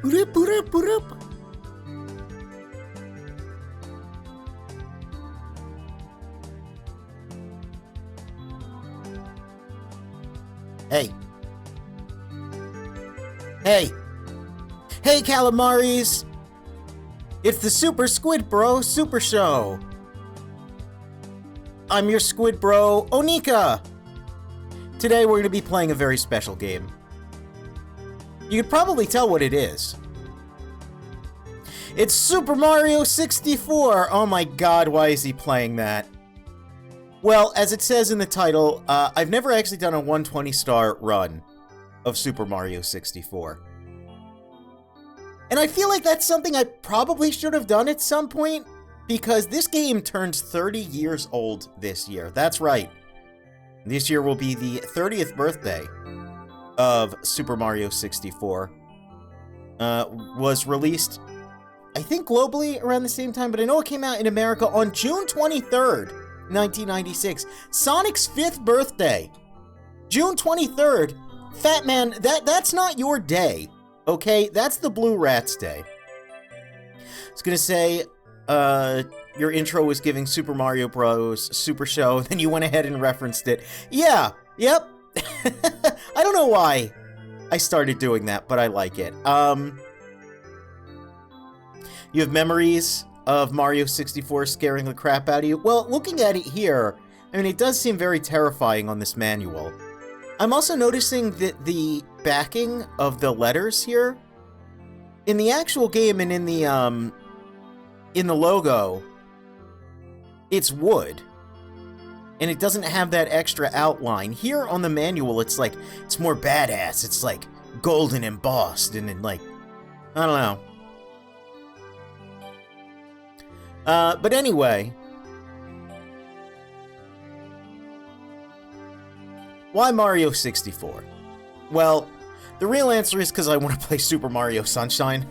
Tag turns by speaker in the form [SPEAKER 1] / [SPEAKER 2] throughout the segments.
[SPEAKER 1] Boop, boop, boop. Hey. Hey. Hey, calamaris! It's the Super Squid Bro Super Show. I'm your Squid Bro, Onika. Today we're going to be playing a very special game. You could probably tell what it is. It's Super Mario 64! Oh my god, why is he playing that? Well, as it says in the title, I've never actually done a 120-star run of Super Mario 64. And I feel like that's something I probably should have done at some point, because this game turns 30 years old this year. That's right. This year will be the 30th birthday of Super Mario 64. Was released, I think, globally around the same time, but I know it came out in America on June 23rd, 1996. Sonic's 5th birthday. June 23rd. Fat man, that's not your day, okay? That's the Blue Rats Day. I was gonna say, your intro was giving Super Mario Bros. Super Show, then you went ahead and referenced it. Yeah, yep. I don't know why I started doing that, but I like it. You have memories of Mario 64 scaring the crap out of you? Well, looking at it here, I mean, it does seem very terrifying on this manual. I'm also noticing that the backing of the letters here, in the actual game and in the logo, it's wood. And it doesn't have that extra outline. Here on the manual, it's like, it's more badass. It's like golden embossed and like, I don't know. But anyway, why Mario 64? Well, the real answer is because I want to play Super Mario Sunshine.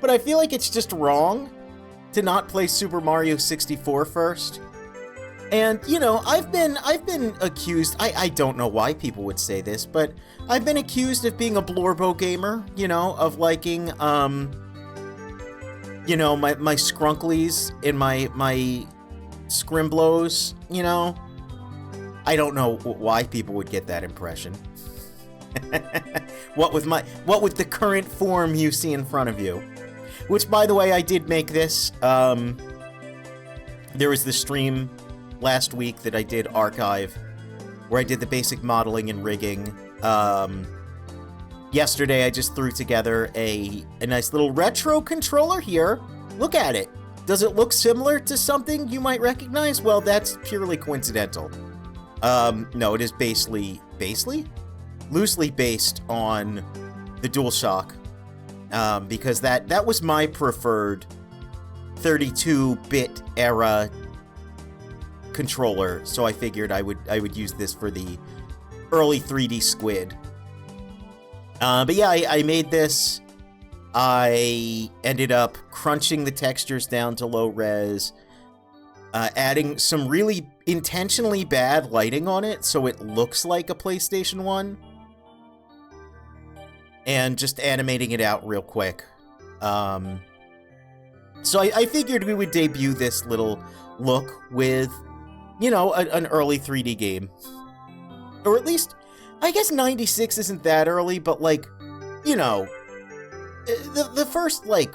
[SPEAKER 1] But I feel like it's just wrong to not play Super Mario 64 first. And, you know, I've been accused, I don't know why people would say this, but I've been accused of being a Blorbo gamer, you know, of liking, you know, my Skrunklies and my Scrimblows, you know. I don't know why people would get that impression. What with the current form you see in front of you. Which, by the way, I did make this. There was the stream last week that I did archive, where I did the basic modeling and rigging. Yesterday, I just threw together a nice little retro controller here. Look at it. Does it look similar to something you might recognize? Well, that's purely coincidental. No, it is loosely based on the DualShock, because that was my preferred 32-bit era controller, so I figured I would use this for the early 3D Squid. But yeah, I made this. I ended up crunching the textures down to low res, adding some really intentionally bad lighting on it so it looks like a PlayStation 1, and just animating it out real quick. So I figured we would debut this little look with, you know, an early 3D game. Or at least, I guess 96 isn't that early, but like, you know, the first, like,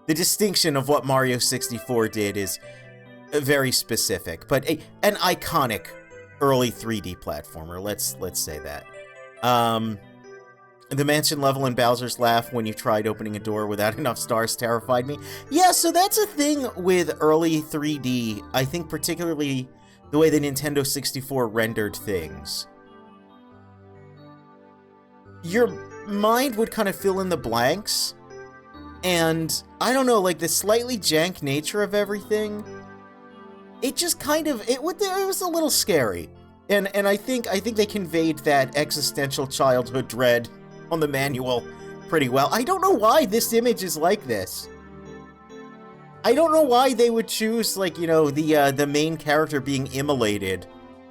[SPEAKER 1] the distinction of what Mario 64 did is very specific, but an iconic early 3D platformer, let's say that. The mansion level in Bowser's Laugh when you tried opening a door without enough stars terrified me. Yeah, so that's a thing with early 3D, I think particularly the way the Nintendo 64 rendered things. Your mind would kind of fill in the blanks, and I don't know, like the slightly jank nature of everything, it just kind of, it was a little scary. And I think they conveyed that existential childhood dread on the manual pretty well. I don't know why this image is like this. I don't know why they would choose, like, you know, the main character being immolated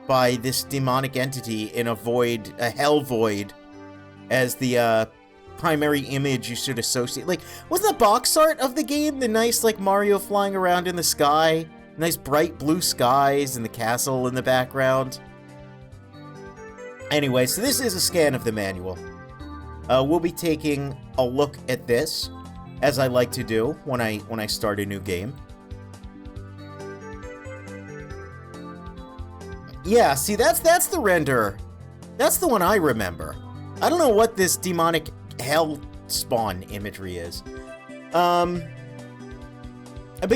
[SPEAKER 1] by this demonic entity in a void, a hell void, as the primary image you should associate. Like, wasn't the box art of the game the nice, like, Mario flying around in the sky? Nice bright blue skies and the castle in the background. Anyway, so this is a scan of the manual. We'll be taking a look at this, as I like to do when I start a new game. Yeah, see, that's the render That's the one I remember. I don't know what this demonic hell spawn imagery is. But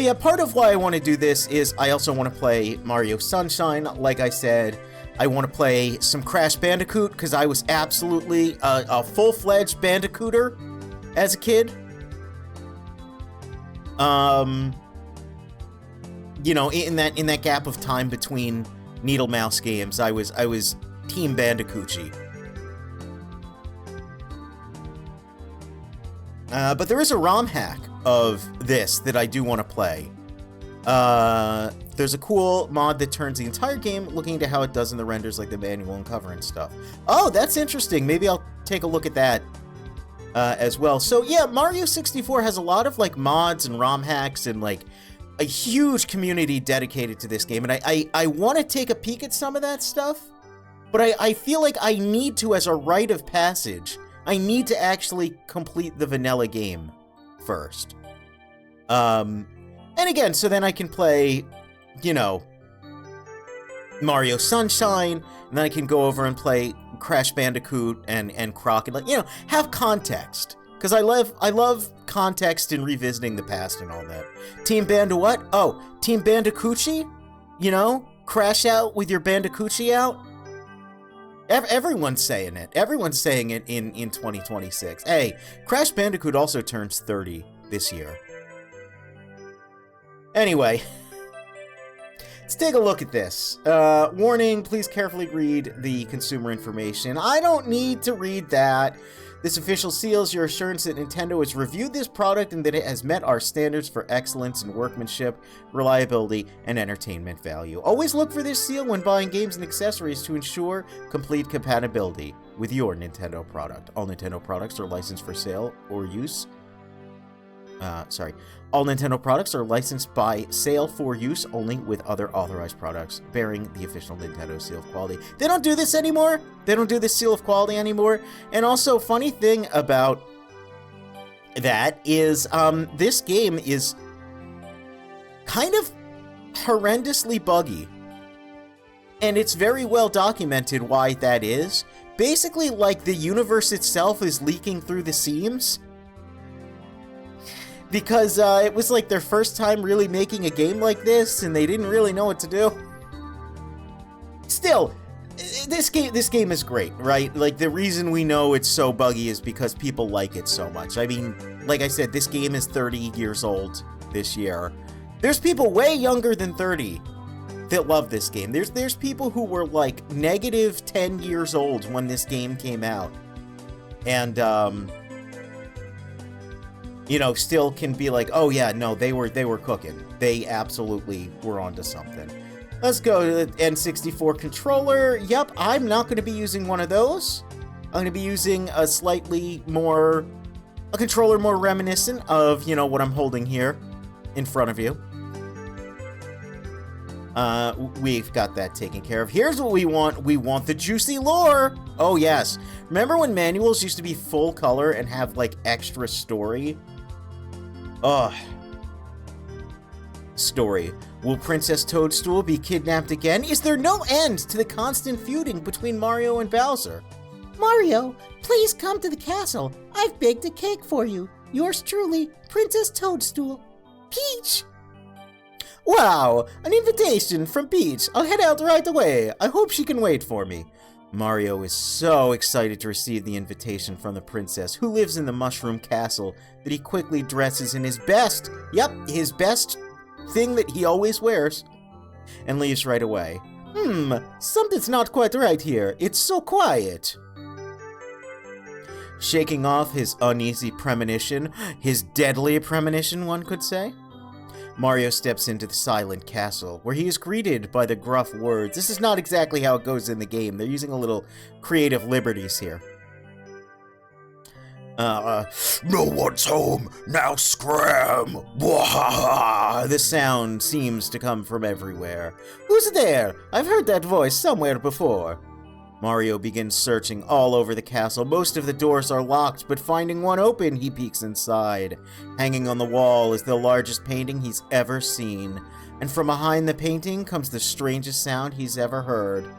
[SPEAKER 1] yeah, part of why I want to do this is I also want to play Mario Sunshine. Like I said, I want to play some Crash Bandicoot because I was absolutely a full-fledged Bandicooter as a kid. You know, in that gap of time between Needle Mouse games, I was Team Bandicoochie. But there is a ROM hack of this that I do want to play. There's a cool mod that turns the entire game looking into how it does in the renders, like the manual and cover and stuff. Oh, that's interesting. Maybe I'll take a look at that as well. So yeah, Mario 64 has a lot of like mods and ROM hacks and like a huge community dedicated to this game. And I want to take a peek at some of that stuff, but I feel like I need to, as a rite of passage, I need to actually complete the vanilla game first. And again, so then I can play, you know, Mario Sunshine, and then I can go over and play Crash Bandicoot and Croc, and, like, you know, have context. Because I love context and revisiting the past and all that. Team Banda what? Oh, Team Bandicoochie? You know? Crash out with your Bandicoochie out? Everyone's saying it. Everyone's saying it in 2026. Hey, Crash Bandicoot also turns 30 this year. Anyway, let's take a look at this. Warning, please carefully read the consumer information. I don't need to read that. This official seal is your assurance that Nintendo has reviewed this product and that it has met our standards for excellence in workmanship, reliability, and entertainment value. Always look for this seal when buying games and accessories to ensure complete compatibility with your Nintendo product. All Nintendo products are licensed for sale or use. All Nintendo products are licensed by sale for use only with other authorized products bearing the official Nintendo seal of quality. They don't do this anymore. They don't do this seal of quality anymore. And also, funny thing about that is, this game is kind of horrendously buggy. And it's very well documented why that is. Basically, like, the universe itself is leaking through the seams. Because it was like their first time really making a game like this, and they didn't really know what to do. Still, this game is great, right? Like, the reason we know it's so buggy is because people like it so much. I mean, like I said, this game is 30 years old this year. There's people way younger than 30 that love this game. There's people who were like negative 10 years old when this game came out. And, you know, still can be like, oh yeah, no, they were cooking. They absolutely were onto something. Let's go to the N64 controller. Yep, I'm not going to be using one of those. I'm going to be using a controller more reminiscent of, you know, what I'm holding here in front of you. We've got that taken care of. Here's what we want. We want the juicy lore. Oh yes. Remember when manuals used to be full color and have like extra story? Ugh. Story. Will Princess Toadstool be kidnapped again? Is there no end to the constant feuding between Mario and Bowser?
[SPEAKER 2] Mario, please come to the castle. I've baked a cake for you. Yours truly, Princess Toadstool. Peach!
[SPEAKER 1] Wow, an invitation from Peach. I'll head out right away. I hope she can wait for me. Mario is so excited to receive the invitation from the princess, who lives in the Mushroom Castle, that he quickly dresses in his best, his best thing that he always wears, and leaves right away. Something's not quite right here. It's so quiet. Shaking off his uneasy premonition, his deadly premonition, one could say, Mario steps into the silent castle, where he is greeted by the gruff words. This is not exactly how it goes in the game. They're using a little creative liberties here. No one's home. Now scram. The sound seems to come from everywhere. Who's there? I've heard that voice somewhere before. Mario begins searching all over the castle. Most of the doors are locked, but finding one open, he peeks inside. Hanging on the wall is the largest painting he's ever seen, and from behind the painting comes the strangest sound he's ever heard.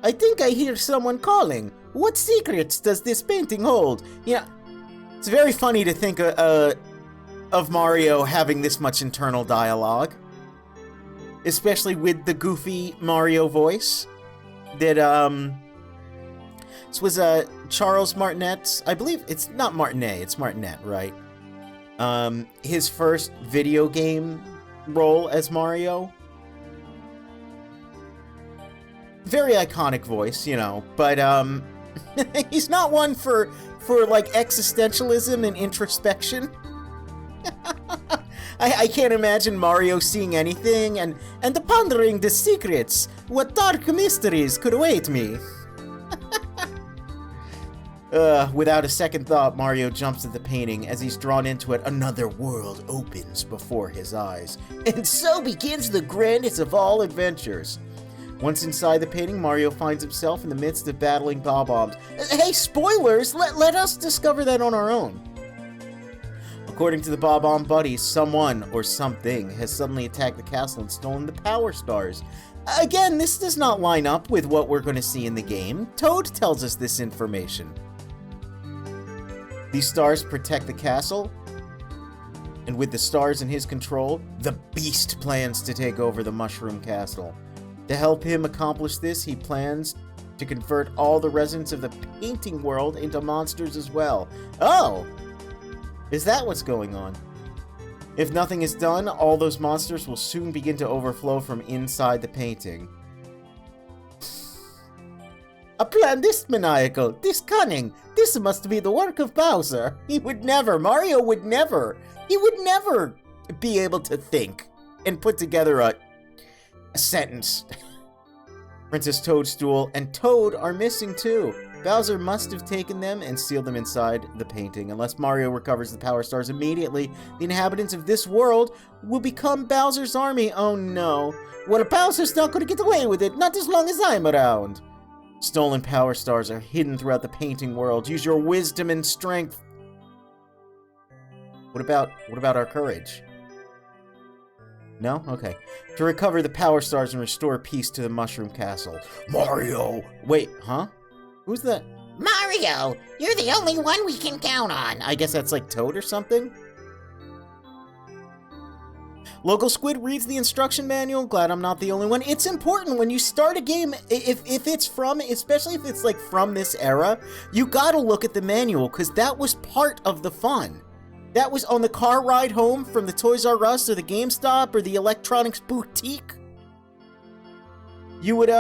[SPEAKER 1] I think I hear someone calling. What secrets does this painting hold? Yeah, it's very funny to think of Mario having this much internal dialogue. Especially with the goofy Mario voice. That, this was, Charles Martinet's, I believe, it's not Martinet, it's Martinet, right? His first video game role as Mario. Very iconic voice, you know, but, he's not one for like, existentialism and introspection. I can't imagine Mario seeing anything and pondering the secrets. What dark mysteries could await me? Without a second thought, Mario jumps at the painting. As he's drawn into it, another world opens before his eyes. And so begins the grandest of all adventures. Once inside the painting, Mario finds himself in the midst of battling Bob-ombs. Hey, spoilers! Let us discover that on our own. According to the Bob-omb buddies, someone or something has suddenly attacked the castle and stolen the Power Stars. Again, this does not line up with what we're going to see in the game. Toad tells us this information. These stars protect the castle, and with the stars in his control, the Beast plans to take over the Mushroom Castle. To help him accomplish this, he plans to convert all the residents of the painting world into monsters as well. Oh! Is that what's going on? If nothing is done, all those monsters will soon begin to overflow from inside the painting. A plan this maniacal, this cunning, this must be the work of Bowser. He would never, Mario would never, he would never be able to think and put together a sentence. Princess Toadstool and Toad are missing too. Bowser must have taken them and sealed them inside the painting. Unless Mario recovers the Power Stars immediately, the inhabitants of this world will become Bowser's army. Oh no. Well, Bowser's not going to get away with it, not as long as I'm around. Stolen Power Stars are hidden throughout the painting world. Use your wisdom and strength. What about our courage? No? Okay. To recover the Power Stars and restore peace to the Mushroom Castle. Mario! Wait, huh? Who's that?
[SPEAKER 2] Mario! You're the only one we can count on!
[SPEAKER 1] I guess that's like Toad or something? Local Squid reads the instruction manual. Glad I'm not the only one. It's important when you start a game, if it's from, especially if it's like from this era, you gotta look at the manual, because that was part of the fun. That was on the car ride home from the Toys R Us or the GameStop or the Electronics Boutique. You would,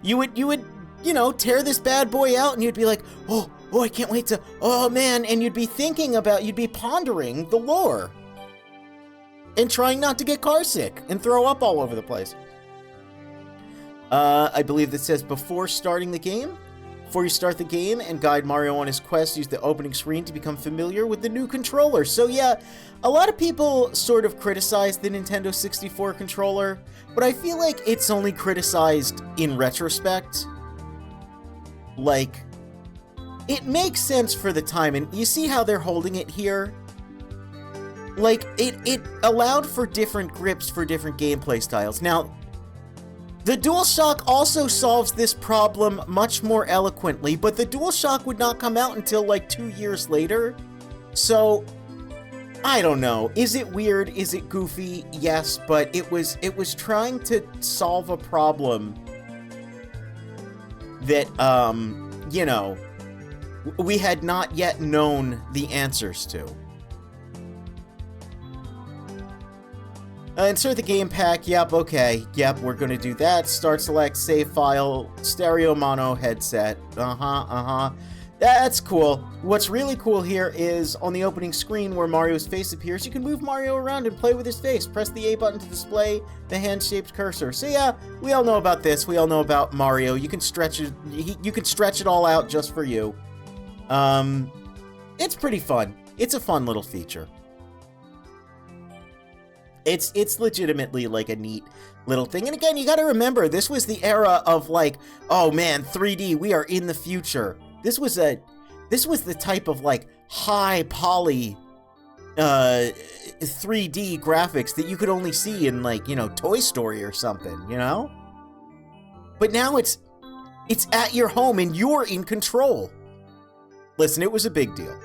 [SPEAKER 1] you know, tear this bad boy out and you'd be like, oh, I can't wait to, oh man, and you'd be thinking about, you'd be pondering the lore. And trying not to get car sick and throw up all over the place. I believe this says before starting the game. Before you start the game and guide Mario on his quest, use the opening screen to become familiar with the new controller. So yeah, a lot of people sort of criticize the Nintendo 64 controller, but I feel like it's only criticized in retrospect. Like, it makes sense for the time, and you see how they're holding it here? Like, it allowed for different grips for different gameplay styles. Now, the DualShock also solves this problem much more eloquently, but the DualShock would not come out until like 2 years later. So, I don't know. Is it weird? Is it goofy? Yes, but it was trying to solve a problem that, you know, we had not yet known the answers to. Insert the game pack. Yep, okay. Yep, we're gonna do that. Start, select, save file, stereo mono headset. That's cool. What's really cool here is on the opening screen where Mario's face appears, you can move Mario around and play with his face. Press the A button to display the hand-shaped cursor. So yeah, we all know about this. We all know about Mario. You can stretch it. You can stretch it all out just for you. It's pretty fun. It's a fun little feature. It's legitimately like a neat little thing. And again, you gotta remember, this was the era of like, oh man, 3D, we are in the future. This was the type of like high poly 3D graphics that you could only see in like, you know, Toy Story or something, you know? But now it's at your home and you're in control. Listen, it was a big deal.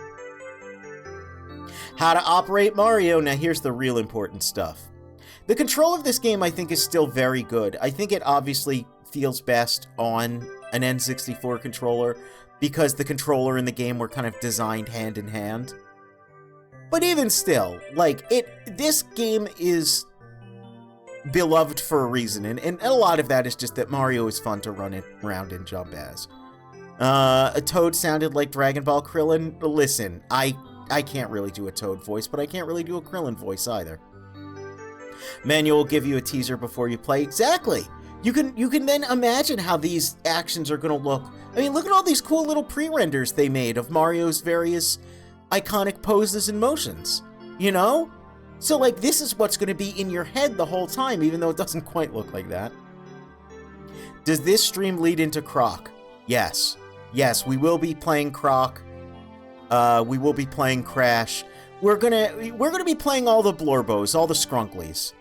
[SPEAKER 1] How to operate Mario. Now here's the real important stuff. The control of this game, I think, is still very good. I think it obviously feels best on an N64 controller because the controller and the game were kind of designed hand in hand. But even still, like, this game is beloved for a reason, and a lot of that is just that Mario is fun to run around and jump as. A Toad sounded like Dragon Ball Krillin. Listen, I can't really do a Toad voice, but I can't really do a Krillin voice either. Manual will give you a teaser before you play. Exactly! You can then imagine how these actions are going to look. I mean, look at all these cool little pre-renders they made of Mario's various iconic poses and motions. You know? So, like, this is what's going to be in your head the whole time, even though it doesn't quite look like that. Does this stream lead into Croc? Yes. Yes, we will be playing Croc. We will be playing Crash. We're gonna be playing all the Blorbos, all the Skrunklies.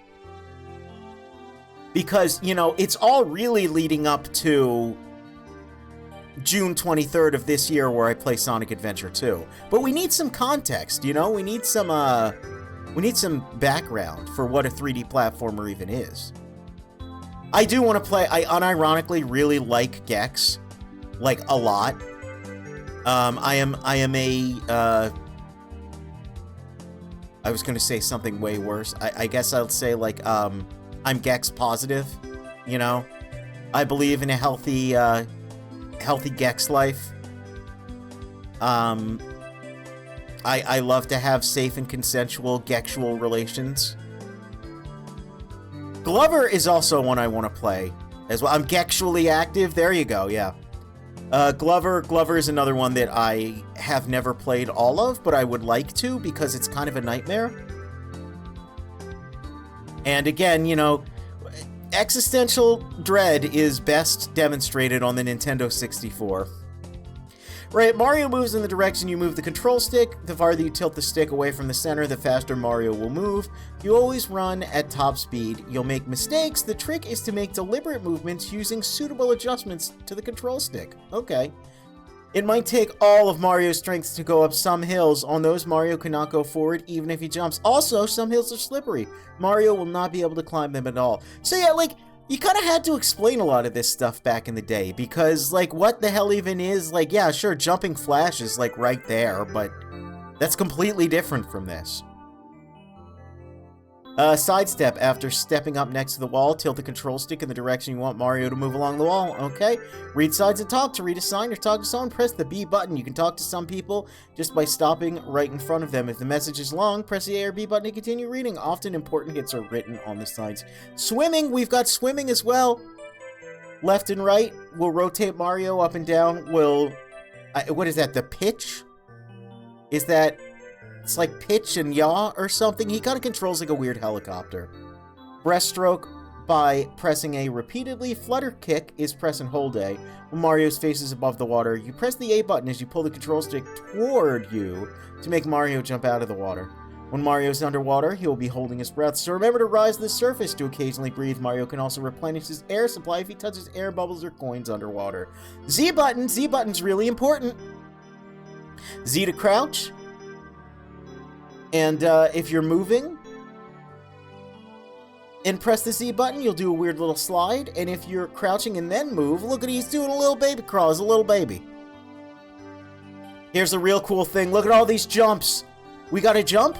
[SPEAKER 1] Because, you know, it's all really leading up to June 23rd of this year where I play Sonic Adventure 2. But we need some context, you know? We need some background for what a 3D platformer even is. I do want to play, I unironically really like Gex. Like, a lot. I was gonna say something way worse. I guess I'll say, like, I'm Gex positive, you know? I believe in a healthy Gex life. I love to have safe and consensual Gexual relations. Glover is also one I want to play as well. I'm Gexually active. There you go, yeah. Glover is another one that I have never played all of, but I would like to because it's kind of a nightmare. And again, you know, existential dread is best demonstrated on the Nintendo 64. Right, Mario moves in the direction you move the control stick. The farther you tilt the stick away from the center, the faster Mario will move. If you always run at top speed, you'll make mistakes. The trick is to make deliberate movements using suitable adjustments to the control stick. Okay. It might take all of Mario's strength to go up some hills. On those, Mario cannot go forward even if he jumps. Also, some hills are slippery. Mario will not be able to climb them at all. So yeah, like, you kind of had to explain a lot of this stuff back in the day, because, like, what the hell even is, like, yeah, sure, jumping Flash is, like, right there, but that's completely different from this. Sidestep. After stepping up next to the wall, tilt the control stick in the direction you want Mario to move along the wall. Okay. Read sides and talk. To read a sign or talk to someone, press the B button. You can talk to some people just by stopping right in front of them. If the message is long, press the A or B button to continue reading. Often important hits are written on the sides. Swimming. We've got swimming as well. Left and right. We'll rotate Mario up and down. We'll... what is that? The pitch? Is that... It's like pitch and yaw or something. He kind of controls like a weird helicopter. Breaststroke by pressing A repeatedly. Flutter kick is press and hold A. When Mario's face is above the water, you press the A button as you pull the control stick toward you to make Mario jump out of the water. When Mario's underwater, he will be holding his breath, so remember to rise to the surface to occasionally breathe. Mario can also replenish his air supply if he touches air bubbles or coins underwater. Z button. Z button's really important. Z to crouch. And if you're moving and press the Z button, you'll do a weird little slide. And if you're crouching and then move, look at he's doing a little baby crawl. He's a little baby. Here's a real cool thing. Look at all these jumps. We got a jump.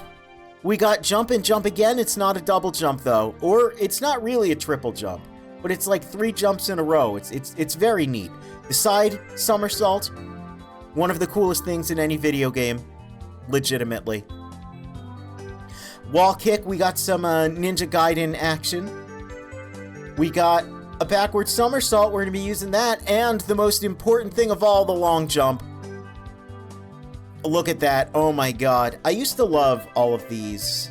[SPEAKER 1] We got jump and jump again. It's not a double jump though, or it's not really a triple jump, but it's like 3 jumps in a row. It's very neat. The side somersault, one of the coolest things in any video game, legitimately. Wall kick, we got some Ninja Gaiden action. We got a backward somersault, we're going to be using that, and the most important thing of all, the long jump. Look at that, oh my god. I used to love all of these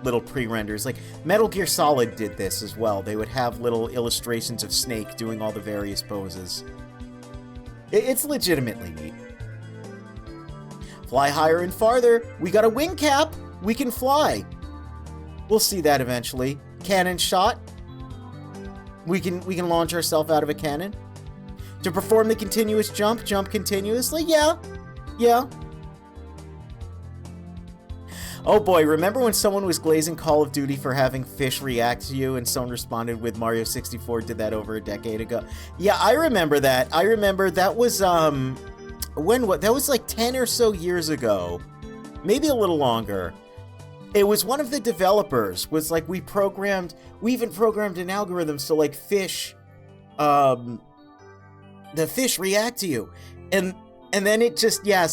[SPEAKER 1] little pre-renders. Like, Metal Gear Solid did this as well. They would have little illustrations of Snake doing all the various poses. It's legitimately neat. Fly higher and farther. We got a wing cap. We can fly. We'll see that eventually. Cannon shot. We can launch ourselves out of a cannon. To perform the continuous jump continuously. Yeah. Oh boy, remember when someone was glazing Call of Duty for having fish react to you and someone responded with Mario 64 did that over a decade ago? Yeah, I remember that. I remember that was, that was like 10 or so years ago. Maybe a little longer. It was one of the developers was like, we even programmed an algorithm so like fish, the fish react to you. And then it just, yeah,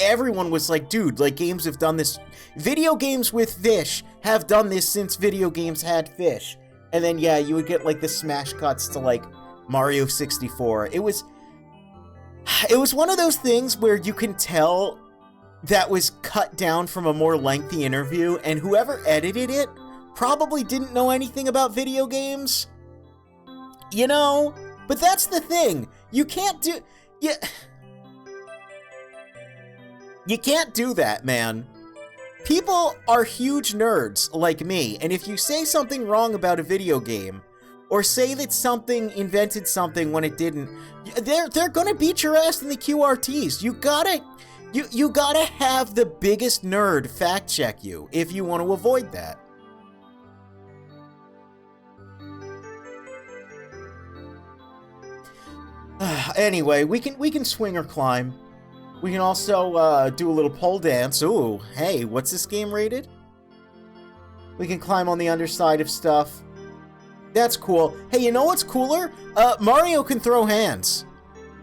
[SPEAKER 1] everyone was like, dude, like games have done this. Video games with fish have done this since video games had fish. And then, yeah, you would get like the smash cuts to like Mario 64. It was one of those things where you can tell that was cut down from a more lengthy interview, and whoever edited it probably didn't know anything about video games. You know? But that's the thing. You can't do that, man. People are huge nerds like me, and if you say something wrong about a video game, or say that something invented something when it didn't, they're gonna beat your ass in the QRTs. You gotta have the biggest nerd fact check you if you want to avoid that. Anyway, we can swing or climb. We can also do a little pole dance. Ooh, hey, what's this game rated? We can climb on the underside of stuff. That's cool. Hey, you know what's cooler? Mario can throw hands.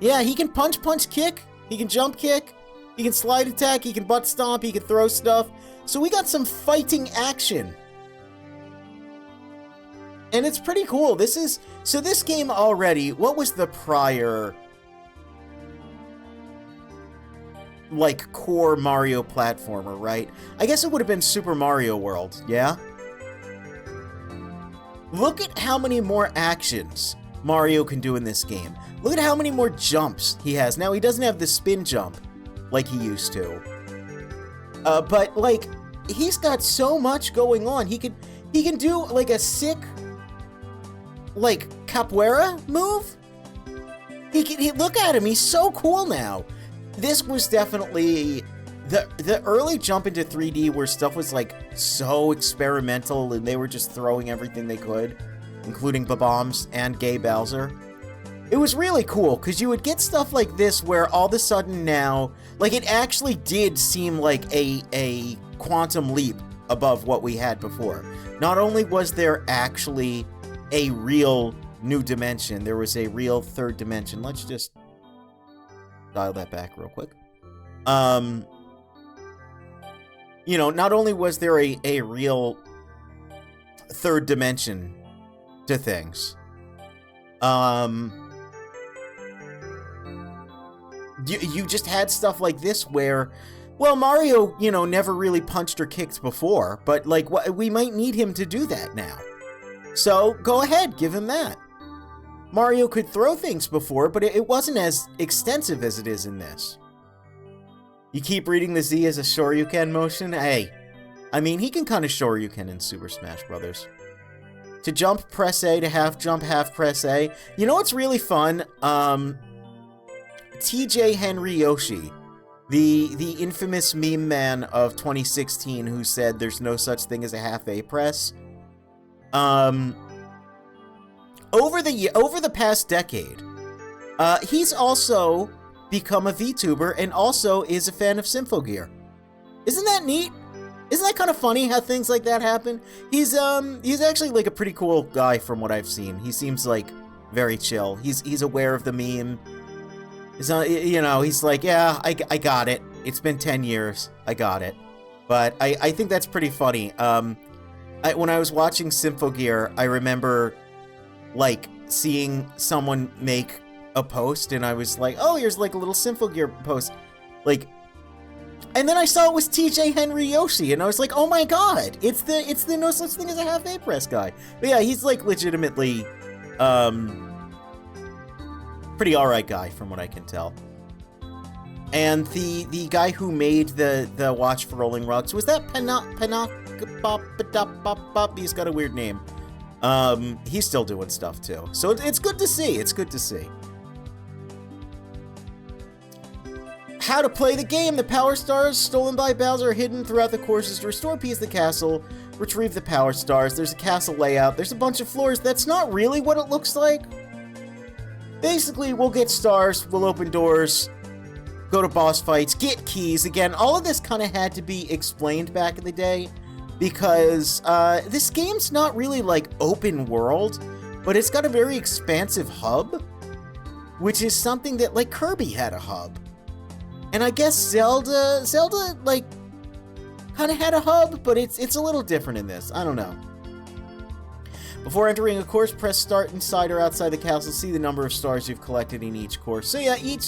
[SPEAKER 1] Yeah, he can punch, kick. He can jump kick. He can slide attack. He can butt stomp. He can throw stuff. So we got some fighting action. And it's pretty cool. This game already, what was the prior, like, core Mario platformer, right? I guess it would have been Super Mario World, yeah? Look at how many more actions Mario can do in this game. Look at how many more jumps he has. Now, he doesn't have the spin jump like he used to. But, like, he's got so much going on. He can do, like, a sick, like, capoeira move. Look at him. He's so cool now. This was definitely the early jump into 3D where stuff was like so experimental and they were just throwing everything they could, including bombs and Gay Bowser. It was really cool because you would get stuff like this where all of a sudden now, like it actually did seem like a quantum leap above what we had before. Not only was there actually a real new dimension, there was a real third dimension. Let's just dial that back real quick. You know, not only was there a real third dimension to things, you just had stuff like this where, well, Mario, you know, never really punched or kicked before, but like we might need him to do that now. So go ahead, give him that. Mario could throw things before, but it wasn't as extensive as it is in this. You keep reading the Z as a Shoryuken motion? Hey, I mean, he can kind of Shoryuken in Super Smash Bros. To jump, press A. To half jump, half press A. You know what's really fun? TJ Henry Yoshi, the infamous meme man of 2016 who said there's no such thing as a half A press. Over the past decade, he's also become a VTuber and also is a fan of Symphogear. Isn't that neat? Isn't that kind of funny how things like that happen? He's actually like a pretty cool guy from what I've seen. He seems like very chill. He's aware of the meme. He's you know, he's like, yeah, I got it. It's been 10 years. I got it. But I think that's pretty funny. When I was watching Symphogear, I remember like seeing someone make a post and I was like, oh, here's like a little Symphogear post. Like, and then I saw it was TJ Henry Yoshi and I was like, oh my god, it's the no such thing as a half A press guy. But yeah, he's like legitimately pretty alright guy from what I can tell. And the guy who made the watch for Rolling Rugs, was that He's got a weird name. He's still doing stuff too. So it's good to see. It's good to see. How to play the game. The Power Stars stolen by Bowser are hidden throughout the courses. To restore peace to the castle, retrieve the Power Stars. There's a castle layout. There's a bunch of floors. That's not really what it looks like. Basically, we'll get stars, we'll open doors, go to boss fights, get keys. Again, all of this kind of had to be explained back in the day because this game's not really like open world, but it's got a very expansive hub, which is something that like Kirby had a hub. And I guess Zelda like kind of had a hub, but it's a little different in this. I don't know. Before entering a course, press start inside or outside the castle. See the number of stars you've collected in each course. So yeah, each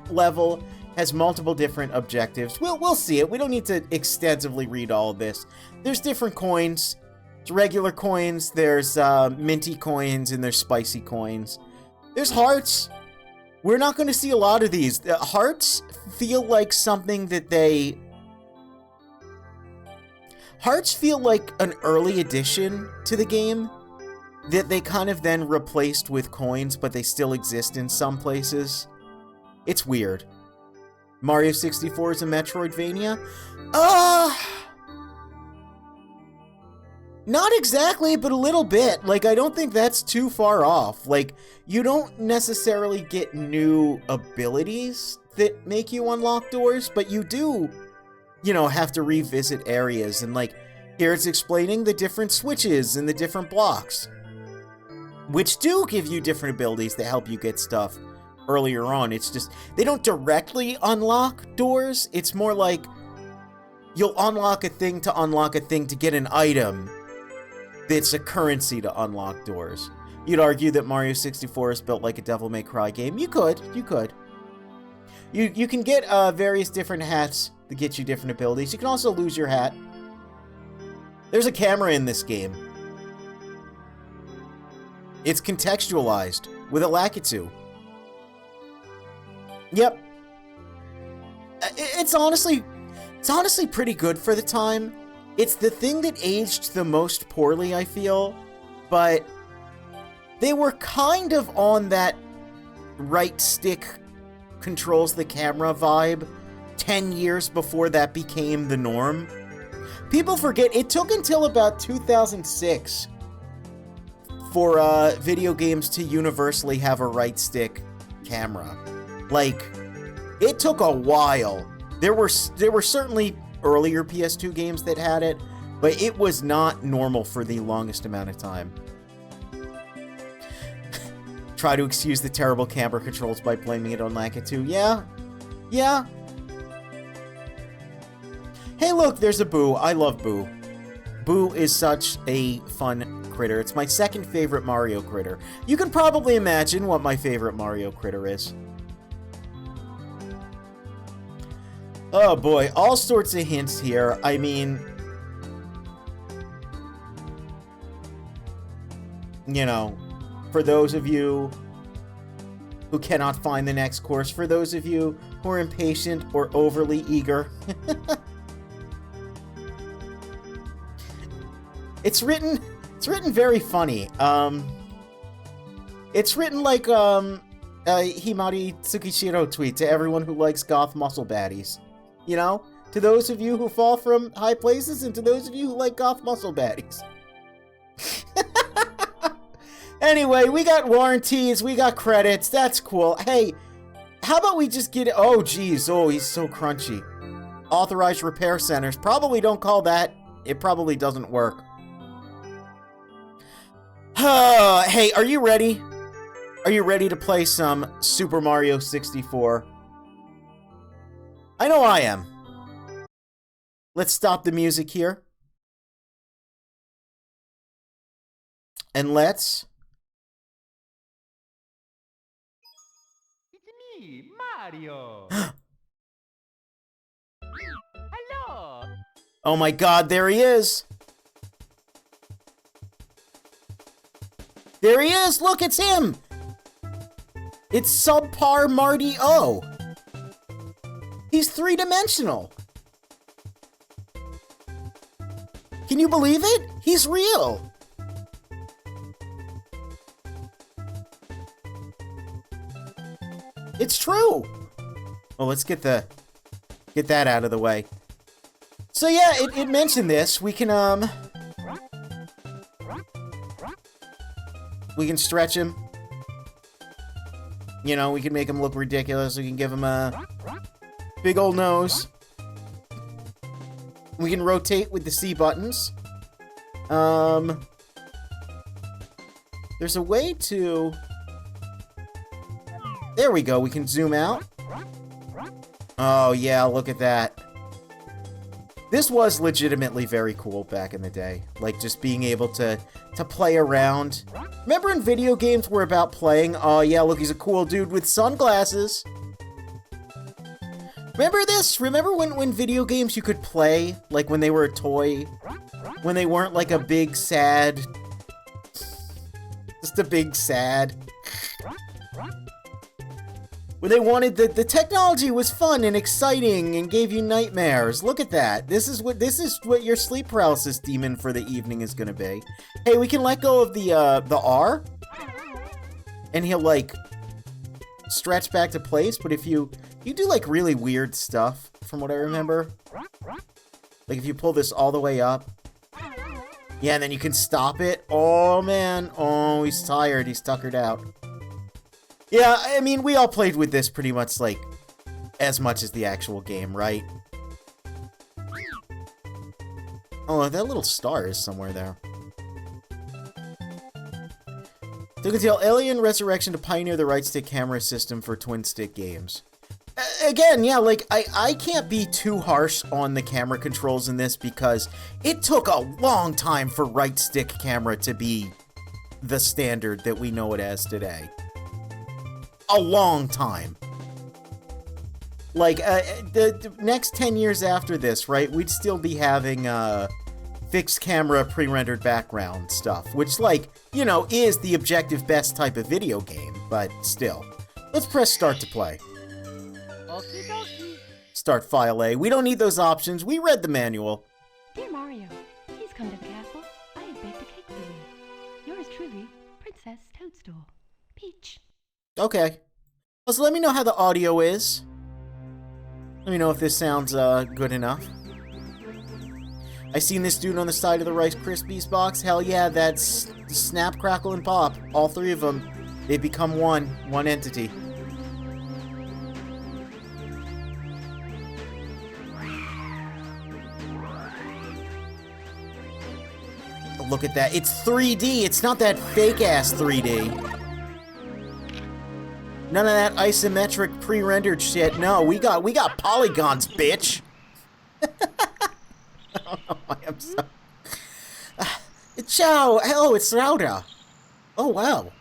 [SPEAKER 1] level has multiple different objectives. We'll see it. We don't need to extensively read all of this. There's different coins. There's regular coins. There's minty coins and there's spicy coins. There's hearts. We're not going to see a lot of these. Hearts feel like something that they... Hearts feel like an early addition to the game that they kind of then replaced with coins, but they still exist in some places. It's weird. Mario 64 is a Metroidvania? Not exactly, but a little bit. Like, I don't think that's too far off. Like, you don't necessarily get new abilities that make you unlock doors, but you do, you know, have to revisit areas. And, like, here it's explaining the different switches and the different blocks, which do give you different abilities that help you get stuff earlier on. It's just, they don't directly unlock doors. It's more like you'll unlock a thing to get an item that's a currency to unlock doors. You'd argue that Mario 64 is built like a Devil May Cry game. You could. You can get various different hats that get you different abilities. You can also lose your hat. There's a camera in this game. It's contextualized with a Lakitu. Yep. It's honestly pretty good for the time. It's the thing that aged the most poorly, I feel, but they were kind of on that right stick controls the camera vibe 10 years before that became the norm. People forget, it took until about 2006 for video games to universally have a right stick camera. Like, it took a while. There were certainly earlier PS2 games that had it, but it was not normal for the longest amount of time. Try to excuse the terrible camera controls by blaming it on Lakitu. Yeah. Hey look, there's a Boo. I love Boo. Boo is such a fun critter. It's my second favorite Mario critter. You can probably imagine what my favorite Mario critter is. Oh boy, all sorts of hints here. I mean, you know, for those of you who cannot find the next course, for those of you who are impatient or overly eager, it's written very funny. It's written like Himari Tsukishiro tweet to everyone who likes goth muscle baddies. You know, to those of you who fall from high places and to those of you who like goth muscle baddies. Anyway, we got warranties, we got credits, that's cool. Hey, how about we just get it? Oh, geez, oh, he's so crunchy. Authorized repair centers. Probably don't call that. It probably doesn't work. Hey, are you ready? Are you ready to play some Super Mario 64? I know I am. Let's stop the music here. And let's...
[SPEAKER 3] It's me, Mario. Hello.
[SPEAKER 1] Oh my god, there he is. There he is! Look, it's him! It's subpar Marty O. He's three-dimensional. Can you believe it? He's real. It's true. Well, let's get that out of the way. So yeah, it mentioned this. We can stretch him. You know, we can make him look ridiculous. We can give him a big old nose. We can rotate with the C buttons. There's a way to... There we go, we can zoom out. Oh yeah, look at that. This was legitimately very cool back in the day. Like, just being able to play around. Remember in video games were about playing? Oh yeah, look, he's a cool dude with sunglasses. Remember this? Remember when video games you could play, like when they were a toy? When they weren't like a big sad... Just a big sad... When they wanted the technology was fun and exciting and gave you nightmares. Look at that. This is what your sleep paralysis demon for the evening is gonna be. Hey, we can let go of the R, and he'll like stretch back to place. But if you do like really weird stuff, from what I remember, like if you pull this all the way up, yeah, and then you can stop it. Oh man, oh he's tired. He's tuckered out. Yeah, I mean, we all played with this pretty much, like, as much as the actual game, right? Oh, that little star is somewhere there. Took until Alien Resurrection to pioneer the right-stick camera system for twin-stick games. Again, yeah, like, I can't be too harsh on the camera controls in this because it took a long time for right-stick camera to be the standard that we know it as today. A long time. Like, the next 10 years after this, right, we'd still be having, fixed camera pre-rendered background stuff, which, like, you know, is the objective best type of video game, but still. Let's press start to play.
[SPEAKER 3] Okie dokie.
[SPEAKER 1] Start file A. We don't need those options. We read the manual.
[SPEAKER 4] Dear Mario, please come to the castle. I have baked a cake for you. Yours truly, Princess Toadstool. Peach.
[SPEAKER 1] Okay. Well, so let me know how the audio is. Let me know if this sounds good enough. I seen this dude on the side of the Rice Krispies box. Hell yeah, that's Snap, Crackle, and Pop. All three of them. They become one entity. Look at that. It's 3D. It's not that fake-ass 3D. None of that isometric pre-rendered shit. No, we got polygons, bitch. I don't know why I'm so... Ciao! Oh, it's Rauda. Oh, wow.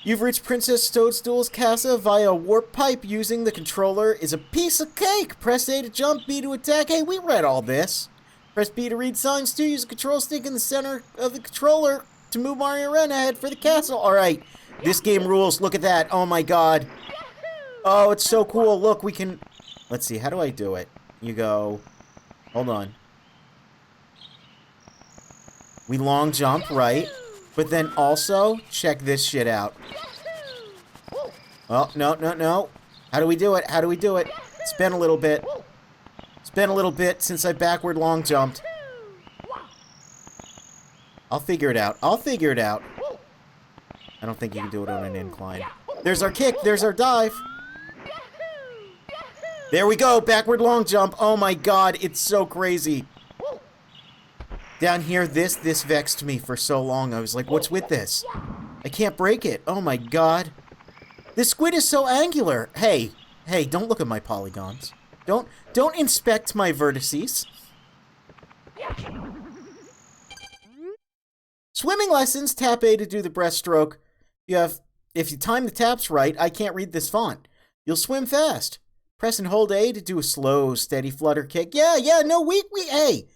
[SPEAKER 1] You've reached Princess Toadstool's casa via warp pipe. Using the controller is a piece of cake. Press A to jump, B to attack. Hey, we read all this. Press B to read signs too. Use the control stick in the center of the controller to move Mario around ahead for the castle. Alright. This game rules. Look at that. Oh my god. Oh, it's so cool. Look, we can... Let's see. How do I do it? You go... Hold on. We long jump, right? But then also, check this shit out. Oh, no, no, no. How do we do it? How do we do it? It's been a little bit. It's been a little bit since I backward long jumped. I'll figure it out. I'll figure it out. I don't think you can do it on an incline. There's our kick. There's our dive. There we go. Backward long jump. Oh my god. It's so crazy. Down here, this vexed me for so long. I was like, what's with this? I can't break it. Oh my god. This squid is so angular. Hey, don't look at my polygons. Don't inspect my vertices. Swimming lessons. Tap A to do the breaststroke. If you time the taps right, I can't read this font. You'll swim fast. Press and hold A to do a slow, steady flutter kick. Yeah, no, hey,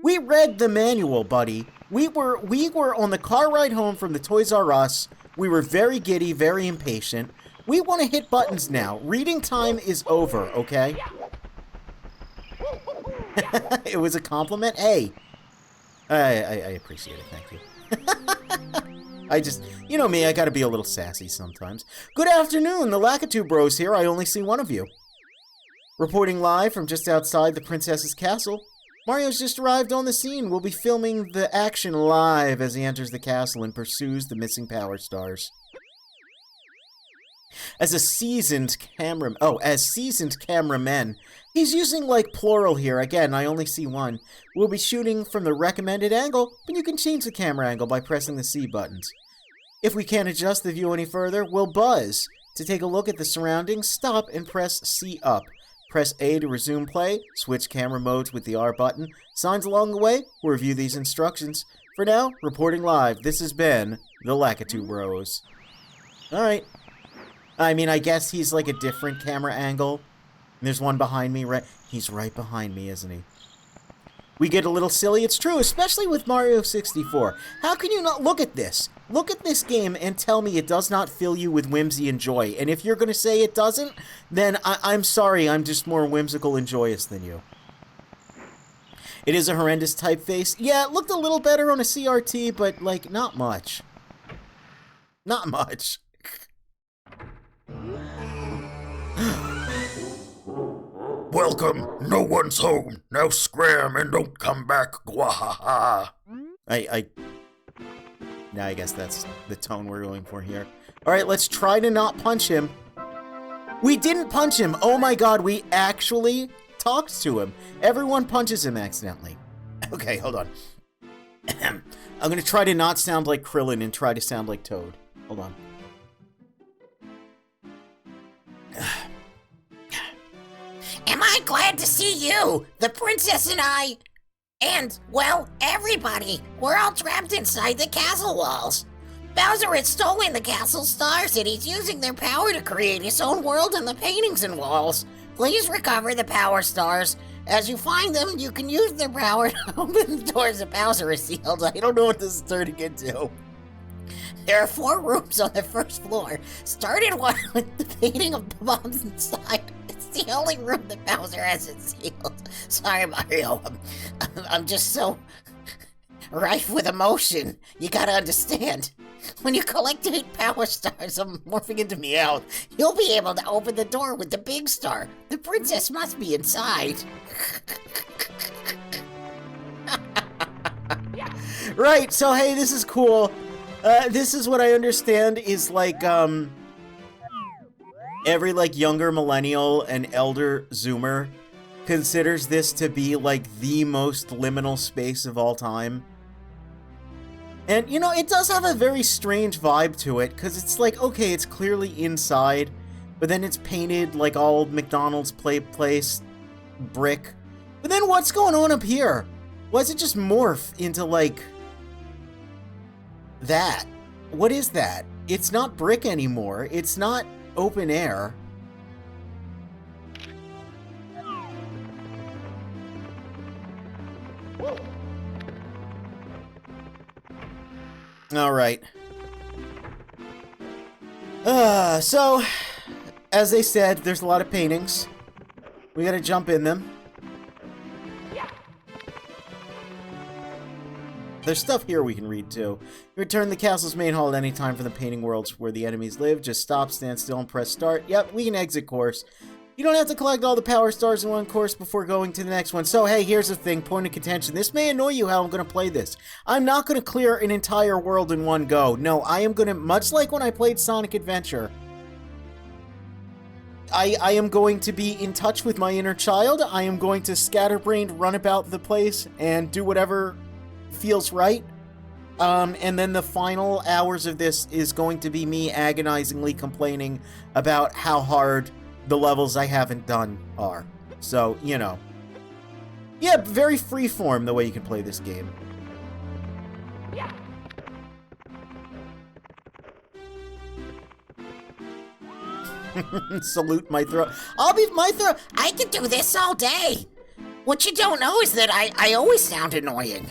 [SPEAKER 1] we read the manual, buddy. We were on the car ride home from the Toys R Us. We were very giddy, very impatient. We want to hit buttons now. Reading time is over, okay? It was a compliment. Hey, I appreciate it. Thank you. I just, you know me, I gotta be a little sassy sometimes. Good afternoon, the Lakitu Bros here. I only see one of you. Reporting live from just outside the princess's castle. Mario's just arrived on the scene. We'll be filming the action live as he enters the castle and pursues the missing Power Stars. As seasoned cameramen, he's using, like, plural here. Again, I only see one. We'll be shooting from the recommended angle, but you can change the camera angle by pressing the C buttons. If we can't adjust the view any further, we'll buzz. To take a look at the surroundings, stop and press C up. Press A to resume play, switch camera modes with the R button. Signs along the way, we'll review these instructions. For now, reporting live, this has been the Lakitu Bros. Alright. I mean, I guess he's like a different camera angle. There's one behind me, right? He's right behind me, isn't he? We get a little silly, it's true, especially with Mario 64. How can you not look at this? Look at this game and tell me it does not fill you with whimsy and joy. And if you're going to say it doesn't, then I'm sorry, I'm just more whimsical and joyous than you. It is a horrendous typeface. Yeah, it looked a little better on a CRT, but, like, not much. Not much.
[SPEAKER 5] Welcome, no one's home. Now scram and don't come back. Gwahaha.
[SPEAKER 1] Now I guess that's the tone we're going for here. Alright, let's try to not punch him. We didn't punch him! Oh my god, we actually talked to him. Everyone punches him accidentally. Okay, hold on. I'm gonna try to not sound like Krillin and try to sound like Toad. Hold on.
[SPEAKER 2] Am I glad to see you? The princess and I, and, well, everybody. We're all trapped inside the castle walls. Bowser has stolen the castle's stars and he's using their power to create his own world in the paintings and walls. Please recover the power stars. As you find them, you can use their power to open the doors that Bowser has sealed. I don't know what this is turning into. There are 4 rooms on the first floor. Started one with the painting of the bombs inside. It's the only room that Bowser hasn't sealed. Sorry, Mario. I'm just so rife with emotion. You gotta understand. When you collect 8 power stars, I'm morphing into Meowth, you'll be able to open the door with the big star. The princess must be inside.
[SPEAKER 1] Right, so hey, this is cool. This is what I understand is like, every, like, younger millennial and elder Zoomer considers this to be, like, the most liminal space of all time. And, you know, it does have a very strange vibe to it, because it's like, okay, it's clearly inside, but then it's painted like all McDonald's place brick. But then what's going on up here? Why does it just morph into, like, that? What is that? It's not brick anymore. It's not open air. Alright. So, as they said, there's a lot of paintings. We gotta jump in them. There's stuff here we can read, too. You return to the castle's main hall at any time from the painting worlds where the enemies live. Just stop, stand still, and press start. Yep, we can exit course. You don't have to collect all the power stars in one course before going to the next one. So, hey, here's the thing, point of contention. This may annoy you how I'm going to play this. I'm not going to clear an entire world in one go. No, I am going to, much like when I played Sonic Adventure, I am going to be in touch with my inner child. I am going to scatterbrained run about the place and do whatever feels right. And then the final hours of this is going to be me agonizingly complaining about how hard the levels I haven't done are. So, you know. Yeah, very freeform the way you can play this game.
[SPEAKER 3] Yeah.
[SPEAKER 1] Salute my throat. I'll be my throat.
[SPEAKER 2] I could do this all day. What you don't know is that I always sound annoying.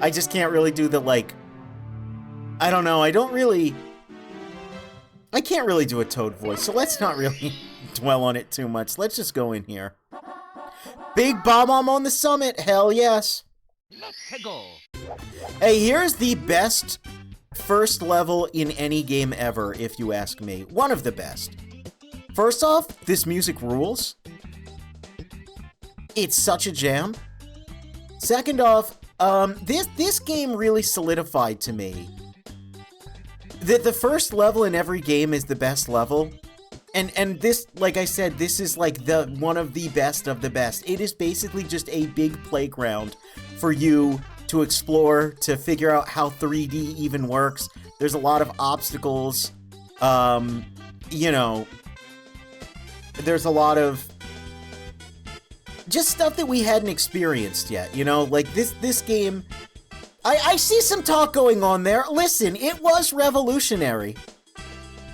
[SPEAKER 1] I just can't really do the, like... I don't know, I can't really do a Toad voice, so let's not really dwell on it too much. Let's just go in here. Big Bomb on the summit, hell yes.
[SPEAKER 3] Let's go.
[SPEAKER 1] Hey, here's the best first level in any game ever, if you ask me. One of the best. First off, this music rules. It's such a jam. Second off, this game really solidified to me that the first level in every game is the best level. And this, like I said, this is like one of the best of the best. It is basically just a big playground for you to explore, to figure out how 3D even works. There's a lot of obstacles. You know, there's a lot of just stuff that we hadn't experienced yet, you know? Like, this game, I see some talk going on there. Listen, it was revolutionary.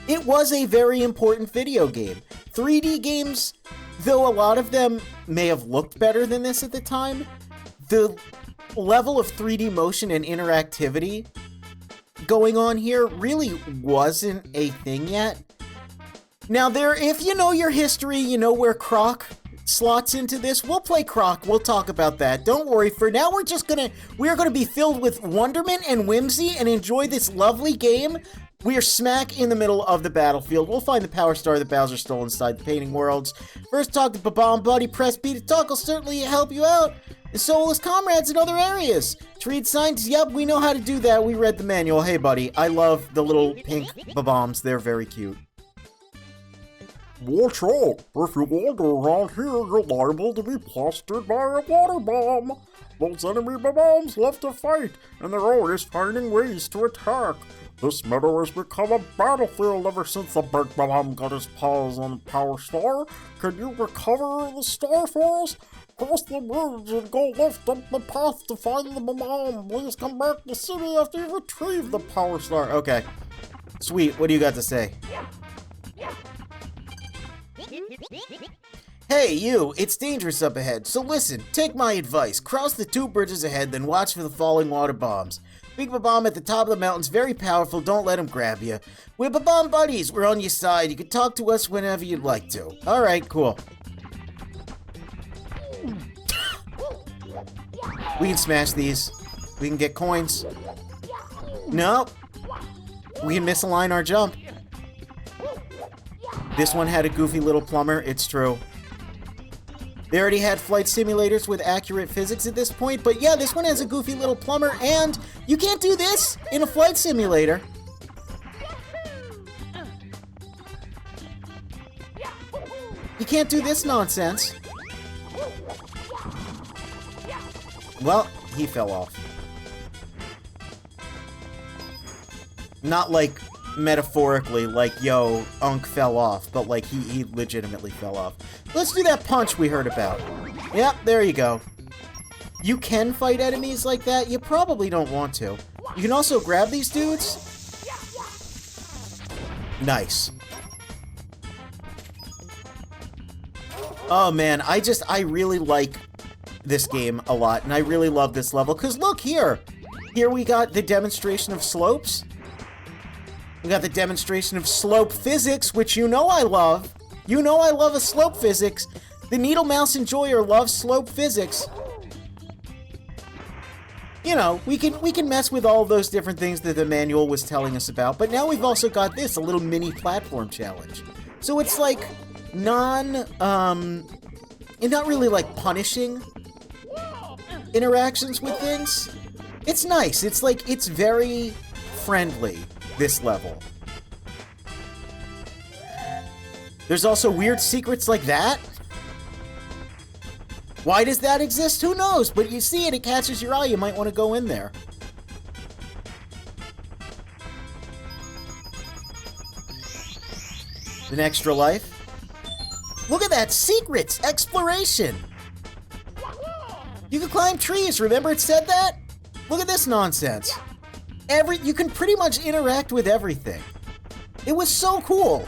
[SPEAKER 1] It was a very important video game. 3D games, though a lot of them may have looked better than this at the time, the level of 3D motion and interactivity going on here really wasn't a thing yet. Now, if you know your history, you know where Croc slots into this. We'll play Croc. We'll talk about that. Don't worry. For now, we're gonna be filled with wonderment and whimsy and enjoy this lovely game. We are smack in the middle of the battlefield. We'll find the Power Star that Bowser stole inside the Painting Worlds. First, talk to Babam Buddy. Press B to talk. Will certainly help you out. And so will his comrades in other areas. To read signs, yep, we know how to do that. We read the manual. Hey, buddy. I love the little pink Babams. They're very cute.
[SPEAKER 5] Watch out! If you wander around here, you're liable to be plastered by a water bomb. Those enemy bombs love to fight, and they're always finding ways to attack. This meadow has become a battlefield ever since the big bomb got his paws on the Power Star. Can you recover the star for us? Cross the bridge and go left up the path to find the bomb. Please come back to the city after you retrieve the Power Star.
[SPEAKER 1] Okay. Sweet. What do you got to say? Hey, you! It's dangerous up ahead, so listen, take my advice. Cross the 2 bridges ahead, then watch for the falling water bombs. Big Bomb at the top of the mountain's very powerful, don't let him grab you. We're Bomb buddies, we're on your side. You can talk to us whenever you'd like to. Alright, cool. We can smash these. We can get coins. Nope. We can misalign our jump. This one had a goofy little plumber, it's true. They already had flight simulators with accurate physics at this point, but yeah, this one has a goofy little plumber, and you can't do this in a flight simulator. You can't do this nonsense. Well, he fell off. Not like metaphorically, like, yo, Unk fell off, but like, he legitimately fell off. Let's do that punch we heard about. Yep, there you go. You can fight enemies like that. You probably don't want to. You can also grab these dudes. Nice. Oh man, I really like this game a lot, and I really love this level, because look here! Here we got the demonstration of slopes. We got the demonstration of slope physics, which you know I love. You know I love a slope physics. The Needle Mouse Enjoyer loves slope physics. You know, we can mess with all those different things that the manual was telling us about, but now we've also got this, a little mini platform challenge. So it's like not really like punishing interactions with things. It's nice. It's like, it's very friendly, this level. There's also weird secrets like that. Why does that exist? Who knows? But you see it, it catches your eye, you might want to go in there. An extra life. Look at that! Secrets! Exploration! You can climb trees, remember it said that? Look at this nonsense. You can pretty much interact with everything. It was so cool.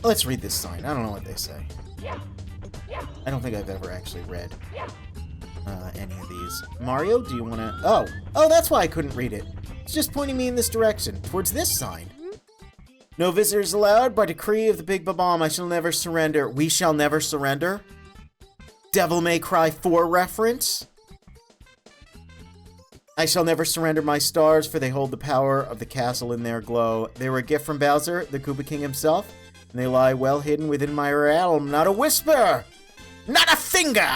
[SPEAKER 1] Let's read this sign. I don't know what they say. I don't think I've ever actually read any of these. Mario, do you want to... Oh, that's why I couldn't read it. It's just pointing me in this direction, towards this sign. No visitors allowed. By decree of the Big Bomb, I shall never surrender. We shall never surrender? Devil May Cry 4 reference? I shall never surrender my stars, for they hold the power of the castle in their glow. They were a gift from Bowser, the Koopa King himself, and they lie well hidden within my realm. Not a whisper, not a finger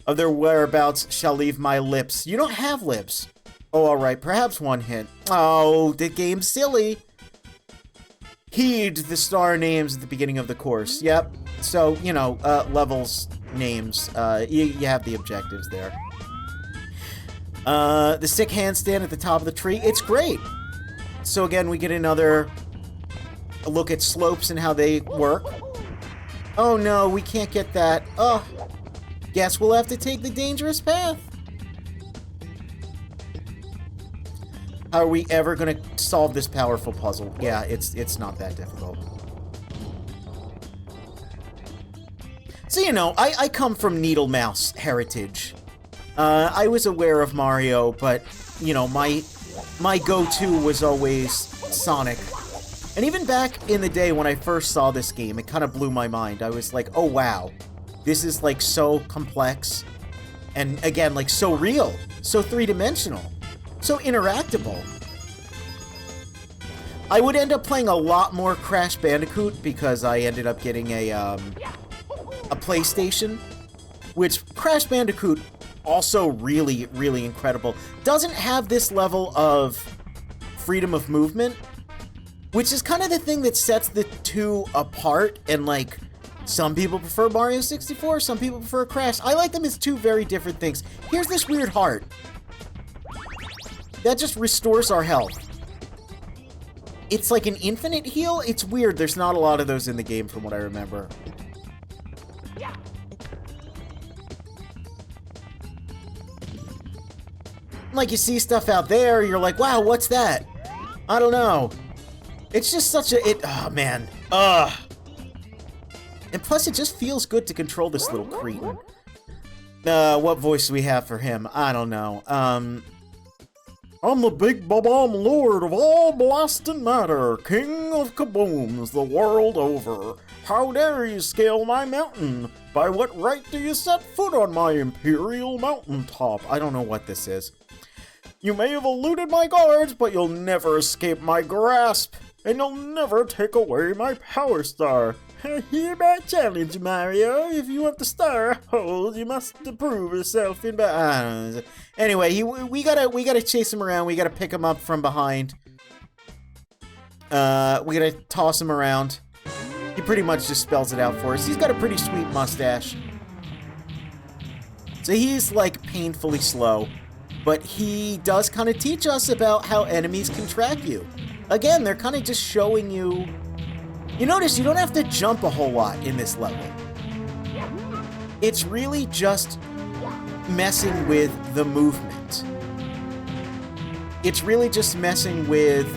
[SPEAKER 1] of their whereabouts shall leave my lips. You don't have lips. Oh, alright, perhaps one hint. Oh, the game's silly. Heed the star names at the beginning of the course. Yep. So, you know, levels, names. You have the objectives there. The stick handstand at the top of the tree. It's great. So again, we get another look at slopes and how they work. Oh no, we can't get that. Oh, guess we'll have to take the dangerous path. How are we ever gonna solve this powerful puzzle? Yeah, it's not that difficult. So, you know, I come from Needle Mouse heritage. I was aware of Mario, but, you know, my go-to was always Sonic. And even back in the day when I first saw this game, it kind of blew my mind. I was like, oh wow, this is like so complex. And again, like so real, so three-dimensional, so interactable. I would end up playing a lot more Crash Bandicoot because I ended up getting a PlayStation, which Crash Bandicoot, also really, really incredible. Doesn't have this level of freedom of movement, which is kind of the thing that sets the two apart. And like, some people prefer Mario 64, some people prefer Crash. I like them as two very different things. Here's this weird heart. That just restores our health. It's like an infinite heal. It's weird. There's not a lot of those in the game from what I remember. Like, you see stuff out there, you're like, wow, what's that? I don't know. It's just such a, oh man, And plus, it just feels good to control this little cretin. What voice do we have for him? I don't know. I'm the Big Bob-omb Lord of all blasting matter, King of kabooms the world over. How dare you scale my mountain? By what right do you set foot on my imperial mountaintop? I don't know what this is. You may have eluded my guards, but you'll never escape my grasp, and you'll never take away my power star. Hear my challenge, Mario. If you want the star hold, you must prove yourself in. Anyway, we gotta chase him around. We gotta pick him up from behind. We gotta toss him around. He pretty much just spells it out for us. He's got a pretty sweet mustache. So he's like painfully slow. But he does kind of teach us about how enemies can track you. Again, they're kind of just showing you... You notice you don't have to jump a whole lot in this level. It's really just messing with the movement. It's really just messing with,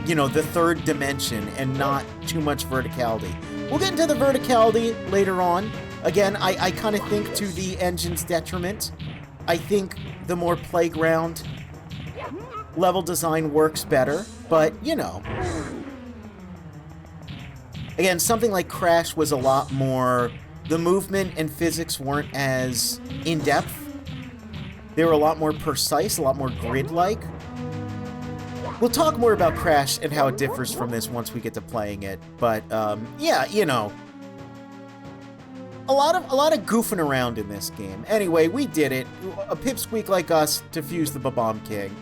[SPEAKER 1] you know, the third dimension and not too much verticality. We'll get into the verticality later on. Again, I kind of think to the engine's detriment. I think the more playground level design works better, but, you know. Again, something like Crash was a lot more... The movement and physics weren't as in-depth. They were a lot more precise, a lot more grid-like. We'll talk more about Crash and how it differs from this once we get to playing it, but, yeah, you know. A lot of goofing around in this game. Anyway, we did it. A pipsqueak like us defused the Bob-omb King.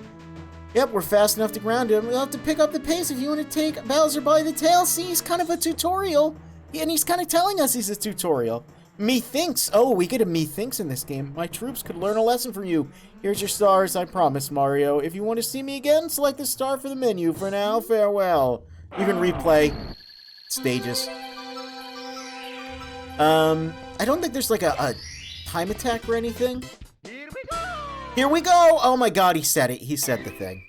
[SPEAKER 1] Yep, we're fast enough to ground him. We'll have to pick up the pace if you want to take Bowser by the tail. See, he's kind of a tutorial. And he's kind of telling us he's a tutorial. Methinks. Oh, we get a methinks in this game. My troops could learn a lesson from you. Here's your stars, I promise, Mario. If you want to see me again, select the star for the menu. For now, farewell. You can replay stages. I don't think there's like a time attack or anything.
[SPEAKER 3] Here we go!
[SPEAKER 1] Here we go! Oh my god, he said it. He said the thing.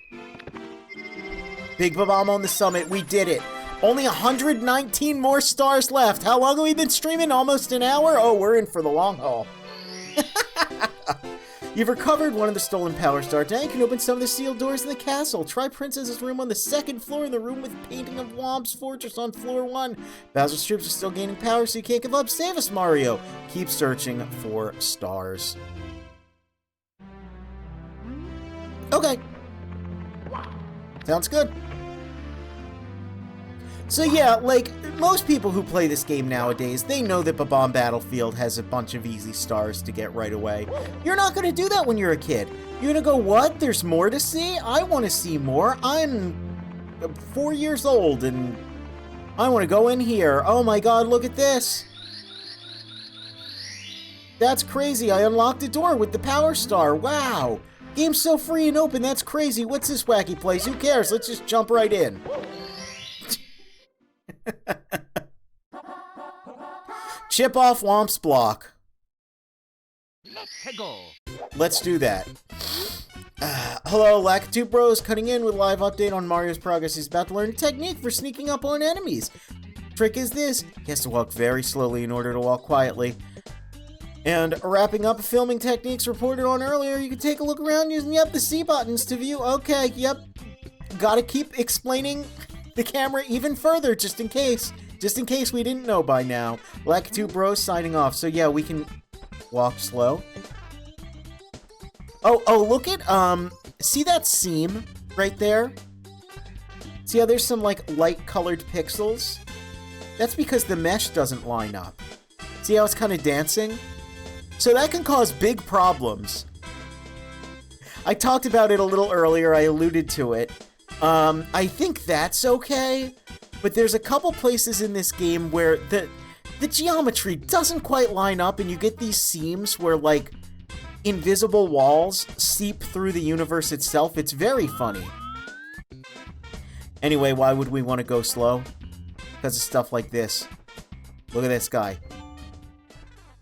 [SPEAKER 1] Big Bob-omb on the summit. We did it. Only 119 more stars left. How long have we been streaming? Almost an hour? Oh, we're in for the long haul. You've recovered one of the stolen Power Stars. Now you can open some of the sealed doors in the castle. Try Princess's room on the second floor and the room with painting of Womp's Fortress on floor 1. Bowser's troops are still gaining power, so you can't give up. Save us, Mario. Keep searching for stars. Okay. Sounds good. So yeah, like, most people who play this game nowadays, they know that Bomb Battlefield has a bunch of easy stars to get right away. You're not gonna do that when you're a kid. You're gonna go, what? There's more to see? I want to see more. I'm 4 years old and I want to go in here. Oh my god, look at this. That's crazy. I unlocked a door with the power star. Wow. Game's so free and open. That's crazy. What's this wacky place? Who cares? Let's just jump right in. Chip off Womp's block.
[SPEAKER 3] Let's go.
[SPEAKER 1] Let's do that. Hello, Lakitu Bros, cutting in with a live update on Mario's progress. He's about to learn a technique for sneaking up on enemies. Trick is this: he has to walk very slowly in order to walk quietly. And wrapping up filming techniques reported on earlier, you can take a look around using, the C buttons to view. Okay, gotta keep explaining the camera even further, just in case we didn't know by now. Lakitu Bros signing off. So yeah, we can walk slow. Oh, look at, see that seam right there? See how there's some, like, light-colored pixels? That's because the mesh doesn't line up. See how it's kind of dancing? So that can cause big problems. I talked about it a little earlier, I alluded to it. I think that's okay, but there's a couple places in this game where the geometry doesn't quite line up and you get these seams where, like, invisible walls seep through the universe itself. It's very funny. Anyway, why would we want to go slow? Because of stuff like this. Look at this guy.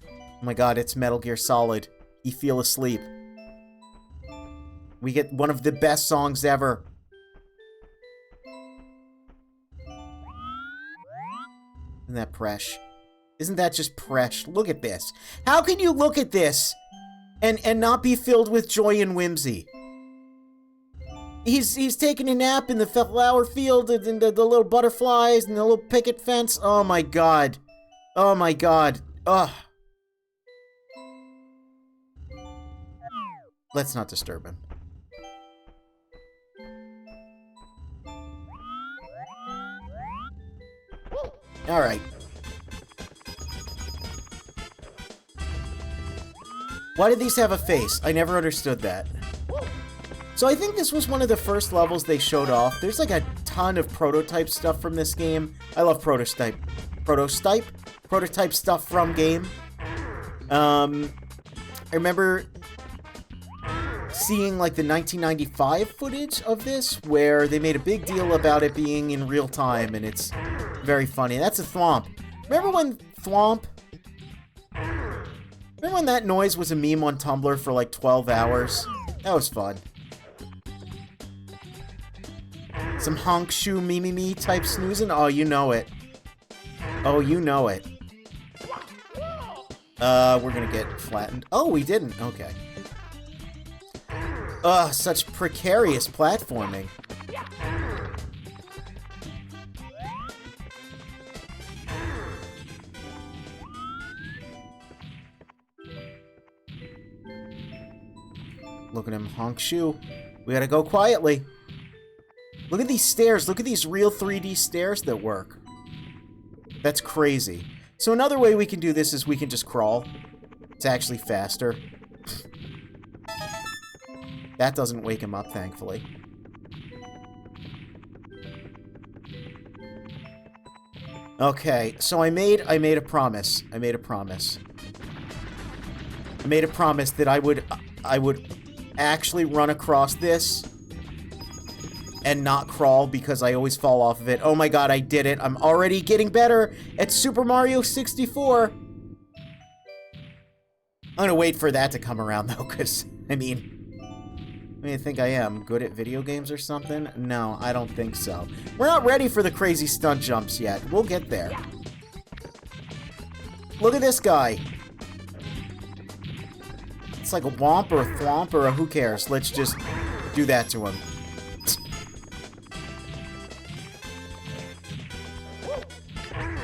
[SPEAKER 1] Oh my god, it's Metal Gear Solid. You feel asleep. We get one of the best songs ever. Isn't that fresh? Isn't that just fresh? Look at this. How can you look at this and not be filled with joy and whimsy? He's taking a nap in the flower field and the little butterflies and the little picket fence. Oh my god. Oh my god. Ugh. Let's not disturb him. Alright. Why did these have a face? I never understood that. So I think this was one of the first levels they showed off. There's like a ton of prototype stuff from this game. I love prototype stuff from game. I remember seeing like the 1995 footage of this where they made a big deal about it being in real time, and it's very funny. That's a thwomp. Remember when thwomp? Remember when that noise was a meme on Tumblr for like 12 hours? That was fun. Some honk shoe me type snoozing? Oh, you know it. Oh, you know it. We're gonna get flattened. Oh, we didn't. Okay. Ugh, such precarious platforming. Look at him, honk shoe. We gotta go quietly. Look at these stairs. Look at these real 3D stairs that work. That's crazy. So another way we can do this is we can just crawl. It's actually faster. That doesn't wake him up, thankfully. Okay, so I made a promise. I made a promise that I would actually run across this and not crawl because I always fall off of it. Oh my god, I did it. I'm already getting better at Super Mario 64. I'm gonna wait for that to come around though, because, I think I am good at video games or something? No, I don't think so. We're not ready for the crazy stunt jumps yet. We'll get there. Look at this guy. It's like a womp or a thwomp or a who cares. Let's just do that to him.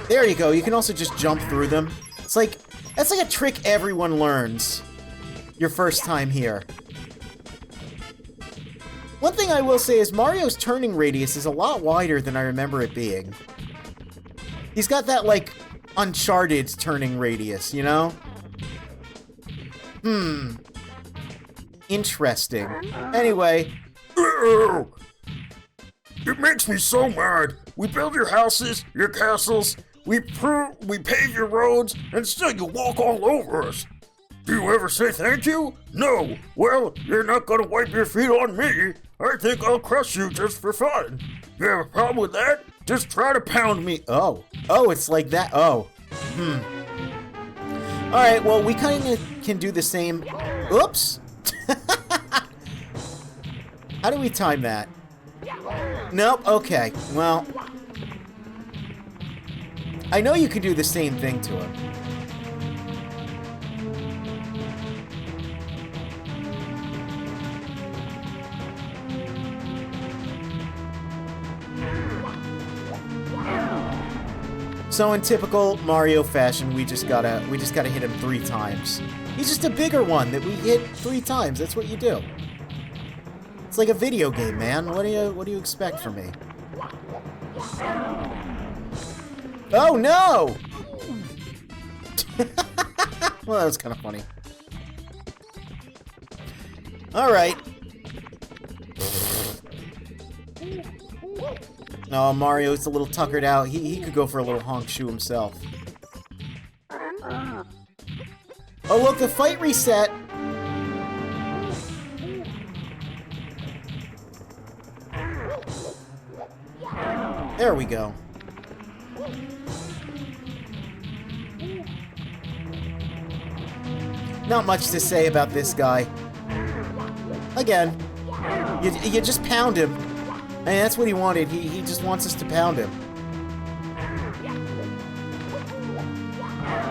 [SPEAKER 1] There you go. You can also just jump through them. It's like, that's like a trick everyone learns your first time here. One thing I will say is Mario's turning radius is a lot wider than I remember it being. He's got that, like, Uncharted turning radius, you know? Interesting. Anyway.
[SPEAKER 5] It makes me so mad. We build your houses, your castles, we pave your roads, and still you walk all over us. Do you ever say thank you? No. Well, you're not gonna wipe your feet on me. I think I'll crush you just for fun. You have a problem with that? Just try to pound me.
[SPEAKER 1] Oh, it's like that. Oh. Alright, well, we kind of can do the same. Oops. How do we time that? Nope, okay. Well, I know you can do the same thing to him. So in typical Mario fashion, we just gotta hit him 3 times. He's just a bigger one that we hit 3 times. That's what you do. It's like a video game, man. What do you expect from me? Oh no! Well, that was kind of funny. All right. No, Mario's a little tuckered out. He could go for a little honk shoe himself. Oh, look, the fight reset. There we go. Not much to say about this guy. Again, you just pound him. I mean, that's what he wanted. He just wants us to pound him.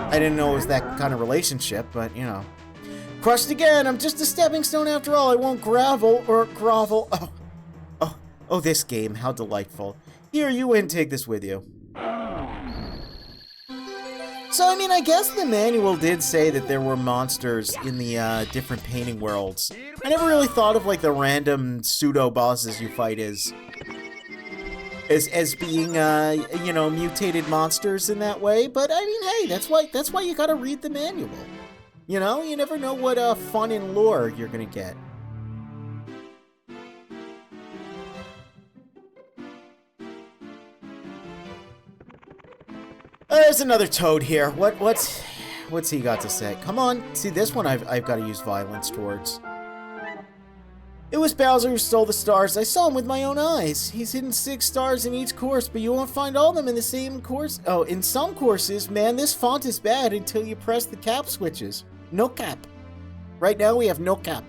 [SPEAKER 1] I didn't know it was that kind of relationship, but, you know. Crushed again! I'm just a stepping stone after all. I won't grovel. Oh, this game. How delightful. Here, you win. Take this with you. So, I mean, I guess the manual did say that there were monsters in the different painting worlds. I never really thought of, like, the random pseudo-bosses you fight as being, you know, mutated monsters in that way. But, I mean, hey, that's why you gotta read the manual. You know, you never know what fun and lore you're gonna get. There's another Toad here. What's he got to say? Come on, see this one I've got to use violence towards. It was Bowser who stole the stars. I saw him with my own eyes. He's hidden 6 stars in each course, but you won't find all of them in the same course. Oh, in some courses, man, this font is bad until you press the cap switches. No cap. Right now we have no cap.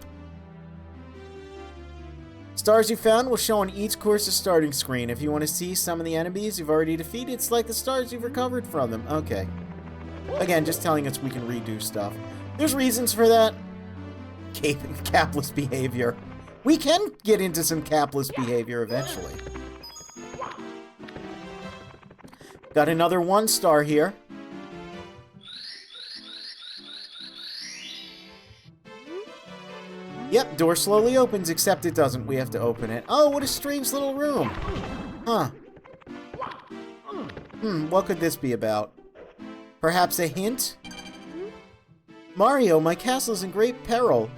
[SPEAKER 1] Stars you found will show on each course's starting screen. If you want to see some of the enemies you've already defeated, select the stars you've recovered from them. Okay. Again, just telling us we can redo stuff. There's reasons for that. Capless behavior. We can get into some capless behavior eventually. Got another 1 star here. Yep, door slowly opens, except it doesn't. We have to open it. Oh, what a strange little room. Huh. What could this be about? Perhaps a hint? Mario, my castle is in great peril.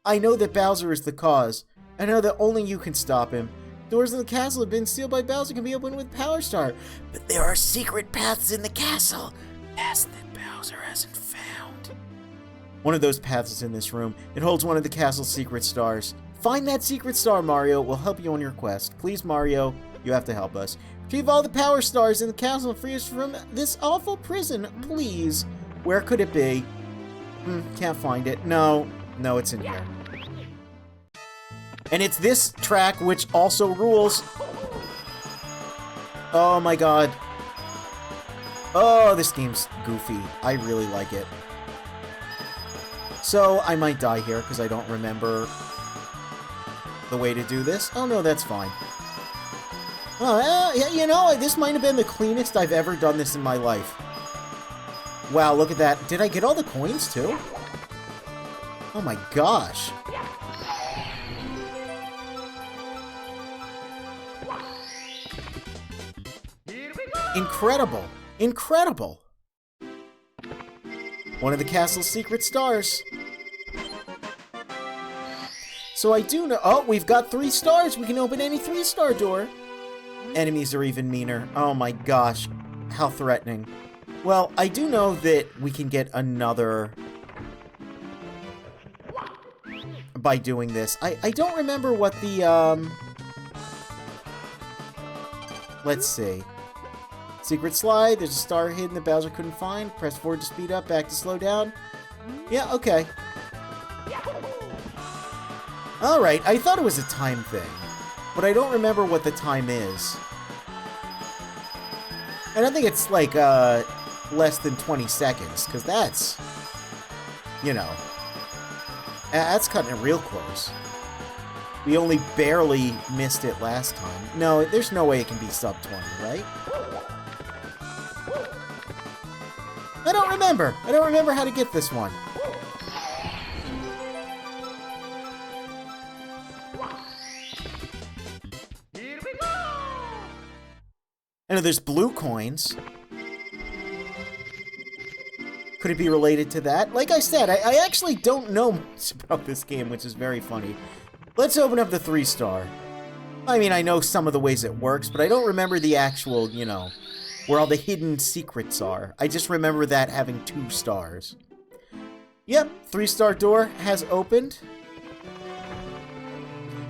[SPEAKER 1] I know that Bowser is the cause. I know that only you can stop him. Doors in the castle have been sealed by Bowser can be opened with Power Star. But there are secret paths in the castle. Paths that Bowser hasn't found. One of those paths is in this room. It holds one of the castle's secret stars. Find that secret star, Mario. We'll help you on your quest. Please, Mario, you have to help us. Retrieve all the Power Stars in the castle and free us from this awful prison, please. Where could it be? Can't find it. No, it's in here. And it's this track which also rules. Oh my god. Oh, this game's goofy. I really like it. So, I might die here because I don't remember the way to do this. Oh no, that's fine. Oh, yeah, you know, this might have been the cleanest I've ever done this in my life. Wow, look at that. Did I get all the coins too? Oh my gosh. incredible. Incredible. One of the castle's secret stars. So I do know... Oh, we've got 3 stars. We can open any 3-star door. Enemies are even meaner. Oh my gosh. How threatening. Well, I do know that we can get another... by doing this. I don't remember what the, let's see. Secret slide. There's a star hidden that Bowser couldn't find. Press forward to speed up, back to slow down. Yeah, okay. Alright, I thought it was a time thing. But I don't remember what the time is. And I think it's like, less than 20 seconds. Because that's... you know... that's cutting it real close. We only barely missed it last time. No, there's no way it can be sub 20, right? I don't remember. I don't remember how to get this one.
[SPEAKER 3] Here we go!
[SPEAKER 1] I know there's blue coins. Could it be related to that? Like I said, I actually don't know much about this game, which is very funny. Let's open up the 3-star. I mean, I know some of the ways it works, but I don't remember the actual, you know, where all the hidden secrets are. I just remember that having 2 stars. Yep, 3-star door has opened.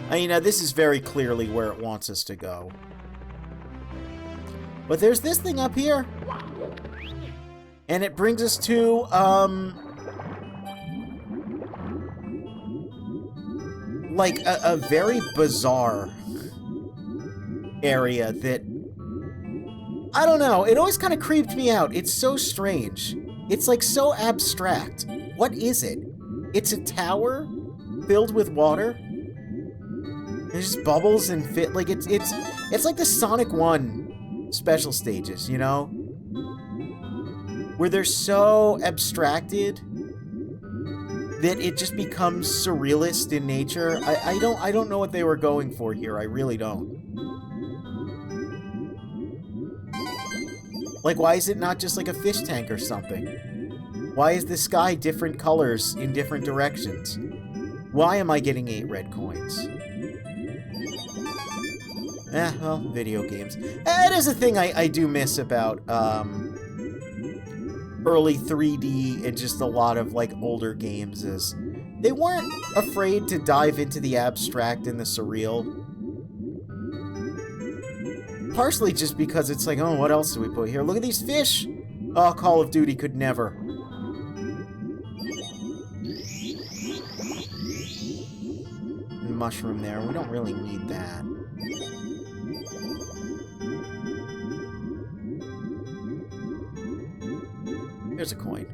[SPEAKER 1] I mean, this is very clearly where it wants us to go. But there's this thing up here. And it brings us to, like, a very bizarre area that, I don't know, it always kind of creeped me out. It's so strange. It's, like, so abstract. What is it? It's a tower filled with water? There's just bubbles and fit, like, it's like the Sonic 1 special stages, you know? Where they're so abstracted that it just becomes surrealist in nature. I don't know what they were going for here. I really don't. Like, why is it not just like a fish tank or something? Why is the sky different colors in different directions? Why am I getting 8 red coins? Well, video games. That is a thing I do miss about, early 3D and just a lot of, like, older games is they weren't afraid to dive into the abstract and the surreal. Partially just because it's like, oh, what else do we put here? Look at these fish! Oh, Call of Duty could never. Mushroom there. We don't really need that. There's a coin.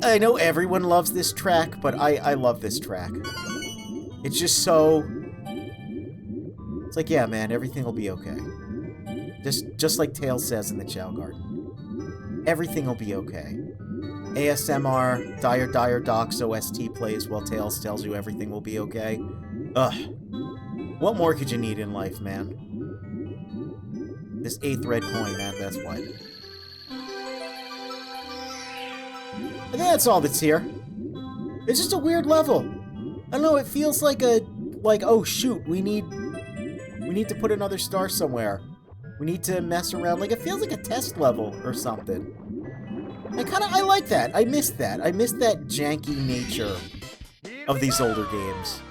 [SPEAKER 1] I know everyone loves this track, but I love this track. It's just so... It's like, yeah, man, everything will be okay. Just like Tails says in the Chow Garden. Everything will be okay. ASMR, Dire Docs OST plays while Tails tells you everything will be okay. Ugh. What more could you need in life, man? This 8th red coin, man, that's what. I think that's all that's here. It's just a weird level. I don't know, it feels like a... Like, oh shoot, we need to put another star somewhere. We need to mess around. Like, it feels like a test level or something. I like that. I missed that. I missed that janky nature of these older games.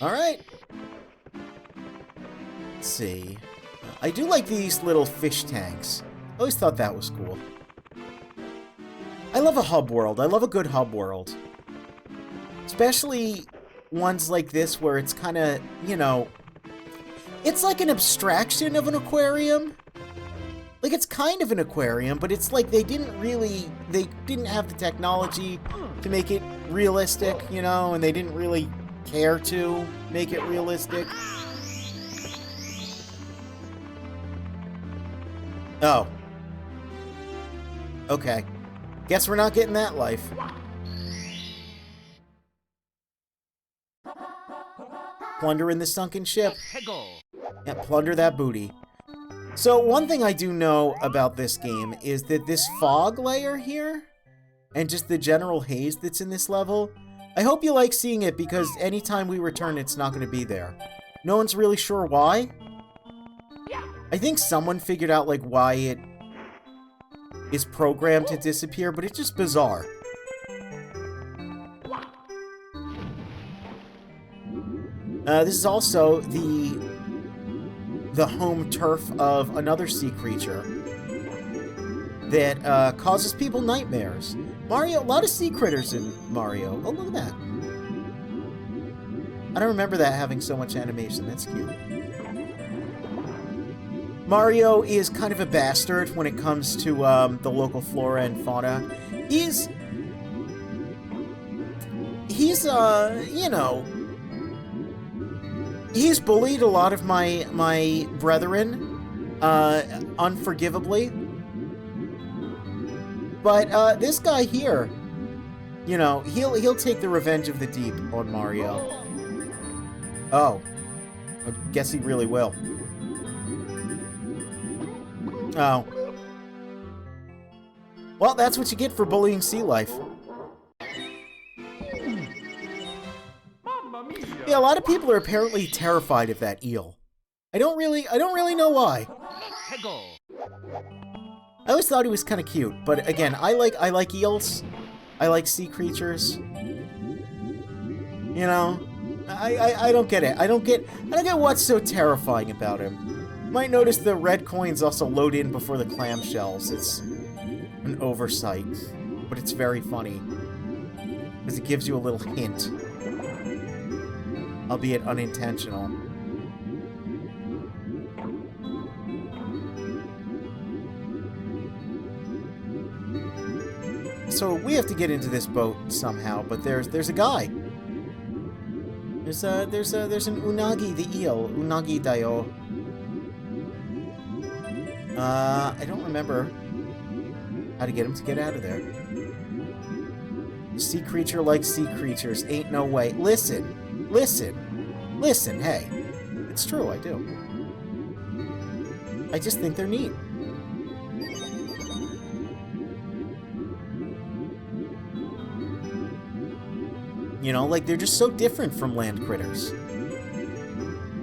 [SPEAKER 1] Alright. Let's see. I do like these little fish tanks. I always thought that was cool. I love a hub world. I love a good hub world. Especially ones like this where it's kind of, you know... It's like an abstraction of an aquarium. Like, it's kind of an aquarium, but it's like they didn't have the technology to make it realistic, you know, and they didn't really care to make it realistic. Oh. Okay. Guess we're not getting that life. Plunder in the sunken ship.
[SPEAKER 3] Tego.
[SPEAKER 1] Yeah, plunder that booty. So, one thing I do know about this game is that this fog layer here, and just the general haze that's in this level, I hope you like seeing it because anytime we return, it's not going to be there. No one's really sure why. I think someone figured out, like, why it is programmed to disappear, but it's just bizarre. This is also the home turf of another sea creature that causes people nightmares. Mario, a lot of sea critters in Mario. Oh, look at that. I don't remember that having so much animation. That's cute. Mario is kind of a bastard when it comes to the local flora and fauna. He's you know, he's bullied a lot of my brethren, unforgivably. But this guy here, you know, he'll take the revenge of the deep on Mario. Oh, I guess he really will. Oh. Well, that's what you get for bullying sea life. Yeah, a lot of people are apparently terrified of that eel. I don't really know why.
[SPEAKER 3] Tego.
[SPEAKER 1] I always thought he was kind of cute, but again, I like eels. I like sea creatures. You know, I don't get it. I don't get what's so terrifying about him. You might notice the red coins also load in before the clamshells. It's an oversight, but it's very funny because it gives you a little hint, albeit unintentional. So we have to get into this boat somehow, but there's a guy. There's an unagi the eel, unagi dayo. I don't remember how to get him to get out of there. Sea creature like sea creatures, ain't no way. Listen, hey. It's true, I do. I just think they're neat. You know, like, they're just so different from land critters.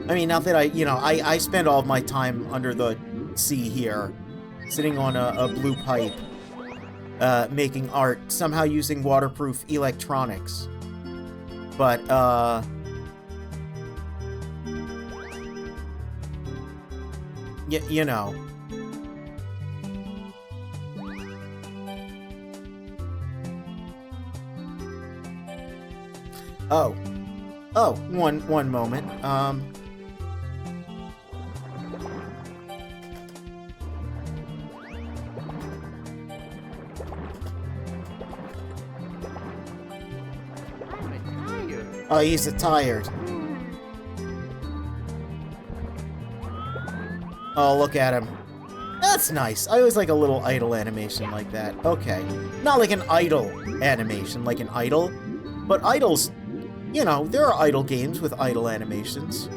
[SPEAKER 1] I mean, not that I spend all of my time under the sea here, sitting on a blue pipe, making art, somehow using waterproof electronics. But, you know. Oh, one moment. Oh, he's tired. Oh, look at him. That's nice. I always like a little idle animation like that. Okay. Not like an idle animation, like an idle. But idles, you know, there are idle games with idle animations.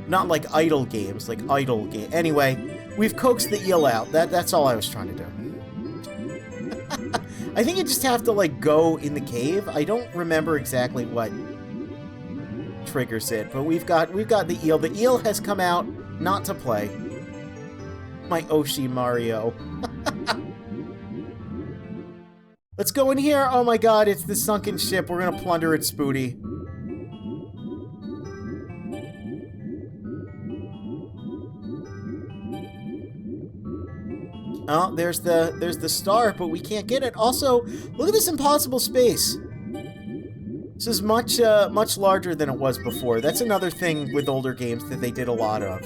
[SPEAKER 1] Not like idle games, like idle game. Anyway, we've coaxed the eel out. That's all I was trying to do. I think you just have to, like, go in the cave. I don't remember exactly what triggers it, but we've got the eel. The eel has come out not to play. My Oshi Mario. Let's go in here. Oh my god, it's the sunken ship. We're gonna plunder its booty. Oh, there's the star, but we can't get it. Also, look at this impossible space. This is much larger than it was before. That's another thing with older games that they did a lot of.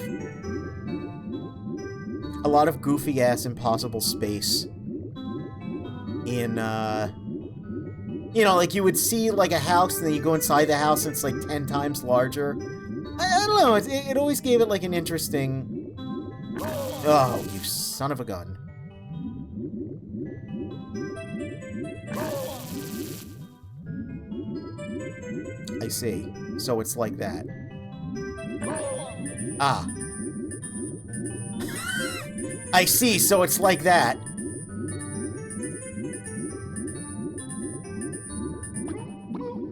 [SPEAKER 1] A lot of goofy-ass impossible space. In, you know, like you would see, like, a house, and then you go inside the house, and it's, like, 10 times larger. I don't know, it always gave it, like, an interesting... Oh, you son of a gun. I see. So it's like that. Ah. I see, so it's like that.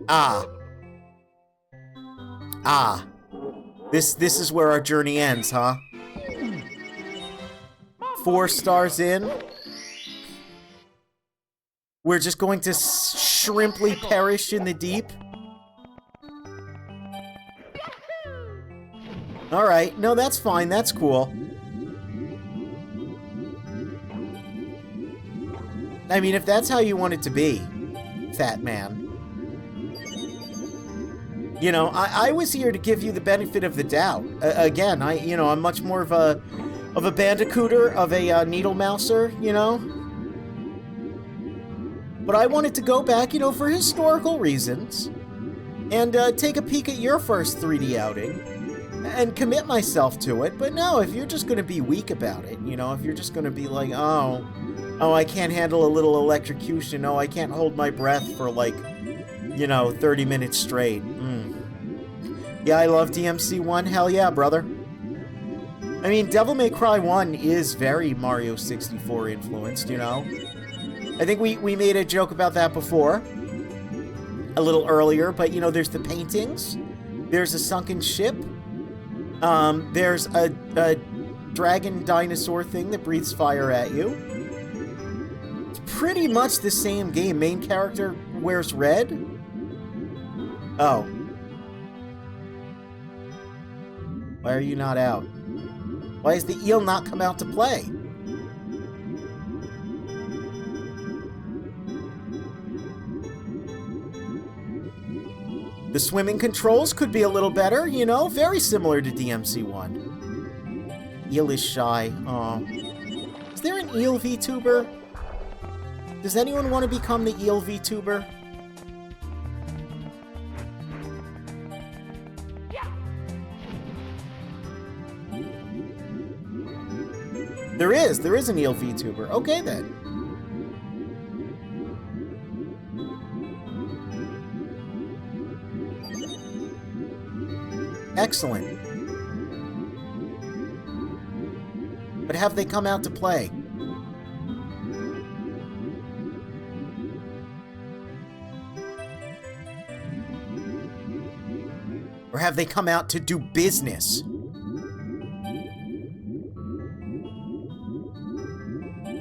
[SPEAKER 1] Ah. Ah. This is where our journey ends, huh? 4 stars in. We're just going to shrimply perish in the deep. Alright, no, that's fine, that's cool. I mean, if that's how you want it to be, fat man. You know, I was here to give you the benefit of the doubt. Again, I'm much more of a bandicooter, of a needle mouser, you know? But I wanted to go back, you know, for historical reasons, and take a peek at your first 3D outing, and commit myself to it. But no, if you're just going to be weak about it, you know, if you're just going to be like, oh, I can't handle a little electrocution, oh, I can't hold my breath for, like, you know, 30 minutes straight. Yeah, I love DMC1, hell yeah, brother. I mean, Devil May Cry 1 is very Mario 64 influenced, you know? I think we made a joke about that before, a little earlier, but, you know, there's the paintings, there's a sunken ship, there's a dragon dinosaur thing that breathes fire at you. It's pretty much the same game. Main character wears red. Oh. Why are you not out? Why has the eel not come out to play? The swimming controls could be a little better, you know? Very similar to DMC1. Eel is shy. Aw. Is there an eel VTuber? Does anyone want to become the eel VTuber? There is an eel VTuber. Okay, then. Excellent. But have they come out to play? Or have they come out to do business?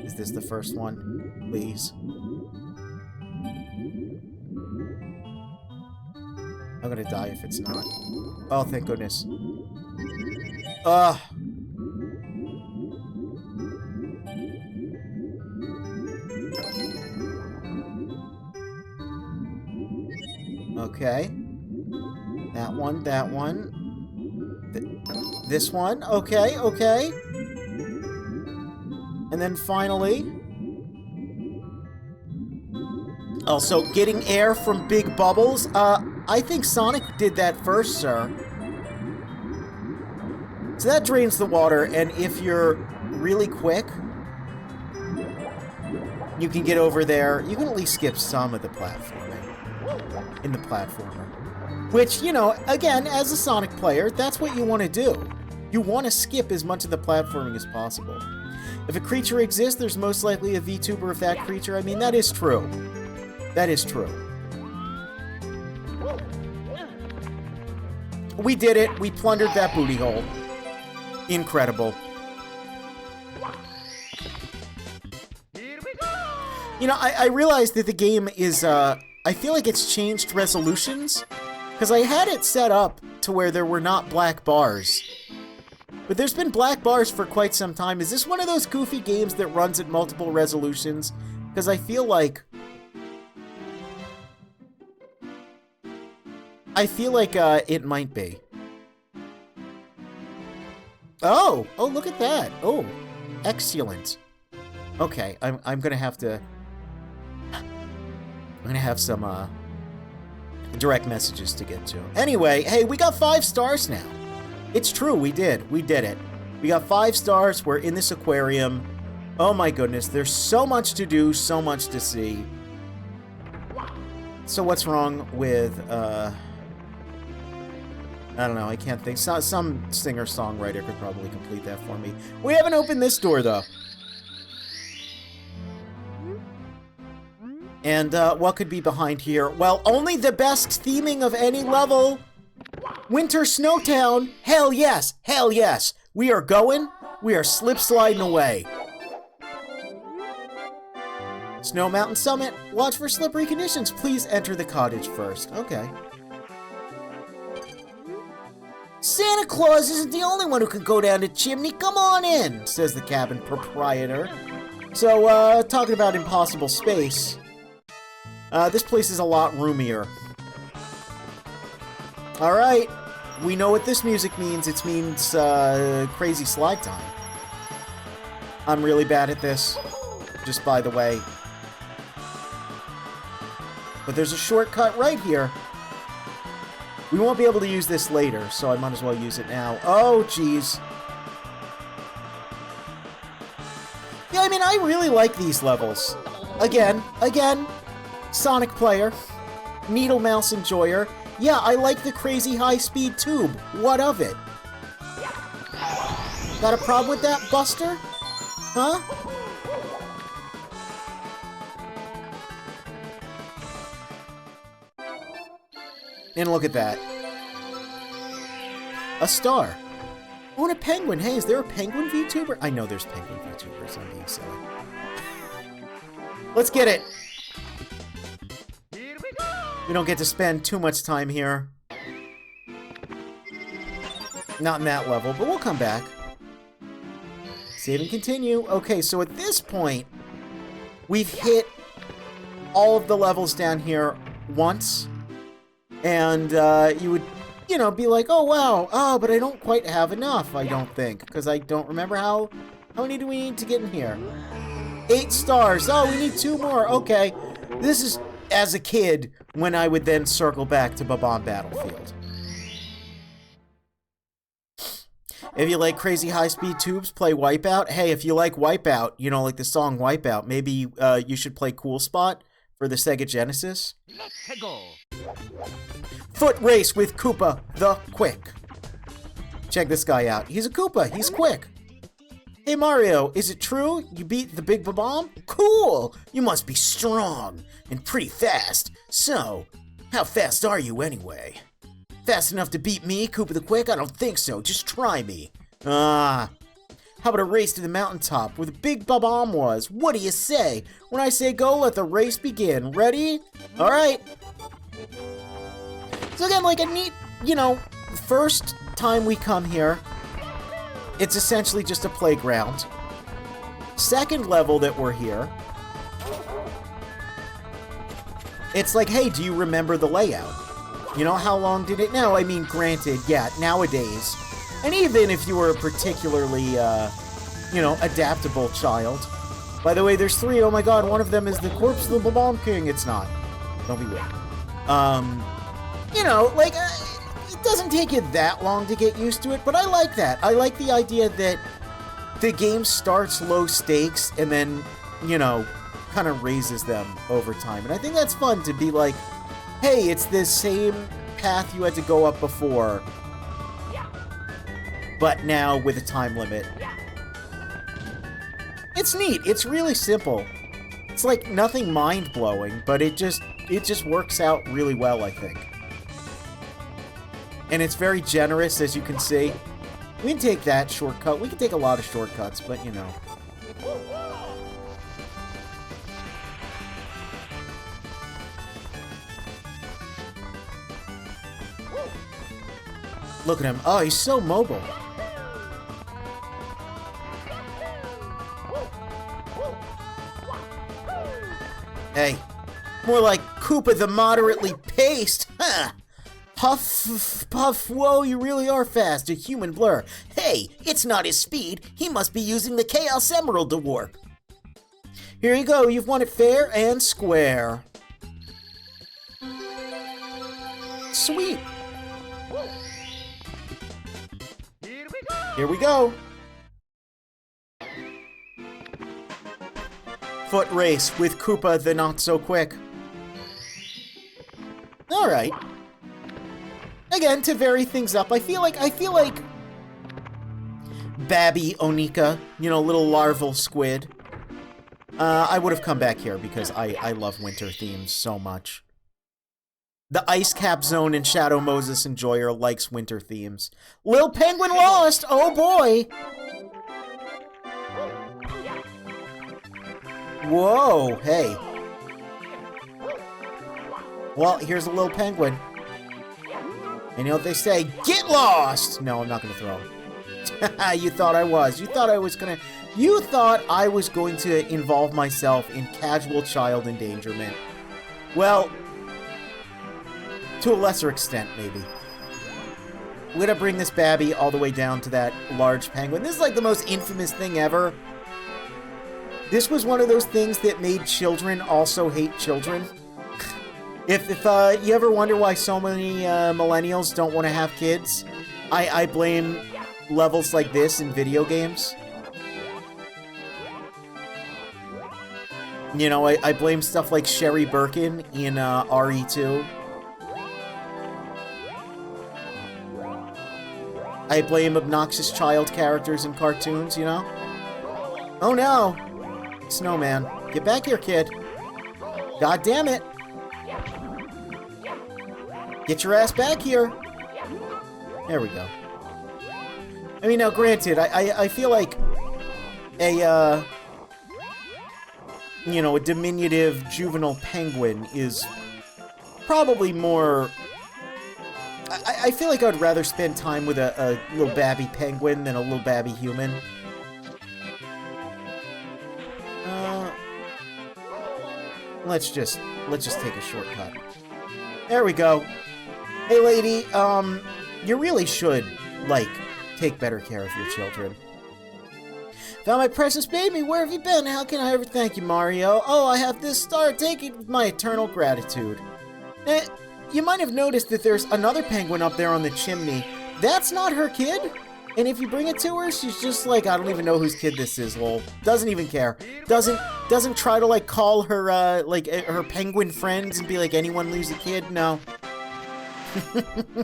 [SPEAKER 1] Is this the first one? Please. I'm gonna die if it's not. Oh, thank goodness. Ugh. Okay. That one, that one. This one. Okay, okay. And then finally... Also, getting air from big bubbles. I think Sonic did that first, sir. So that drains the water, and if you're really quick, you can get over there. You can at least skip some of the platforming in the platformer. Which, you know, again, as a Sonic player, that's what you want to do. You want to skip as much of the platforming as possible. If a creature exists, there's most likely a VTuber of that creature. I mean, that is true. That is true. We did it. We plundered that booty hole. Incredible. You know, I realized that the game is, I feel like it's changed resolutions. Because I had it set up to where there were not black bars. But there's been black bars for quite some time. Is this one of those goofy games that runs at multiple resolutions? Because I feel like... it might be. Oh! Oh, look at that! Oh, excellent. Okay, I'm gonna have to... I'm gonna have some, direct messages to get to. Anyway, hey, we got 5 stars now. It's true, we did. We did it. We got 5 stars, we're in this aquarium. Oh my goodness, there's so much to do, so much to see. So what's wrong with, I don't know, I can't think. Some singer-songwriter could probably complete that for me. We haven't opened this door, though. And, what could be behind here? Well, only the best theming of any level! Winter Snowtown! Hell yes! Hell yes! We are going, we are slip-sliding away. Snow Mountain Summit, watch for slippery conditions. Please enter the cottage first. Okay. Santa Claus isn't the only one who can go down the chimney. Come on in, says the cabin proprietor. So, talking about impossible space, this place is a lot roomier. Alright, we know what this music means. It means, crazy slide time. I'm really bad at this, just by the way. But there's a shortcut right here. We won't be able to use this later, so I might as well use it now. Oh, jeez. Yeah, I mean, I really like these levels. Again, Sonic player, Needle Mouse enjoyer. Yeah, I like the crazy high-speed tube. What of it? Got a problem with that, Buster? Huh? And look at that. A star. Oh, and a penguin. Hey, is there a penguin VTuber? I know there's penguin VTubers. I'm being silly. Let's get it.
[SPEAKER 3] Here we go!
[SPEAKER 1] We don't get to spend too much time here. Not in that level, but we'll come back. Save and continue. Okay, so at this point, we've hit all of the levels down here once. And you would, you know, be like, oh, wow. Oh, but I don't quite have enough, I don't think. Because I don't remember how many do we need to get in here? 8 stars. Oh, we need 2 more. Okay. This is, as a kid, when I would then circle back to Bob-omb Battlefield. If you like crazy high-speed tubes, play Wipeout. Hey, if you like Wipeout, you know, like the song Wipeout, maybe you should play Cool Spot for the Sega Genesis.
[SPEAKER 3] Let's go!
[SPEAKER 1] Foot race with Koopa the Quick. Check this guy out. He's a Koopa. He's quick. Hey Mario, is it true you beat the Big Bob-omb? Cool! You must be strong and pretty fast. So, how fast are you anyway? Fast enough to beat me, Koopa the Quick? I don't think so. Just try me. How about a race to the mountaintop where the Big Bob-omb was? What do you say? When I say go, let the race begin. Ready? Alright. So again, like a neat, you know, first time we come here, it's essentially just a playground. Second level that we're here, it's like, hey, do you remember the layout? You know, how long did it? Now, I mean, granted, yeah, nowadays, and even if you were a particularly, you know, adaptable child. By the way, there's 3. Oh my god, one of them is the corpse of the Bob-omb King. It's not. Don't be weird. You know, like, it doesn't take you that long to get used to it, but I like that. I like the idea that the game starts low stakes and then, you know, kind of raises them over time. And I think that's fun to be like, hey, it's the same path you had to go up before, but now with a time limit. It's neat. It's really simple. It's like nothing mind-blowing, but it just works out really well, I think. And it's very generous, as you can see. We can take that shortcut. We can take a lot of shortcuts, but, you know. Look at him. Oh, he's so mobile. Hey, more like Koopa the moderately paced. Huh. Huff, puff, whoa, you really are fast, a human blur. Hey, it's not his speed. He must be using the Chaos Emerald to warp. Here you go. You've won it fair and square. Sweet. Here we go. Foot race with Koopa the Not So Quick. All right. Again, to vary things up, I feel like Babby Onika, you know, little larval squid. I would have come back here because I love winter themes so much. The Ice Cap Zone and Shadow Moses Enjoyer likes winter themes. Lil Penguin lost! Oh boy! Whoa, hey. Well, here's a little penguin. And you know what they say? Get lost! No, I'm not gonna throw him. You thought I was. You thought I was going to involve myself in casual child endangerment. Well, to a lesser extent, maybe. We're gonna bring this Babby all the way down to that large penguin. This is like the most infamous thing ever. This was one of those things that made children also hate children. If you ever wonder why so many millennials don't want to have kids, I blame levels like this in video games. You know, I blame stuff like Sherry Birkin in RE2. I blame obnoxious child characters in cartoons, you know? Oh no! Snowman. Get back here, kid. God damn it! Get your ass back here! There we go. I mean, now granted, I feel like a, you know, a diminutive juvenile penguin is probably more... I feel like I'd rather spend time with a little babby penguin than a little babby human. Let's just take a shortcut. There we go. Hey, lady, you really should, like, take better care of your children. Found my precious baby. Where have you been? How can I ever thank you, Mario? Oh, I have this star. Take it with my eternal gratitude. You might have noticed that there's another penguin up there on the chimney. That's not her kid. And if you bring it to her, she's just like, I don't even know whose kid this is, lol. Doesn't even care. Doesn't try to, like, call her, like, her penguin friends and be like, anyone lose a kid? No.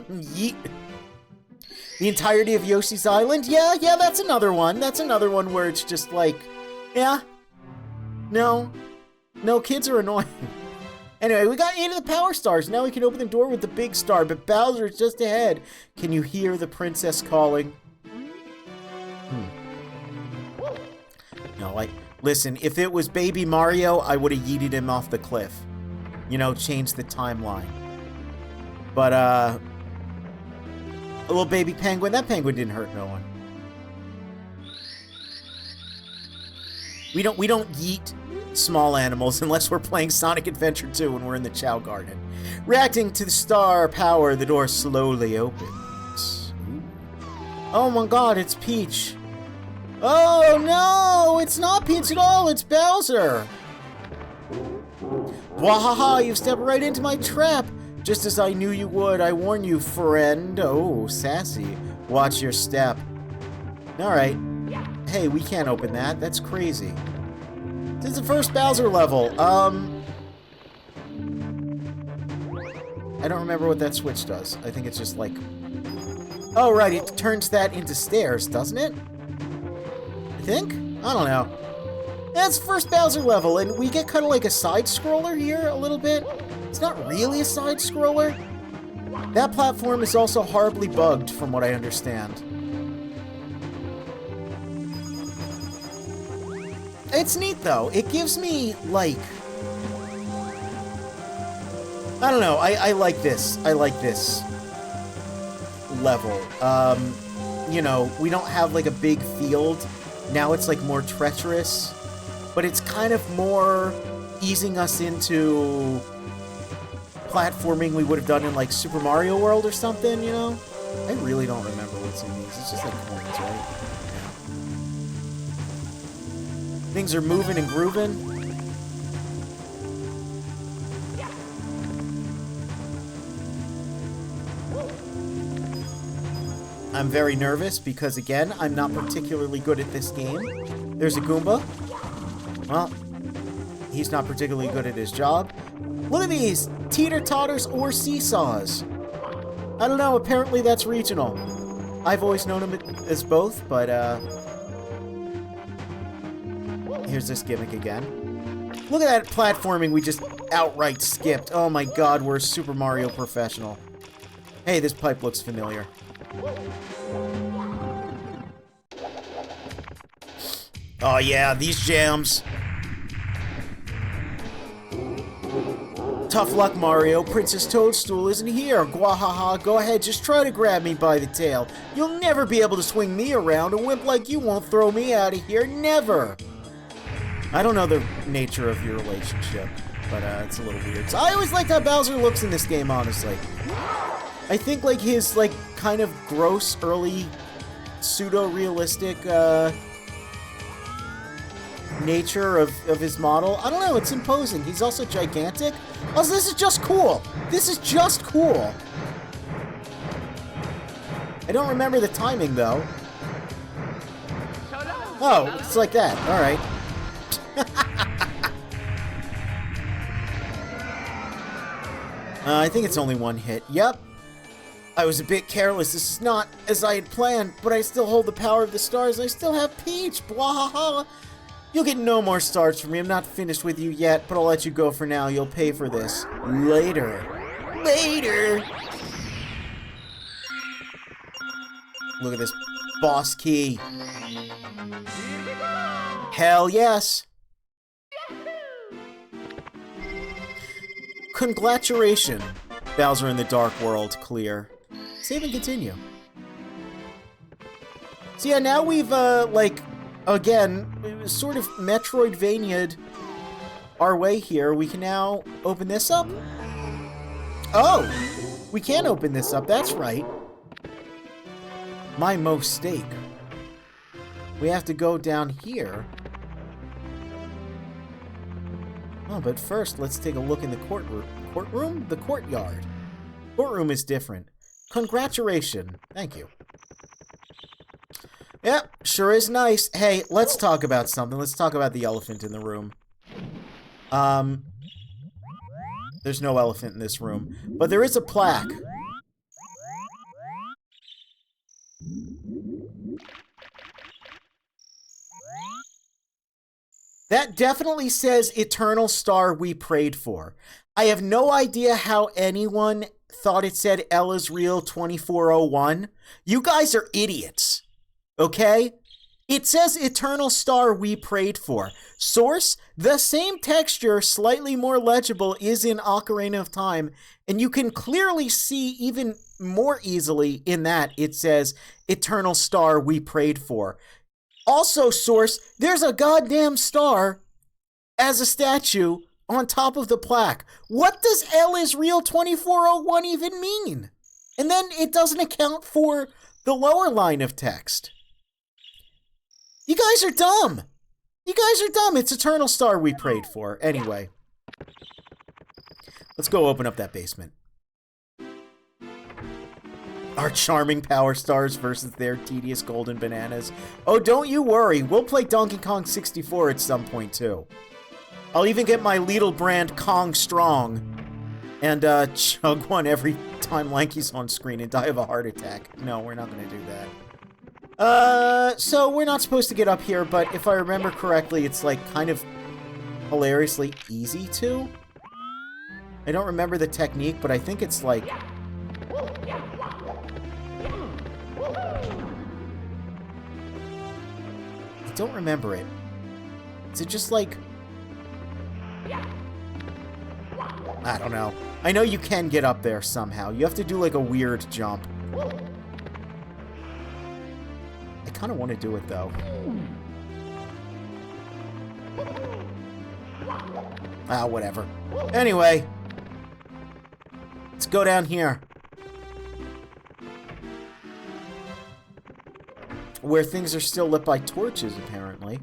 [SPEAKER 1] Yeet. The entirety of Yoshi's Island? Yeah, that's another one. That's another one where it's just like, yeah. No, kids are annoying. Anyway, we got 8 of the power stars. Now we can open the door with the big star, but Bowser is just ahead. Can you hear the princess calling? No, listen, if it was baby Mario, I would have yeeted him off the cliff. You know, changed the timeline. But, a little baby penguin, that penguin didn't hurt no one. We don't yeet small animals unless we're playing Sonic Adventure 2 and we're in the Chow Garden. Reacting to the star power, the door slowly opens. Ooh. Oh my god, it's Peach. Oh no, it's not Peach at all, it's Bowser. Wahaha, you've stepped right into my trap. Just as I knew you would, I warn you, friend. Oh, sassy. Watch your step. Alright. Hey, we can't open that. That's crazy. This is the first Bowser level. I don't remember what that switch does. I think it's just like... Oh, right, it turns that into stairs, doesn't it? I think? I don't know. That's the first Bowser level, and we get kind of like a side-scroller here, a little bit. It's not really a side-scroller. That platform is also horribly bugged, from what I understand. It's neat, though. It gives me, like... I don't know. I like this. I like this level. You know, we don't have, like, a big field. Now it's, like, more treacherous. But it's kind of more easing us into platforming we would have done in, like, Super Mario World or something, you know? I really don't remember what's in these. It's just, like, coins, right? Yeah. Things are moving and grooving. I'm very nervous because, again, I'm not particularly good at this game. There's a Goomba. Well, he's not particularly good at his job. Look at these! Teeter-totters or seesaws. I don't know, apparently that's regional. I've always known them as both, but, here's this gimmick again. Look at that platforming we just outright skipped. Oh my god, we're a Super Mario professional. Hey, this pipe looks familiar. Oh yeah, these jams. Tough luck, Mario. Princess Toadstool isn't here. Gwahaha, go ahead, just try to grab me by the tail. You'll never be able to swing me around. A wimp like you won't throw me out of here. Never. I don't know the nature of your relationship, but it's a little weird. So I always liked how Bowser looks in this game, honestly. I think, like, his, like, kind of gross, early, pseudo-realistic, nature of his model. I don't know, it's imposing. He's also gigantic. Also, this is just cool. This is just cool. I don't remember the timing, though. Oh, it's like that. Alright. I think it's only one hit. Yep. I was a bit careless. This is not as I had planned, but I still hold the power of the stars. I still have Peach. Bwahaha. You'll get no more stars from me. I'm not finished with you yet, but I'll let you go for now. You'll pay for this. Later. Later. Look at this boss key. Hell yes. Congratulations. Bowser in the Dark World clear. Save and continue. So yeah, now we've, like, again, sort of Metroidvania'd our way here. We can now open this up. Oh! We can open this up, that's right. My mistake. We have to go down here. Oh, but first, let's take a look in the courtroom. Courtroom? The courtyard. Courtroom is different. Congratulations. Thank you. Yep, sure is nice. Hey, let's talk about something. Let's talk about the elephant in the room. There's no elephant in this room. But there is a plaque. That definitely says Eternal Star We Prayed For. I have no idea how anyone thought it said Ella's Real 2401. You guys are idiots. Okay? It says Eternal Star We Prayed For. Source, the same texture, slightly more legible, is in Ocarina of Time, and you can clearly see even more easily in that it says Eternal Star We Prayed For. Also, Source, there's a goddamn star as a statue on top of the plaque. What does L is real 2401 even mean? And then it doesn't account for the lower line of text. You guys are dumb. You guys are dumb. It's Eternal Star We Prayed For. Anyway. Let's go open up that basement. Our charming power stars versus their tedious golden bananas. Oh, don't you worry. We'll play Donkey Kong 64 at some point, too. I'll even get my Lidl brand Kong Strong and chug one every time Lanky's on screen and die of a heart attack. No, we're not going to do that. So we're not supposed to get up here, but if I remember correctly, it's like kind of hilariously easy to. I don't remember the technique, but I think it's like... I don't remember it. Is it just like... I don't know. I know you can get up there somehow. You have to do like a weird jump. I kind of want to do it though. Ah, whatever. Anyway. Let's go down here. Where things are still lit by torches, apparently.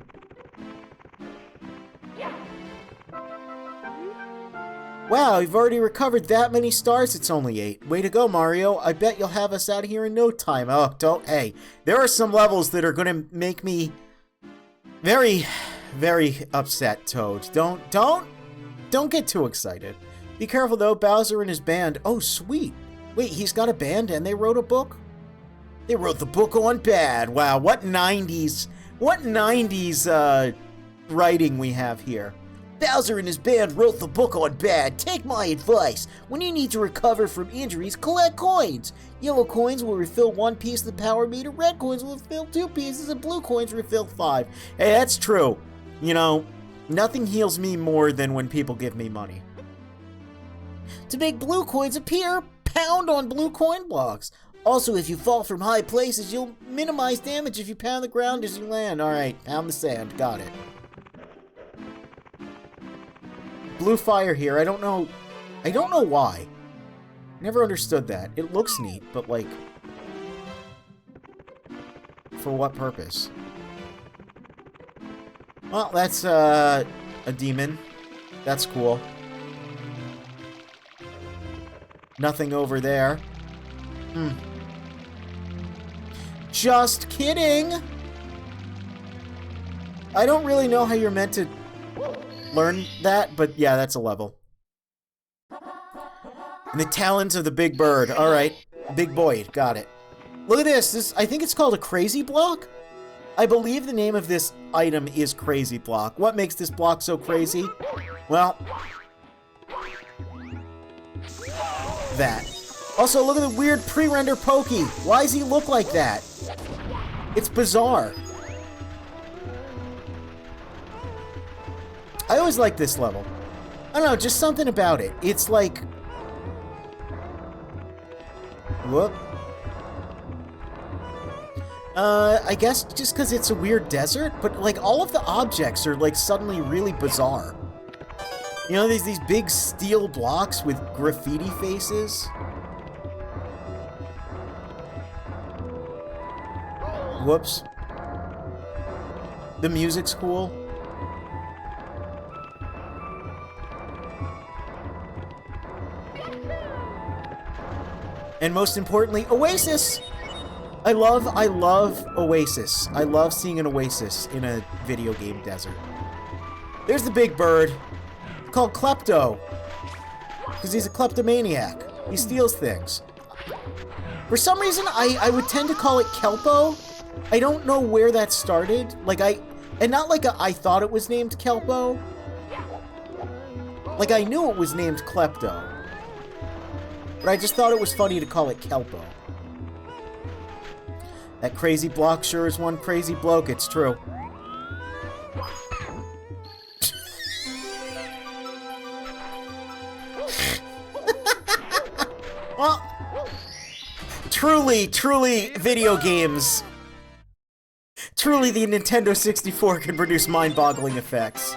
[SPEAKER 1] Wow, you've already recovered that many stars. It's only 8. Way to go, Mario. I bet you'll have us out of here in no time. Oh, don't... Hey, there are some levels that are going to make me very, very upset, Toad. Don't get too excited. Be careful, though. Bowser and his band. Oh, sweet. Wait, he's got a band and they wrote a book? They wrote the book on bad. Wow, what 90s writing we have here. Bowser and his band wrote the book on bad. Take my advice. When you need to recover from injuries, collect coins. Yellow coins will refill 1 piece of the power meter. Red coins will refill 2 pieces. And blue coins refill 5. Hey, that's true. You know, nothing heals me more than when people give me money. To make blue coins appear, pound on blue coin blocks. Also, if you fall from high places, you'll minimize damage if you pound the ground as you land. Alright, pound the sand. Got it. Blue fire here. I don't know why. Never understood that. It looks neat, but like, for what purpose? Well, that's a demon. That's cool. Nothing over there. Just kidding. I don't really know how you're meant to learn that, but yeah, that's a level. And the talons of the big bird. All right, Big Boyd, got it. Look at this. I think it's called a crazy block. I believe the name of this item is crazy block. What makes this block so crazy? Well, that. Also, look at the weird pre-render Pokey. Why does he look like that? It's bizarre. I always like this level. I don't know, just something about it. It's like... Whoop. I guess just because it's a weird desert, but like all of the objects are like suddenly really bizarre. You know, there's these big steel blocks with graffiti faces. Whoops. The music's cool. And most importantly, Oasis! I love Oasis. I love seeing an Oasis in a video game desert. There's the big bird. Called Klepto. Because he's a kleptomaniac. He steals things. For some reason, I would tend to call it Kelpo. I don't know where that started. And not like I thought it was named Kelpo. Like I knew it was named Klepto. But I just thought it was funny to call it Kelpo. That crazy block sure is one crazy bloke, it's true. Well, truly video games. Truly the Nintendo 64 can produce mind-boggling effects.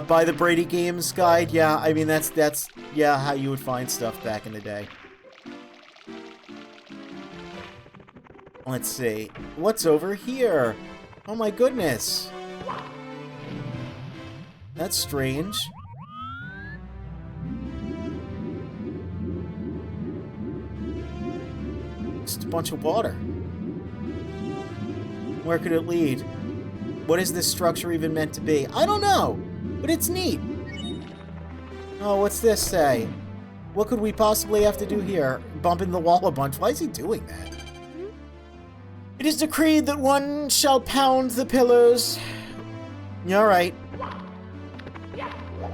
[SPEAKER 1] Buy the Brady Games guide. Yeah, I mean that's yeah how you would find stuff back in the day. Let's see. What's over here? Oh my goodness. That's strange. Just a bunch of water. Where could it lead? What is this structure even meant to be? I don't know, but it's neat. Oh, what's this say? What could we possibly have to do here? Bumping the wall a bunch. Why is he doing that? It is decreed that one shall pound the pillars. Yeah, all right.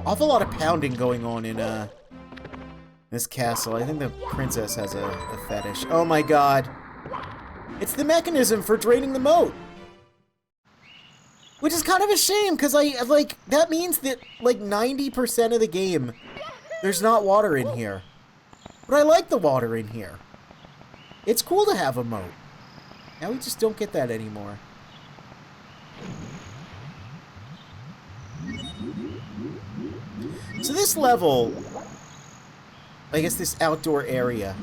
[SPEAKER 1] Awful lot of pounding going on in this castle. I think the princess has a fetish. Oh my god. It's the mechanism for draining the moat. Which is kind of a shame, because that means that, 90% of the game, there's not water in here. But I like the water in here. It's cool to have a moat. Now we just don't get that anymore. So this level, I guess this outdoor area,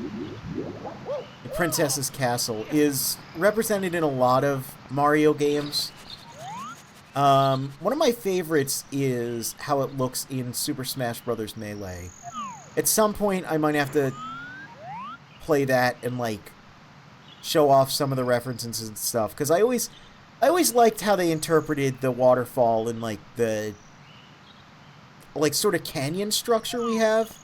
[SPEAKER 1] the Princess's Castle, is represented in a lot of Mario games. One of my favorites is how it looks in Super Smash Bros. Melee. At some point, I might have to play that and, show off some of the references and stuff. Because I I always liked how they interpreted the waterfall and, like, the... like, sort of canyon structure we have.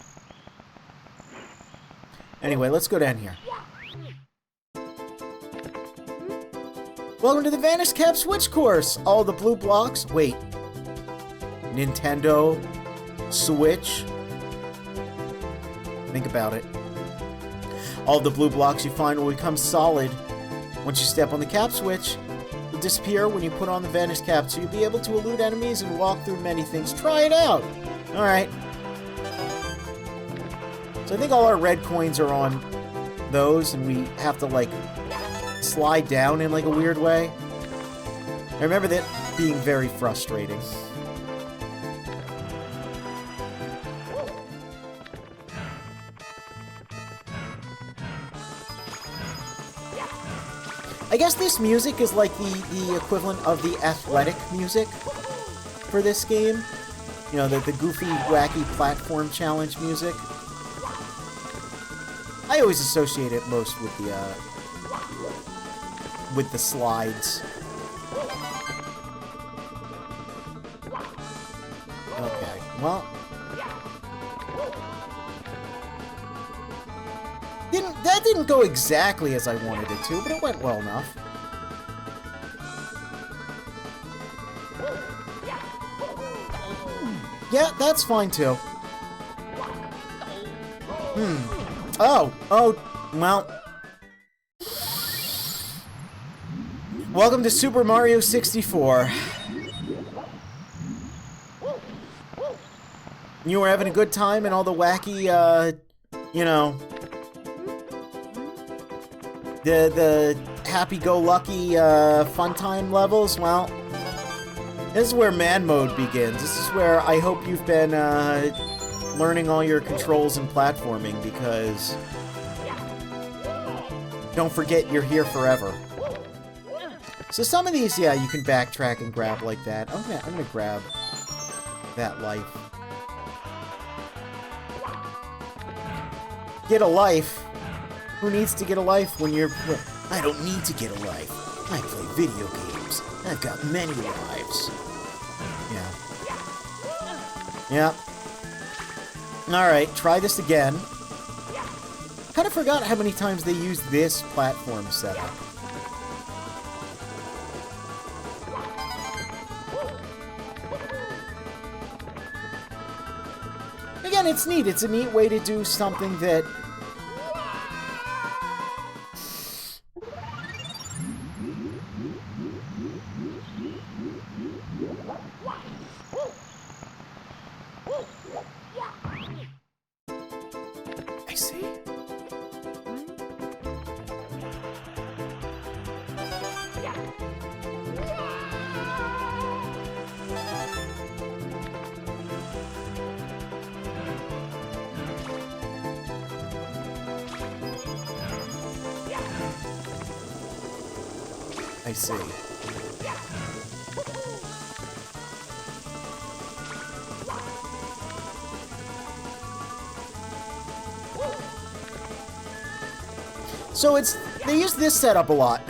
[SPEAKER 1] Anyway, let's go down here. Welcome to the Vanish Cap Switch course! All the blue blocks... Wait. Nintendo... Switch... Think about it. All the blue blocks you find will become solid. Once you step on the cap switch, will disappear when you put on the Vanish Cap, so you'll be able to elude enemies and walk through many things. Try it out! Alright. So I think all our red coins are on those, and we have to, like, slide down in, like, a weird way. I remember that being very frustrating. I guess this music is like the equivalent of the athletic music for this game. You know, the goofy, wacky platform challenge music. I always associate it most with the slides. Okay, well... That didn't go exactly as I wanted it to, but it went well enough. Yeah, that's fine too. Oh, well. Welcome to Super Mario 64. You were having a good time and all the wacky, you know... The happy-go-lucky, fun time levels, well, this is where man mode begins. This is where I hope you've been, learning all your controls and platforming, because don't forget you're here forever. So some of these, yeah, you can backtrack and grab like that. I'm gonna grab that life. Get a life? Who needs to get a life when you're... I don't need to get a life. I play video games. I've got many lives. Yeah. Alright, try this again. Kinda forgot how many times they used this platform setup. Again, it's neat. It's a neat way to do something that... I see. I see. So they use this setup a lot.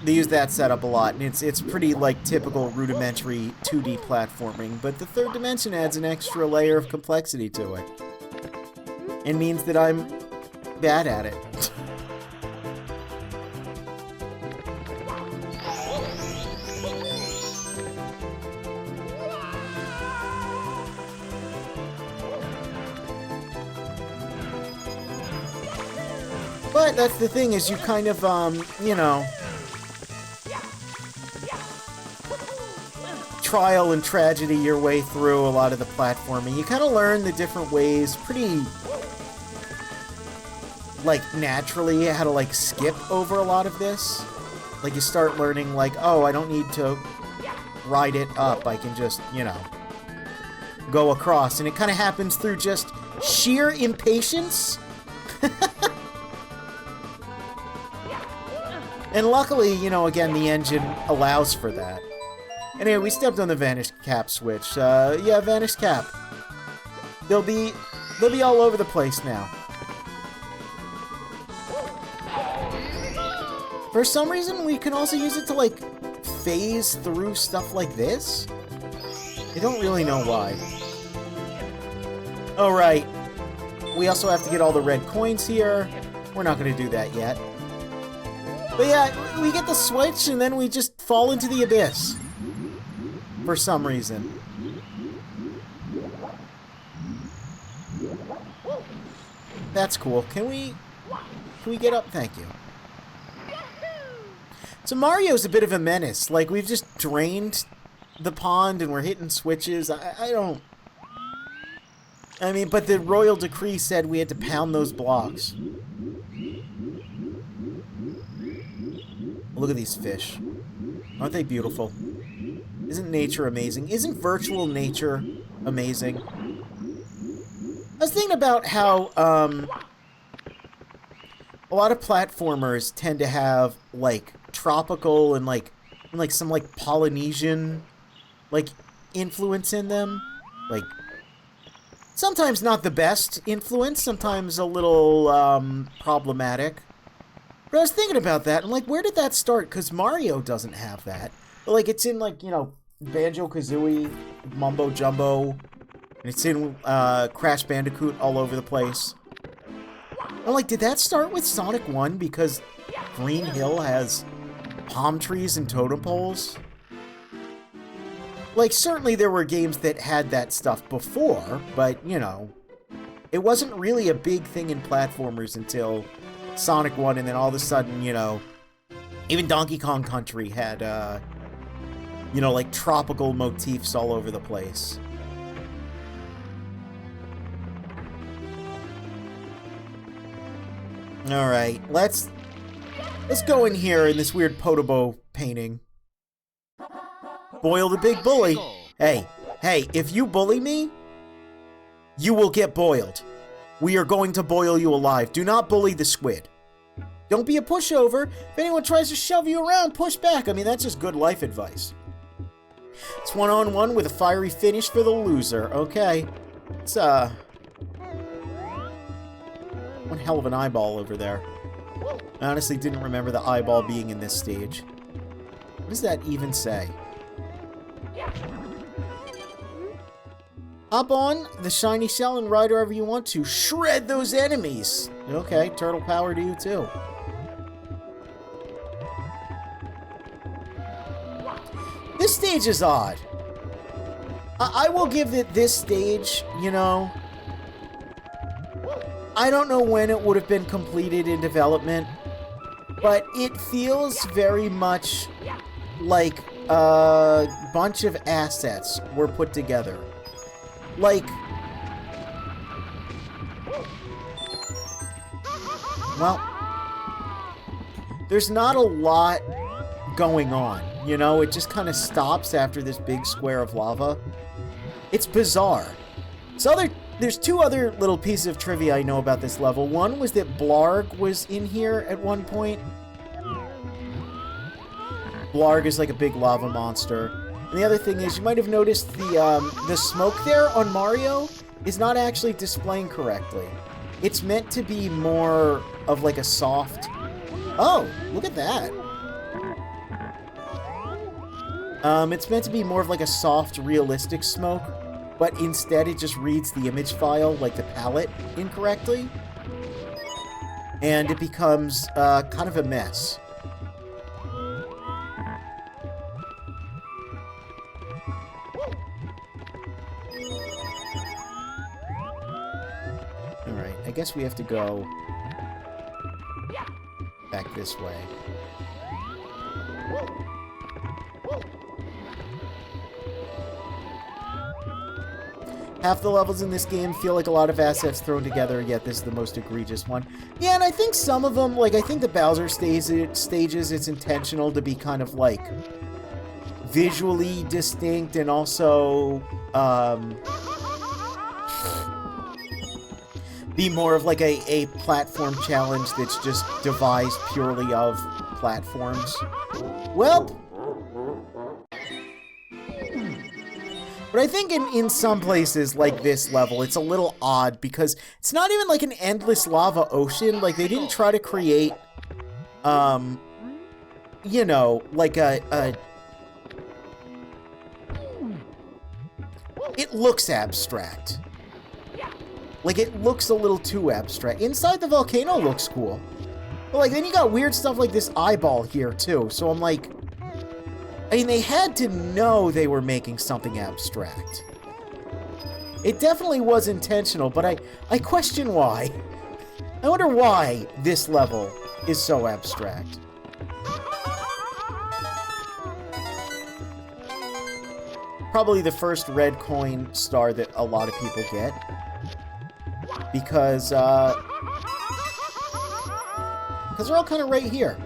[SPEAKER 1] They use that setup a lot, and it's pretty, like, typical rudimentary 2D platforming, but the third dimension adds an extra layer of complexity to it. It means that I'm bad at it. But that's the thing, is you kind of, you know... trial and tragedy your way through a lot of the platforming. You kind of learn the different ways pretty, like, naturally how to, like, skip over a lot of this. Like, you start learning, like, oh, I don't need to ride it up. I can just, you know, go across. And it kind of happens through just sheer impatience. And luckily, you know, again, the engine allows for that. Anyway, we stepped on the Vanish Cap switch. Yeah, Vanish Cap. There'll be They'll be all over the place now. For some reason, we can also use it to, like, phase through stuff like this. I don't really know why. Alright. We also have to get all the red coins here. We're not going to do that yet. But yeah, we get the switch and then we just fall into the abyss. For some reason. That's cool. Can we get up? Thank you. So Mario's a bit of a menace. Like, we've just drained the pond and we're hitting switches. I don't... I mean, but the royal decree said we had to pound those blocks. Look at these fish. Aren't they beautiful? Isn't nature amazing? Isn't virtual nature amazing? I was thinking about how, a lot of platformers tend to have, like, tropical and, like, some, like, Polynesian, like, influence in them. Like, sometimes not the best influence, sometimes a little, problematic. But I was thinking about that, and, like, where did that start? Because Mario doesn't have that. But, like, it's in, like, you know, Banjo-Kazooie, Mumbo-Jumbo, and it's in, Crash Bandicoot all over the place. I'm like, did that start with Sonic 1 because Green Hill has palm trees and totem poles? Like, certainly there were games that had that stuff before, but, you know, it wasn't really a big thing in platformers until Sonic 1, and then all of a sudden, you know, even Donkey Kong Country had, you know, like, tropical motifs all over the place. Alright, let's go in here in this weird Podobo painting. Boil the big bully. Hey, if you bully me, you will get boiled. We are going to boil you alive. Do not bully the squid. Don't be a pushover. If anyone tries to shove you around, push back. I mean, that's just good life advice. It's one-on-one with a fiery finish for the loser. Okay. It's, one hell of an eyeball over there. I honestly didn't remember the eyeball being in this stage. What does that even say? Hop on the shiny shell and ride wherever you want to. Shred those enemies! Okay, turtle power to you too. This stage is odd. I will give it this stage, you know... I don't know when it would have been completed in development, but it feels very much like a bunch of assets were put together. Like, well, there's not a lot going on, you know? It just kind of stops after this big square of lava. It's bizarre. There's two other little pieces of trivia I know about this level. One was that Blarg was in here at one point. Blarg is like a big lava monster. And the other thing is, you might have noticed the smoke there on Mario is not actually displaying correctly. It's meant to be more of like a soft... Oh, look at that. It's meant to be more of like a soft, realistic smoke. But instead it just reads the image file, like the palette, incorrectly. And it becomes kind of a mess. Alright, I guess we have to go back this way. Half the levels in this game feel like a lot of assets thrown together, yet this is the most egregious one. Yeah, and I think some of them, like, I think the Bowser stages, it's intentional to be kind of, like, visually distinct and also, be more of, like, a platform challenge that's just devised purely of platforms. Well... But I think in some places like this level, it's a little odd because it's not even like an endless lava ocean. Like, they didn't try to create, you know, like it looks abstract. Like, it looks a little too abstract. Inside the volcano looks cool. But, like, then you got weird stuff like this eyeball here, too. So I'm like... I mean, they had to know they were making something abstract. It definitely was intentional, but I question why. I wonder why this level is so abstract. Probably the first red coin star that a lot of people get. Because they're all kind of right here.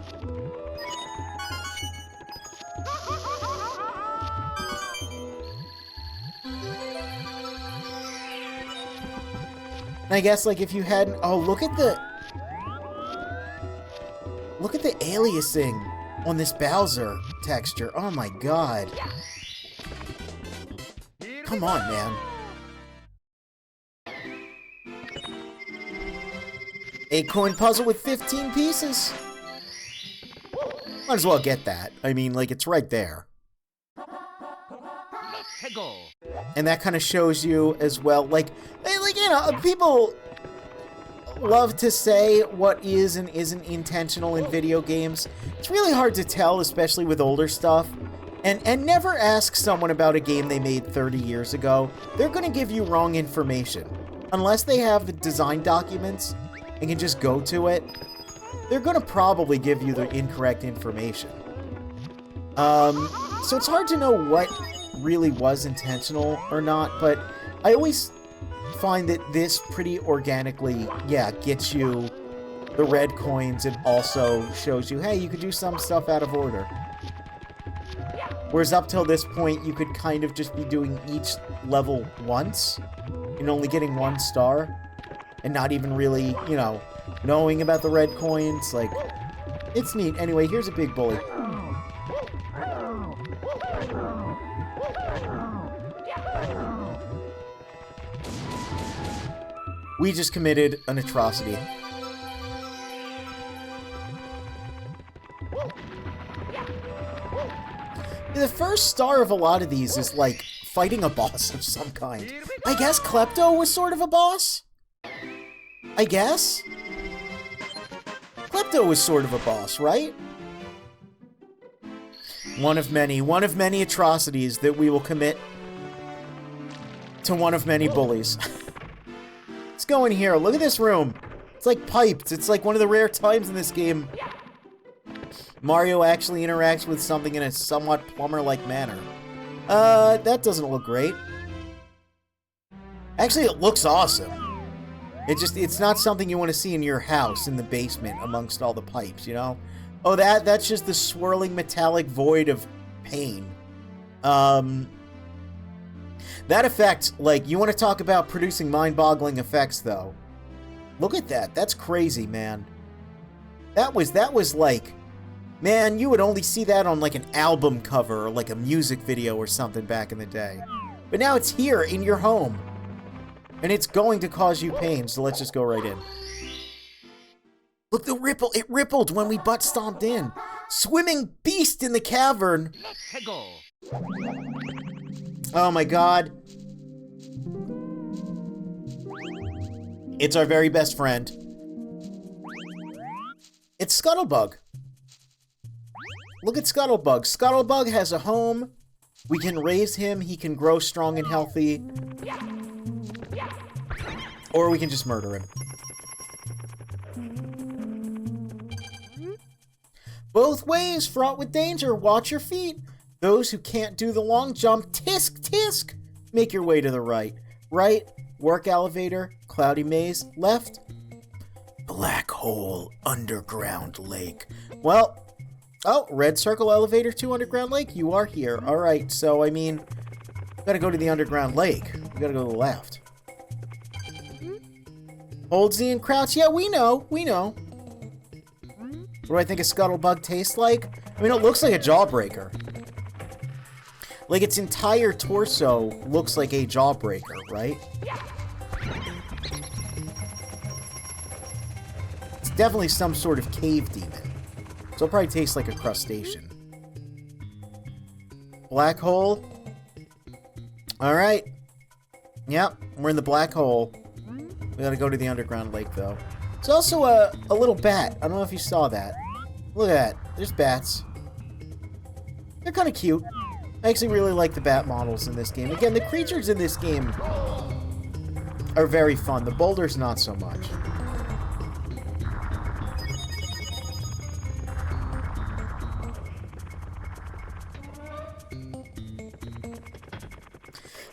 [SPEAKER 1] And I guess, like, if you hadn't... Oh, look at the aliasing on this Bowser texture. Oh my god. Come on, man. A coin puzzle with 15 pieces. Might as well get that. I mean, like, it's right there. And that kind of shows you as well, like, you know, people love to say what is and isn't intentional in video games. It's really hard to tell, especially with older stuff. And never ask someone about a game they made 30 years ago. They're going to give you wrong information. Unless they have the design documents and can just go to it, they're going to probably give you the incorrect information. So it's hard to know what really was intentional or not, but I always find that this pretty organically, yeah, gets you the red coins and also shows you, hey, you could do some stuff out of order. Whereas up till this point, you could kind of just be doing each level once and only getting 1 star and not even really, you know, knowing about the red coins. Like, it's neat. Anyway, here's a big bully. We just committed an atrocity. The first star of a lot of these is, like, fighting a boss of some kind. I guess Klepto was sort of a boss? I guess? Klepto was sort of a boss, right? One of many atrocities that we will commit to one of many bullies. Let's go in here. Look at this room. It's like piped. It's like one of the rare times in this game Mario actually interacts with something in a somewhat plumber-like manner. That doesn't look great. Actually, it looks awesome. It's not something you want to see in your house in the basement amongst all the pipes, you know? Oh, that's just the swirling metallic void of pain. That effect, like, you want to talk about producing mind-boggling effects, though. Look at that. That's crazy, man. That was like... Man, you would only see that on, like, an album cover or, like, a music video or something back in the day. But now it's here in your home. And it's going to cause you pain, so let's just go right in. Look, the ripple. It rippled when we butt-stomped in. Swimming beast in the cavern. Oh, my God. It's our very best friend. It's Scuttlebug. Look at Scuttlebug. Scuttlebug has a home. We can raise him. He can grow strong and healthy. Or we can just murder him. Both ways, fraught with danger. Watch your feet. Those who can't do the long jump, tisk, tisk. Make your way to the right. Right, work elevator, cloudy maze. Left, black hole, underground lake. Well... Oh, red circle elevator to underground lake? You are here. Alright, so, I mean, we gotta go to the underground lake. We gotta go to the left. Hold Z and crouch. Yeah, we know. We know. What do I think a Scuttlebug tastes like? I mean, it looks like a jawbreaker. Like, its entire torso looks like a jawbreaker, right? It's definitely some sort of cave demon. So it'll probably taste like a crustacean. Black hole. Alright. Yep, we're in the black hole. We gotta go to the underground lake, though. There's also a little bat. I don't know if you saw that. Look at that. There's bats. They're kind of cute. I actually really like the bat models in this game. Again, the creatures in this game are very fun. The boulders, not so much.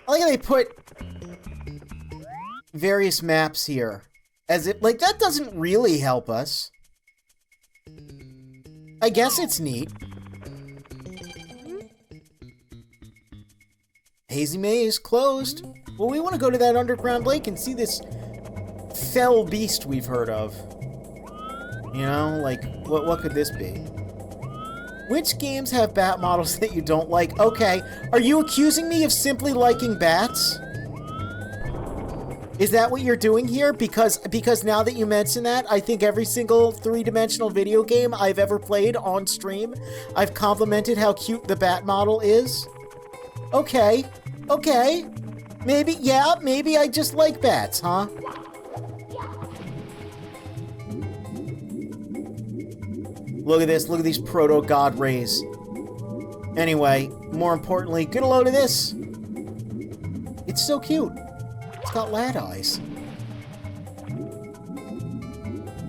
[SPEAKER 1] I like how they put various maps here. As if, like, that doesn't really help us. I guess it's neat. Hazy Maze closed. Well, we want to go to that underground lake and see this fell beast we've heard of. You know, like, what could this be? Which games have bat models that you don't like? Okay, are you accusing me of simply liking bats? Is that what you're doing here? Because now that you mention that, I think every single three-dimensional video game I've ever played on stream, I've complimented how cute the bat model is. Okay, okay. Maybe, yeah, maybe I just like bats, huh? Look at this, look at these proto-god rays. Anyway, more importantly, get a load of this. It's so cute. It's got lad eyes.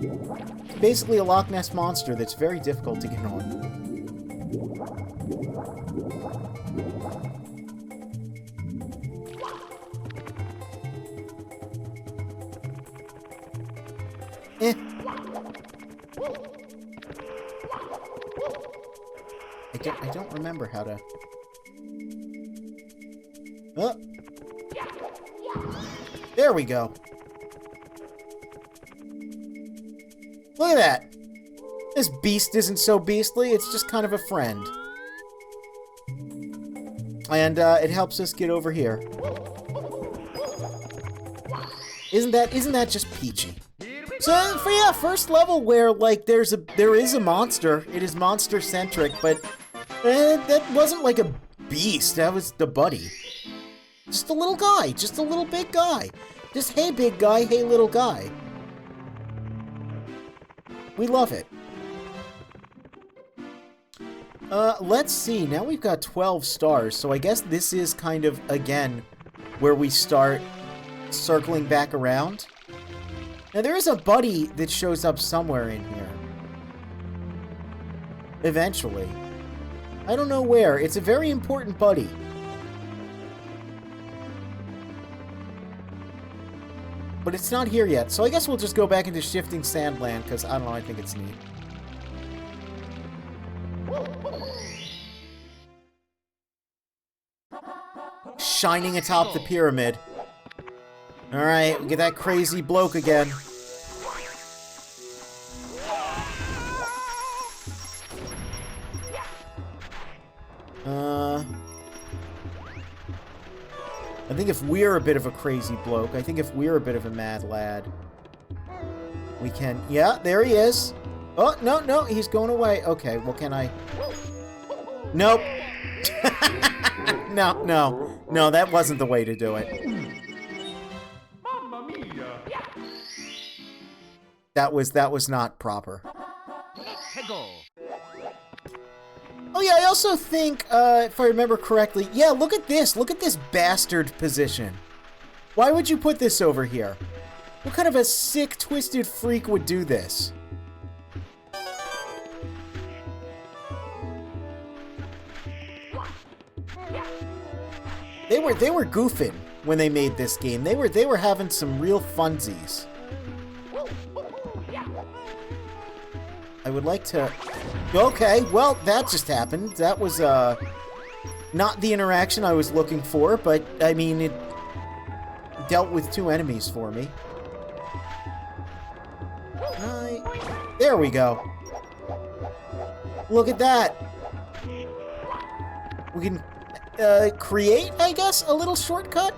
[SPEAKER 1] It's basically a Loch Ness monster that's very difficult to get on. Eh. I don't remember how to... Oh. There we go. Look at that. This beast isn't so beastly, it's just kind of a friend. And it helps us get over here. Isn't that just peachy? So, for yeah, first level where, like, there is a monster. It is monster-centric, but that wasn't like a beast. That was the buddy. Just a little guy. Just a little big guy. Just, hey, big guy, hey, little guy. We love it. Let's see. Now we've got 12 stars, so I guess this is kind of, again, where we start circling back around. Now, there is a buddy that shows up somewhere in here. Eventually. I don't know where. It's a very important buddy. But it's not here yet, so I guess we'll just go back into Shifting Sandland, because, I don't know, I think it's neat. Shining atop the pyramid. Alright, we get that crazy bloke again. I think if we're a bit of a crazy bloke, I think if we're a bit of a mad lad, we can... Yeah, there he is. Oh, no, he's going away. Okay, well, can I... Nope. No, that wasn't the way to do it. That was not proper. Oh yeah, I also think, if I remember correctly, yeah, look at this bastard position. Why would you put this over here? What kind of a sick, twisted freak would do this? They were goofing when they made this game. They were having some real funsies. I would like to... Okay, well, that just happened. That was, not the interaction I was looking for, but, I mean, it dealt with two enemies for me. Right. There we go. Look at that. We can... create, I guess, a little shortcut?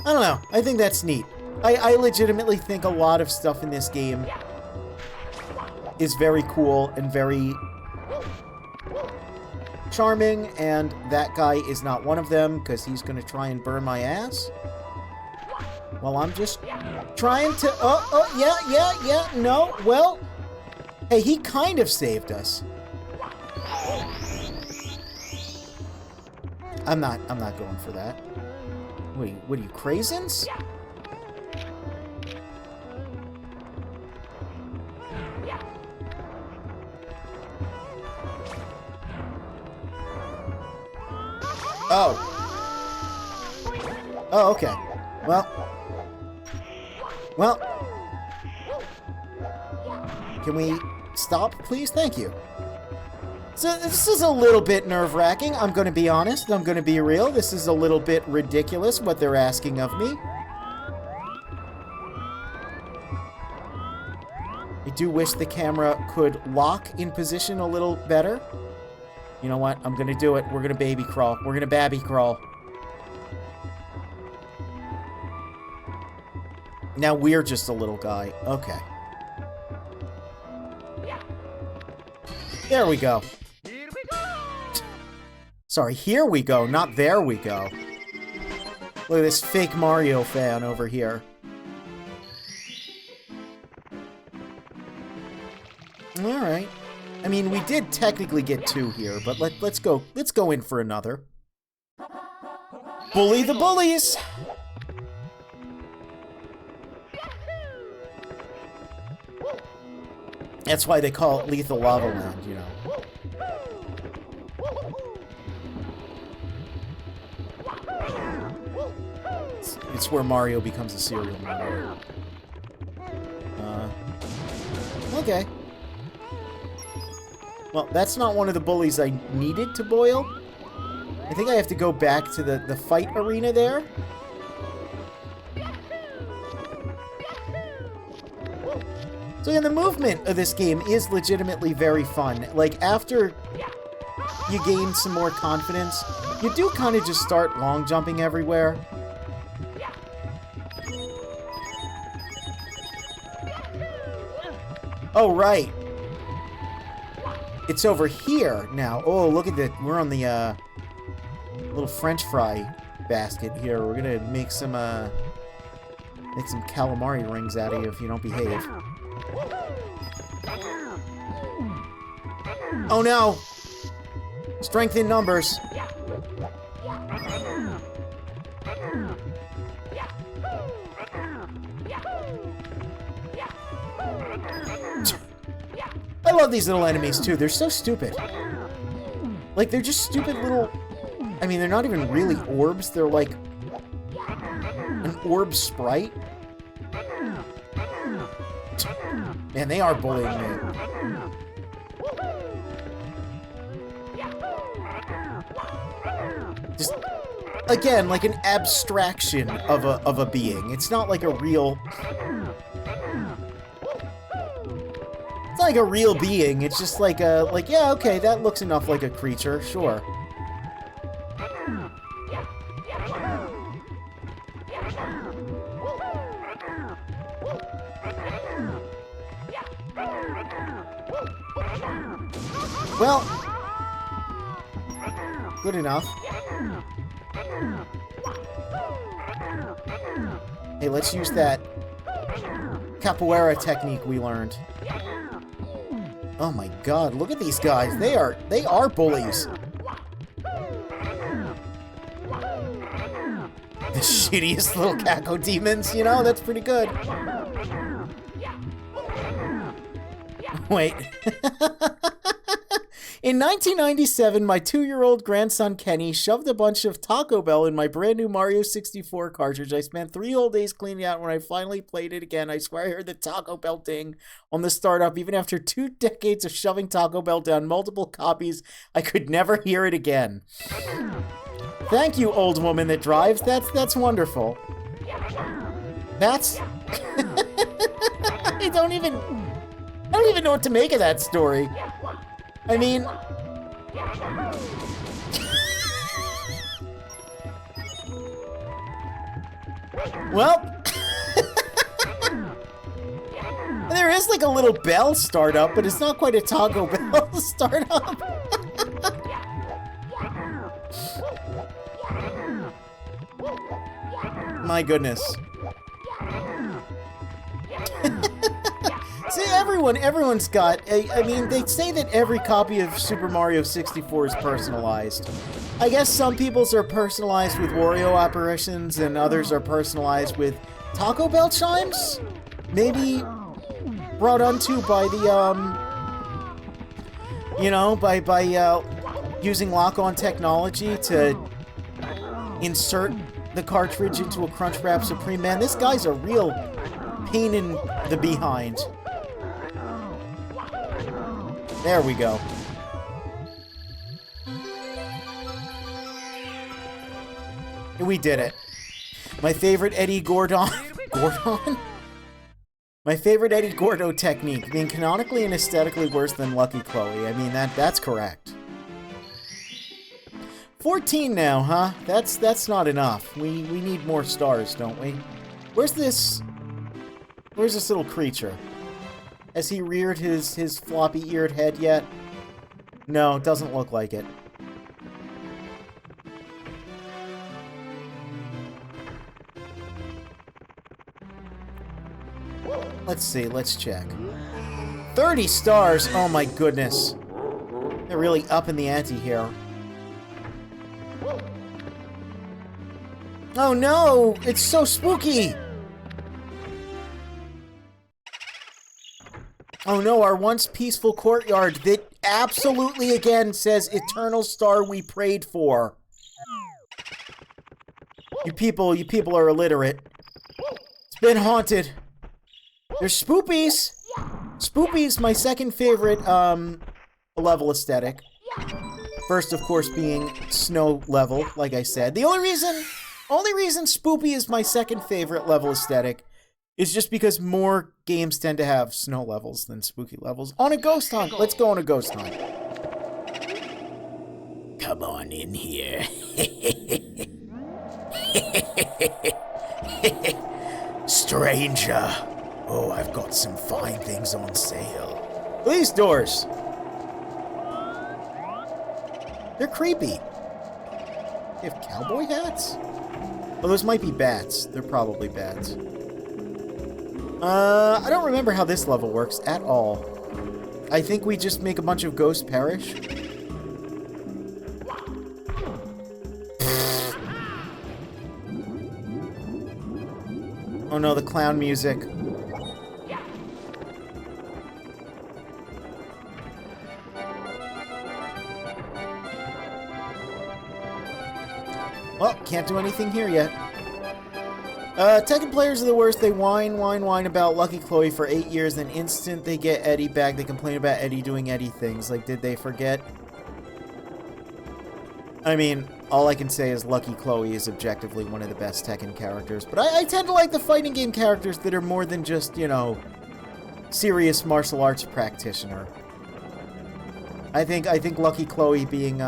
[SPEAKER 1] I don't know. I think that's neat. I legitimately think a lot of stuff in this game is very cool and very charming, and that guy is not one of them, because he's going to try and burn my ass. Well, I'm just trying to... yeah, no, well... Hey, he kind of saved us. I'm not going for that. Wait, what are you, craisins? Oh. Oh, okay. Well. Can we stop, please? Thank you. So this is a little bit nerve-wracking. I'm going to be honest. I'm going to be real. This is a little bit ridiculous what they're asking of me. I do wish the camera could lock in position a little better. You know what? I'm going to do it. We're going to baby crawl. We're going to babby crawl. Now we're just a little guy. Okay. There we go.
[SPEAKER 3] Here we go!
[SPEAKER 1] Sorry, here we go, not there we go. Look at this fake Mario fan over here. Alright. I mean, we did technically get 2 here, but let's go in for another. Bully the bullies! That's why they call it Lethal Lava Land, you know. It's where Mario becomes a serial murderer. Okay. Well, that's not one of the bullies I needed to boil. I think I have to go back to the fight arena there. So yeah, the movement of this game is legitimately very fun. Like, after you gain some more confidence, you do kind of just start long jumping everywhere. Oh, right. It's over here now. Oh, look at that. We're on the little French fry basket here. We're gonna make some calamari rings out of you if you don't behave. Oh no! Strength in numbers. I love these little enemies too. They're so stupid. Like, they're just stupid little... I mean, they're not even really orbs. They're like an orb sprite. Man, they are bullying me. Just, again, like an abstraction of a being. It's not like a real... It's not like a real being. It's just like yeah, okay, that looks enough like a creature, sure. Well, good enough. Hey, let's use that capoeira technique we learned. Oh my god, look at these guys. They are bullies. The shittiest little Caco demons, you know? That's pretty good. Wait. In 1997, my 2-year-old grandson Kenny shoved a bunch of Taco Bell in my brand new Mario 64 cartridge. I spent 3 whole days cleaning it out. When I finally played it again, I swear I heard the Taco Bell ding on the startup. Even after 2 decades of shoving Taco Bell down multiple copies, I could never hear it again. Thank you, old woman that drives. That's wonderful. That's... I don't even know what to make of that story. I mean... Well... There is like a little bell startup, but it's not quite a Taco Bell startup. My goodness. See, everyone's got... I mean, they say that every copy of Super Mario 64 is personalized. I guess some people's are personalized with Wario apparitions, and others are personalized with Taco Bell chimes? Maybe brought onto by the, you know, by using lock-on technology to insert the cartridge into a Crunchwrap Supreme. Man, this guy's a real pain in the behind. There we go. We did it. My favorite Eddie Gordon... Gordon? My favorite Eddie Gordo technique, being canonically and aesthetically worse than Lucky Chloe. I mean, that's correct. 14 now, huh? That's not enough. We need more stars, don't we? Where's this little creature? Has he reared his floppy-eared head yet? No, doesn't look like it. Let's see, let's check. 30 stars! Oh my goodness. They're really up in the ante here. Oh no! It's so spooky! Oh no, our once peaceful courtyard that absolutely again says eternal star we prayed for. You people are illiterate. It's been haunted. There's Spoopies! Spoopies, my second favorite, level aesthetic. First, of course, being snow level, like I said. The only reason Spoopy is my second favorite level aesthetic is just because more games tend to have snow levels than spooky levels. On a ghost hunt! Let's go on a ghost hunt. Come on in here. Stranger. Oh, I've got some fine things on sale. These doors. They're creepy. They have cowboy hats? Oh, those might be bats. They're probably bats. I don't remember how this level works at all. I think we just make a bunch of ghosts perish. Oh no, the clown music. Well, can't do anything here yet. Tekken players are the worst. They whine about Lucky Chloe for 8 years, then instant they get Eddie back, they complain about Eddie doing Eddie things. Like, did they forget? I mean, all I can say is Lucky Chloe is objectively one of the best Tekken characters, but I tend to like the fighting game characters that are more than just, you know, serious martial arts practitioner. I think Lucky Chloe being,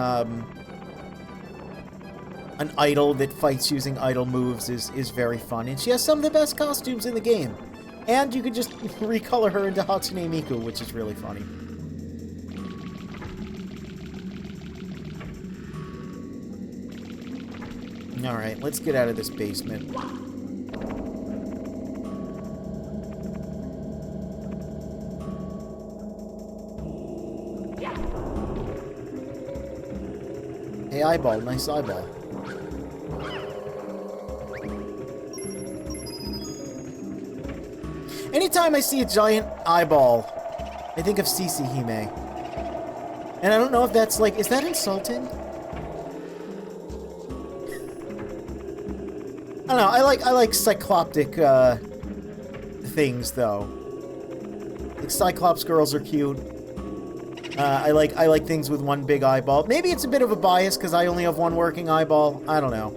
[SPEAKER 1] an idol that fights using idol moves is very fun, and she has some of the best costumes in the game. And you could just recolor her into Hatsune Miku, which is really funny. Alright, let's get out of this basement. Hey, eyeball, nice eyeball. Anytime I see a giant eyeball, I think of Cece Hime. And I don't know if that's like, is that insulting? I don't know, I like cycloptic, things, though. Like, Cyclops girls are cute. I like things with one big eyeball. Maybe it's a bit of a bias, because I only have one working eyeball. I don't know.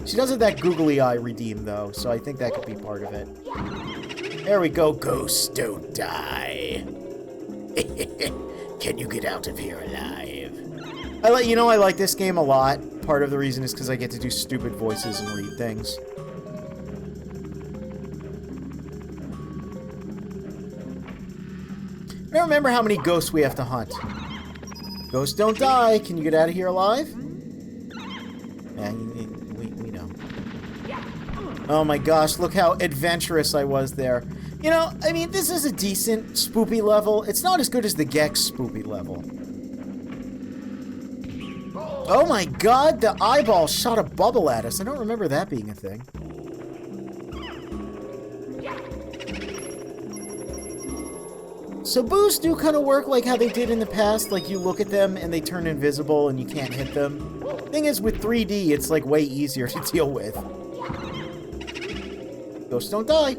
[SPEAKER 1] She does have that googly eye redeem, though, so I think that could be part of it. There we go. Ghosts don't die. Can you get out of here alive? I like this game a lot. Part of the reason is because I get to do stupid voices and read things. I don't remember how many ghosts we have to hunt. Ghosts don't die. Can you get out of here alive? Yeah, we know. Oh my gosh, look how adventurous I was there. You know, I mean, this is a decent spoopy level. It's not as good as the Gex spoopy level. Oh my god, the eyeball shot a bubble at us. I don't remember that being a thing. So boos do kind of work like how they did in the past. Like, you look at them and they turn invisible and you can't hit them. Thing is, with 3D, it's like way easier to deal with. Ghosts don't die.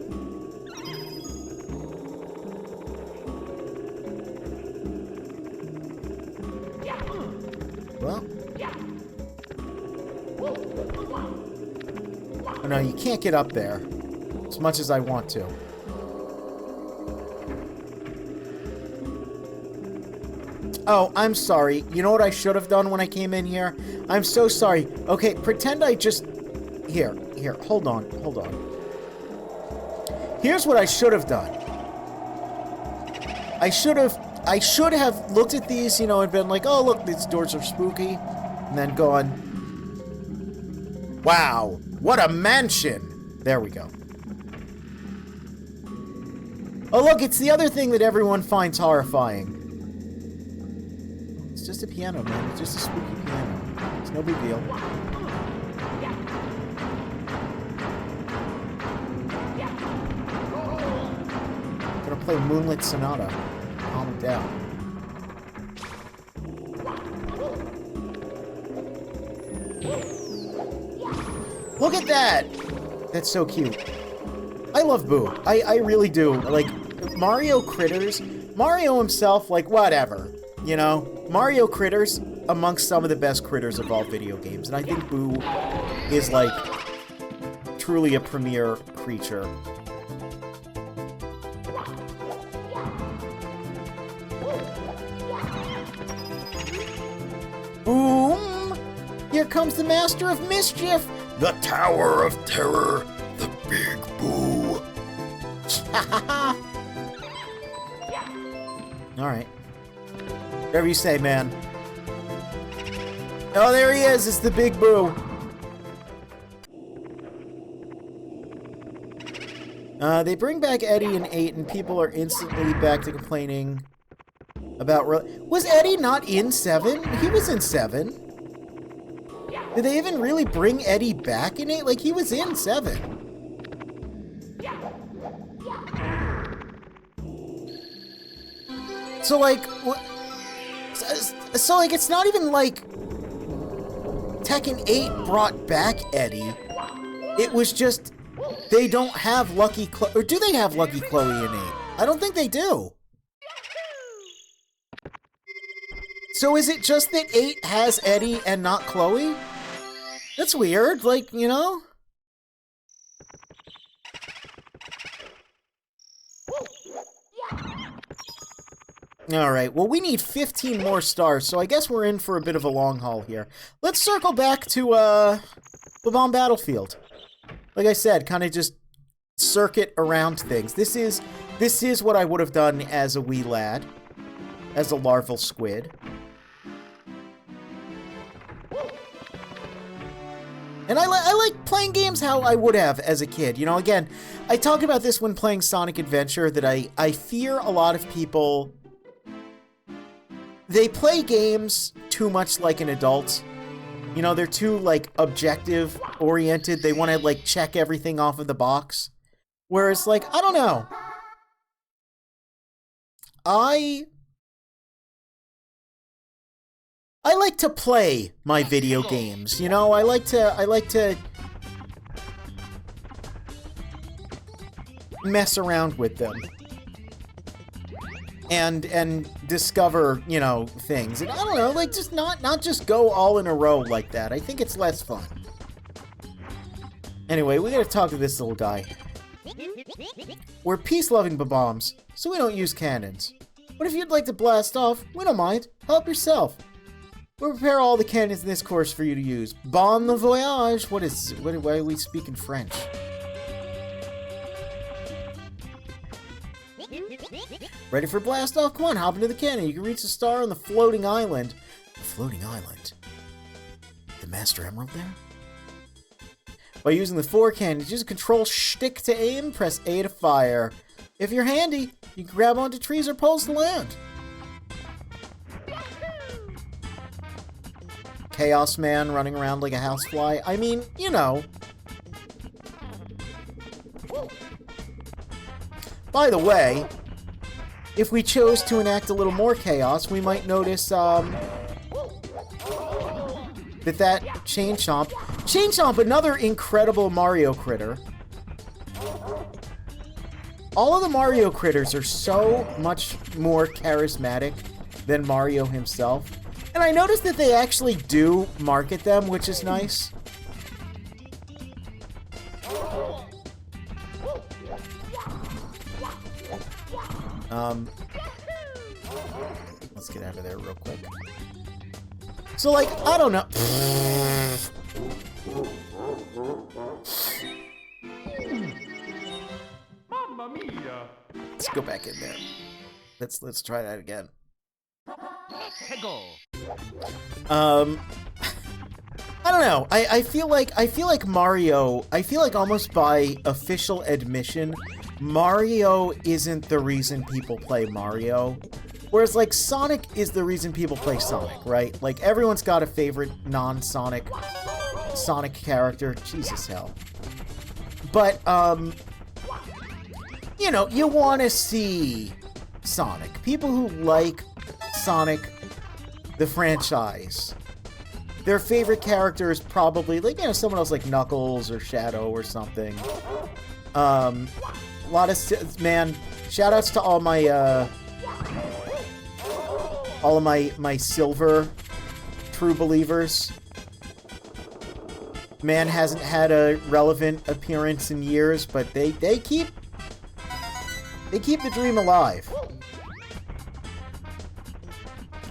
[SPEAKER 1] Well. Oh no, you can't get up there. As much as I want to. Oh, I'm sorry. You know what I should have done when I came in here? I'm so sorry. Okay, pretend I just... Here, hold on. Here's what I should have done. I should have looked at these, you know, and been like, oh, look, these doors are spooky. And then gone, wow, what a mansion. There we go. Oh, look, it's the other thing that everyone finds horrifying. It's just a piano, man. It's just a spooky piano. It's no big deal. I'm gonna play Moonlit Sonata. Calm it down. Look at that! That's so cute. I love Boo. I really do. Like, Mario Critters, Mario himself, like, whatever. You know? Mario Critters, amongst some of the best critters of all video games. And I think Boo is, like, truly a premier creature. Boom! Here comes the Master of Mischief!
[SPEAKER 5] The Tower of Terror, the Big Boo.
[SPEAKER 1] Alright. Whatever you say, man. Oh, there he is! It's the Big Boo! They bring back Eddie in 8, and people are instantly back to complaining about... Was Eddie not in 7? He was in 7. Did they even really bring Eddie back in 8? Like, he was in 7. So, like, what? So, like, it's not even like Tekken 8 brought back Eddie. It was just they don't have Lucky Chloe. Or do they have Lucky Chloe in 8? I don't think they do. So is it just that 8 has Eddie and not Chloe? That's weird, like, you know? Alright, well, we need 15 more stars, so I guess we're in for a bit of a long haul here. Let's circle back to, Bomb Battlefield. Like I said, kind of just circuit around things. This is what I would have done as a wee lad. As a larval squid. And I like playing games how I would have as a kid. You know, again, I talk about this when playing Sonic Adventure, that I fear a lot of people... They play games too much like an adult. You know, they're too, like, objective-oriented. They want to, like, check everything off of the box. Whereas, like, I don't know. I like to play my video games, you know? I like to mess around with them. And discover, you know, things. And I don't know, like, just not just go all in a row like that. I think it's less fun. Anyway, we gotta talk to this little guy. We're peace-loving baboms, so we don't use cannons. But if you'd like to blast off, we don't mind. Help yourself. We'll prepare all the cannons in this course for you to use. Bon voyage! Why are we speaking French? Ready for blast off? Come on, hop into the cannon. You can reach the star on the floating island. The floating island? The Master Emerald there? By using the 4 cannons, use a control stick to aim, press A to fire. If you're handy, you can grab onto trees or poles to land. Chaos Man running around like a housefly. I mean, you know. By the way, if we chose to enact a little more chaos, we might notice that Chain Chomp, another incredible Mario critter. All of the Mario critters are so much more charismatic than Mario himself. And I noticed that they actually do market them, which is nice. Let's get out of there real quick. So, like, I don't know.
[SPEAKER 3] Mamma mia!
[SPEAKER 1] Let's go back in there. Let's try that again.
[SPEAKER 3] Go!
[SPEAKER 1] I don't know. I feel like Mario, I feel like almost by official admission, Mario isn't the reason people play Mario. Whereas, like, Sonic is the reason people play Sonic, right? Like, everyone's got a favorite non-Sonic Sonic character. Jesus hell. But, you know, you want to see Sonic. People who like Sonic, the franchise, their favorite character is probably, like, you know, someone else like Knuckles or Shadow or something. A lot of, man, shoutouts to all of my silver true believers. Man hasn't had a relevant appearance in years, but they keep the dream alive.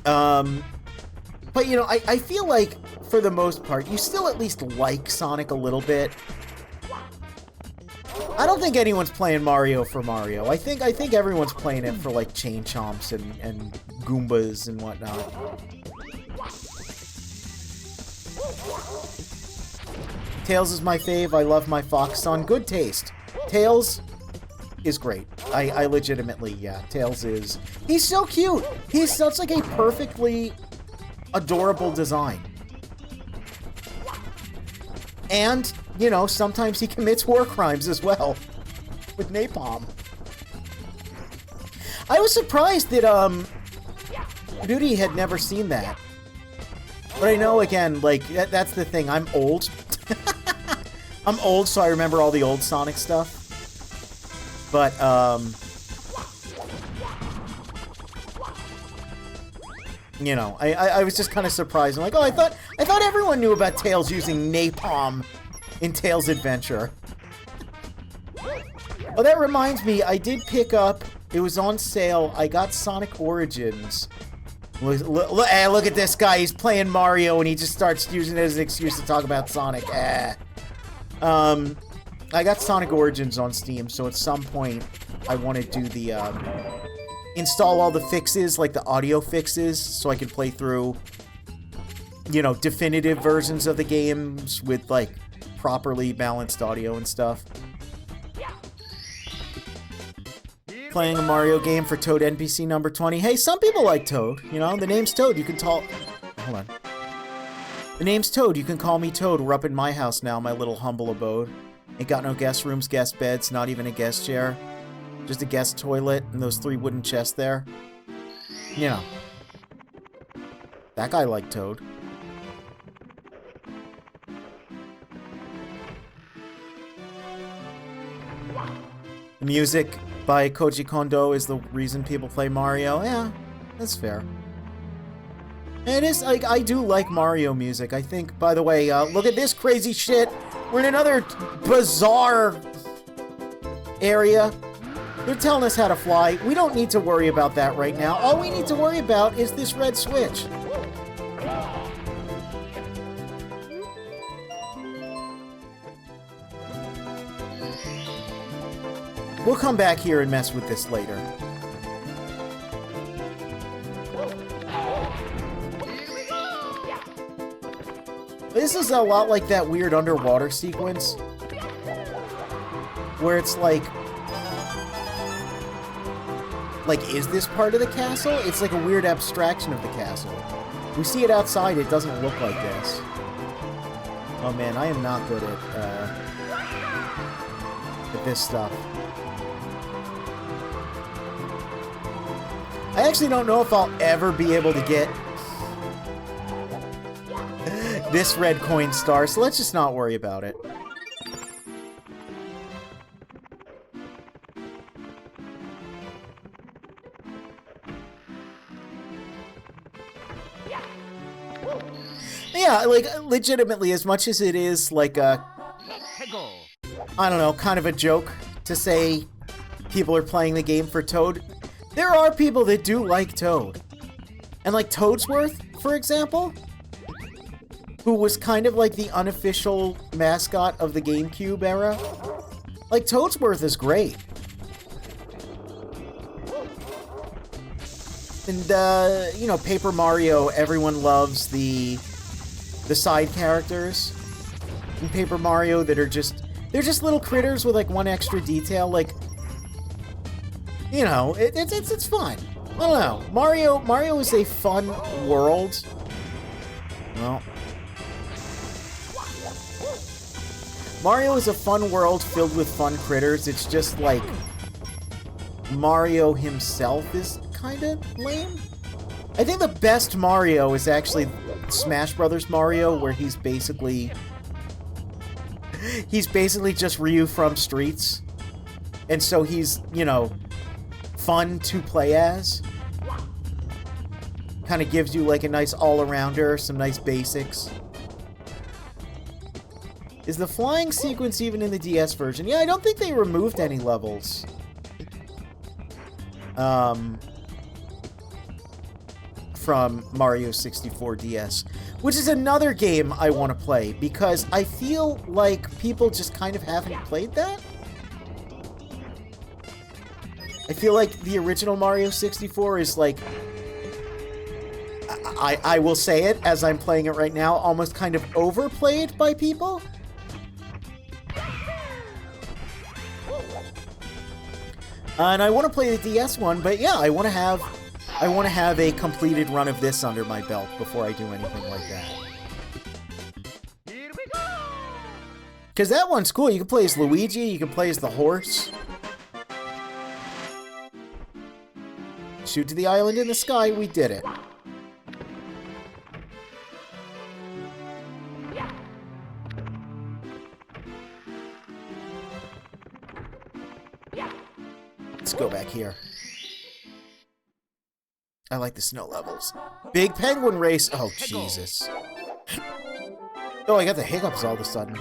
[SPEAKER 1] But you know, I feel like for the most part, you still at least like Sonic a little bit. I don't think anyone's playing Mario for Mario. I think everyone's playing it for like Chain Chomps and Goombas and whatnot. Tails is my fave. I love my Fox Son. Good taste. Tails is great. I legitimately, yeah. Tails is... He's so cute! He's such like a perfectly adorable design. And, you know, sometimes he commits war crimes as well. With napalm. I was surprised that, Duty had never seen that. But I know, again, like, that's the thing. I'm old. I'm old, so I remember all the old Sonic stuff. But, you know, I was just kind of surprised. I'm like, oh, I thought everyone knew about Tails using napalm in Tails' Adventure. Oh, that reminds me, I did pick up, it was on sale, I got Sonic Origins. Hey, look at this guy, he's playing Mario and he just starts using it as an excuse to talk about Sonic. I got Sonic Origins on Steam, so at some point I want to do the, install all the fixes, like the audio fixes, so I can play through, you know, definitive versions of the games with, like, properly balanced audio and stuff. Playing a Mario game for Toad NPC number 20. Hey, some people like Toad, you know, the name's Toad, you can talk... Hold on. The name's Toad, you can call me Toad, we're up in my house now, my little humble abode. Ain't got no guest rooms, guest beds, not even a guest chair. Just a guest toilet and those 3 wooden chests there. You know. That guy liked Toad. The music by Koji Kondo is the reason people play Mario. Yeah, that's fair. And it is, like, I do like Mario music. I think, by the way, look at this crazy shit. We're in another bizarre area. They're telling us how to fly. We don't need to worry about that right now. All we need to worry about is this red switch. We'll come back here and mess with this later. This is a lot like that weird underwater sequence where it's like, is this part of the castle? It's like a weird abstraction of the castle. We see it outside, it doesn't look like this. Oh man, I am not good at this stuff. I actually don't know if I'll ever be able to get this red coin star, so let's just not worry about it. Yeah, like, legitimately, as much as it is like a, I don't know, kind of a joke to say people are playing the game for Toad, there are people that do like Toad. And like Toadsworth, for example, who was kind of like the unofficial mascot of the GameCube era. Like, Toadsworth is great. And, you know, Paper Mario, everyone loves the side characters in Paper Mario that are just, they're just little critters with like one extra detail, like, you know, it's fun. I don't know. Mario is a fun world. Well, Mario is a fun world filled with fun critters. It's just like Mario himself is kind of lame. I think the best Mario is actually Smash Brothers Mario, where he's basically just Ryu from Streets. And so he's, you know, fun to play as. Kind of gives you like a nice all-arounder, some nice basics. Is the flying sequence even in the DS version? Yeah, I don't think they removed any levels. From Mario 64 DS. Which is another game I want to play, because I feel like people just kind of haven't played that. I feel like the original Mario 64 is like, I will say it as I'm playing it right now, almost kind of overplayed by people. And I want to play the DS one, but yeah, I want to have a completed run of this under my belt before I do anything like that.
[SPEAKER 3] Here we go!
[SPEAKER 1] Because that one's cool. You can play as Luigi, you can play as the horse. Shoot to the island in the sky, we did it. Let's go back here. I like the snow levels. Big penguin race. Oh, Jesus. Oh, I got the hiccups all of a sudden.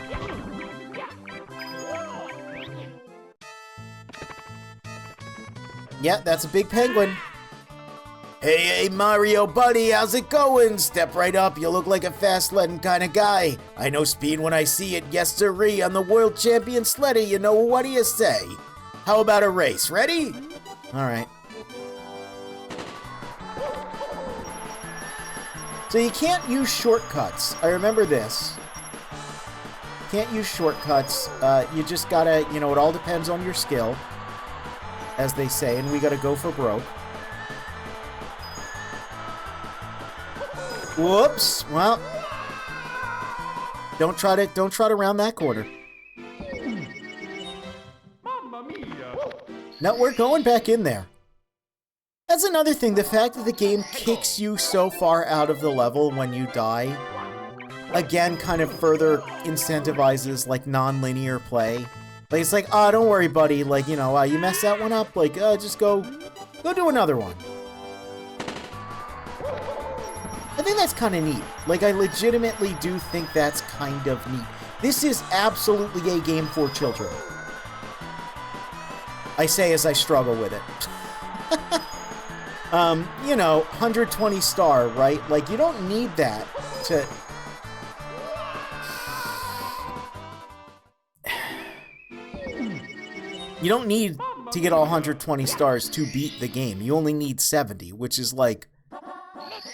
[SPEAKER 1] Yeah, that's a big penguin. Hey, Mario buddy, how's it going? Step right up, you look like a fast sledding kind of guy. I know speed when I see it, yes sirree, I'm the world champion sleddy, you know, what do you say? How about a race, ready? Alright. So you can't use shortcuts, I remember this. Can't use shortcuts, you just gotta, you know, it all depends on your skill, as they say, and we gotta go for broke. Whoops. Well, don't try to round that corner.
[SPEAKER 3] Mamma mia!
[SPEAKER 1] No, we're going back in there. That's another thing, the fact that the game kicks you so far out of the level when you die, again, kind of further incentivizes, like, non-linear play. Like, it's like, oh, don't worry, buddy, like, you know, you messed that one up, like, just go do another one. I think that's kind of neat. Like, I legitimately do think that's kind of neat. This is absolutely a game for children. I say as I struggle with it. You know, 120 star, right? Like, you don't need that to... You don't need to get all 120 stars to beat the game. You only need 70, which is like,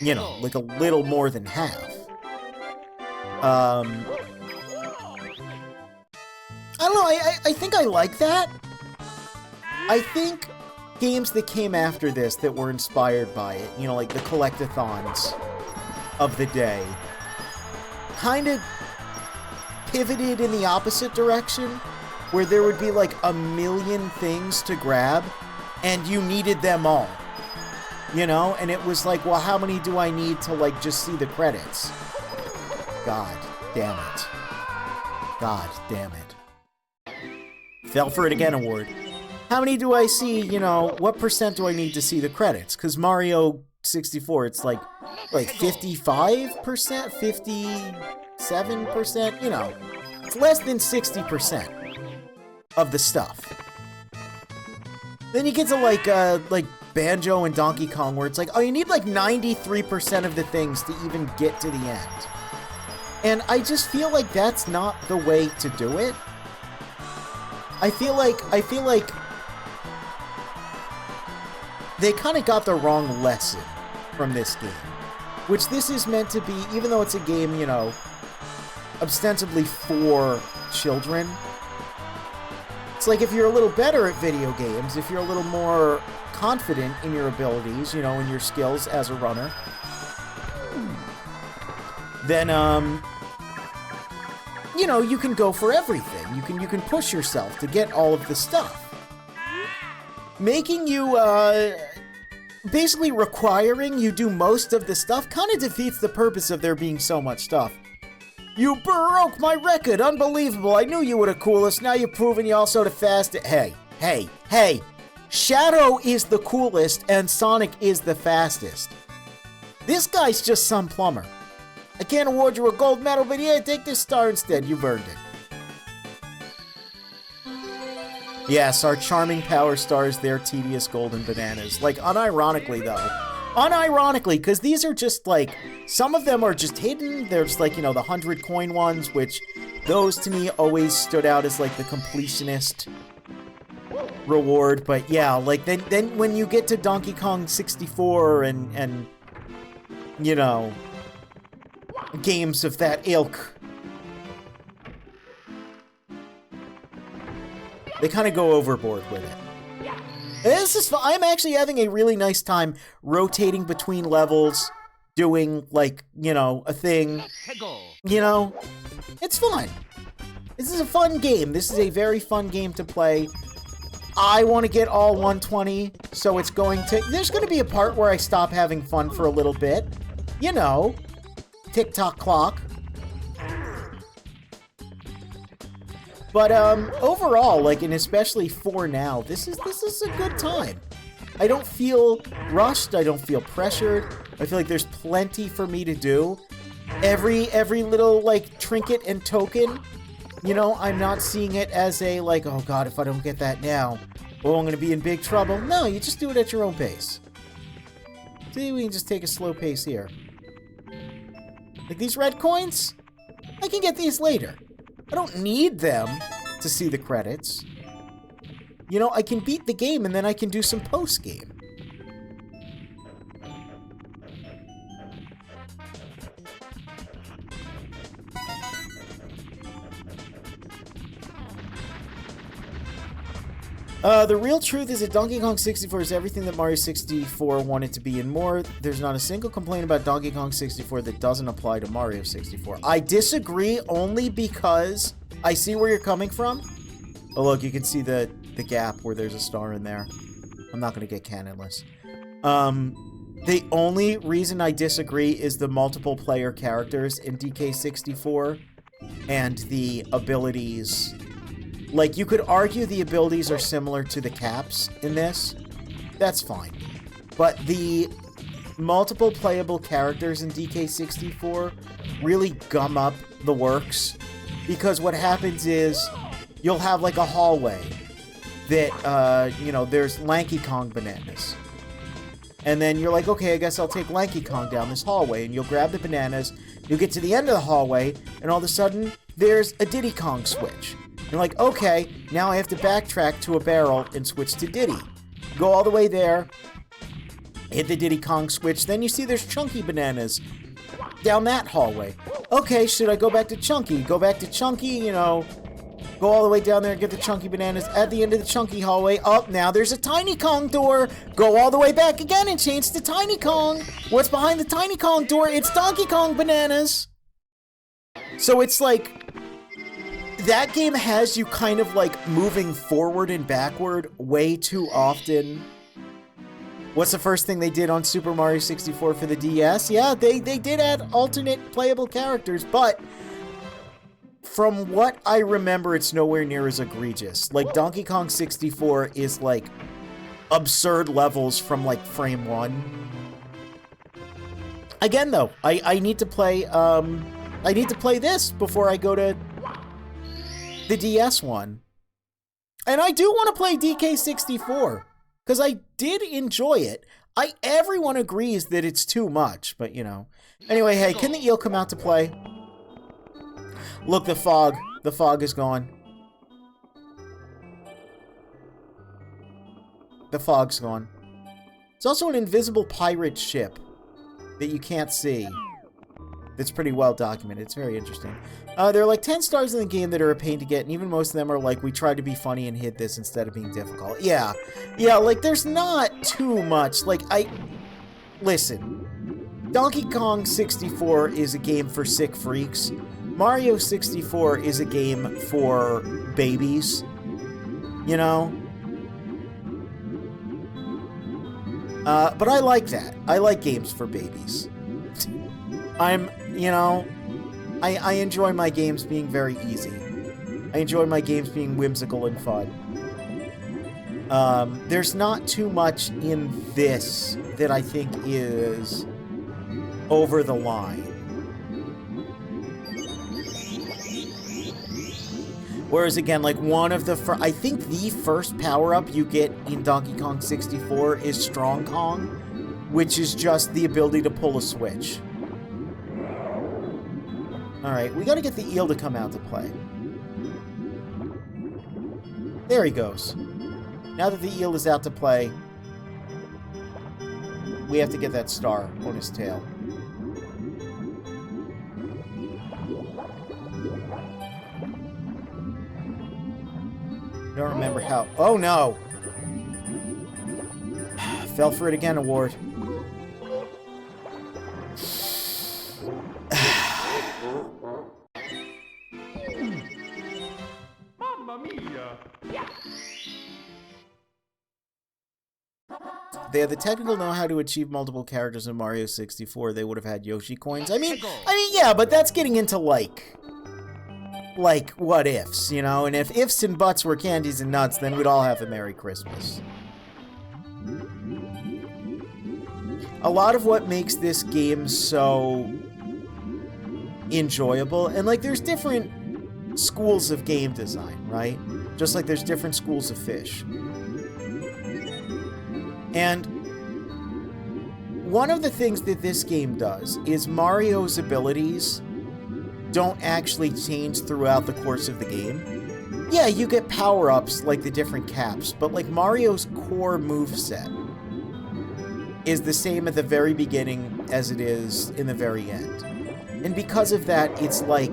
[SPEAKER 1] you know, like a little more than half. I don't know, I think I like that. I think games that came after this that were inspired by it, you know, like the collectathons of the day, kind of pivoted in the opposite direction, where there would be like a million things to grab, and you needed them all. You know? And it was like, well, how many do I need to, like, just see the credits? God damn it. God damn it. Fell for it again award. How many do I see, you know, what percent do I need to see the credits? Because Mario 64, it's like 55%? 57%? You know, it's less than 60% of the stuff. Then you get to like Banjo and Donkey Kong, where it's like, oh, you need like 93% of the things to even get to the end. And I just feel like that's not the way to do it. I feel like they kind of got the wrong lesson from this game. Which this is meant to be, even though it's a game, you know, ostensibly for children. It's like if you're a little better at video games, if you're a little more confident in your abilities, you know, in your skills as a runner, then, you know, you can go for everything. You can push yourself to get all of the stuff. Making you, basically requiring you do most of the stuff kind of defeats the purpose of there being so much stuff. You broke my record! Unbelievable! I knew you were the coolest, now you've proven you're also the fastest. Hey! Shadow is the coolest, and Sonic is the fastest. This guy's just some plumber. I can't award you a gold medal, but yeah, take this star instead. You've earned it. Yes, our charming power stars, they're tedious golden bananas. Like, unironically, though. Unironically, because these are just, like, some of them are just hidden. There's, like, you know, the 100 coin ones, which those, to me, always stood out as, like, the completionist reward. But, yeah, like, then when you get to Donkey Kong 64 and you know, games of that ilk, they kind of go overboard with it. This is fun. I'm actually having a really nice time rotating between levels, doing, like, you know, a thing. You know, it's fun. This is a fun game. This is a very fun game to play. I want to get all 120, so it's going to... There's going to be a part where I stop having fun for a little bit. You know, tick-tock clock. But, overall, like, and especially for now, this is a good time. I don't feel rushed, I don't feel pressured, I feel like there's plenty for me to do. Every little, like, trinket and token, you know, I'm not seeing it as a, like, oh god, if I don't get that now, oh, I'm gonna be in big trouble. No, you just do it at your own pace. See, we can just take a slow pace here. Like, these red coins? I can get these later. I don't need them to see the credits. You know, I can beat the game and then I can do some post-game. The real truth is that Donkey Kong 64 is everything that Mario 64 wanted to be and more. There's not a single complaint about Donkey Kong 64 that doesn't apply to Mario 64. I disagree only because I see where you're coming from. Oh, look, you can see the gap where there's a star in there. I'm not going to get canonless. The only reason I disagree is the multiple player characters in DK64 and the abilities. Like, you could argue the abilities are similar to the caps in this. That's fine. But the multiple playable characters in DK64 really gum up the works. Because what happens is, you'll have, like, a hallway that, you know, there's Lanky Kong bananas. And then you're like, okay, I guess I'll take Lanky Kong down this hallway, and you'll grab the bananas, you'll get to the end of the hallway, and all of a sudden, there's a Diddy Kong switch. You're like, okay, now I have to backtrack to a barrel and switch to Diddy. Go all the way there, hit the Diddy Kong switch, then you see there's Chunky bananas down that hallway. Okay, should I go back to Chunky? Go back to Chunky, you know, go all the way down there and get the Chunky bananas at the end of the Chunky hallway. Up, now there's a Tiny Kong door. Go all the way back again and change to Tiny Kong. What's behind the Tiny Kong door? It's Donkey Kong bananas. So it's like, that game has you kind of like moving forward and backward way too often. What's the first thing they did on Super Mario 64 for the DS? Yeah, they did add alternate playable characters, but from what I remember, it's nowhere near as egregious. Like, Donkey Kong 64 is, like, absurd levels from, like, frame 1. Again, though, I need to play, I need to play this before I go to the DS one. And I do want to play DK64, because I did enjoy it. Everyone agrees that it's too much, but, you know. Anyway, hey, can the eel come out to play? Look, the fog. The fog is gone. The fog's gone. It's also an invisible pirate ship that you can't see. That's pretty well documented. It's very interesting. There are like 10 stars in the game that are a pain to get, and even most of them are like, we tried to be funny and hid this instead of being difficult. Yeah. Yeah, like, there's not too much. Like, Listen. Donkey Kong 64 is a game for sick freaks. Mario 64 is a game for babies, you know? But I like that. I like games for babies. You know, I enjoy my games being very easy. I enjoy my games being whimsical and fun. There's not too much in this that I think is over the line. Whereas, again, like, one of the I think the first power-up you get in Donkey Kong 64 is Strong Kong, which is just the ability to pull a switch. Alright, we gotta get the eel to come out to play. There he goes. Now that the eel is out to play, we have to get that star on his tail. I don't remember how. Oh no! Fell for it again, award.
[SPEAKER 3] Mamma mia!
[SPEAKER 1] They had the technical know-how to achieve multiple characters in Mario 64. They would have had Yoshi coins. I mean, yeah, but that's getting into like what ifs, you know? And if ifs and buts were candies and nuts, then we'd all have a Merry Christmas. A lot of what makes this game so enjoyable, and like, there's different schools of game design, right? Just like there's different schools of fish. And one of the things that this game does is Mario's abilities don't actually change throughout the course of the game. Yeah, you get power-ups like the different caps, but like Mario's core moveset is the same at the very beginning as it is in the very end. And because of that, it's like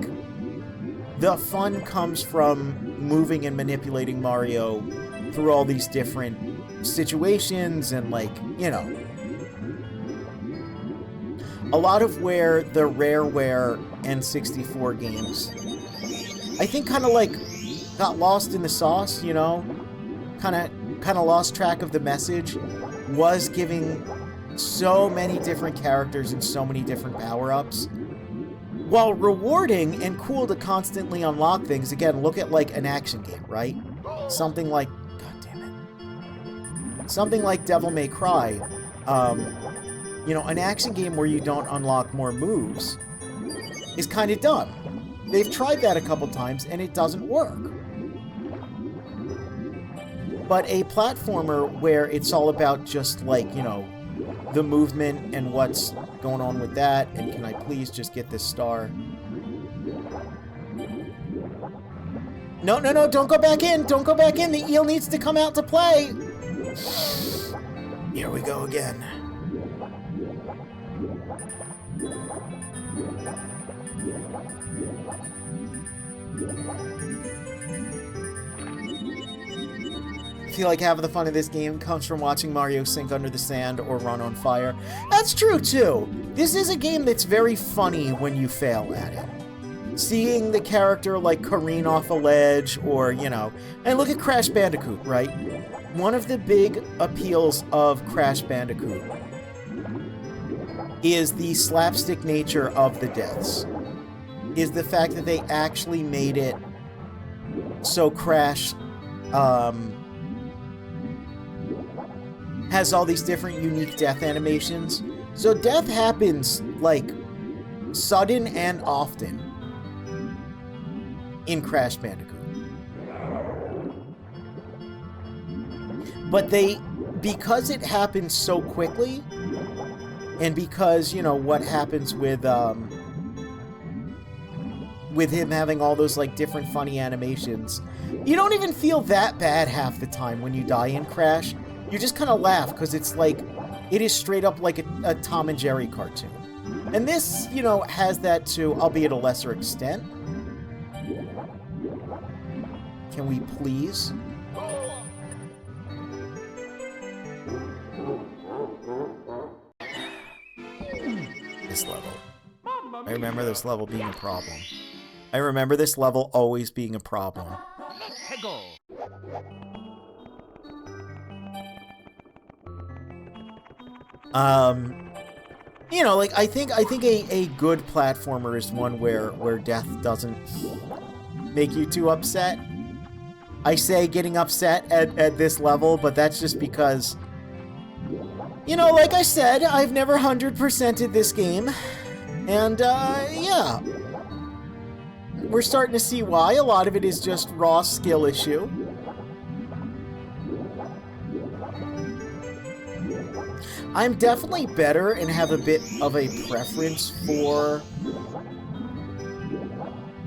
[SPEAKER 1] the fun comes from moving and manipulating Mario through all these different situations and, like, you know, a lot of where the Rareware N64 games, I think, kind of like got lost in the sauce, you know, kind of lost track of the message, was giving so many different characters and so many different power-ups, while rewarding and cool to constantly unlock things. Again, look at like an action game, right? Something like, god damn it, something like Devil May Cry. You know, an action game where you don't unlock more moves is kind of dumb. They've tried that a couple times and it doesn't work. but a platformer where it's all about just, like, you know, the movement and what's going on with that. And can I please just get this star? No, no, no, don't go back in. Don't go back in. The eel needs to come out to play. Here we go again. I feel like half of the fun of this game comes from watching Mario sink under the sand or run on fire. That's true, too. This is a game that's very funny when you fail at it. Seeing the character, like, careen off a ledge or, you know... And look at Crash Bandicoot, right? One of the big appeals of Crash Bandicoot is the slapstick nature of the deaths. Is the fact that they actually made it so Crash has all these different unique death animations. So death happens, like, sudden and often in Crash Bandicoot. But because it happens so quickly, and because, you know, what happens with him having all those, like, different funny animations, you don't even feel that bad half the time when you die in Crash. You just kind of laugh, because it's like, it is straight up like a Tom and Jerry cartoon. And this, you know, has that too, albeit a lesser extent. Can we please? This level. I remember this level being a problem. I remember this level always being a problem. You know, like, I think a good platformer is one where death doesn't make you too upset. I say getting upset at this level, but that's just because, you know, like I said, I've never 100%ed this game. And, yeah. We're starting to see why. A lot of it is just raw skill issue. I'm definitely better and have a bit of a preference for,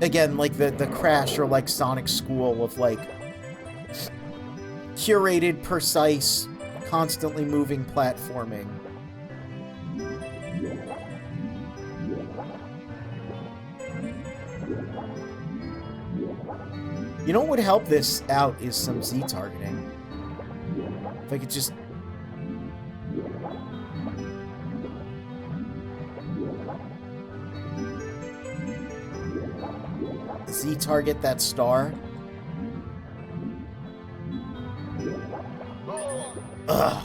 [SPEAKER 1] again, like the Crash or like Sonic school of like curated, precise, constantly moving platforming. You know what would help this out is some Z targeting. If I could just... Z target that star. Ugh.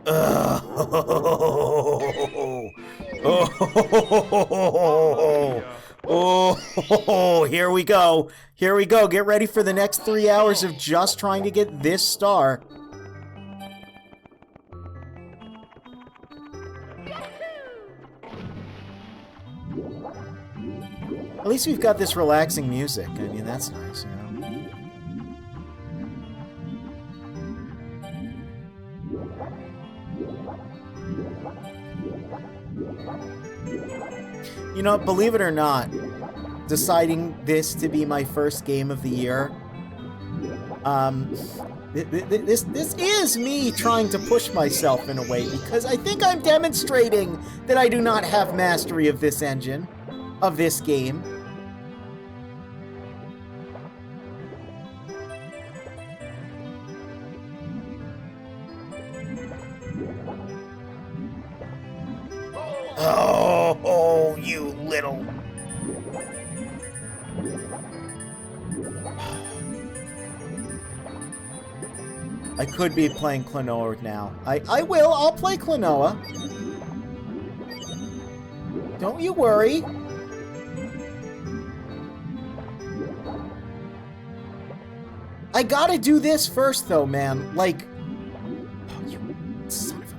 [SPEAKER 1] Ugh. Oh, here we go. Here we go. Get ready for the next 3 hours of just trying to get this star. At least we've got this relaxing music. I mean, that's nice, you know? You know, believe it or not, deciding this to be my first game of the year, this is me trying to push myself in a way, because I think I'm demonstrating that I do not have mastery of this engine, of this game. Oh, you little... I could be playing Klonoa now. I'll play Klonoa. Don't you worry. I gotta do this first, though, man. Like... Oh, you son of a...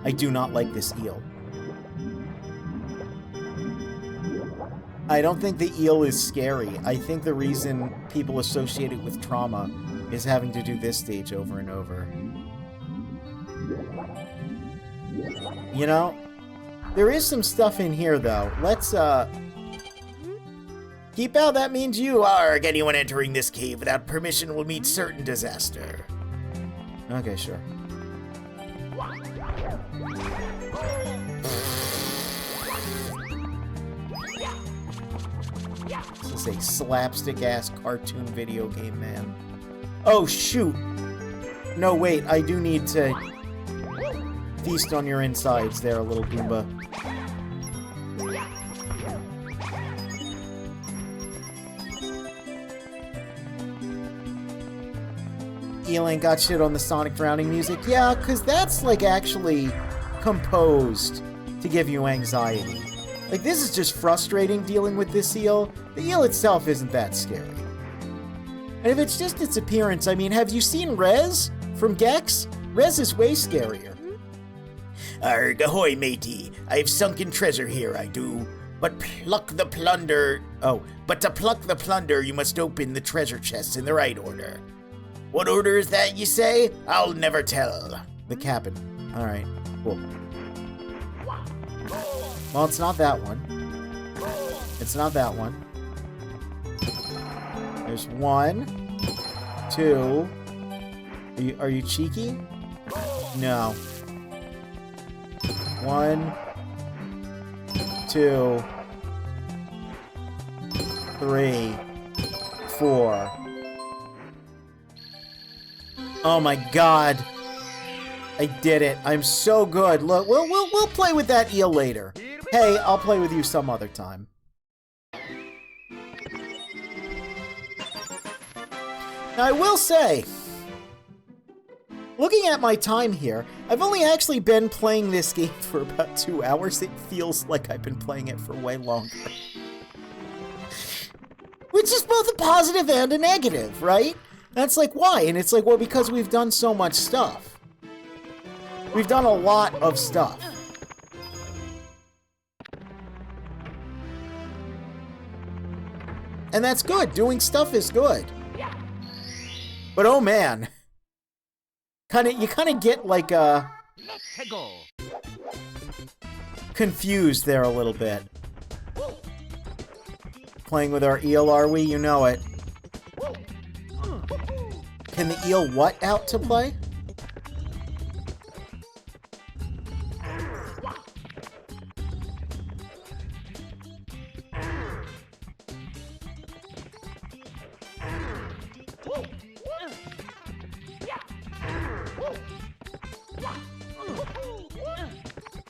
[SPEAKER 1] I do not like this eel. I don't think the eel is scary. I think the reason people associate it with trauma is having to do this stage over and over. You know? There is some stuff in here, though. Let's, keep out, that means you are. Anyone entering this cave without permission will meet certain disaster. Okay, sure. This is a slapstick-ass cartoon video game, man. Oh, shoot! No, wait, I do need to feast on your insides there, little Goomba. Eel ain't got shit on the Sonic drowning music. Yeah, because that's, like, actually composed to give you anxiety. Like, this is just frustrating dealing with this eel. The eel itself isn't that scary. And if it's just its appearance, I mean, have you seen Rez from Gex? Rez is way scarier. Arg, ahoy, matey. I've sunken treasure here, I do. But pluck the plunder... Oh, but to pluck the plunder, you must open the treasure chests in the right order. What order is that, you say? I'll never tell. The cabin. Alright, cool. Well, it's not that one. It's not that one. There's 1, 2. Are you cheeky? No. 1, 2, 3, 4. Oh my god. I did it. I'm so good. Look, we'll play with that eel later. Hey, I'll play with you some other time. Now, I will say, looking at my time here, I've only actually been playing this game for about 2 hours. It feels like I've been playing it for way longer. Which is both a positive and a negative, right? That's like, why? And it's like, well, because we've done so much stuff. We've done a lot of stuff. And that's good. Doing stuff is good. But oh man. You kind of get like confused there a little bit. Playing with our eel, are we? You know it. Can the eel what out to play?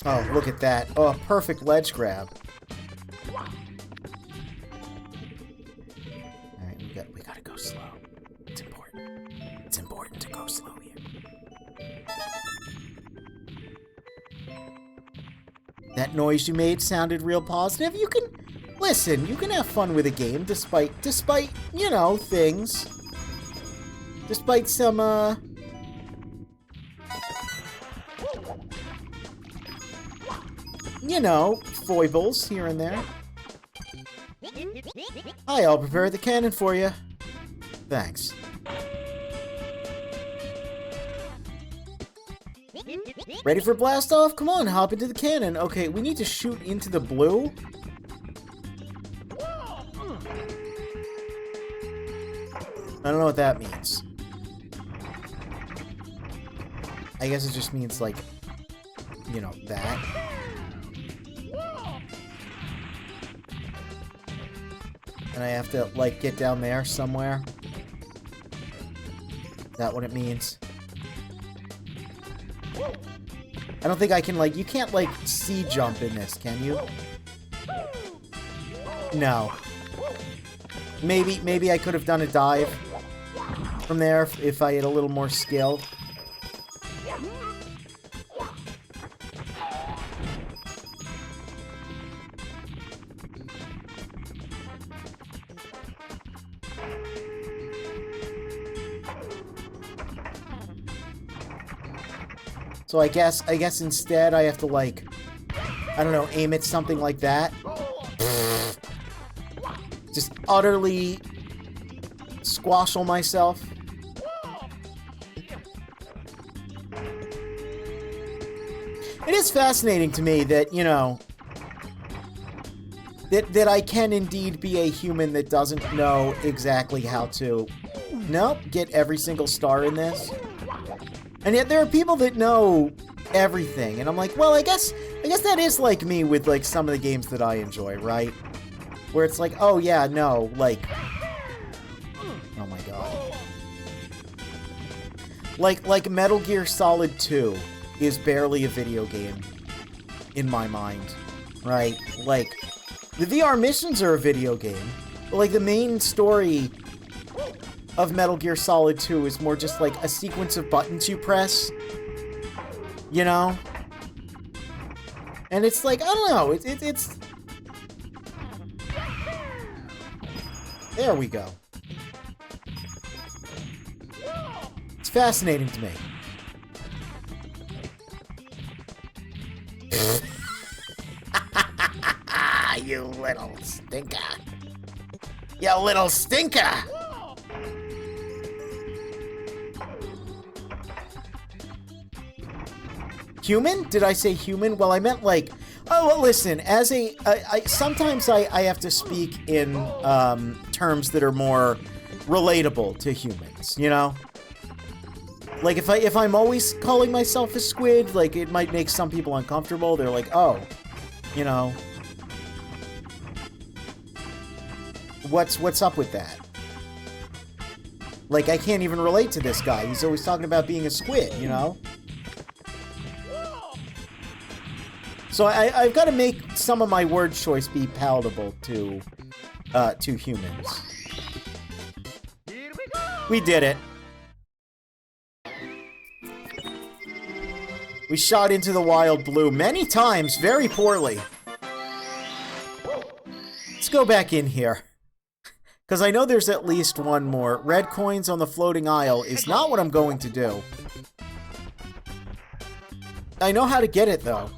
[SPEAKER 1] Oh, look at that. Oh, perfect ledge grab. Alright, we gotta go slow. It's important. It's important to go slow here. That noise you made sounded real positive. You can... Listen, you can have fun with a game despite, you know, things. Despite some, you know, foibles here and there. Hi, I'll prepare the cannon for you. Thanks. Ready for blast off? Come on, hop into the cannon. Okay, we need to shoot into the blue. I don't know what that means. I guess it just means, like, you know, that. And I have to, like, get down there somewhere. Is that what it means? I don't think I can, like, you can't, like, C-jump in this, can you? No. Maybe I could have done a dive from there if I had a little more skill. So I guess instead I have to, like, I don't know, aim at something like that. just utterly squashle myself. It is fascinating to me that, you know, that I can indeed be a human that doesn't know exactly how to, get every single star in this. And yet there are people that know everything, and I'm like, well, I guess that is like me with, like, some of the games that I enjoy, right? Where it's like, oh yeah, no, like, oh my god. Like Metal Gear Solid 2 is barely a video game in my mind, right? Like, the VR missions are a video game, but, like, the main story of Metal Gear Solid 2 is more just like a sequence of buttons you press, you know? And it's like, I don't know, it's... There we go. It's fascinating to me.
[SPEAKER 2] You little stinker. You little stinker!
[SPEAKER 1] Human? Did I say human? Well, I meant like... Oh, well, listen, as a... sometimes I have to speak in terms that are more relatable to humans, you know? Like, if I'm always calling myself a squid, like, it might make some people uncomfortable. They're like, oh, you know... What's up with that? Like, I can't even relate to this guy. He's always talking about being a squid, you know? So I've got to make some of my word choice be palatable to humans. We did it. We shot into the wild blue many times, very poorly. Let's go back in here. Because I know there's at least one more. Red coins on the floating isle is not what I'm going to do. I know how to get it, though.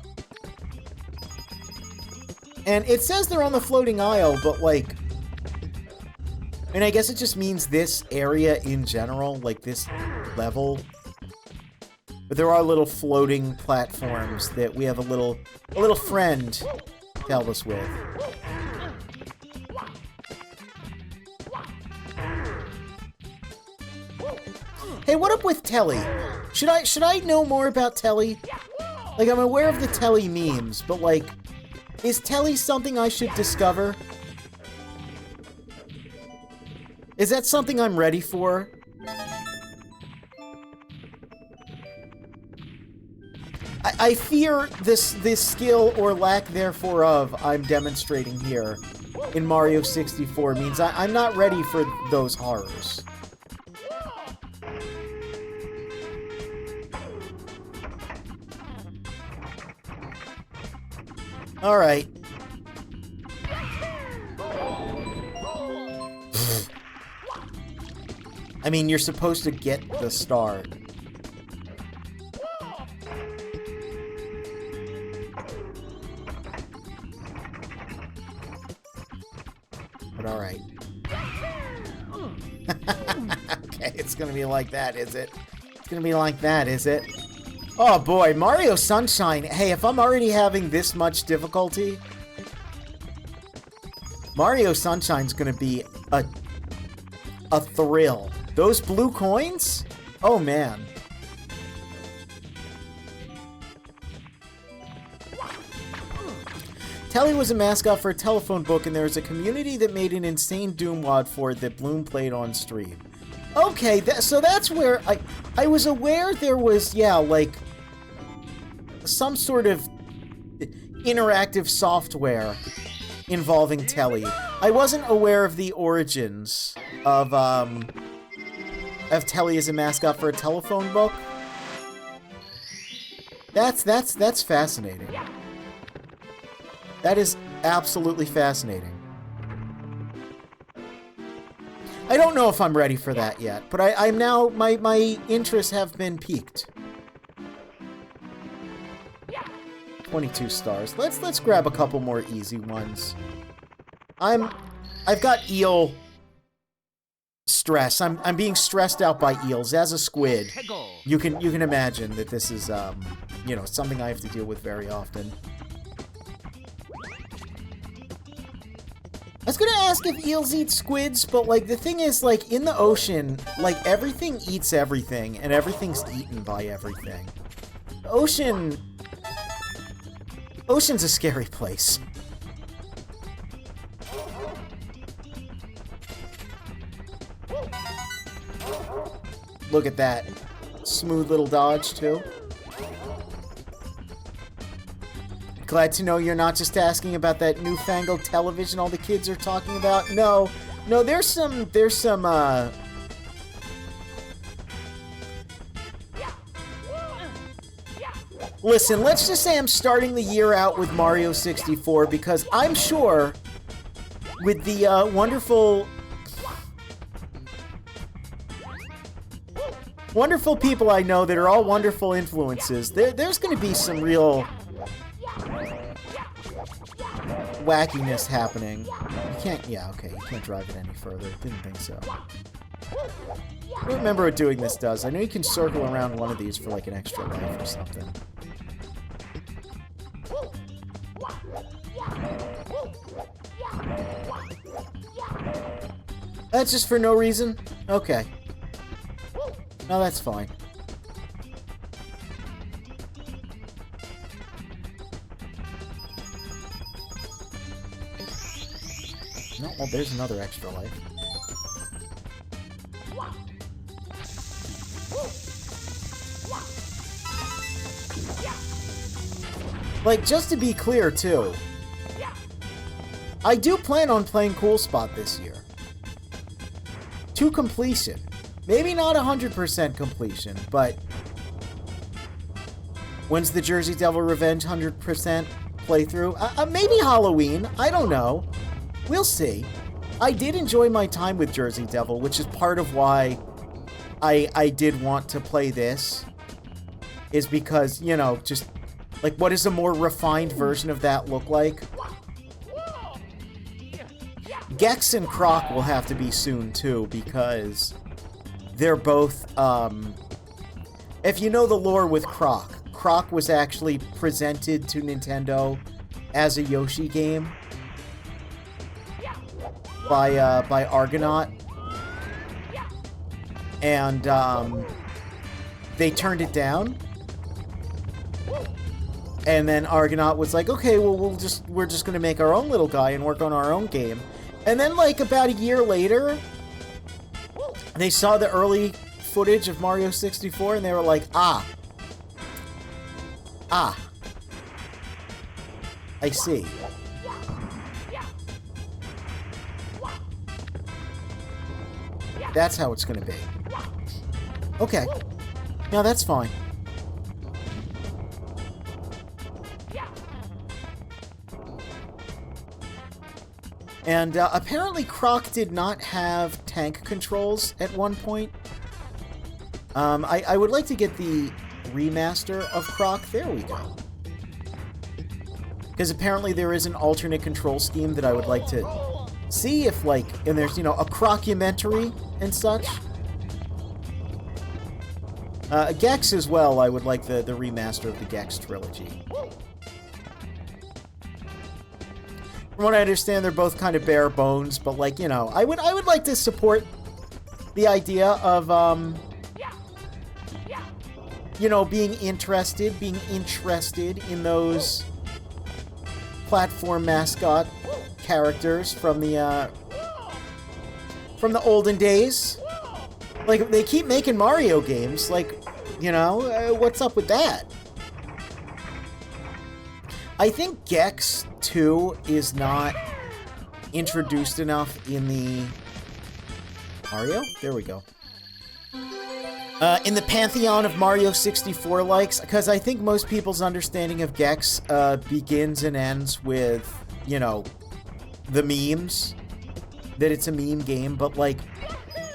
[SPEAKER 1] And it says they're on the floating isle, but, like... And I guess it just means this area in general, like this level. But there are little floating platforms that we have a little friend to help us with. Hey, what up with Telly? Should I know more about Telly? Like, I'm aware of the Telly memes, but, like, is Telly something I should discover? Is that something I'm ready for? I fear this skill or lack therefore of I'm demonstrating here in Mario 64 means I'm not ready for those horrors. Alright. I mean, you're supposed to get the star. But alright. Okay, it's gonna be like that, is it? It's gonna be like that, is it? Oh boy, Mario Sunshine. Hey, if I'm already having this much difficulty, Mario Sunshine's gonna be a thrill. Those blue coins? Oh man. Telly was a mascot for a telephone book, and there was a community that made an insane Doom wad for it that Bloom played on stream. Okay, so that's where I was aware there was, yeah, like, some sort of interactive software involving Telly. I wasn't aware of the origins of Telly as a mascot for a telephone book. That's fascinating. That is absolutely fascinating. I don't know if I'm ready for that yet, but I'm now, my interests have been piqued. 22 stars. Let's grab a couple more easy ones. I'm I've got eel stress. I'm being stressed out by eels as a squid. You can imagine that this is you know, something I have to deal with very often. I was gonna ask if eels eat squids, but like the thing is, like in the ocean, like everything eats everything and everything's eaten by everything. Ocean's a scary place. Look at that. Smooth little dodge, too. Glad to know you're not just asking about that newfangled television all the kids are talking about. No, there's some, Listen, let's just say I'm starting the year out with Mario 64 because I'm sure with the wonderful people I know that are all wonderful influences, there's going to be some real wackiness happening. You can't, yeah, okay, you can't drive it any further. Didn't think so. I don't remember what doing this does. I know you can circle around one of these for like an extra life or something. That's just for no reason? Okay. No, that's fine. No, well, there's another extra life. Like, just to be clear, too, I do plan on playing Cool Spot this year. To completion. Maybe not 100% completion, but when's the Jersey Devil Revenge 100% playthrough? Maybe Halloween. I don't know. We'll see. I did enjoy my time with Jersey Devil, which is part of why I did want to play this. Is because, you know, just, like, what does a more refined version of that look like? Gex and Croc will have to be soon, too, because they're both, if you know the lore with Croc, Croc was actually presented to Nintendo as a Yoshi game by Argonaut, and they turned it down, and then Argonaut was like, okay, well we're just gonna make our own little guy and work on our own game, and then like about a year later, they saw the early footage of Mario 64 and they were like, I see. That's how it's gonna be. Okay. No, that's fine. And apparently Croc did not have tank controls at one point. I would like to get the remaster of Croc. There we go. Because apparently there is an alternate control scheme that I would like to see if, like, and there's, you know, a Crocumentary and such. Gex as well, I would like the remaster of the Gex trilogy. From what I understand, they're both kind of bare bones, but, like, you know, I would like to support the idea of, you know, being interested in those platform mascot characters from the olden days. Like, they keep making Mario games, like, you know, what's up with that? I think Gex 2 is not introduced enough in the... Mario? There we go. In the pantheon of Mario 64 likes, because I think most people's understanding of Gex begins and ends with, you know, the memes, that it's a meme game, but, like,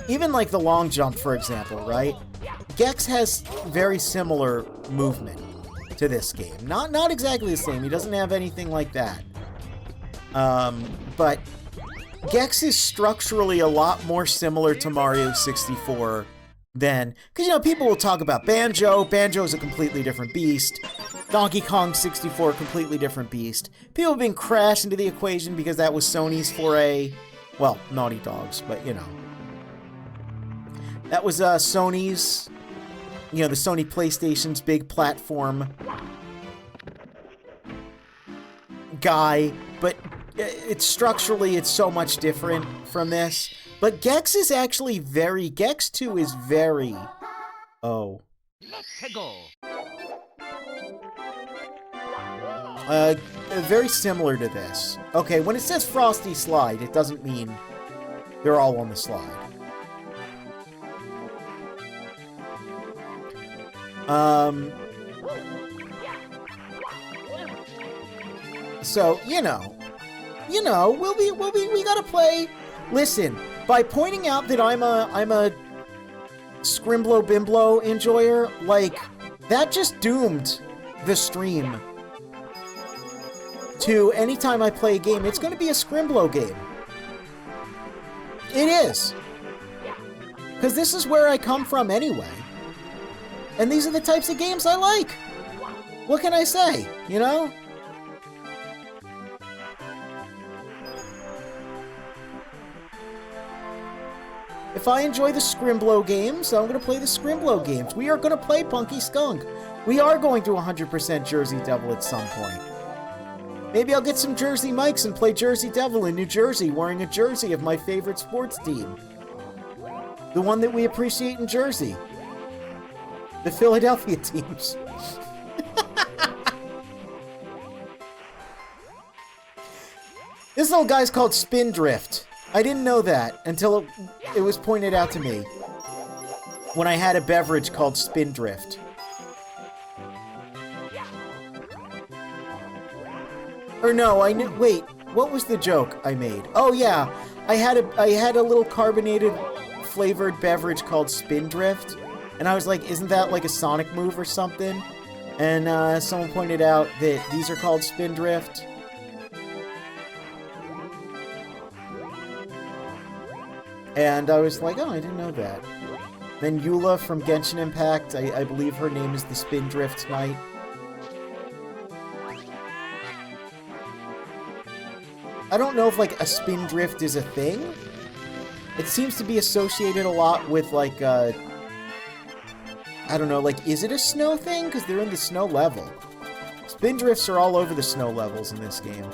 [SPEAKER 1] even, like, the long jump, for example, right? Gex has very similar movement to this game. Not exactly the same. He doesn't have anything like that. But Gex is structurally a lot more similar to Mario 64 than... Because, you know, people will talk about Banjo. Banjo's a completely different beast. Donkey Kong 64, completely different beast. People have been crashed into the equation because that was Sony's foray. Well, Naughty Dog's, but, you know. That was Sony's... You know, the Sony PlayStation's big platform guy, but it's structurally, it's so much different from this. But Gex is actually very... Gex 2 is very... Oh.
[SPEAKER 3] Let's go.
[SPEAKER 1] Very similar to this. Okay, when it says Frosty Slide, it doesn't mean they're all on the slide. So, you know, we gotta play. Listen, by pointing out that I'm a Scrimblow Bimblow enjoyer, like, that just doomed the stream to anytime I play a game, it's gonna be a Scrimblow game. It is. Because this is where I come from anyway. And these are the types of games I like. What can I say, you know? If I enjoy the Scrimblow games, I'm going to play the Scrimblow games. We are going to play Punky Skunk. We are going to 100% Jersey Devil at some point. Maybe I'll get some Jersey mics and play Jersey Devil in New Jersey wearing a jersey of my favorite sports team. The one that we appreciate in Jersey. The Philadelphia teams. This little guy's called Spindrift. I didn't know that until it was pointed out to me when I had a beverage called Spindrift. Or no, I knew. Wait, what was the joke I made? Oh yeah, I had a little carbonated flavored beverage called Spindrift, and I was like, isn't that like a Sonic move or something? And someone pointed out that these are called Spindrift. And I was like, oh, I didn't know that. Then Eula from Genshin Impact, I believe her name is the Spindrift Knight. I don't know if, like, a Spindrift is a thing. It seems to be associated a lot with, like, I don't know, like, is it a snow thing? Because they're in the snow level. Spindrifts are all over the snow levels in this game.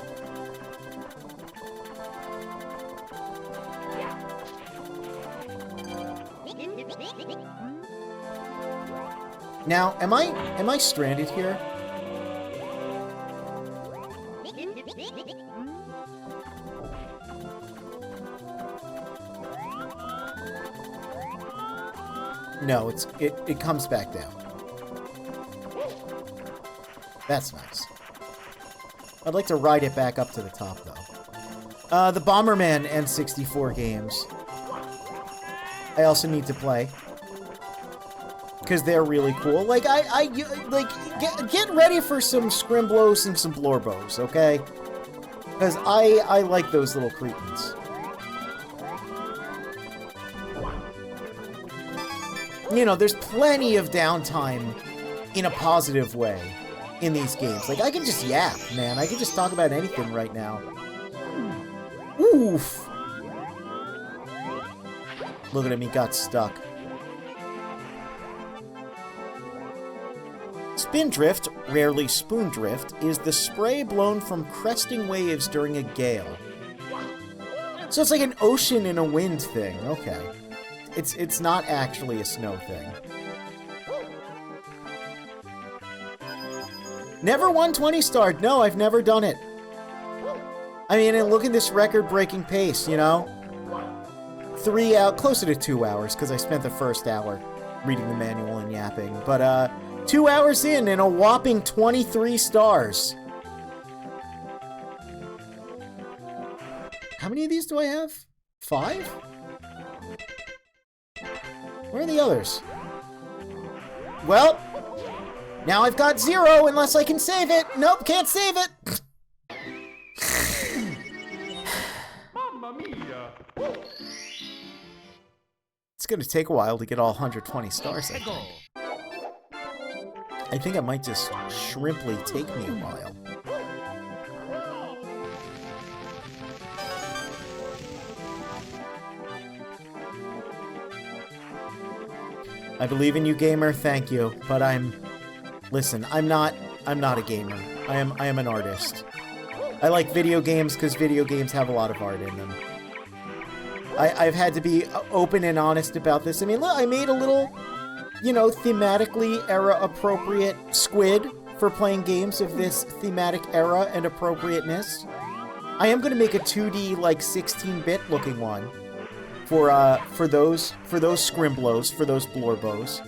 [SPEAKER 1] Now, am I stranded here? No, it comes back down. That's nice. I'd like to ride it back up to the top, though. The Bomberman N64 games. I also need to play. Because they're really cool. Like, get ready for some Scrimblows and some Blorbos, okay? Because I like those little cretins. You know, there's plenty of downtime in a positive way in these games. Like, I can just yap, man. I can just talk about anything right now. Oof! Look at him, he got stuck. Spindrift, rarely spoondrift, is the spray blown from cresting waves during a gale. So it's like an ocean in a wind thing. Okay. It's not actually a snow thing. Never 120 starred. No, I've never done it. I mean, and look at this record-breaking pace, you know? 3 out, closer to 2 hours, because I spent the first hour reading the manual and yapping. But, 2 hours in and a whopping 23 stars. How many of these do I have? 5? Where are the others? Well, now I've got 0 unless I can save it. Nope, can't save it.
[SPEAKER 3] Mamma mia!
[SPEAKER 1] It's gonna take a while to get all 120 stars, I think. I think it might just shrimply take me a while. I believe in you, gamer. Thank you, but listen, I'm not a gamer. I am an artist. I like video games because video games have a lot of art in them. I've had to be open and honest about this. I mean, look, I made a little, you know, thematically era-appropriate squid for playing games of this thematic era and appropriateness. I am going to make a 2D, like, 16-bit looking one for those scrimblos, for those blorbos.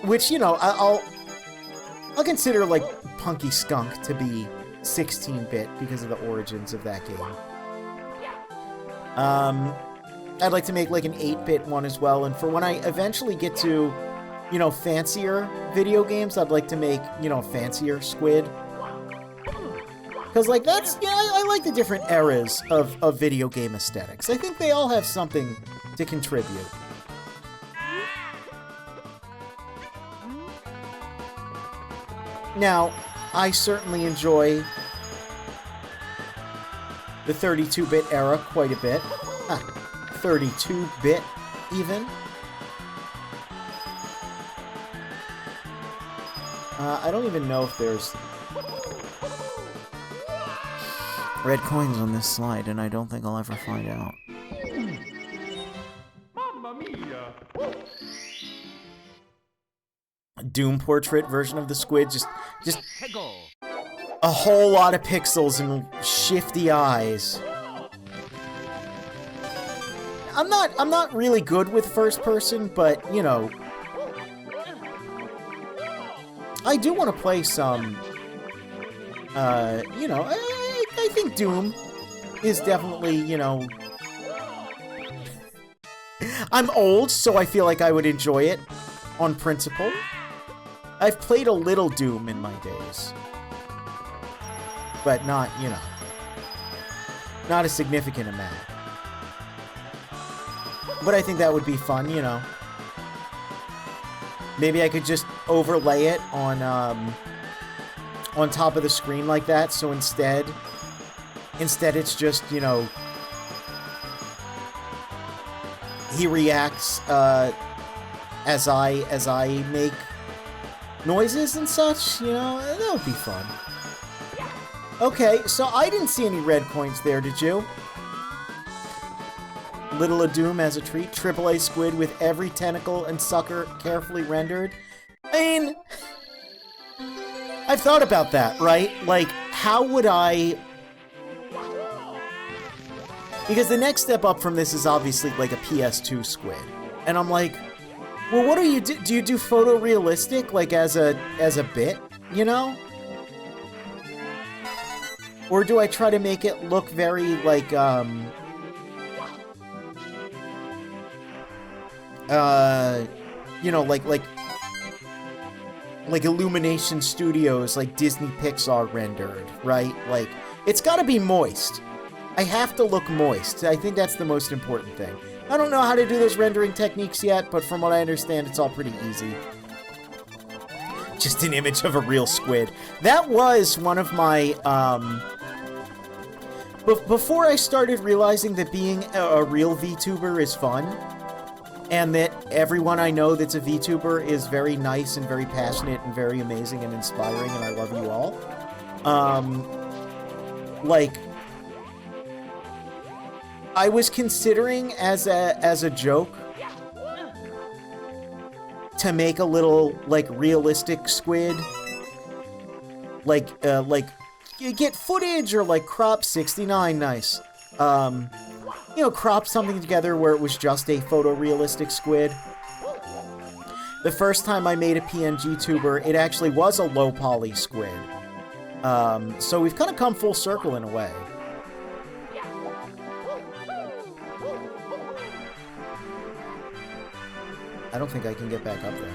[SPEAKER 1] Which, you know, I'll consider, like, Punky Skunk to be 16-bit because of the origins of that game. I'd like to make, like, an 8-bit one as well, and for when I eventually get to, you know, fancier video games, I'd like to make, you know, fancier squid. Because, like, that's, yeah, I like the different eras of video game aesthetics. I think they all have something to contribute. Now, I certainly enjoy the 32-bit era quite a bit. 32-bit, even. I don't even know if there's red coins on this slide, and I don't think I'll ever find out.
[SPEAKER 3] Mamma mia!
[SPEAKER 1] Doom portrait version of the squid, just a whole lot of pixels and shifty eyes. I'm not really good with first person, but you know, I do want to play some. You know, I think Doom is definitely, you know, I'm old, so I feel like I would enjoy it on principle. I've played a little Doom in my days, but not, you know, not a significant amount. But I think that would be fun, you know. Maybe I could just overlay it on top of the screen like that, so instead it's just, you know, he reacts as I make noises and such, you know. That would be fun. Okay, so I didn't see any red coins there, did you? Little Doom as a treat. AAA squid with every tentacle and sucker carefully rendered. I mean, I've thought about that, right? Like, how would I... Because the next step up from this is obviously like a PS2 squid. And I'm like, well, what do you do? Do you do photorealistic, like as a bit, you know? Or do I try to make it look very like, you know, like Illumination Studios, like Disney Pixar rendered, right? Like, it's gotta be moist. I have to look moist. I think that's the most important thing. I don't know how to do those rendering techniques yet, but from what I understand, it's all pretty easy. Just an image of a real squid. That was one of my, before I started realizing that being a real VTuber is fun, and that everyone I know that's a VTuber is very nice and very passionate and very amazing and inspiring, and I love you all. Like, I was considering as a joke to make a little, like, realistic squid. Like, you get footage or, like, crop 69, nice. You know, crop something together where it was just a photorealistic squid. The first time I made a PNG tuber, it actually was a low poly squid. So we've kind of come full circle in a way. I don't think I can get back up there.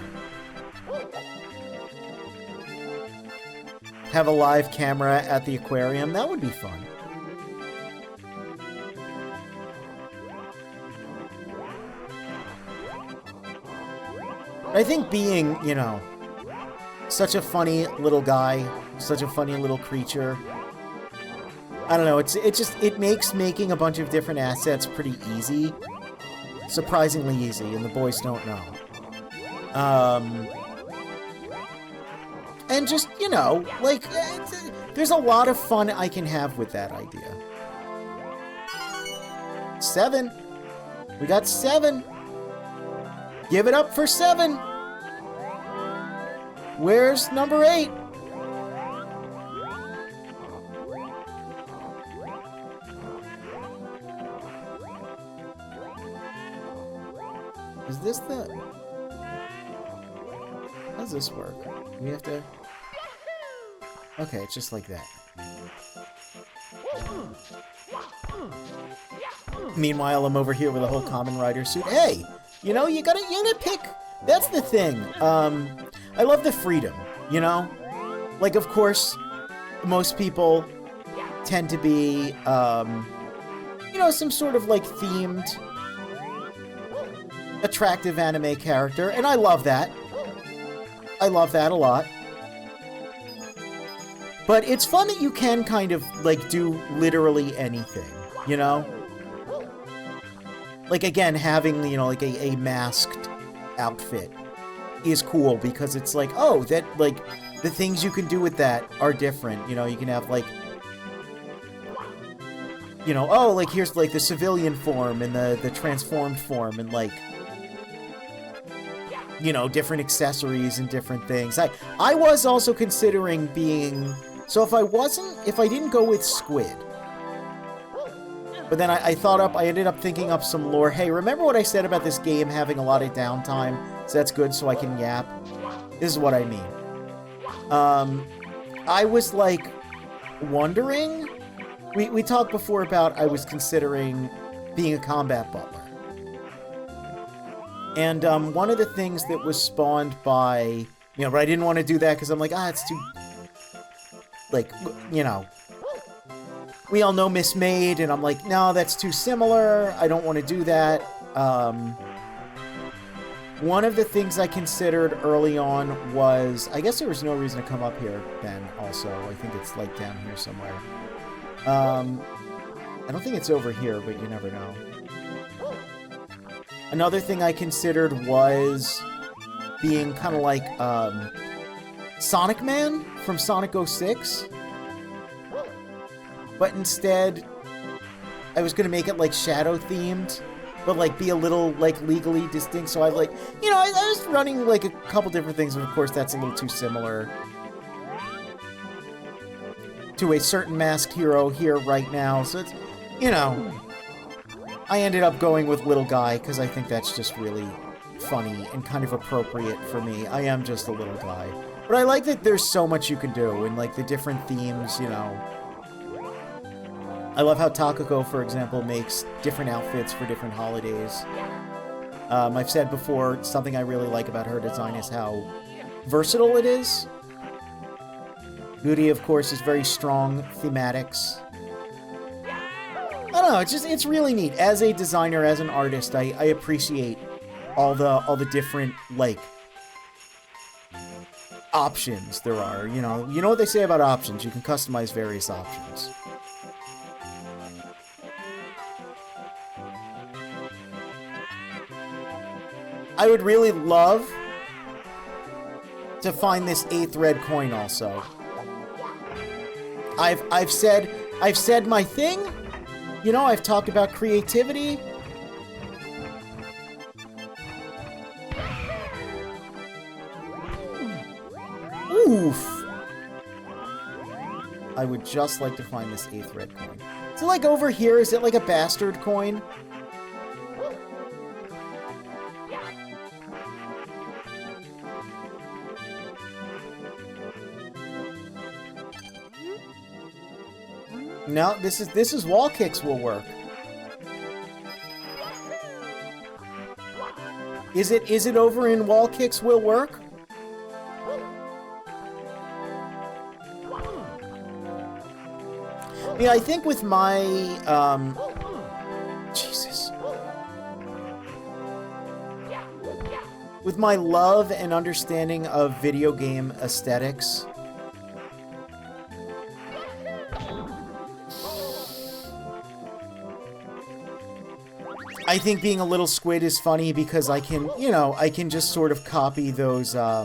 [SPEAKER 1] Have a live camera at the aquarium? That would be fun. I think being, you know, such a funny little guy, such a funny little creature, I don't know, it makes making a bunch of different assets pretty easy. Surprisingly easy, and the boys don't know. And just, you know, like, there's a lot of fun I can have with that idea. 7. We got 7. Give it up for 7. Where's number 8? Is this the... How does this work? We have to... Okay, it's just like that. Meanwhile, I'm over here with a whole Kamen Rider suit. Hey! You know, you gotta pick... That's the thing. I love the freedom, you know? Like, of course, most people tend to be, you know, some sort of, like, themed, attractive anime character, and I love that. I love that a lot. But it's fun that you can kind of, like, do literally anything, you know? Like, again, having, you know, like, a masked outfit is cool because it's like, oh, that, like, the things you can do with that are different. You know, you can have, like, you know, oh, like, here's, like, the civilian form and the transformed form and, like, you know, different accessories and different things. I was also considering being... So if I didn't go with Squid, but then I ended up thinking up some lore. Hey, remember what I said about this game having a lot of downtime? So that's good so I can yap. This is what I mean. I was, like, wondering... We talked before about I was considering being a combat butler. And one of the things that was spawned by... You know, but I didn't want to do that because I'm like, it's too... Like, you know... We all know Miss Maid, and I'm like, no, that's too similar. I don't want to do that. One of the things I considered early on was... I guess there was no reason to come up here then, also. I think it's, like, down here somewhere. I don't think it's over here, but you never know. Another thing I considered was being kind of like, Sonic Man from Sonic 06. But instead, I was going to make it, like, shadow-themed, but, like, be a little, like, legally distinct. So I, like, you know, I was running, like, a couple different things, but of course that's a little too similar to a certain masked hero here right now. So it's, you know, I ended up going with Little Guy, because I think that's just really funny and kind of appropriate for me. I am just a little guy. But I like that there's so much you can do, and, like, the different themes, you know... I love how Takako, for example, makes different outfits for different holidays. I've said before, something I really like about her design is how versatile it is. Moody, of course, is very strong thematics. I don't know, it's really neat. As a designer, as an artist, I appreciate all the different, like, options there are. You know what they say about options. You can customize various options. I would really love to find this 8th red coin also. I've said my thing. You know, I've talked about creativity. Oof. I would just like to find this 8th red coin. Is it like over here? Is it like a bastard coin? No, this is wall kicks will work. Is it over in wall kicks will work? Yeah, I think with my Jesus. with my love and understanding of video game aesthetics, I think being a little squid is funny because I can, you know, I can just sort of copy those, I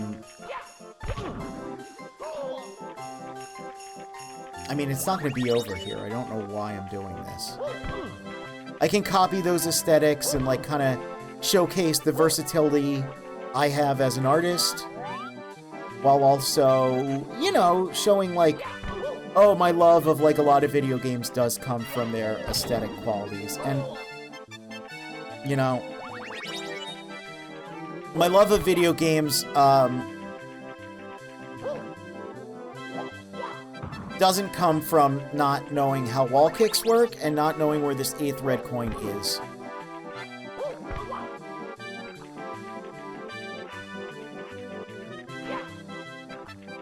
[SPEAKER 1] mean, it's not going to be over here. I don't know why I'm doing this. I can copy those aesthetics and, like, kind of showcase the versatility I have as an artist, while also, you know, showing, like, oh, my love of, like, a lot of video games does come from their aesthetic qualities. And, you know, my love of video games, doesn't come from not knowing how wall kicks work and not knowing where this 8th red coin is.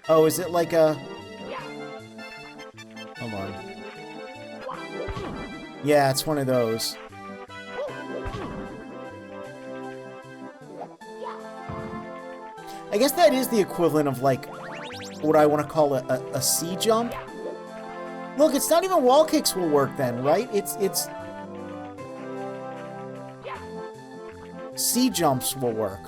[SPEAKER 1] Oh, is it like a... Hold on. Yeah, it's one of those. I guess that is the equivalent of, like, what I want to call a C jump. Look, it's not even wall kicks will work then, right? It's... C jumps will work.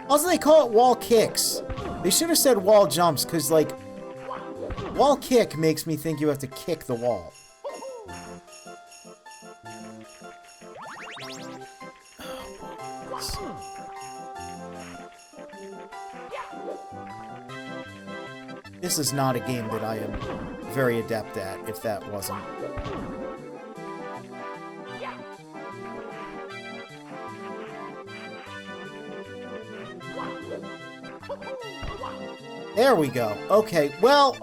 [SPEAKER 1] Also, they call it wall kicks. They should have said wall jumps, because, like, wall kick makes me think you have to kick the wall. This is not a game that I am very adept at, if that wasn't. There we go. Okay, well...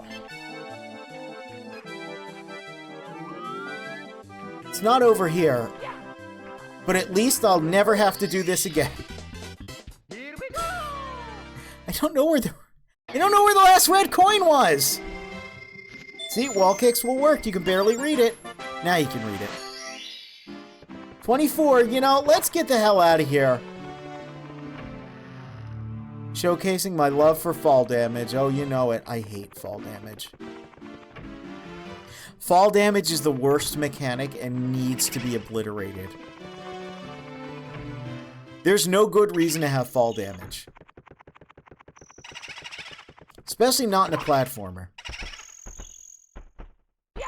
[SPEAKER 1] It's not over here. But at least I'll never have to do this again. I don't know where the... I don't know where the last red coin was! See, wall kicks will work. You can barely read it. Now you can read it. 24, you know, let's get the hell out of here. Showcasing my love for fall damage. Oh, you know it. I hate fall damage. Fall damage is the worst mechanic and needs to be obliterated. There's no good reason to have fall damage. Especially not in a platformer. You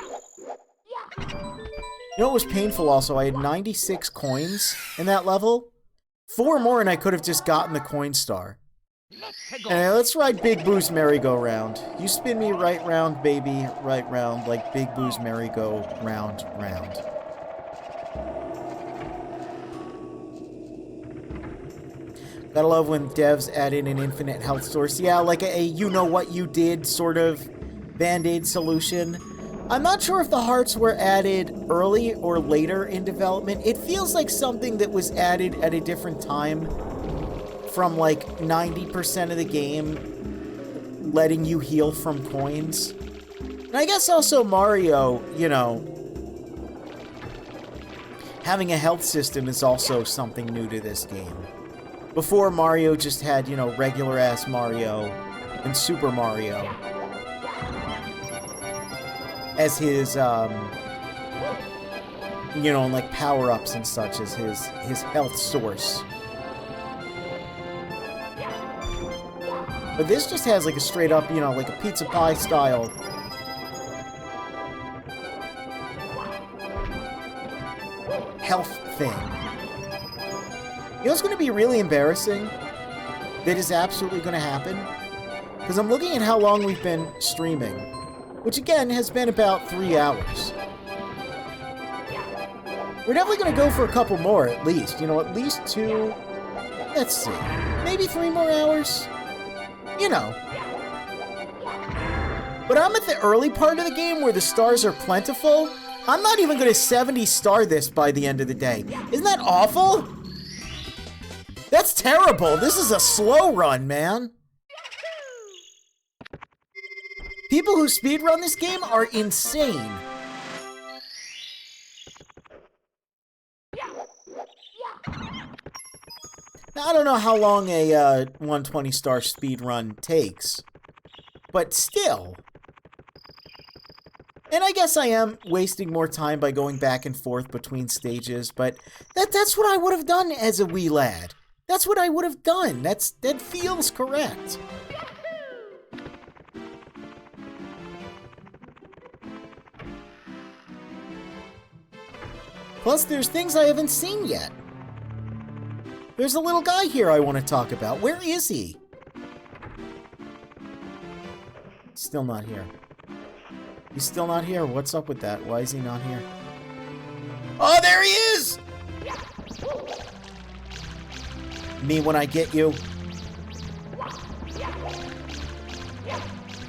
[SPEAKER 1] know what was painful also? I had 96 coins in that level. 4 more and I could have just gotten the coin star. Anyway, let's ride Big Boo's merry-go-round. You spin me right round, baby, right round, like Big Boo's merry-go-round, round. Gotta love when devs add in an infinite health source. Yeah, like a you-know-what-you-did sort of Band-Aid solution. I'm not sure if the hearts were added early or later in development. It feels like something that was added at a different time from, like, 90% of the game letting you heal from coins. And I guess also Mario, you know, having a health system is also something new to this game. Before, Mario just had, you know, regular-ass Mario and Super Mario as his, you know, like, power-ups and such as his health source. But this just has, like, a straight-up, you know, like a pizza pie style health thing. You know what's going to be really embarrassing? That is absolutely going to happen? Because I'm looking at how long we've been streaming, which again has been about 3 hours. We're definitely going to go for a couple more at least. You know, at least 2. Let's see. Maybe 3 more hours? You know. But I'm at the early part of the game where the stars are plentiful. I'm not even going to 70 star this by the end of the day. Isn't that awful? That's terrible. This is a slow run, man. People who speedrun this game are insane. Now, I don't know how long a 120-star speed run takes, but still. And I guess I am wasting more time by going back and forth between stages, but that's what I would have done as a wee lad. That's what I would have done. That feels correct. Plus, there's things I haven't seen yet. There's a little guy here I want to talk about. Where is he? Still not here. He's still not here. What's up with that? Why is he not here? Oh, there he is! Me when I get you.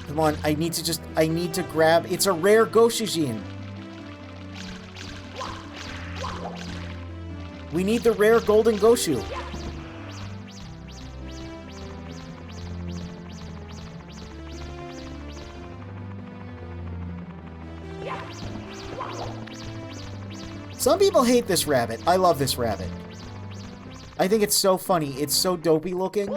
[SPEAKER 1] Come on, I need to grab... It's a rare Goshijin. We need the rare golden Goshu. Some people hate this rabbit. I love this rabbit. I think it's so funny. It's so dopey looking.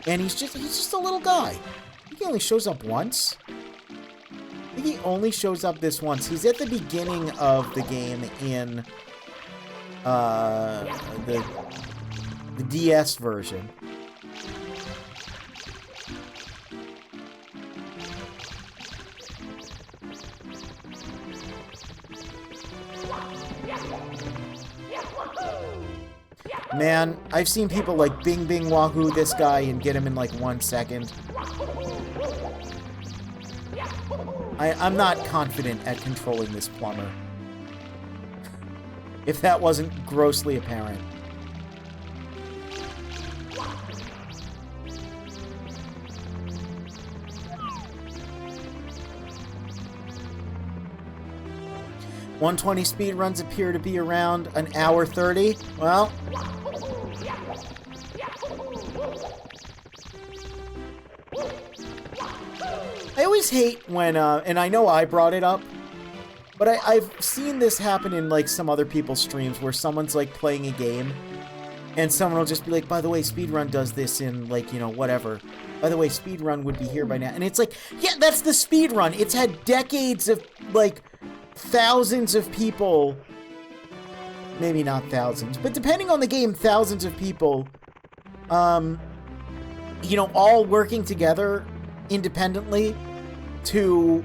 [SPEAKER 1] And he's just a little guy. I think he only shows up once. I think he only shows up this once. He's at the beginning of the game in the DS version. Man, I've seen people like Bing Bing Wahoo this guy and get him in like 1 second. I'm not confident at controlling this plumber. If that wasn't grossly apparent. .120 speed runs appear to be around an hour 30. Well, I always hate when, and I know I brought it up, but I've seen this happen in like some other people's streams where someone's like playing a game and someone will just be like, by the way, speedrun does this in like, you know, whatever. By the way, speedrun would be here by now. And it's like, yeah, that's the speedrun. It's had decades of like thousands of people, maybe not thousands, but depending on the game, thousands of people, you know, all working together independently to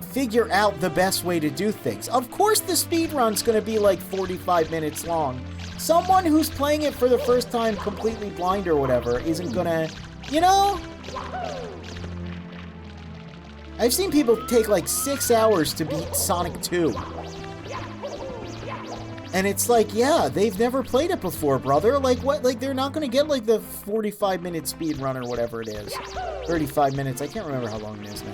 [SPEAKER 1] figure out the best way to do things. Of course the speedrun's gonna be like 45 minutes long. Someone who's playing it for the first time completely blind or whatever isn't gonna, you know? I've seen people take like 6 hours to beat Sonic 2. And it's like, yeah, they've never played it before, brother. Like, what? Like, they're not gonna get like the 45-minute speed run or whatever it is. 35 minutes. I can't remember how long it is now.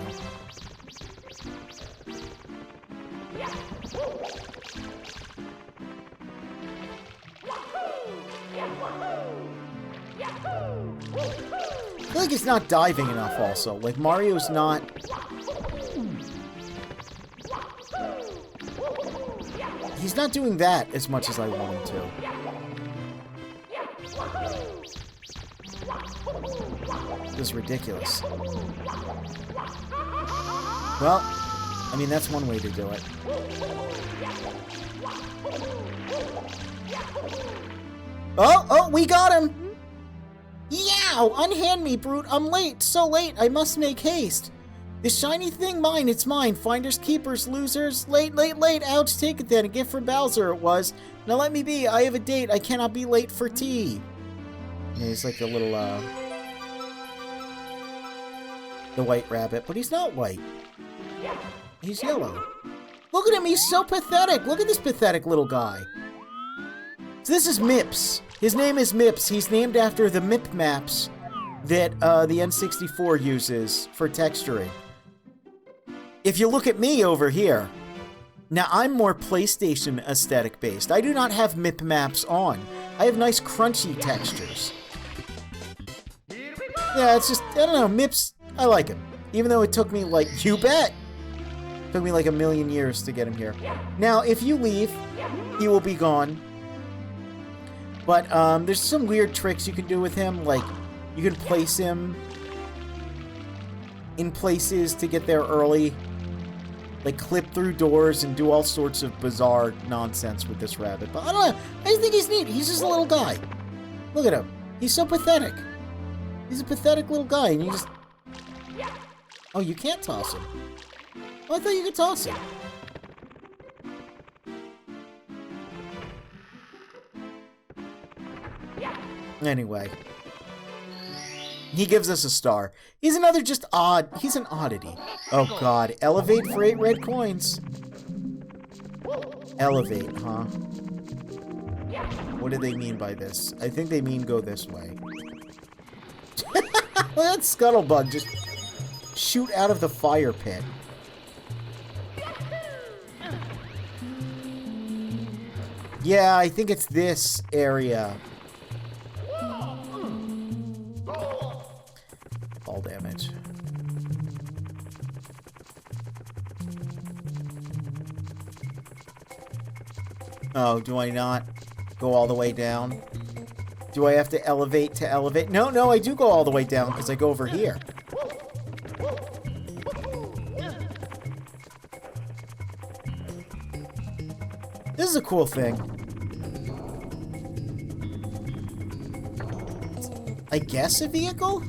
[SPEAKER 1] I feel like it's not diving enough also. Like, Mario's not... He's not doing that as much as I want him to. This is ridiculous. Well, I mean, that's one way to do it. Oh, we got him! Yow! Unhand me, brute! I'm late! So late, I must make haste! This shiny thing mine, it's mine! Finders, keepers, losers! Late, late, late! Ouch, take it then! A gift from Bowser it was! Now let me be, I have a date, I cannot be late for tea! Yeah, he's like a little, the white rabbit, but he's not white. He's yellow. Look at him, he's so pathetic! Look at this pathetic little guy! So this is Mips. His name is Mips. He's named after the MIP maps that the N64 uses for texturing. If you look at me over here, now I'm more PlayStation aesthetic based. I do not have MIP maps on. I have nice crunchy textures. Yeah, it's just, I don't know, Mips, I like him. Even though it took me like, you bet! It took me like 1,000,000 years to get him here. Now, if you leave, he will be gone. But there's some weird tricks you can do with him, like you can place him in places to get there early, like clip through doors and do all sorts of bizarre nonsense with this rabbit. But I don't know, I just think he's neat. He's just a little guy. Look at him. He's so pathetic. He's a pathetic little guy, and you just... Oh, you can't toss him. Oh, I thought you could toss him. Anyway. He gives us a star. He's another just odd... He's an oddity. Oh, God. Elevate for 8 red coins. Elevate, huh? What do they mean by this? I think they mean go this way. That scuttlebug just shoot out of the fire pit. Yeah, I think it's this area. Fall damage. Oh, do I not go all the way down? Do I have to elevate to elevate? No, no, I do go all the way down because I go over here. This is a cool thing. I guess a vehicle?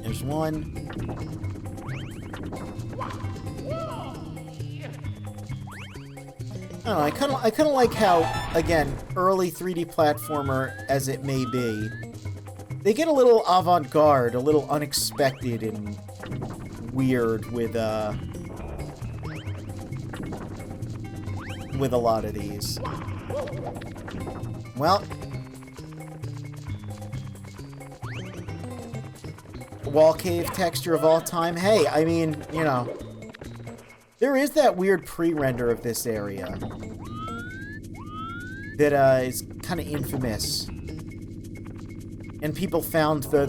[SPEAKER 1] There's one. I don't know, I kind of like how, again, early 3D platformer as it may be, they get a little avant-garde, a little unexpected and weird with a lot of these. Well, wall cave texture of all time. Hey, I mean, you know, there is that weird pre-render of this area that is kind of infamous. And people found the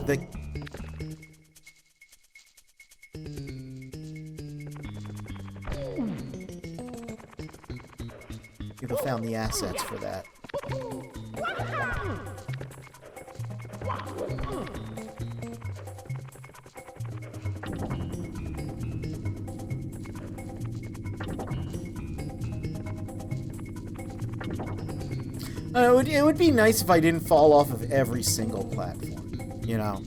[SPEAKER 1] people found the assets for that. It would be nice if I didn't fall off of every single platform, you know?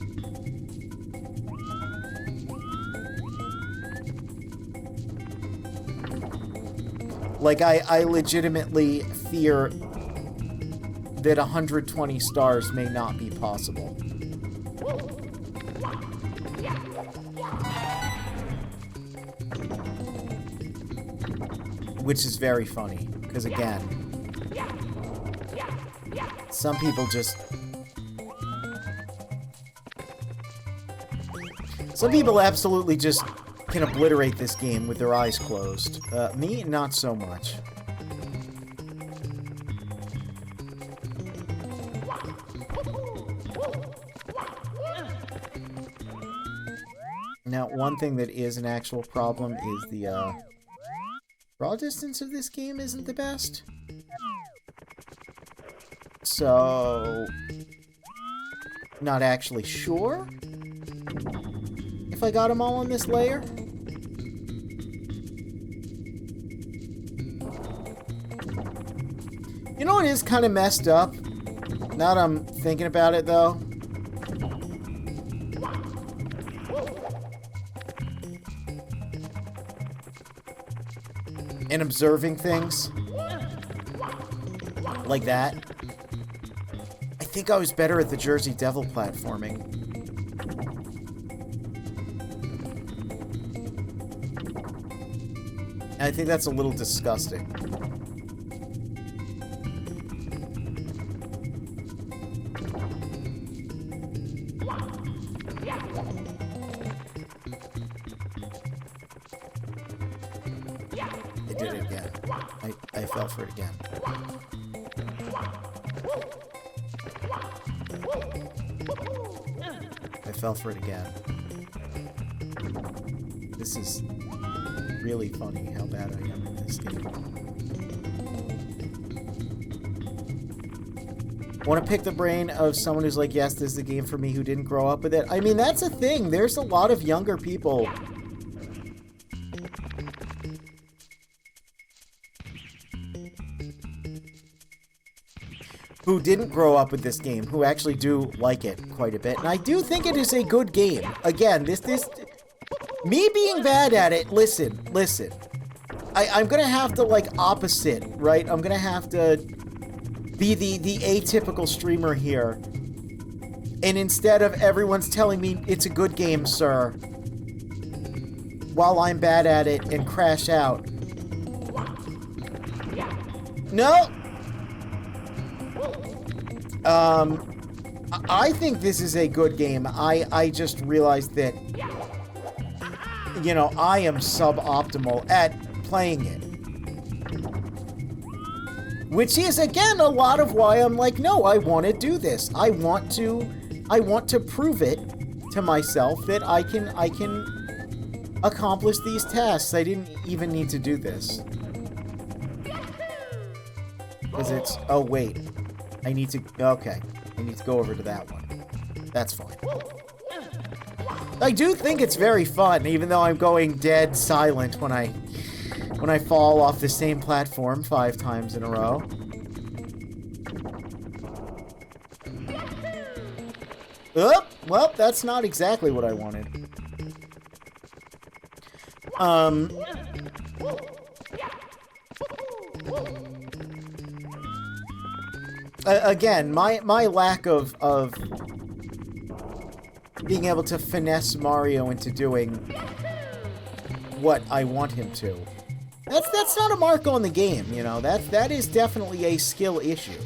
[SPEAKER 1] Like, I legitimately fear that 120 stars may not be possible. Which is very funny, because again, some people just... Some people absolutely just can obliterate this game with their eyes closed. Me, not so much. Now, one thing that is an actual problem is the, draw distance of this game isn't the best. So, not actually sure if I got them all on this layer. You know what is kind of messed up? Now that I'm thinking about it, though. And observing things like that. I think I was better at the Jersey Devil platforming. And I think that's a little disgusting. I did it again. I fell for it again. fell for it again. This is really funny how bad I am at this game. Want to pick the brain of someone who's like, yes, this is a game for me, who didn't grow up with it. I mean, that's a thing. There's a lot of younger people who didn't grow up with this game, who actually do like it quite a bit. And I do think it is a good game. Again, me being bad at it, listen. I'm gonna have to, like, opposite, right? I'm gonna have to be the atypical streamer here. And instead of everyone's telling me it's a good game, sir, while I'm bad at it and crash out. No! I think this is a good game. I just realized that, you know, I am suboptimal at playing it. Which is, again, a lot of why I'm like, no, I want to do this. I want to prove it to myself that I can accomplish these tasks. I didn't even need to do this. Because it's, oh wait, I need to, okay. I need to go over to that one. That's fine. I do think it's very fun, even though I'm going dead silent when I fall off the same platform 5 times in a row. Oh, well, that's not exactly what I wanted. Again, my lack of being able to finesse Mario into doing what I want him to. That's not a mark on the game, you know. That is definitely a skill issue.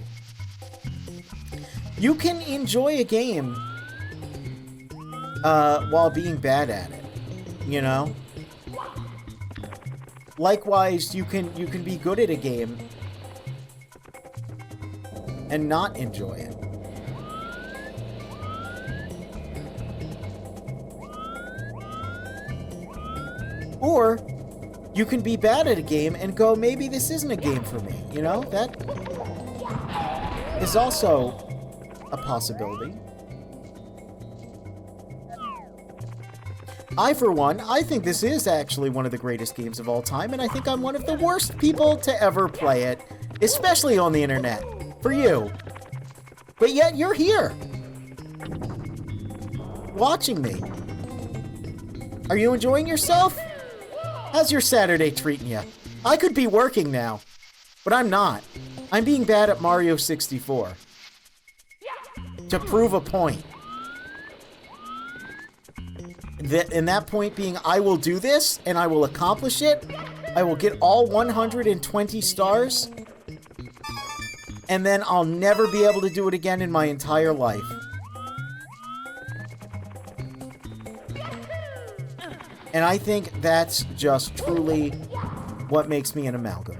[SPEAKER 1] You can enjoy a game while being bad at it, you know. Likewise, you can be good at a game and not enjoy it. Or you can be bad at a game and go, maybe this isn't a game for me, you know? That is also a possibility. For one, I think this is actually one of the greatest games of all time, and I think I'm one of the worst people to ever play it, especially on the internet. For you. But yet you're here. Watching me. Are you enjoying yourself? How's your Saturday treating you? I could be working now, but I'm not. I'm being bad at Mario 64. To prove a point. And that point being, I will do this, and I will accomplish it. I will get all 120 stars. And then I'll never be able to do it again in my entire life. And I think that's just truly what makes me an amalgam.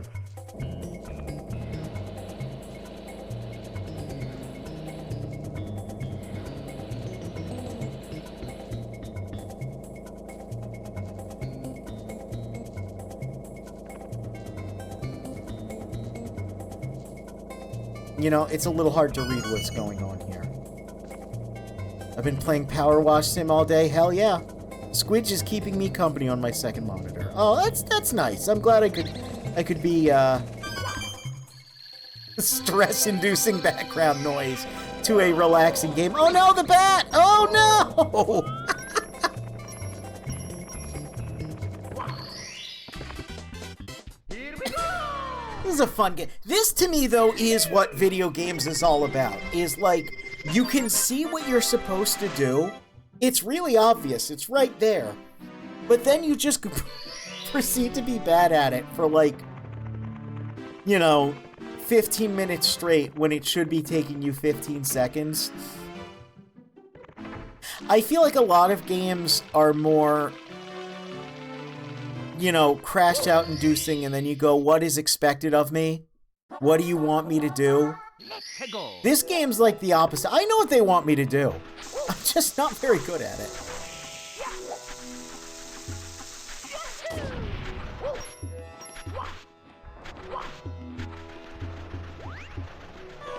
[SPEAKER 1] You know, it's a little hard to read what's going on here. I've been playing Power Wash Sim all day. Hell yeah. Squidge is keeping me company on my second monitor. Oh, that's nice. I'm glad I could be stress-inducing background noise to a relaxing game. Oh no, the bat! Oh no! This is a fun game. This, to me, though, is what video games is all about. Is, like, you can see what you're supposed to do. It's really obvious. It's right there. But then you just proceed to be bad at it for, like, you know, 15 minutes straight when it should be taking you 15 seconds. I feel like a lot of games are more, you know, crashed out inducing, and then you go, what is expected of me? What do you want me to do?
[SPEAKER 3] Let's go.
[SPEAKER 1] This game's like the opposite. I know what they want me to do. I'm just not very good at it.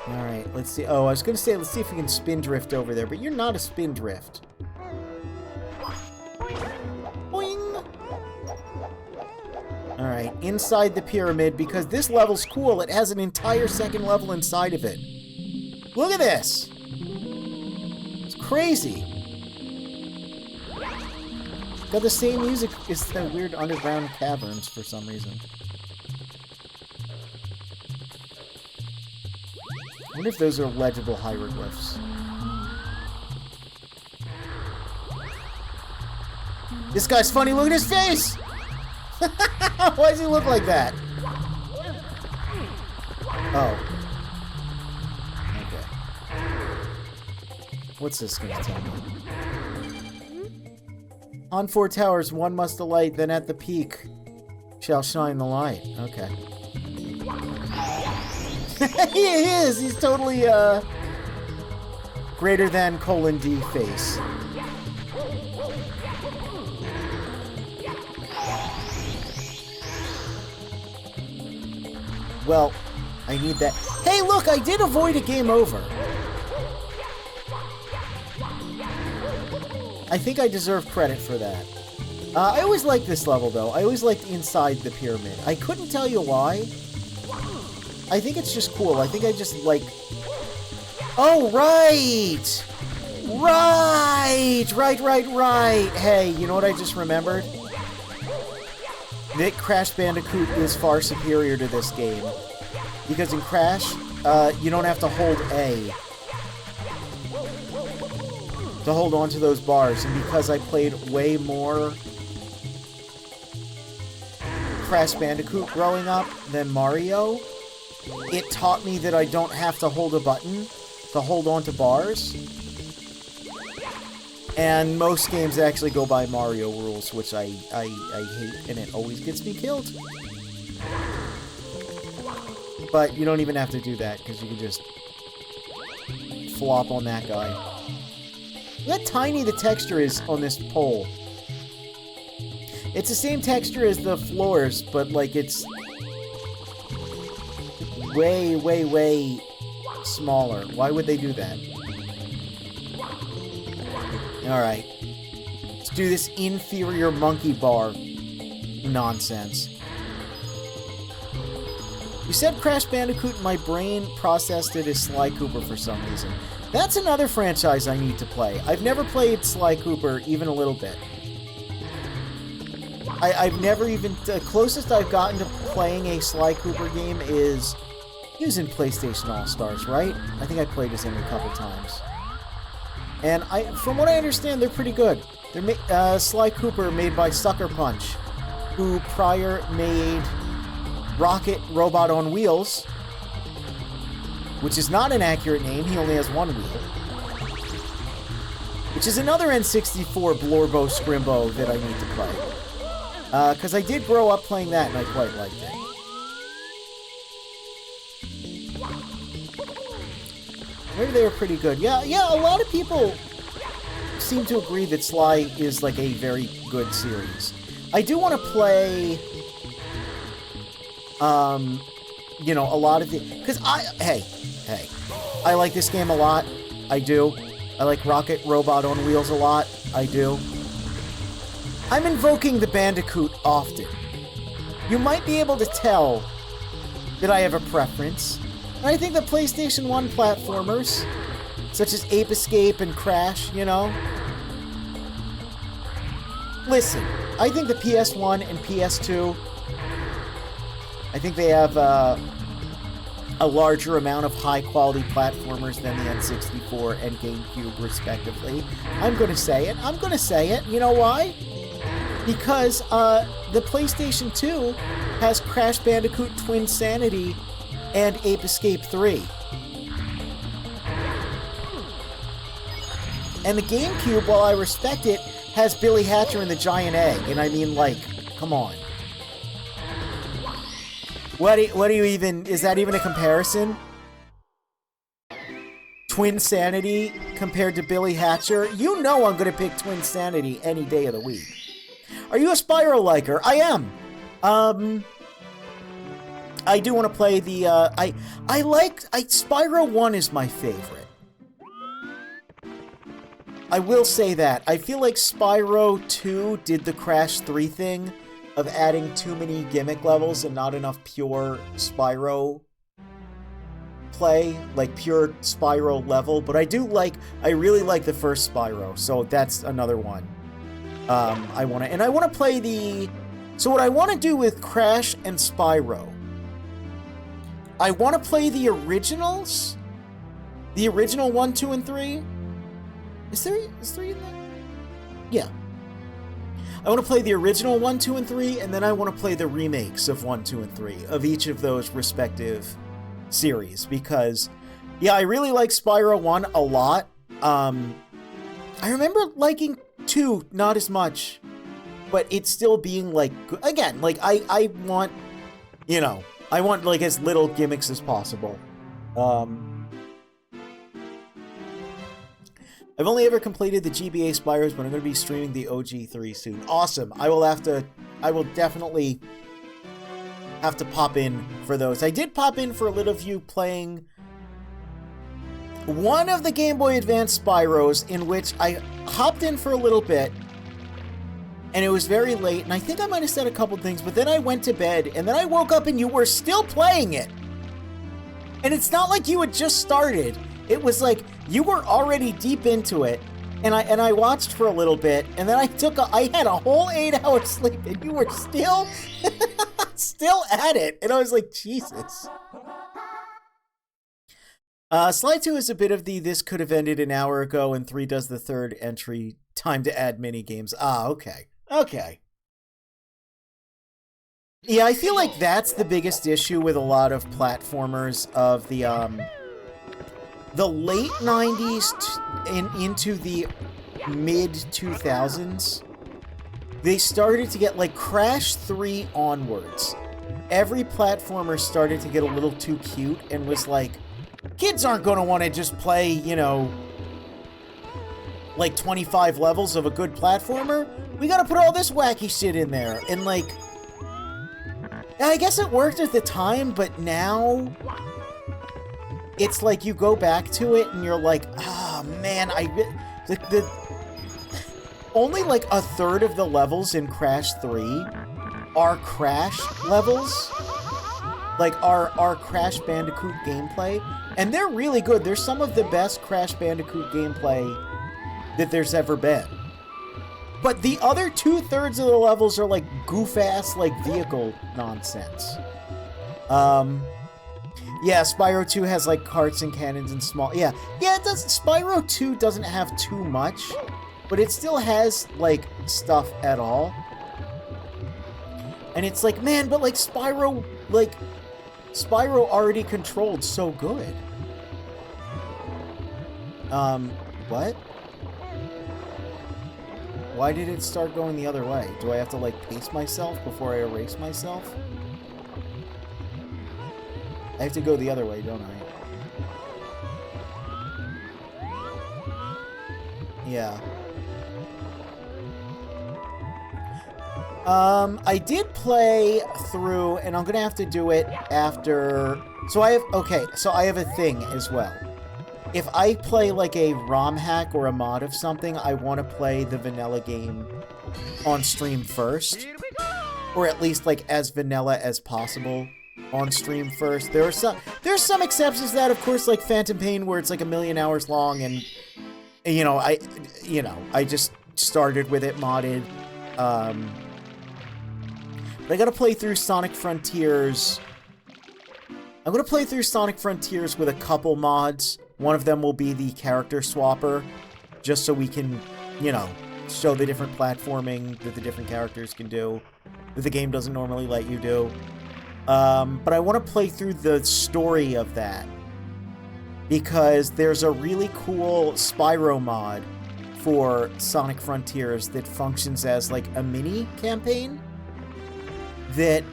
[SPEAKER 1] Alright, let's see. Oh, I was going to say, let's see if we can spin drift over there, but you're not a spin drift. Boing! Alright, inside the pyramid, because this level's cool. It has an entire second level inside of it. Look at this! It's crazy. Got the same music as the weird underground caverns for some reason. I wonder if those are legible hieroglyphs. This guy's funny, look at his face! Why does he look like that? Oh. Okay. What's this gonna tell me? On 4 towers, one must alight, then at the peak shall shine the light. Okay. He is! He's totally, greater than :D face. Well, I need that. Hey, look! I did avoid a game over. I think I deserve credit for that. I always liked this level, though. I always liked inside the pyramid. I couldn't tell you why. I think it's just cool. I think I just like... Oh, right! Right! Hey, you know what I just remembered? That Crash Bandicoot is far superior to this game. Because in Crash, you don't have to hold A to hold on to those bars. And because I played way more Crash Bandicoot growing up than Mario, it taught me that I don't have to hold a button to hold on to bars. And most games actually go by Mario rules, which I hate, and it always gets me killed. But you don't even have to do that, because you can just flop on that guy. Look how tiny the texture is on this pole. It's the same texture as the floors, but like it's way smaller. Why would they do that? Alright. Let's do this inferior monkey bar nonsense. You said Crash Bandicoot and my brain processed it as Sly Cooper for some reason. That's another franchise I need to play. I've never played Sly Cooper even a little bit. I've never even... The closest I've gotten to playing a Sly Cooper game is... He was in PlayStation All-Stars, right? I think I played as him a couple times. And from what I understand, they're pretty good. They're Sly Cooper, made by Sucker Punch, who prior made Rocket Robot on Wheels, which is not an accurate name. He only has one wheel. Which is another N64 Blorbo Scrimbo that I need to play. Because I did grow up playing that, and I quite liked it. Maybe they were pretty good. Yeah, a lot of people seem to agree that Sly is like a very good series. I do want to play, you know, a lot of the... Because hey, I like this game a lot. I do. I like Rocket Robot on Wheels a lot. I do. I'm invoking the Bandicoot often. You might be able to tell that I have a preference. And I think the PlayStation 1 platformers, such as Ape Escape and Crash, you know? Listen, I think the PS1 and PS2, I think they have a larger amount of high-quality platformers than the N64 and GameCube, respectively. I'm going to say it. You know why? Because the PlayStation 2 has Crash Bandicoot Twinsanity and Ape Escape 3. And the GameCube, while I respect it, has Billy Hatcher and the Giant Egg. And I mean, like, come on. What do you even... Is that even a comparison? Twin Sanity compared to Billy Hatcher, you know I'm gonna pick Twin Sanity any day of the week. Are you a Spyro liker? I am. I do want to play the, Spyro 1 is my favorite. I will say that. I feel like Spyro 2 did the Crash 3 thing of adding too many gimmick levels and not enough pure Spyro play, like pure Spyro level, but I really like the first Spyro, so that's another one. I want to play so what I want to do with Crash and Spyro, I want to play the originals, the original 1, 2, and 3. Is 3 in there? Yeah. I want to play the original 1, 2, and 3, and then I want to play the remakes of 1, 2, and 3 of each of those respective series, because, yeah, I really like Spyro 1 a lot. I remember liking 2 not as much, but it's still being, like, again, like, I want, you know, I want, like, as little gimmicks as possible. I've only ever completed the GBA Spyros, but I'm going to be streaming the OG3 soon. Awesome. I will definitely have to pop in for those. I did pop in for a little of you playing one of the Game Boy Advance Spyros, in which I hopped in for a little bit, and it was very late, and I think I might have said a couple things, but then I went to bed, and then I woke up and you were still playing it. And it's not like you had just started. It was like you were already deep into it, and I watched for a little bit, and then I had a whole 8 hours sleep, and you were still at it, and I was like, Jesus. Slide 2 is a bit of the this could have ended an hour ago, and 3 does the third entry, time to add mini games. Ah, okay. Okay. Yeah, I feel like that's the biggest issue with a lot of platformers of the late 90s into the mid 2000s. They started to get, like, Crash 3 onwards. Every platformer started to get a little too cute and was like, kids aren't going to want to just play, you know, like 25 levels of a good platformer. We got to put all this wacky shit in there. And, like, I guess it worked at the time, but now it's like you go back to it and you're like, oh man, only like a third of the levels in Crash 3 are Crash levels, like are Crash Bandicoot gameplay, and they're really good. They're some of the best Crash Bandicoot gameplay that there's ever been. But the other 2/3 of the levels are like goof-ass, like, vehicle nonsense. Yeah, Spyro 2 has, like, carts and cannons and small... Yeah, it does. Spyro 2 doesn't have too much, but it still has, like, stuff at all. And it's like, man, but, like, Spyro already controlled so good. What? Why did it start going the other way? Do I have to, like, pace myself before I erase myself? I have to go the other way, don't I? Yeah. I did play through, and I'm gonna have to do it after... So I have a thing as well. If I play, like, a ROM hack or a mod of something, I want to play the vanilla game on stream first. Or at least, like, as vanilla as possible on stream first. There's some exceptions to that, of course, like Phantom Pain, where it's like 1,000,000 hours long, and I just started with it modded. But I gotta play through Sonic Frontiers. I'm gonna play through Sonic Frontiers with a couple mods. One of them will be the character swapper, just so we can, you know, show the different platforming that the different characters can do, that the game doesn't normally let you do. But I want to play through the story of that, because there's a really cool Spyro mod for Sonic Frontiers that functions as, like, a mini campaign that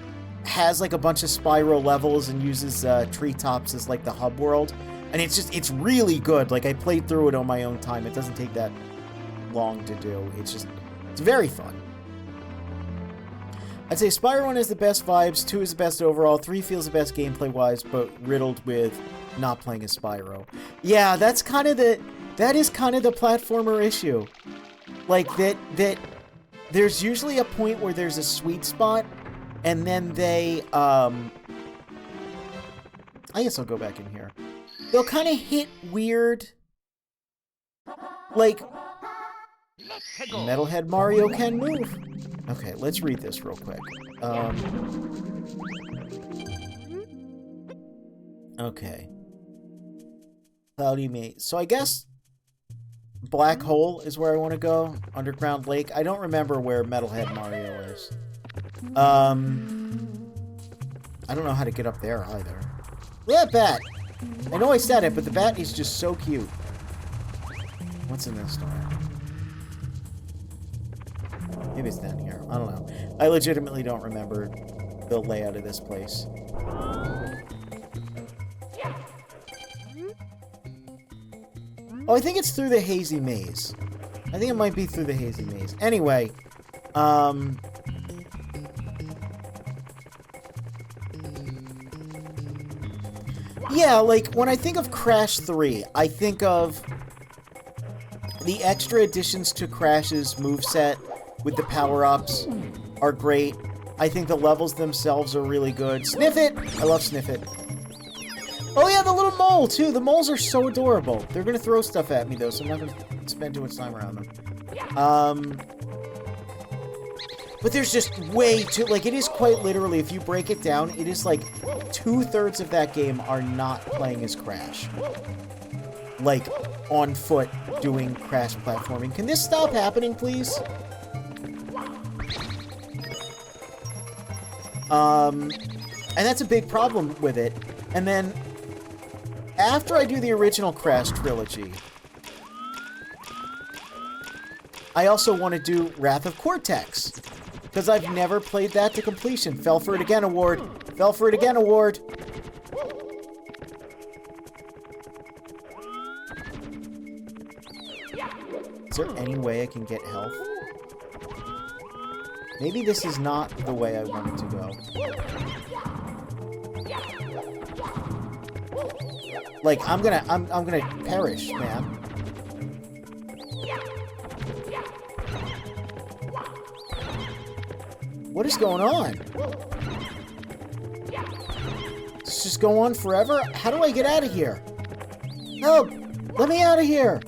[SPEAKER 1] has, like, a bunch of Spyro levels and uses treetops as, like, the hub world. And it's really good. Like, I played through it on my own time. It doesn't take that long to do. It's very fun. I'd say Spyro 1 has the best vibes, 2 is the best overall, 3 feels the best gameplay-wise, but riddled with not playing as Spyro. Yeah, that is kind of the platformer issue. Like, that there's usually a point where there's a sweet spot, and then they, I guess I'll go back in here. They'll kind of hit weird, like, Metalhead Mario can move. Okay, let's read this real quick. Okay. Cloudy Maze. So I guess Black Hole is where I want to go. Underground Lake. I don't remember where Metalhead Mario is. I don't know how to get up there either. Yeah, bat! I know I said it, but the bat is just so cute. What's in this door? Maybe it's down here. I don't know. I legitimately don't remember the layout of this place. Oh, I think it's through the Hazy Maze. I think it might be through the Hazy Maze. Anyway, yeah, like, when I think of Crash 3, I think of the extra additions to Crash's moveset with the power-ups are great. I think the levels themselves are really good. Sniff It! I love Sniff It. Oh yeah, the little mole, too. The moles are so adorable. They're gonna throw stuff at me, though, so I'm not gonna spend too much time around them. But there's just way too... Like, it is quite literally, if you break it down, it is like 2/3 of that game are not playing as Crash. Like, on foot, doing Crash platforming. Can this stop happening, please? And that's a big problem with it. And then, after I do the original Crash trilogy, I also want to do Wrath of Cortex. Because I've never played that to completion. Fell for it again, award. Fell for it again, award. Is there any way I can get health? Maybe this is not the way I wanted to go. Like, I'm gonna perish, man. What is going on? Does this just go on forever? How do I get out of here? Help! Let me out of here!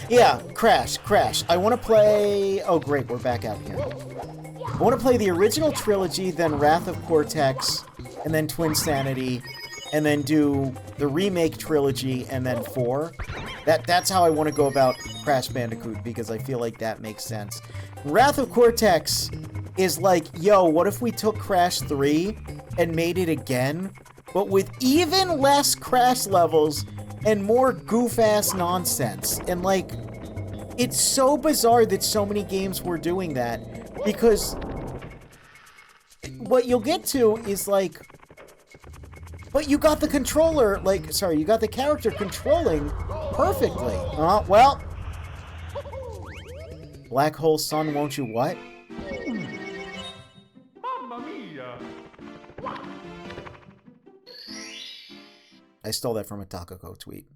[SPEAKER 1] Yeah, Crash. I want to play... Oh, great, we're back out here. I want to play the original trilogy, then Wrath of Cortex, and then Twin Sanity, and then do the remake trilogy, and then 4. That's how I want to go about Crash Bandicoot, because I feel like that makes sense. Wrath of Cortex is like, yo, what if we took Crash 3 and made it again, but with even less Crash levels and more goof-ass nonsense? And, like, it's so bizarre that so many games were doing that, because what you'll get to is, like, but you got the controller, like, sorry, you got the character controlling perfectly. Well, Black Hole Sun, won't you what?
[SPEAKER 3] Mamma mia!
[SPEAKER 1] I stole that from a Takako tweet.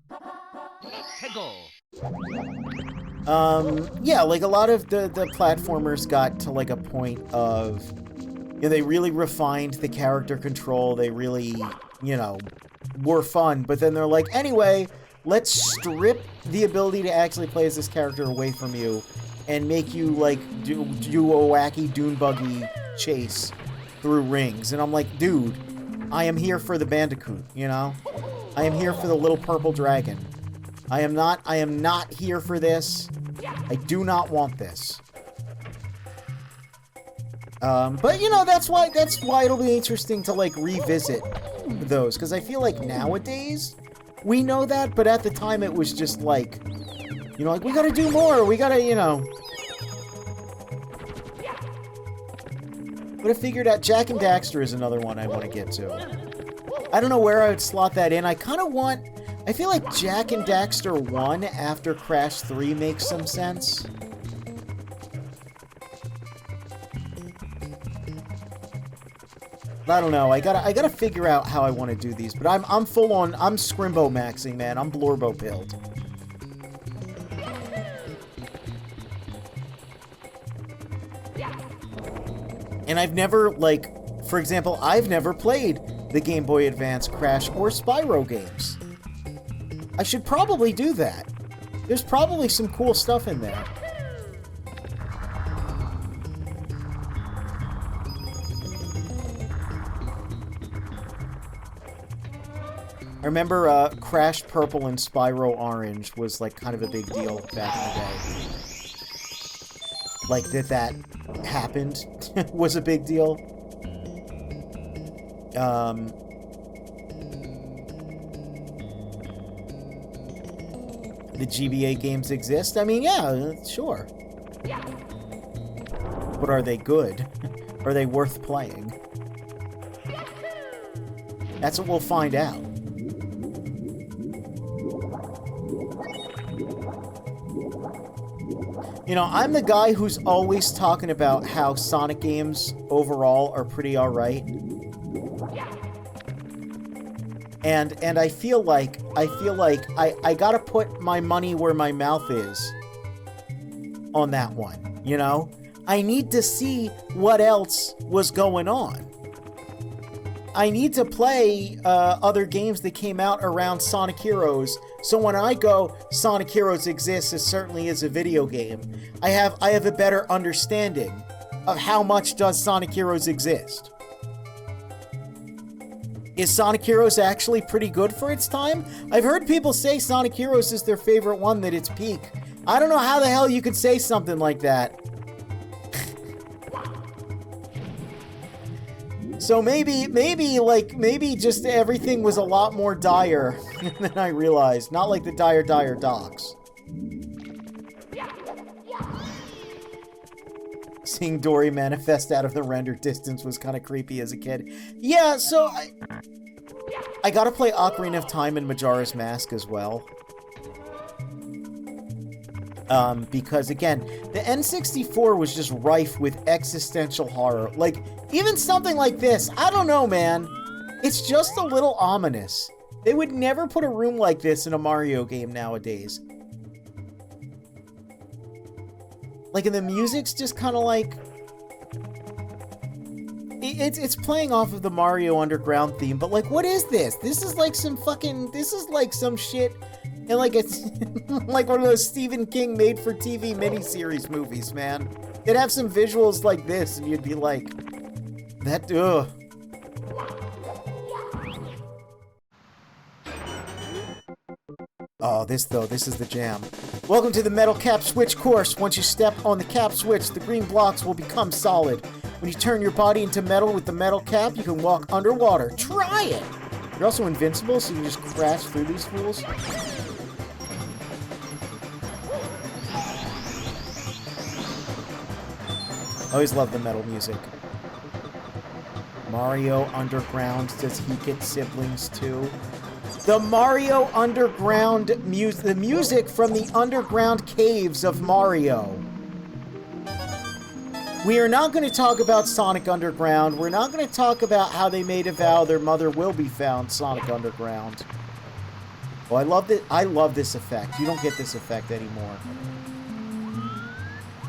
[SPEAKER 1] Yeah, like a lot of the platformers got to like a point of, you know, they really refined the character control, they really, you know, were fun, but then they're like, anyway, let's strip the ability to actually play as this character away from you and make you, like, do a wacky dune buggy chase through rings. And I'm like, dude, I am here for the Bandicoot, you know? I am here for the little purple dragon. I am not here for this. I do not want this. But, you know, that's why it'll be interesting to, like, revisit those, because I feel like nowadays we know that, but at the time it was just like, you know, like, we gotta do more, we gotta, you know. But I figured out Jak and Daxter is another one I want to get to. I don't know where I would slot that in. I kind of want... I feel like Jak and Daxter 1 after Crash 3 makes some sense. I don't know. I gotta figure out how I want to do these. But I'm full on. I'm Scrimbo maxing, man. I'm Blorbo pilled. And I've never, like, for example, I've never played the Game Boy Advance Crash or Spyro games. I should probably do that. There's probably some cool stuff in there. I remember Crash Purple and Spyro Orange was like kind of a big deal back in the day. Like that happened was a big deal. The GBA games exist? I mean, yeah, sure. But are they good? Are they worth playing? That's what we'll find out. You know, I'm the guy who's always talking about how Sonic games overall are pretty alright. And I feel like I gotta put my money where my mouth is on that one, you know? I need to see what else was going on. I need to play other games that came out around Sonic Heroes, so when I go, Sonic Heroes exists, it certainly is a video game, I have a better understanding of how much does Sonic Heroes exist. Is Sonic Heroes actually pretty good for its time? I've heard people say Sonic Heroes is their favorite one at its peak. I don't know how the hell you could say something like that. So maybe just everything was a lot more dire than I realized. Not like the dire docks. Seeing Dory manifest out of the rendered distance was kind of creepy as a kid. Yeah, so I gotta play Ocarina of Time and Majora's Mask as well. Because again, the N64 was just rife with existential horror. Like, even something like this, I don't know, man. It's just a little ominous. They would never put a room like this in a Mario game nowadays. Like, and the music's just kind of like... It's playing off of the Mario Underground theme, but like, what is this? This is like some fucking... This is like some shit... And like, it's like one of those Stephen King made-for-TV miniseries movies, man. They'd have some visuals like this, and you'd be like... That... Ugh. Oh, this is the jam. Welcome to the Metal Cap Switch course. Once you step on the cap switch, the green blocks will become solid. When you turn your body into metal with the metal cap, you can walk underwater. Try it! You're also invincible, so you can just crash through these fools. Always love the metal music. Mario Underground, does he get siblings too? The Mario Underground music, the music from the underground caves of Mario. We are not going to talk about Sonic Underground. We're not going to talk about how they made a vow their mother will be found, Sonic Underground. Oh, I love this effect. You don't get this effect anymore.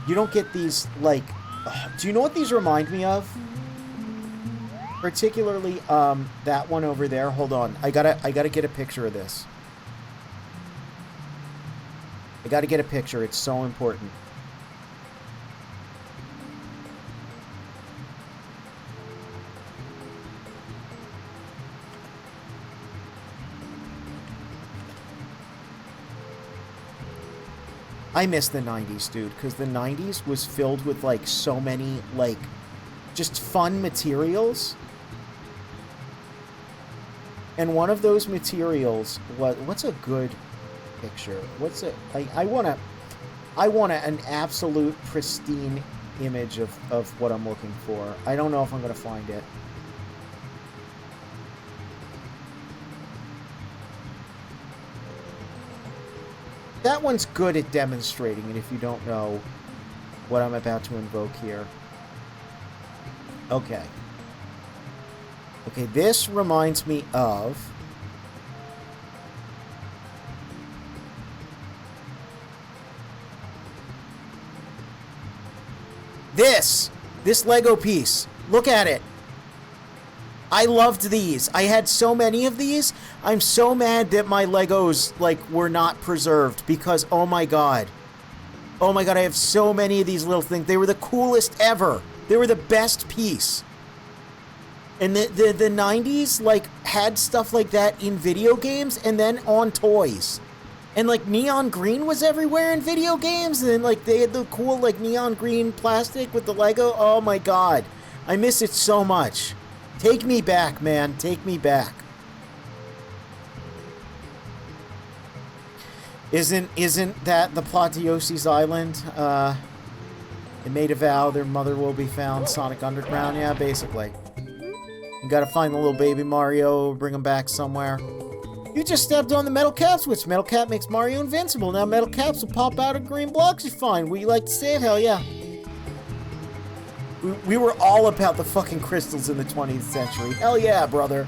[SPEAKER 1] You don't get these, like... do you know what these remind me of? Particularly, that one over there. Hold on. I gotta get a picture of this. I gotta get a picture. It's so important. I miss the 90s, dude, because the 90s was filled with, like, so many, like, just fun materials. And one of those materials was... What's a good picture? What's a... I want an absolute pristine image of what I'm looking for. I don't know if I'm going to find it. That one's good at demonstrating it if you don't know what I'm about to invoke here. Okay. Okay, this reminds me of... This Lego piece. Look at it. I loved these. I had so many of these. I'm so mad that my Legos, like, were not preserved because, oh my god. Oh my god, I have so many of these little things. They were the coolest ever. They were the best piece. And the 90s, like, had stuff like that in video games and then on toys. And, like, neon green was everywhere in video games. And, like, they had the cool, like, neon green plastic with the Lego. Oh my god. I miss it so much. Take me back, man. Take me back. Isn't that the plot to Yoshi's Island? They made a vow their mother will be found. Sonic Underground. Yeah, basically. You gotta find the little baby Mario, bring him back somewhere. You just stepped on the metal cap switch. Metal cap makes Mario invincible. Now metal caps will pop out of green blocks you find. Would you like to say it? Hell yeah. We were all about the fucking crystals in the 20th century. Hell yeah, brother.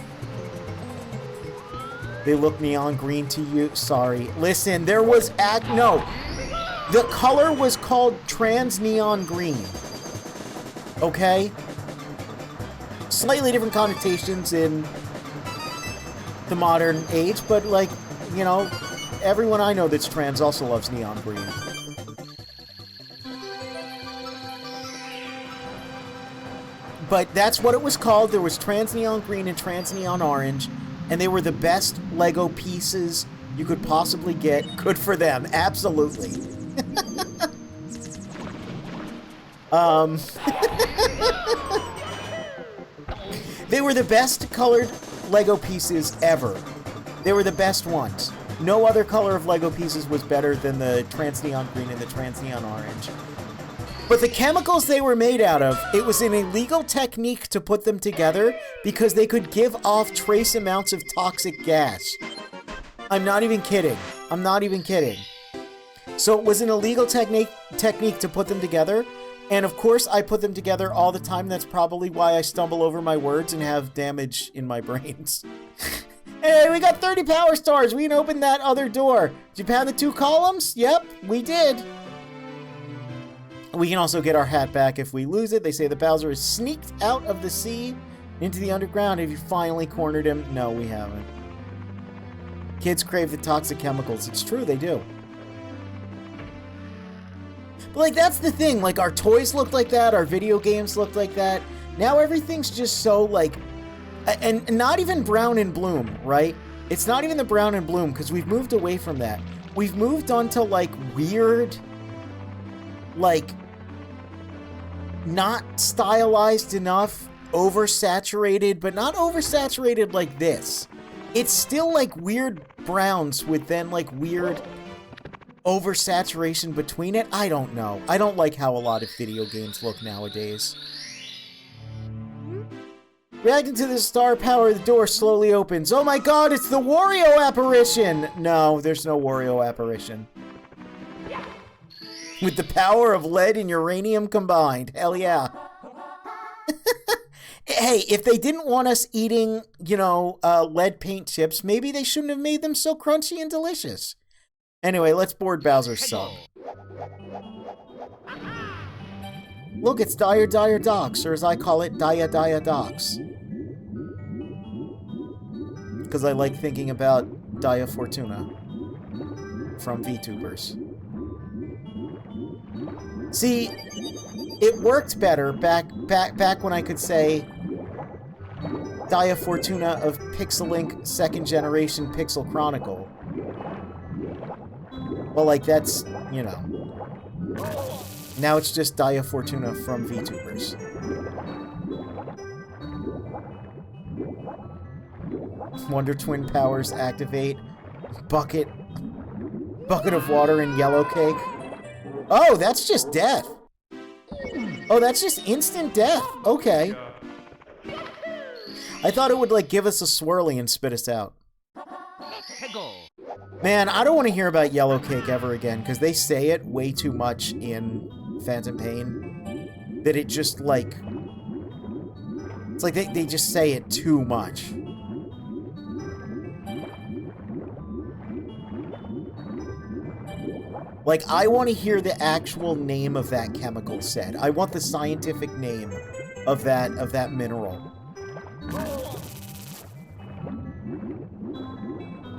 [SPEAKER 1] They look neon green to you. Sorry. Listen, there was no. The color was called trans neon green. Okay? Slightly different connotations in the modern age, but, like, you know, everyone I know that's trans also loves neon green. But that's what it was called. There was trans neon green and trans neon orange, and they were the best Lego pieces you could possibly get. Good for them. Absolutely. They were the best colored Lego pieces ever. They were the best ones. No other color of Lego pieces was better than the trans neon green and the trans neon orange. But the chemicals they were made out of, it was an illegal technique to put them together because they could give off trace amounts of toxic gas. I'm not even kidding. I'm not even kidding. So it was an illegal technique to put them together. And of course, I put them together all the time. That's probably why I stumble over my words and have damage in my brains. Hey, we got 30 power stars. We can open that other door. Did you pound the 2 columns? Yep, we did. We can also get our hat back if we lose it. They say the Bowser has sneaked out of the sea into the underground. Have you finally cornered him? No, we haven't. Kids crave the toxic chemicals. It's true, they do. But, like, that's the thing. Like, our toys looked like that. Our video games looked like that. Now everything's just so, like... And not even brown and bloom, right? It's not even the brown and bloom, because we've moved away from that. We've moved on to, like, weird... Like... Not stylized enough. Oversaturated, but not oversaturated like this. It's still, like, weird browns with then, like, weird... oversaturation between it. I don't know. I don't like how a lot of video games look nowadays. Reacting to the star power, the door slowly opens. Oh my god, it's the Wario apparition! No, there's no Wario apparition. With the power of lead and uranium combined. Hell yeah. Hey, if they didn't want us eating, you know, lead paint chips, maybe they shouldn't have made them so crunchy and delicious. Anyway, let's board Bowser's sub. Look, it's Dire Dire Docks, or as I call it, Dia Dia Docks. Because I like thinking about Dia Fortuna from VTubers. See, it worked better back when I could say Dia Fortuna of Pixelink 2nd Generation Pixel Chronicle. Well, like, that's, you know. Now it's just Dia Fortuna from VTubers. Wonder Twin powers activate. Bucket of water and yellow cake. Oh, that's just death. Oh, that's just instant death. Okay. I thought it would, like, give us a swirly and spit us out. Man, I don't want to hear about Yellow Cake ever again, because they say it way too much in Phantom Pain that it just, like... It's like they just say it too much. Like, I want to hear the actual name of that chemical said. I want the scientific name of that mineral.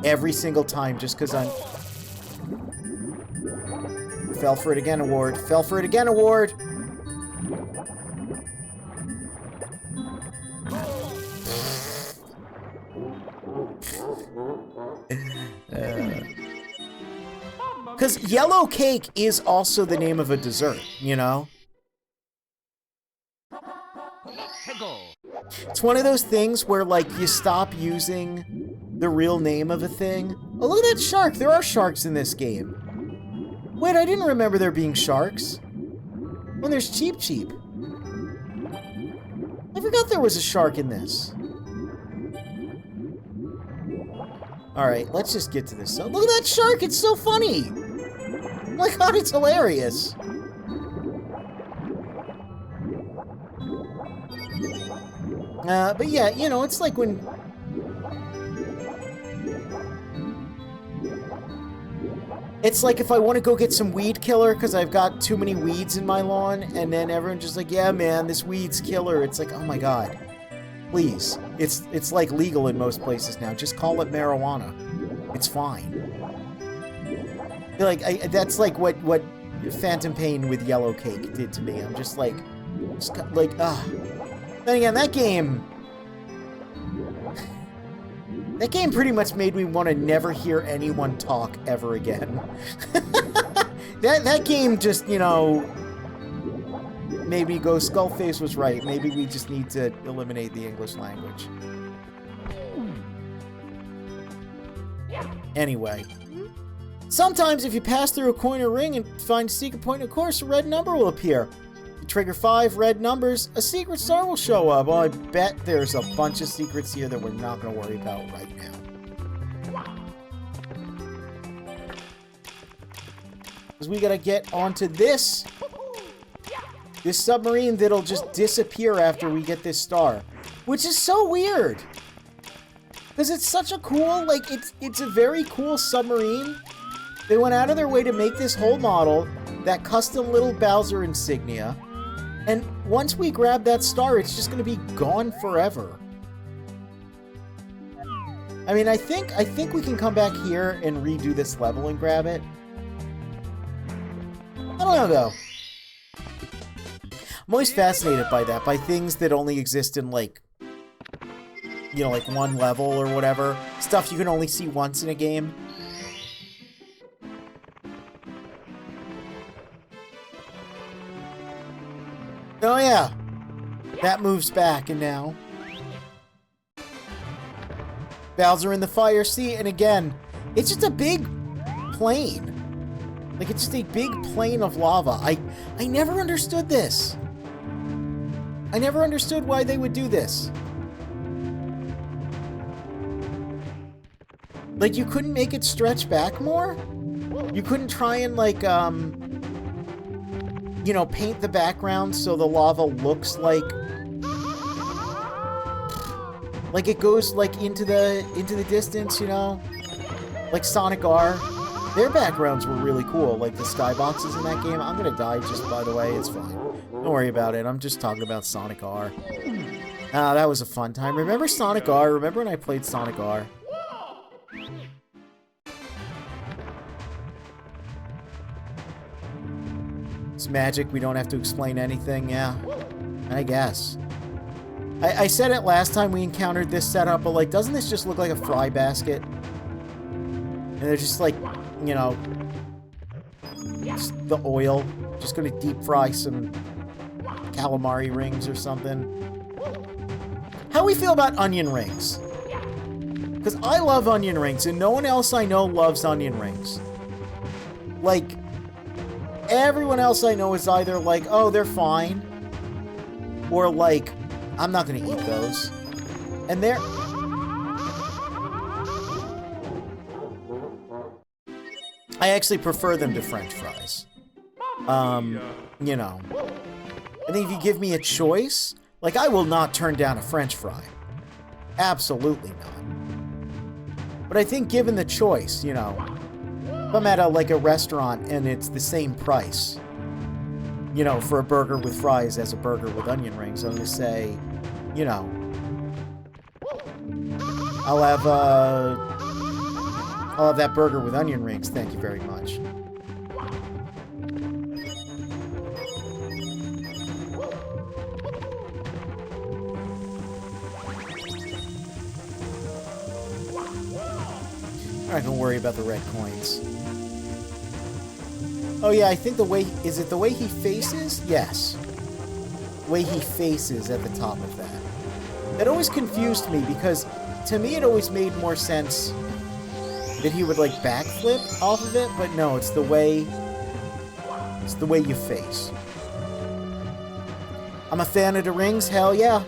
[SPEAKER 1] Every single time, just because I'm... Fell for it again award. Fell for it again award! Because Yellow Cake is also the name of a dessert, you know? It's one of those things where, like, you stop using the real name of a thing. Oh, look at that shark! There are sharks in this game. Wait, I didn't remember there being sharks. Oh, there's Cheep Cheep. I forgot there was a shark in this. Alright, let's just get to this. So, look at that shark! It's so funny! Oh my god, it's hilarious! But yeah, you know, it's like when... It's like if I want to go get some weed killer because I've got too many weeds in my lawn, and then everyone's just like, yeah, man, this weed's killer. It's like, oh my god. Please. It's like legal in most places now. Just call it marijuana. It's fine. Like, that's like what Phantom Pain with Yellow Cake did to me. I'm just like, ah. Then again, that game pretty much made me want to never hear anyone talk ever again. that game just, you know, made me go, Skullface was right. Maybe we just need to eliminate the English language. Anyway. Sometimes if you pass through a coin or ring and find a secret point in a course, a red number will appear. You trigger 5 red numbers, a secret star will show up. Well, I bet there's a bunch of secrets here that we're not going to worry about right now. Because we got to get onto this submarine that'll just disappear after we get this star. Which is so weird. Because it's such a cool, like, it's a very cool submarine. They went out of their way to make this whole model, that custom little Bowser insignia, and once we grab that star, it's just going to be gone forever. I mean, I think we can come back here and redo this level and grab it. I don't know, though. I'm always fascinated by that, by things that only exist in, like, you know, like one level or whatever. Stuff you can only see once in a game. Oh yeah, that moves back, and now Bowser in the fire. See, and again, it's just a big plane. Like, it's just a big plane of lava. I never understood this. I never understood why they would do this. Like, you couldn't make it stretch back more? You couldn't try and, like, you know, paint the background so the lava looks like it goes, like, into the distance, you know? Like Sonic R. Their backgrounds were really cool, like the skyboxes in that game. I'm gonna die, just by the way, it's fine. Don't worry about it, I'm just talking about Sonic R. Ah, that was a fun time. Remember Sonic R? Remember when I played Sonic R? It's magic, we don't have to explain anything, yeah. I guess. I said it last time we encountered this setup, but, like, doesn't this just look like a fry basket? And they're just, like, you know, just the oil. Just gonna deep fry some calamari rings or something. How we feel about onion rings? Because I love onion rings, and no one else I know loves onion rings. Like, everyone else I know is either like, oh, they're fine, Or like, I'm not gonna eat those. And they're... I actually prefer them to French fries. You know. I think if you give me a choice, like, I will not turn down a French fry. Absolutely not. But I think given the choice, you know, if I'm at a restaurant and it's the same price, you know, for a burger with fries as a burger with onion rings, I'm gonna say, you know, I'll have that burger with onion rings, thank you very much. I'm not gonna worry about the red coins. Oh yeah, I think the way... Is it the way he faces? Yes. The way he faces at the top of that. That always confused me, because to me it always made more sense that he would, like, backflip off of it, but no, it's the way... It's the way you face. I'm a fan of the rings, hell yeah.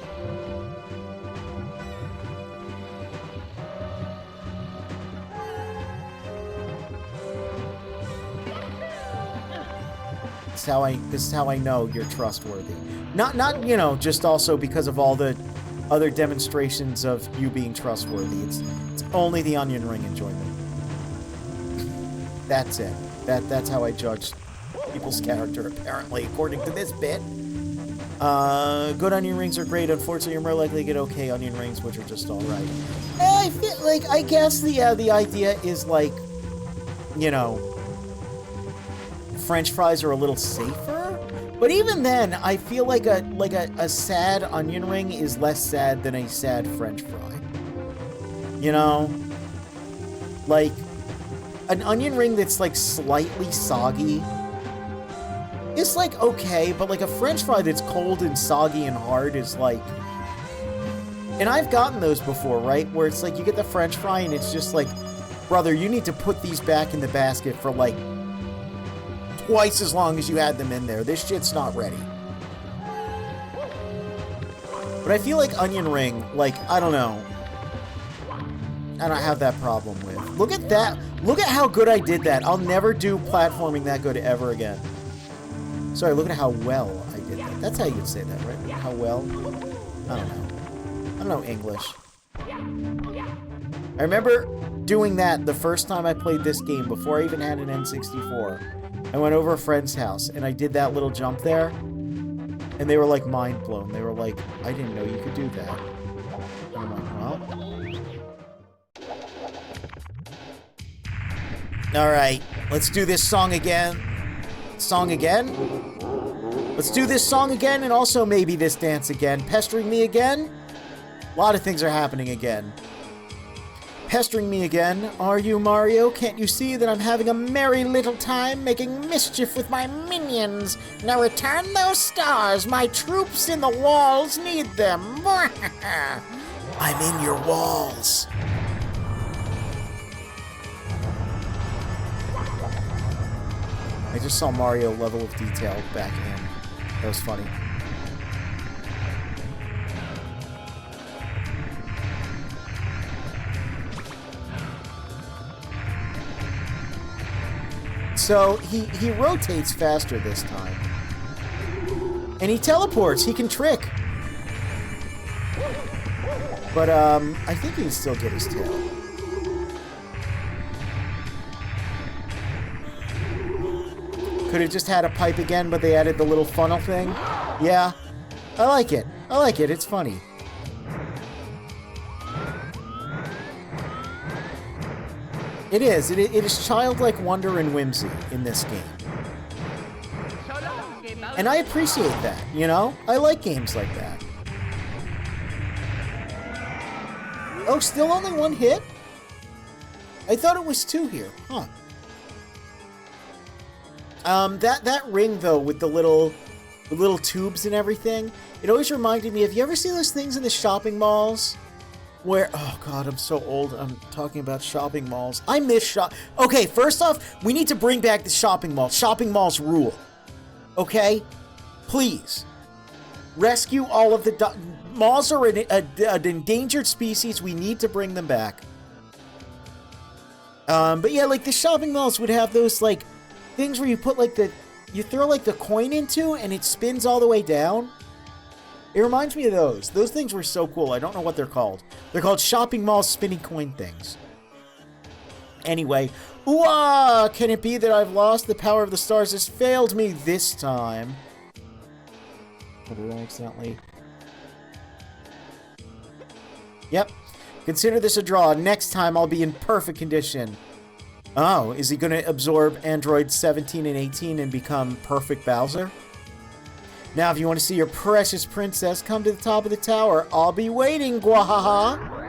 [SPEAKER 1] This is how I know you're trustworthy. Not, you know, just also because of all the other demonstrations of you being trustworthy. It's only the onion ring enjoyment. That's it. That's how I judge people's character, apparently, according to this bit. Good onion rings are great. Unfortunately, you're more likely to get okay onion rings, which are just alright. I feel like, I guess the idea is, like, you know, French fries are a little safer, but even then, I feel like a sad onion ring is less sad than a sad French fry. You know? Like, an onion ring that's, like, slightly soggy is, like, okay, but, like, a French fry that's cold and soggy and hard is, like... And I've gotten those before, right? Where it's, like, you get the French fry and it's just, like, brother, you need to put these back in the basket for, like, twice as long as you had them in there. This shit's not ready. But I feel like onion ring, like, I don't know. I don't have that problem with. Look at that. Look at how good I did that. I'll never do platforming that good ever again. Sorry, look at how well I did that. That's how you'd say that, right? How well? I don't know. I don't know English. I remember doing that the first time I played this game, before I even had an N64. I went over a friend's house, and I did that little jump there, and they were, like, mind blown. They were like, I didn't know you could do that. And I'm like, well... Alright, let's do this song again. Song again? Let's do this song again, and also maybe this dance again. Pestering me again? A lot of things are happening again. Pestering me again, are you, Mario? Can't you see that I'm having a merry little time making mischief with my minions? Now return those stars. My troops in the walls need them. I'm in your walls. I just saw Mario level of detail backhand. That was funny. So, he rotates faster this time. And he teleports. He can trick. But, I think he can still get his tail. Could have just had a pipe again, but they added the little funnel thing. Yeah. I like it. I like it. It's funny. It is. It is childlike wonder and whimsy in this game. And I appreciate that, you know? I like games like that. Oh, still only one hit? I thought it was two here. Huh. That ring, though, with the little tubes and everything, it always reminded me, have you ever seen those things in the shopping malls? Where, oh god, I'm so old, I'm talking about shopping malls. I miss okay, first off, we need to bring back the shopping mall. Shopping malls rule. Okay? Please. Rescue all of the... Moths are an endangered species. We need to bring them back. But yeah, like, the shopping malls would have those, like, things where you put, like, you throw, like, the coin into, and it spins all the way down. It reminds me of those. Those things were so cool. I don't know what they're called. They're called shopping mall spinning coin things. Anyway, ooh-ah! Can it be that I've lost? The power of the stars has failed me this time. What did I accidentally... Yep. Consider this a draw. Next time I'll be in perfect condition. Oh, is he going to absorb Androids 17 and 18 and become perfect Bowser? Now, if you want to see your precious princess, come to the top of the tower. I'll be waiting, Gwahaha.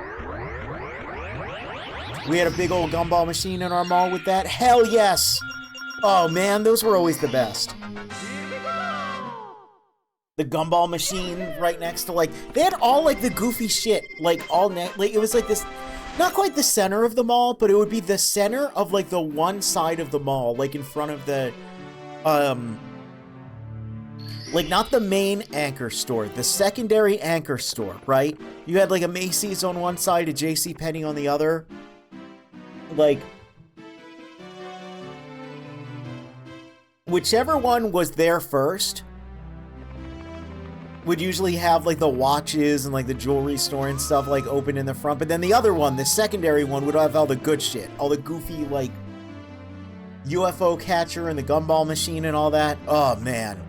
[SPEAKER 1] We had a big old gumball machine in our mall with that. Hell yes! Oh man, those were always the best. The gumball machine right next to, like, they had all, like, the goofy shit, like, like, it was like this, not quite the center of the mall, but it would be the center of, like, the one side of the mall, like, in front of the, like, not the main anchor store, the secondary anchor store, right? You had, like, a Macy's on one side, a JCPenney on the other. Like, whichever one was there first would usually have, like, the watches and, like, the jewelry store and stuff, like, open in the front. But then the other one, the secondary one, would have all the good shit. All the goofy, like, UFO catcher and the gumball machine and all that. Oh, man.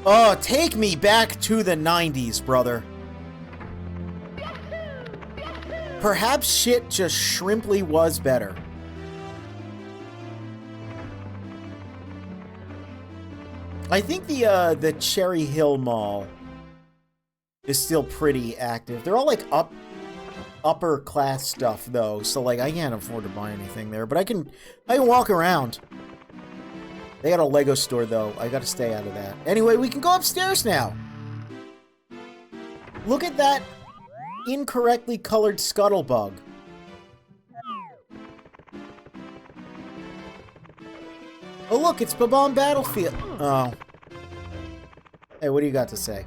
[SPEAKER 1] Oh, take me back to the 90s, brother. Perhaps shit just shrimply was better. I think the Cherry Hill Mall is still pretty active. They're all, like, upper class stuff, though. So, like, I can't afford to buy anything there. But I can walk around. They got a Lego store, though. I gotta stay out of that. Anyway, we can go upstairs now. Look at that incorrectly colored scuttlebug. Oh, look, it's Bob-omb Battlefield. Oh. Hey, what do you got to say?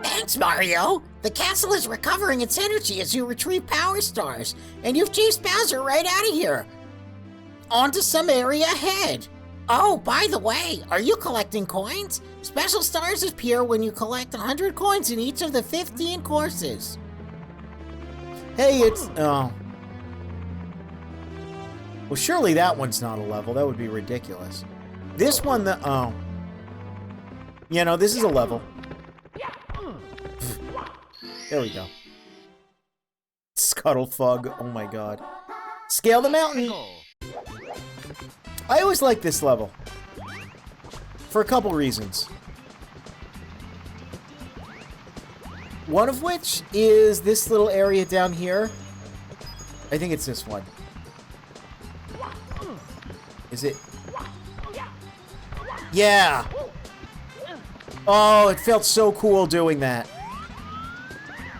[SPEAKER 2] Thanks, Mario. The castle is recovering its energy as you retrieve power stars, and you've chased Bowser right out of here. On to some area ahead. Oh, by the way, are you collecting coins? Special stars appear when you collect 100 coins in each of the 15 courses.
[SPEAKER 1] Hey, it's... Oh. Well, surely that one's not a level. That would be ridiculous. This one, oh. Yeah, no, this is a level. There we go. Scuttlefug. Oh my god. Scale the mountain! I always like this level. For a couple reasons. One of which is this little area down here. I think it's this one. Is it? Yeah! Oh, it felt so cool doing that.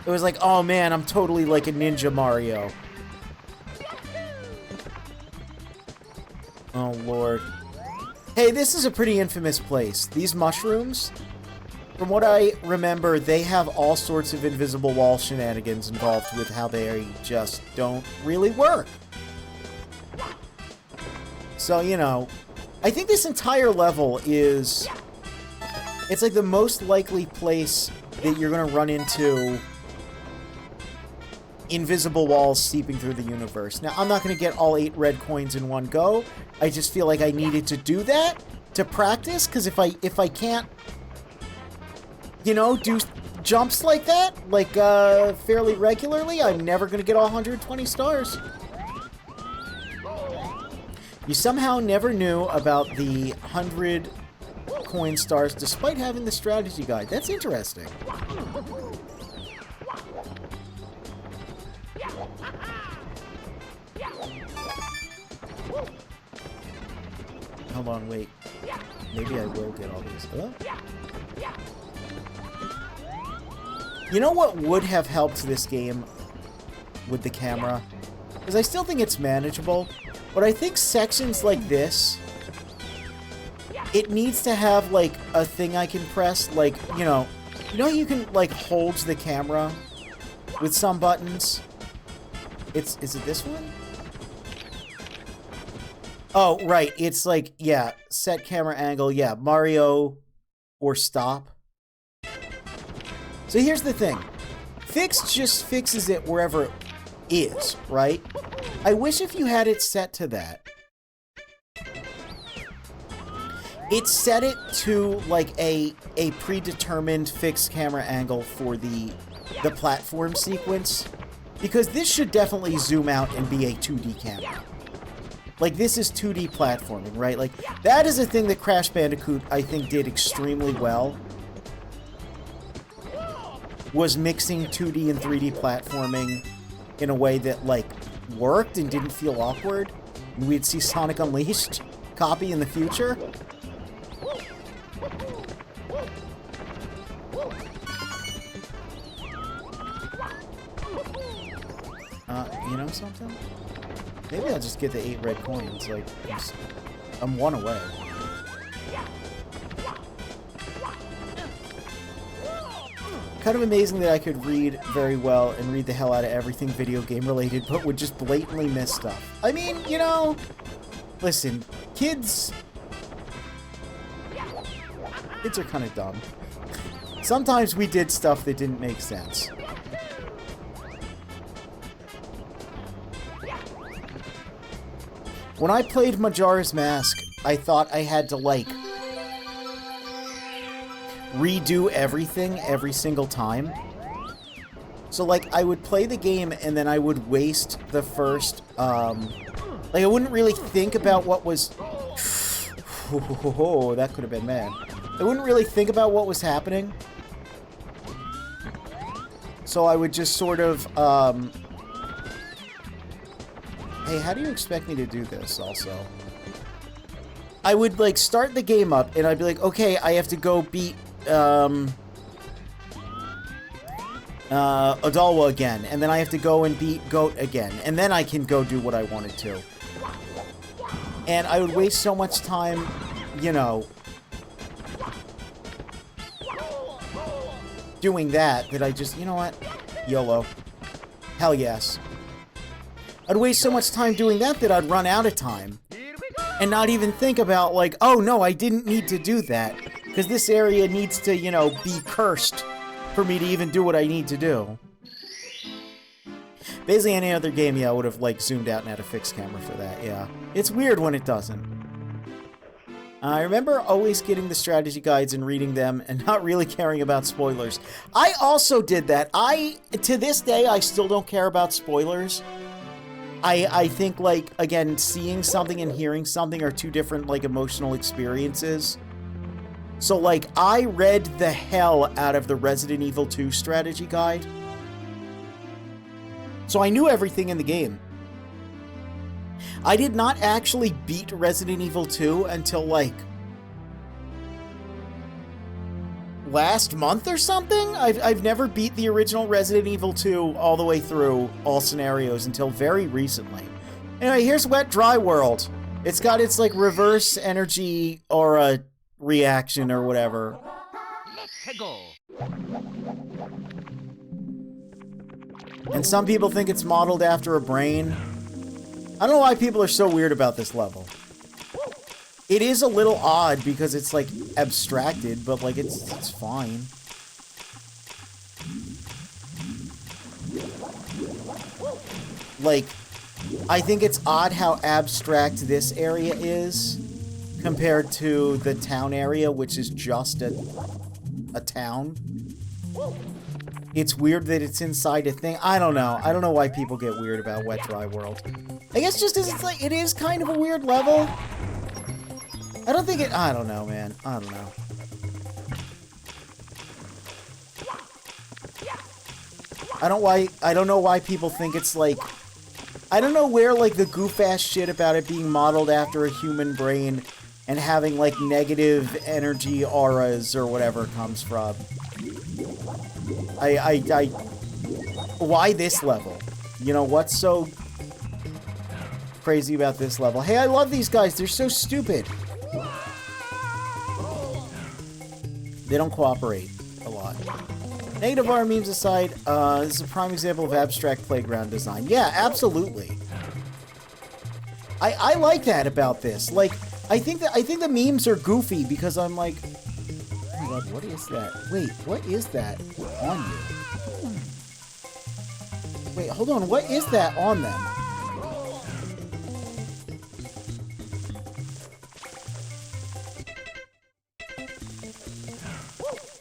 [SPEAKER 1] It was like, oh man, I'm totally like a Ninja Mario. Oh lord. Hey, this is a pretty infamous place. These mushrooms, from what I remember, they have all sorts of invisible wall shenanigans involved with how they just don't really work. So, you know, I think this entire level is... It's like the most likely place that you're going to run into invisible walls seeping through the universe. Now, I'm not going to get all 8 red coins in one go. I just feel like I needed to do that to practice, because if I can't, you know, do jumps like that, like, fairly regularly, I'm never going to get all 120 stars. You somehow never knew about the 100 coin stars despite having the strategy guide. That's interesting. Hold on, wait. Maybe I will get all these. Hello? You know what would have helped this game with the camera? Because I still think it's manageable, but I think sections like this it needs to have, like, a thing I can press, like, you know you can, like, hold the camera with some buttons? Is it this one? Oh, right, it's like, yeah, set camera angle, yeah, Mario or stop. So here's the thing. Fix just fixes it wherever it is, right? I wish if you had it set to that. It set it to, like, a predetermined fixed camera angle for the platform sequence. Because this should definitely zoom out and be a 2D camera. Like, this is 2D platforming, right? Like, that is a thing that Crash Bandicoot, I think, did extremely well. Was mixing 2D and 3D platforming in a way that, like, worked and didn't feel awkward. And we'd see Sonic Unleashed copy in the future. You know something? Maybe I'll just get the 8 red coins. Like, I'm one away. Kind of amazing that I could read very well and read the hell out of everything video game related, but would just blatantly miss stuff. I mean, you know, listen, kids are kind of dumb. Sometimes we did stuff that didn't make sense. When I played Majora's Mask, I thought I had to, like, redo everything every single time. So, like, I would play the game and then I would waste the first, like, I wouldn't really think about what was... Oh, that could have been bad. I wouldn't really think about what was happening. So I would just sort of, hey, how do you expect me to do this, also? I would, like, start the game up, and I'd be like, okay, I have to go beat, Odalwa again, and then I have to go and beat Goat again, and then I can go do what I wanted to. And I would waste so much time, you know, doing that I just, you know what? YOLO. Hell yes. I'd waste so much time doing that I'd run out of time. And not even think about, like, oh no, I didn't need to do that. Because this area needs to, you know, be cursed for me to even do what I need to do. Basically, any other game, yeah, I would have, like, zoomed out and had a fixed camera for that, yeah. It's weird when it doesn't. I remember always getting the strategy guides and reading them and not really caring about spoilers. I also did that. To this day, I still don't care about spoilers. I think, like, again, seeing something and hearing something are two different, like, emotional experiences. So, like, I read the hell out of the Resident Evil 2 strategy guide. So I knew everything in the game. I did not actually beat Resident Evil 2 until, like, last month or something? I've never beat the original Resident Evil 2 all the way through all scenarios until very recently. Anyway, here's Wet Dry World. It's got its, like, reverse energy aura reaction or whatever.
[SPEAKER 3] Let's go.
[SPEAKER 1] And some people think it's modeled after a brain. I don't know why people are so weird about this level. It is a little odd because it's, like, abstracted, but, like, it's fine. Like, I think it's odd how abstract this area is compared to the town area, which is just a town. It's weird that it's inside a thing. I don't know. I don't know why people get weird about Wet Dry World. I guess just as it's like, it is kind of a weird level. I don't think it, I don't know, man. I don't know. I don't know why people think it's like, I don't know where, like, the goof-ass shit about it being modeled after a human brain and having, like, negative energy auras or whatever comes from. Why this level? You know, what's so crazy about this level? Hey, I love these guys. They're so stupid. They don't cooperate a lot. Negative R memes aside, this is a prime example of abstract playground design. Yeah, absolutely. I like that about this. Like, I think the memes are goofy because I'm like, oh my god, what is that? Wait, what is that on you? Wait, hold on, what is that on them?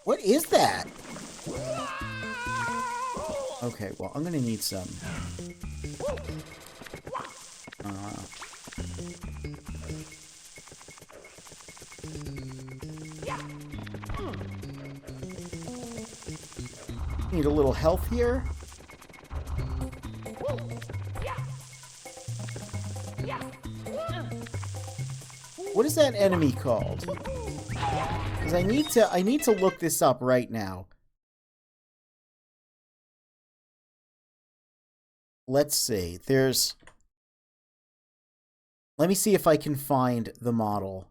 [SPEAKER 1] What is that? Okay, well, I'm gonna need some. Need a little health here. What is that enemy called? Because I need to look this up right now. Let's see. Let me see if I can find the model.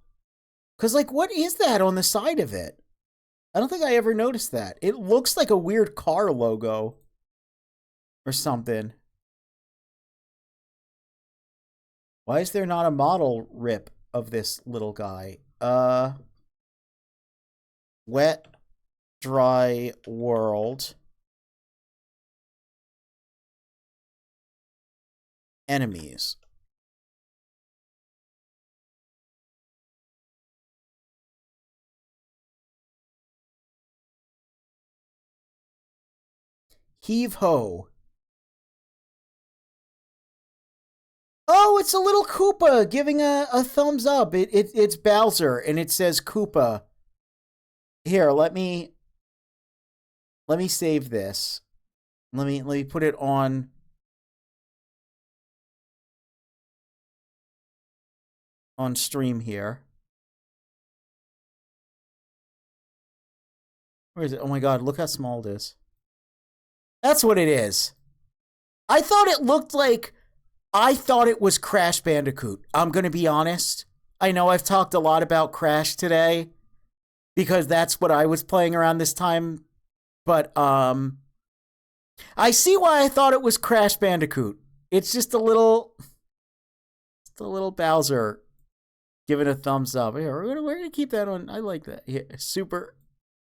[SPEAKER 1] Because, like, what is that on the side of it? I don't think I ever noticed that. It looks like a weird car logo. Or something. Why is there not a model rip of this little guy? Wet, dry world. Enemies. Heave ho. Oh, it's a little Koopa giving a thumbs up. It's Bowser and it says Koopa. Here, let me save this. Let me put it on stream here. Where is it? Oh my god, look how small it is. That's what it is. I thought it was Crash Bandicoot. I'm going to be honest. I know I've talked a lot about Crash today because that's what I was playing around this time, but I see why I thought it was Crash Bandicoot. It's just a little Bowser giving a thumbs up. Here, we're going to keep that on. I like that. Here,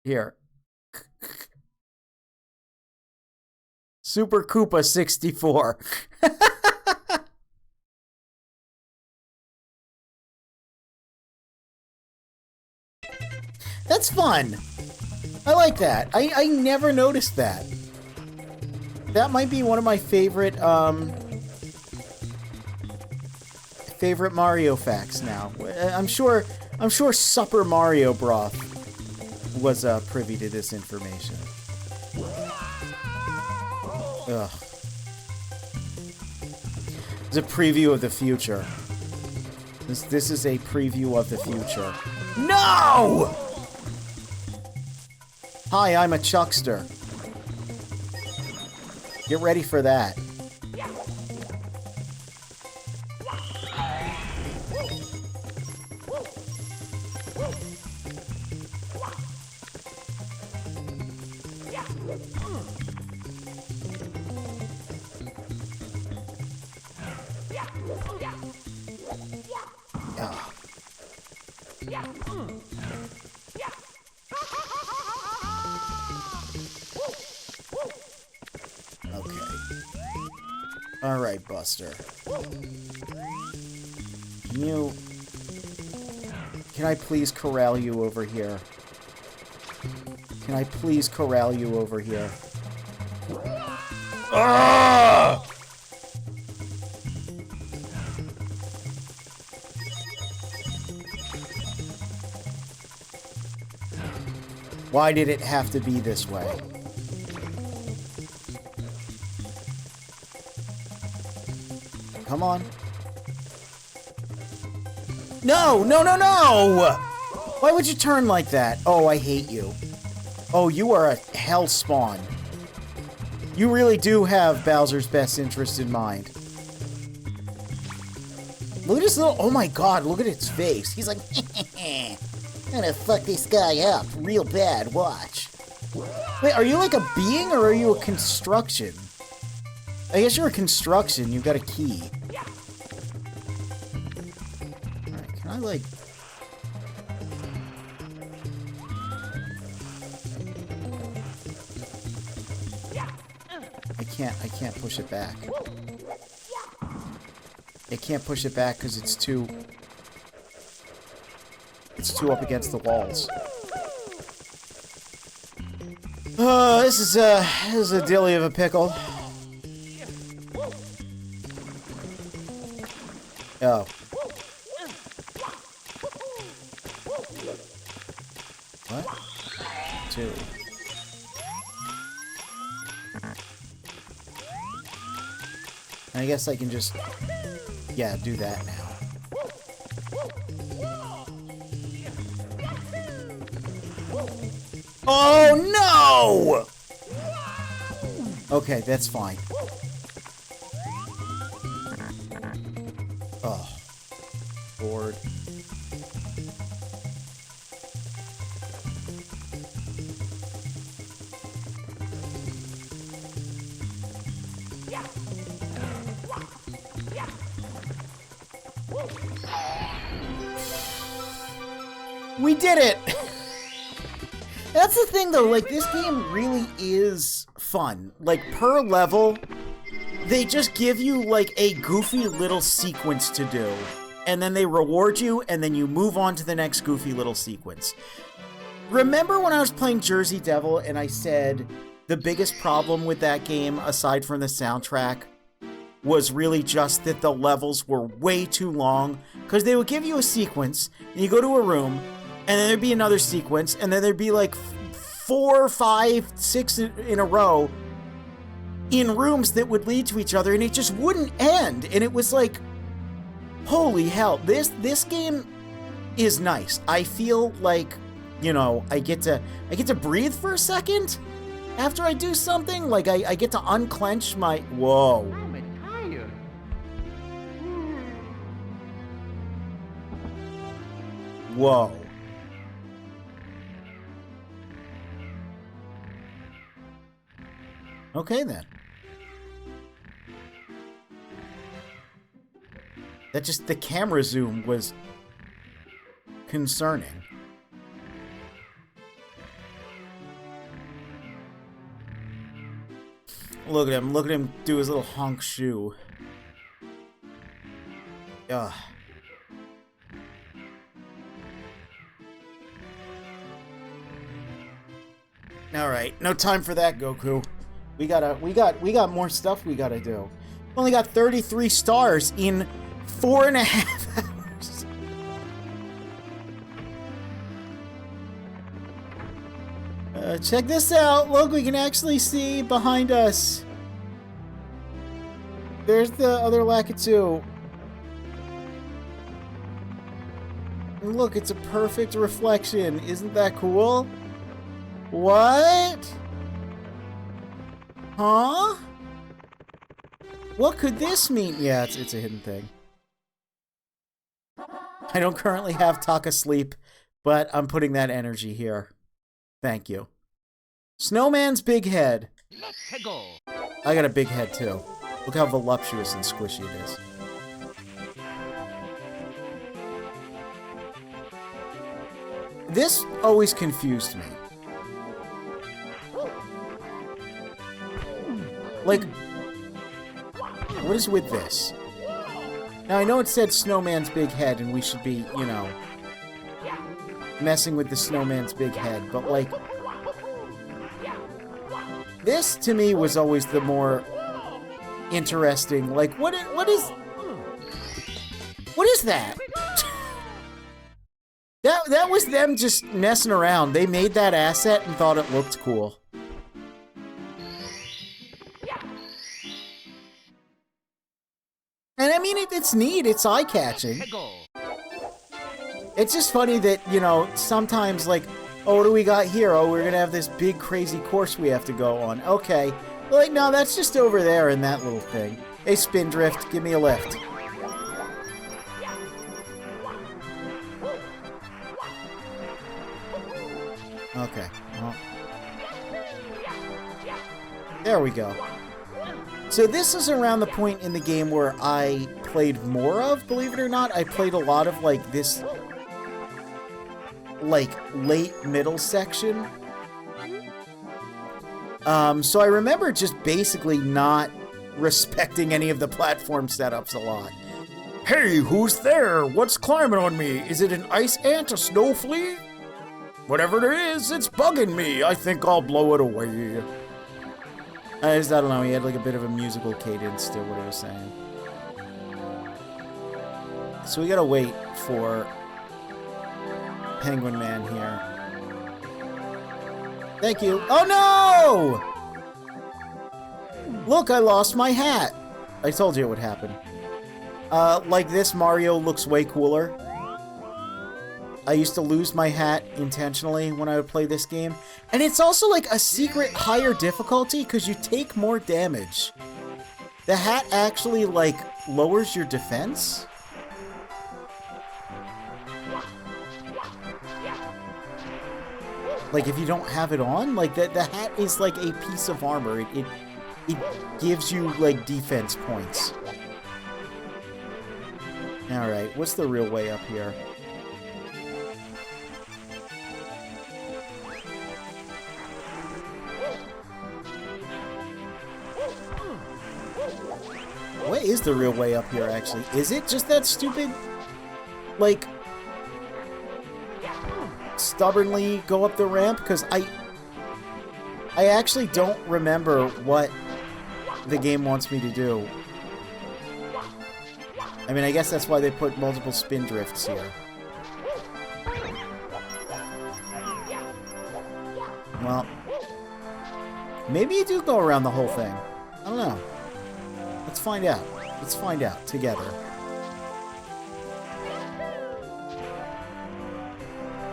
[SPEAKER 1] here. Super Koopa 64. That's fun. I like that. I never noticed that. That might be one of my favorite favorite Mario facts now. I'm sure Super Mario Broth was privy to this information. Ugh. It's a preview of the future. This is a preview of the future. No! Hi, I'm a Chuckster. Get ready for that. Alright, Buster. Can I please corral you over here? Can I please corral you over here? Ah! Why did it have to be this way? Come on. No! No, no, no! Why would you turn like that? Oh, I hate you. Oh, you are a hell spawn. You really do have Bowser's best interest in mind. Look at his little... Oh my god, look at its face. He's like... I'm gonna fuck this guy up real bad, watch. Wait, are you like a being or are you a construction? I guess you're a construction, you've got a key. Alright, can I like... I can't push it back. I can't push it back because it's too up against the walls. Oh, this is a dilly of a pickle. Oh. What? 2. I guess I can just, yeah, do that now. Oh, no! Okay, that's fine. Oh. Lord. We did it! That's the thing though, like, this game really is fun. Like, per level, they just give you, like, a goofy little sequence to do. And then they reward you, and then you move on to the next goofy little sequence. Remember when I was playing Jersey Devil and I said the biggest problem with that game, aside from the soundtrack, was really just that the levels were way too long? Because they would give you a sequence, and you go to a room, and then there'd be another sequence, and then there'd be like 4, 5, 6 in a row in rooms that would lead to each other, and it just wouldn't end. And it was like, holy hell, this game is nice. I feel like, you know, I get to breathe for a second after I do something. Like I get to unclench my whoa.
[SPEAKER 3] I'm tired.
[SPEAKER 1] Whoa. Okay, then. That just, the camera zoom was concerning. Look at him do his little honk shoe. Ugh. All right, no time for that, Goku. We got more stuff we gotta do. Only got 33 stars in 4.5 hours. Check this out. Look, we can actually see behind us. There's the other Lakitu. And look, it's a perfect reflection. Isn't that cool? What? Huh? What could this mean? Yeah, it's a hidden thing. I don't currently have Taka Sleep, but I'm putting that energy here. Thank you. Snowman's big head.
[SPEAKER 3] Let's go.
[SPEAKER 1] I got a big head too. Look how voluptuous and squishy it is. This always confused me. Like, what is with this? Now, I know it said Snowman's big head, and we should be, you know, messing with the Snowman's big head, but, like, this, to me, was always the more interesting. Like, what is that? That was them just messing around. They made that asset and thought it looked cool. And I mean, it's neat, it's eye-catching. It's just funny that, you know, sometimes, like, oh, what do we got here? Oh, we're gonna have this big, crazy course we have to go on. Okay. Like, no, that's just over there in that little thing. Hey, Spindrift, give me a lift. Okay. Well. There we go. So this is around the point in the game where I played more of, believe it or not. I played a lot of, like, this, like, late middle section. So I remember just basically not respecting any of the platform setups a lot.
[SPEAKER 5] Hey, who's there? What's climbing on me? Is it an ice ant, a snow flea? Whatever it is, it's bugging me. I think I'll blow it away.
[SPEAKER 1] I don't know, he had like a bit of a musical cadence to what he was saying. So we gotta wait for Penguin Man here. Thank you. Oh no! Look, I lost my hat. I told you it would happen. Like this, Mario looks way cooler. I used to lose my hat intentionally when I would play this game. And it's also like a secret higher difficulty because you take more damage. The hat actually like lowers your defense. Like if you don't have it on, like the hat is like a piece of armor. It gives you like defense points. Alright, what's the real way up here? What is the real way up here, actually? Is it just that stupid, like, stubbornly go up the ramp? Because I actually don't remember what the game wants me to do. I mean, I guess that's why they put multiple spin drifts here. Well, maybe you do go around the whole thing. I don't know. Let's find out. Let's find out together.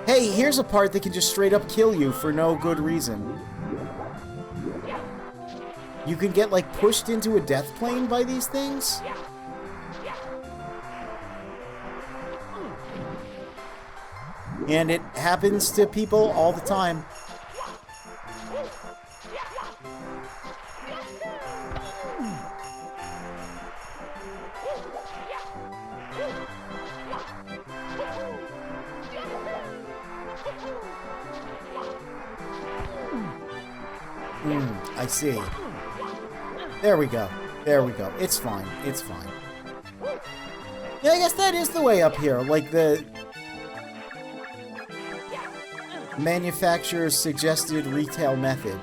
[SPEAKER 1] Hey, here's a part that can just straight up kill you for no good reason. You can get, like, pushed into a death plane by these things? And it happens to people all the time. I see. There we go. There we go. It's fine. It's fine. Yeah, I guess that is the way up here. Like the manufacturer's suggested retail method.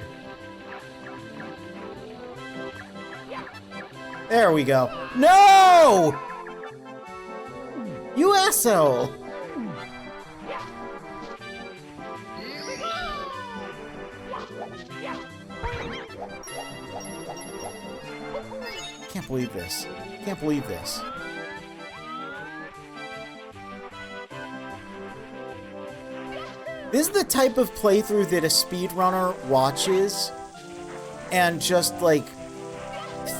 [SPEAKER 1] There we go. No! You asshole! Can't believe this. Can't believe this. This is the type of playthrough that a speedrunner watches and just, like,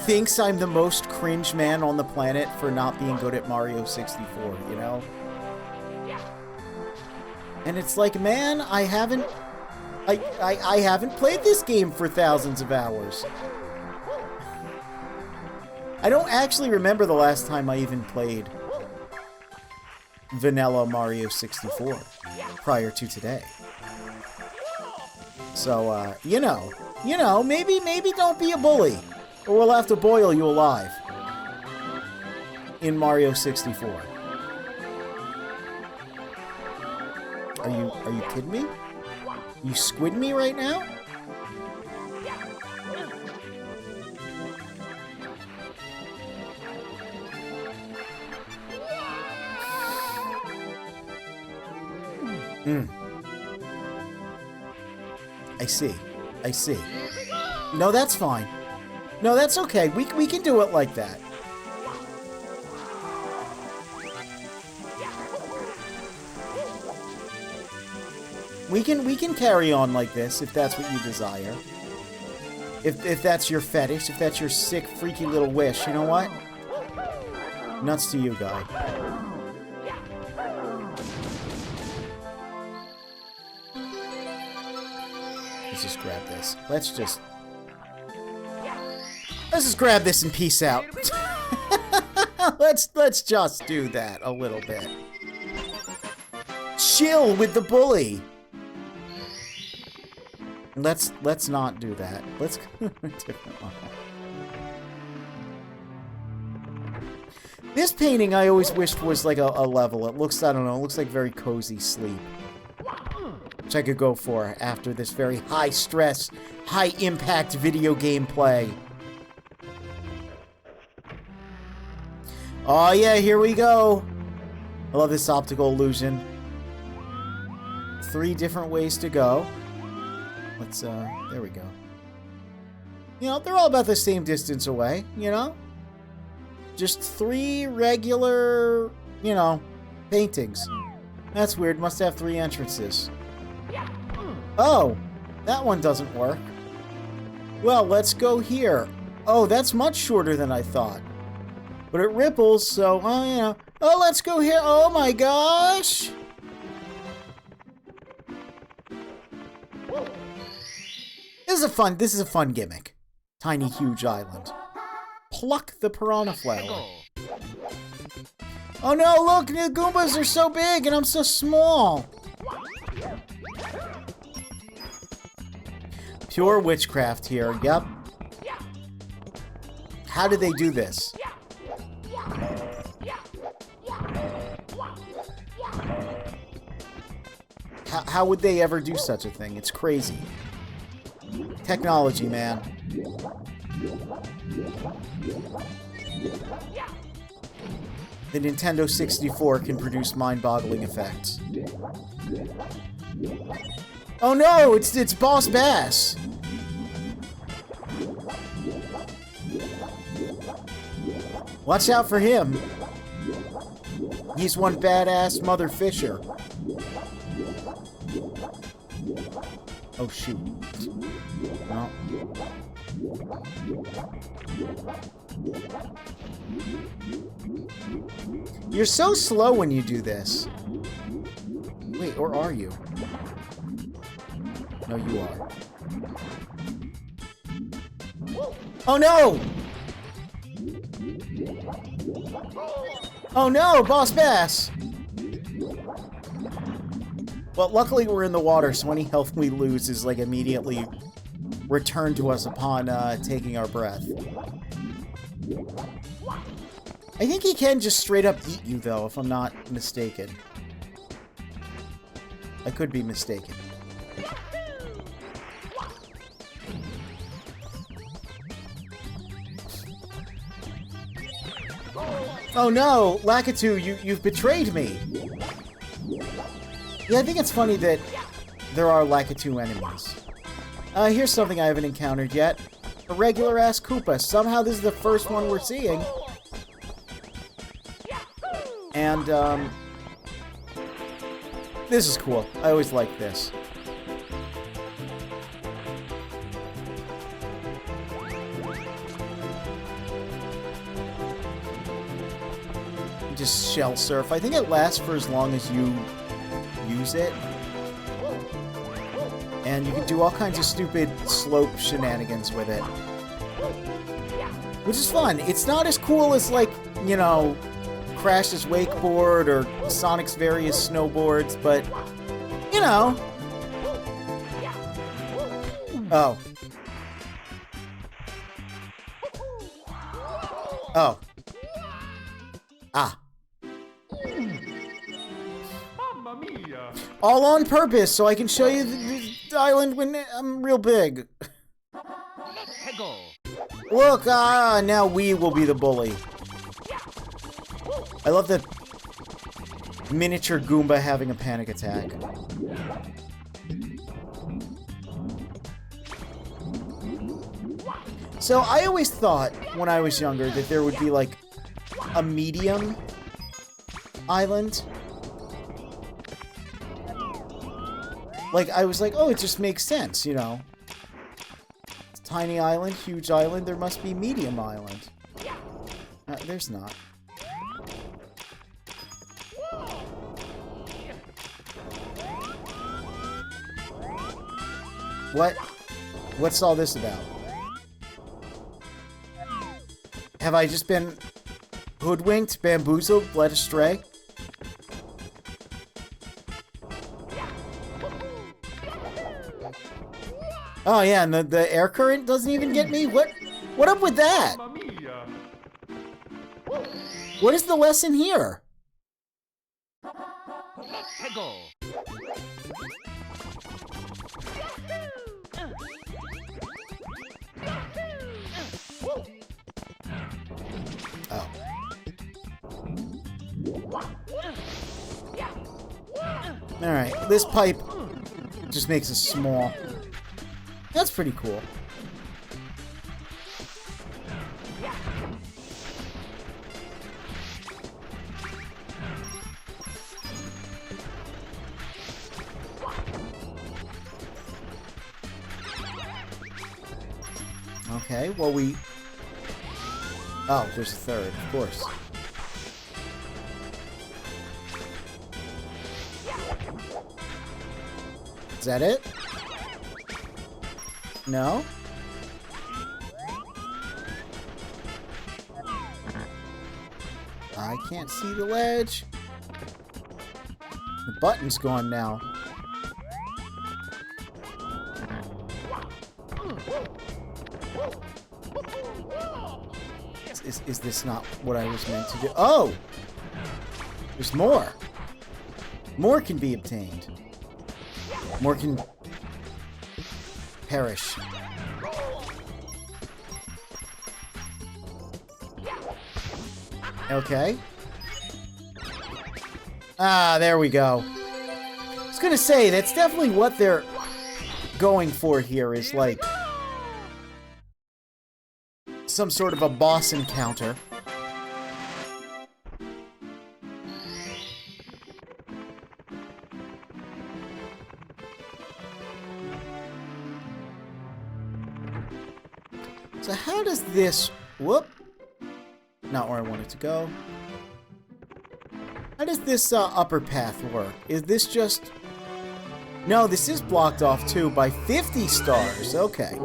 [SPEAKER 1] thinks I'm the most cringe man on the planet for not being good at Mario 64, you know? And it's like, man, I haven't played this game for thousands of hours. I don't actually remember the last time I even played vanilla Mario 64 prior to today. So, you know, maybe don't be a bully, or we'll have to boil you alive in Mario 64. Are you kidding me? You squid me right now? I see. I see. No, that's fine. No, that's okay. We can do it like that. We can carry on like this if that's what you desire. If that's your fetish, if that's your sick, freaky little wish, you know what? Nuts to you, guy. Let's just grab this. Let's just grab this and peace out. Let's just do that a little bit. Chill with the bully. Let's not do that. Let's go a different level. This painting I always wished was like a level. It looks, I don't know, it looks like very cozy sleep. Which I could go for after this very high stress, high impact video game play. Oh yeah, here we go. I love this optical illusion. 3 different ways to go. Let's, there we go. You know, they're all about the same distance away, you know? Just 3 regular, you know, paintings. That's weird, must have 3 entrances. Oh, that one doesn't work. Well, let's go here. Oh, that's much shorter than I thought. But it ripples, so, well, you know. Oh, let's go here. Oh my gosh! This is a fun gimmick. Tiny, huge island. Pluck the piranha flower. Oh no, look, the Goombas are so big and I'm so small. Pure witchcraft here, yep. How did they do this? How would they ever do such a thing? It's crazy. Technology, man. The Nintendo 64 can produce mind-boggling effects. Oh no, it's Boss Bass. Watch out for him. He's one badass mother fisher. Oh shoot. No. You're so slow when you do this. Wait, or are you? No, you are. Oh no! Oh no, Boss Bass! Well, luckily we're in the water, so any health we lose is, like, immediately returned to us upon taking our breath. I think he can just straight up eat you, though, if I'm not mistaken. I could be mistaken. Oh no, Lakitu, you've betrayed me! Yeah, I think it's funny that there are Lakitu enemies. Here's something I haven't encountered yet. A regular-ass Koopa. Somehow this is the first one we're seeing. And, this is cool. I always like this. Just shell surf. I think it lasts for as long as you use it. And you can do all kinds of stupid slope shenanigans with it. Which is fun. It's not as cool as, like, you know, Crash's wakeboard or Sonic's various snowboards, but, you know. Oh. Oh. Ah.
[SPEAKER 3] Mamma mia!
[SPEAKER 1] All on purpose, so I can show you the island when I'm real big. Look, now we will be the bully. I love the miniature Goomba having a panic attack. So I always thought, when I was younger, that there would be, like, a medium island. Like, I was like, oh, it just makes sense, you know. Tiny island, huge island, there must be medium island. There's not. What? What's all this about? Have I just been hoodwinked, bamboozled, led astray? Oh yeah, and the air current doesn't even get me? What up with that?
[SPEAKER 3] Mamma mia!
[SPEAKER 1] What is the lesson here? Oh. Alright, this pipe just makes us small. That's pretty cool. Okay, well we... Oh, there's a third, of course. Is that it? No? I can't see the ledge. The button's gone now. Is this not what I was meant to do? Oh! There's more. More can be obtained. More can perish. Okay. Ah, there we go. I was gonna say, that's definitely what they're going for here, is like some sort of a boss encounter. So how does this... Whoop. Not where I want it to go. How does this upper path work? Is this just... No, this is blocked off too by 50 stars. Okay.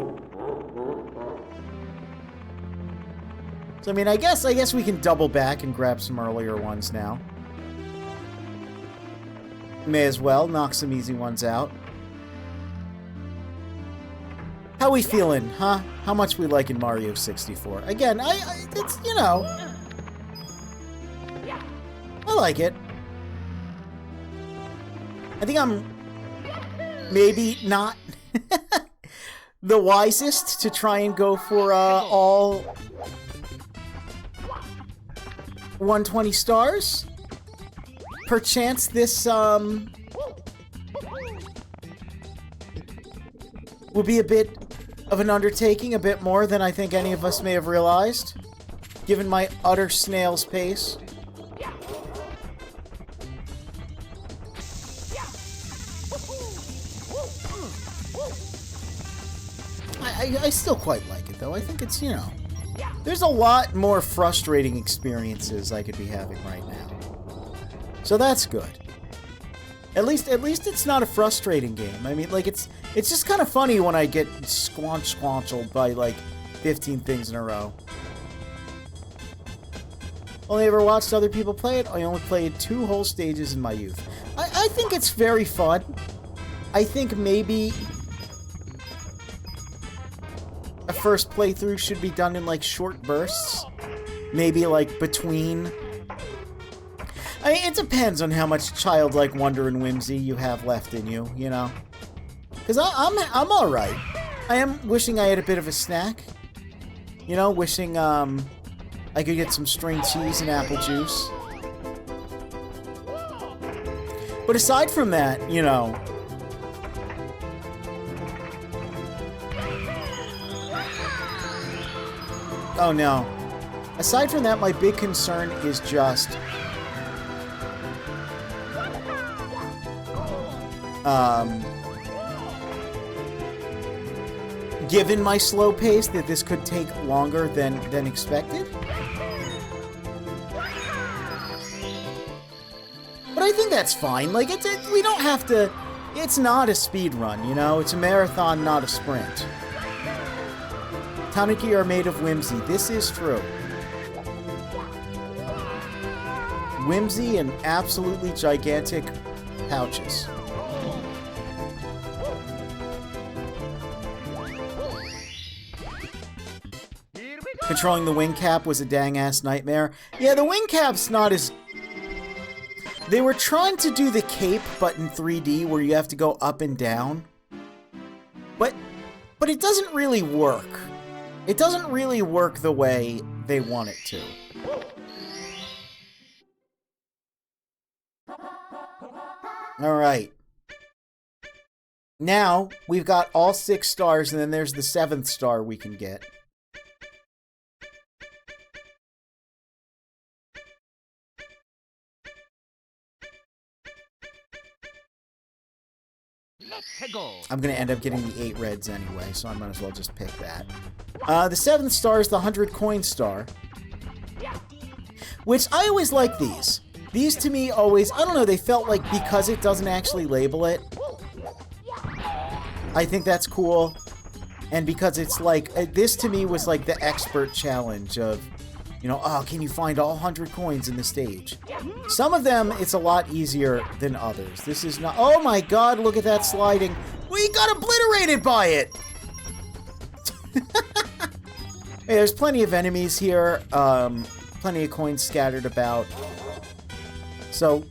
[SPEAKER 1] So, I mean, I guess we can double back and grab some earlier ones now. May as well knock some easy ones out. How we feeling, huh? How much we liking Mario 64? Again, it's, you know, I like it. I think I'm maybe not the wisest to try and go for all 120 stars. Perchance this will be a bit of an undertaking, a bit more than I think any of us may have realized, given my utter snail's pace. I still quite like it, though. I think it's, you know, there's a lot more frustrating experiences I could be having right now. So that's good. At least it's not a frustrating game. I mean, like, it's just kind of funny when I get squanched by, like, 15 things in a row. Only ever watched other people play it? I only played 2 whole stages in my youth. I think it's very fun. I think maybe a first playthrough should be done in, like, short bursts. Maybe, like, between... I mean, it depends on how much childlike wonder and whimsy you have left in you, you know? Because I'm alright. I am wishing I had a bit of a snack. You know, wishing, I could get some string cheese and apple juice. But aside from that, you know... Oh no. Aside from that, my big concern is just... given my slow pace, that this could take longer than expected. But I think that's fine. Like, we don't have to It's not a speed run, you know? It's a marathon, not a sprint. Tanuki are made of whimsy. This is true. Whimsy and absolutely gigantic pouches. Controlling the wing cap was a dang-ass nightmare. Yeah, the wing cap's not as... They were trying to do the cape, but in 3D, where you have to go up and down. But it doesn't really work. It doesn't really work the way they want it to. Alright. Now, we've got all 6 stars, and then there's the 7th star we can get. I'm going to end up getting the 8 reds anyway, so I might as well just pick that. The 7th star is the 100 coin star. Which, I always like these. These to me always, I don't know, they felt like because it doesn't actually label it, I think that's cool. And because it's like, this to me was like the expert challenge of, you know, oh, can you find all 100 coins in the stage? Some of them, it's a lot easier than others. This is not... Oh my god, look at that sliding. We got obliterated by it! Hey, there's plenty of enemies here. Plenty of coins scattered about. So,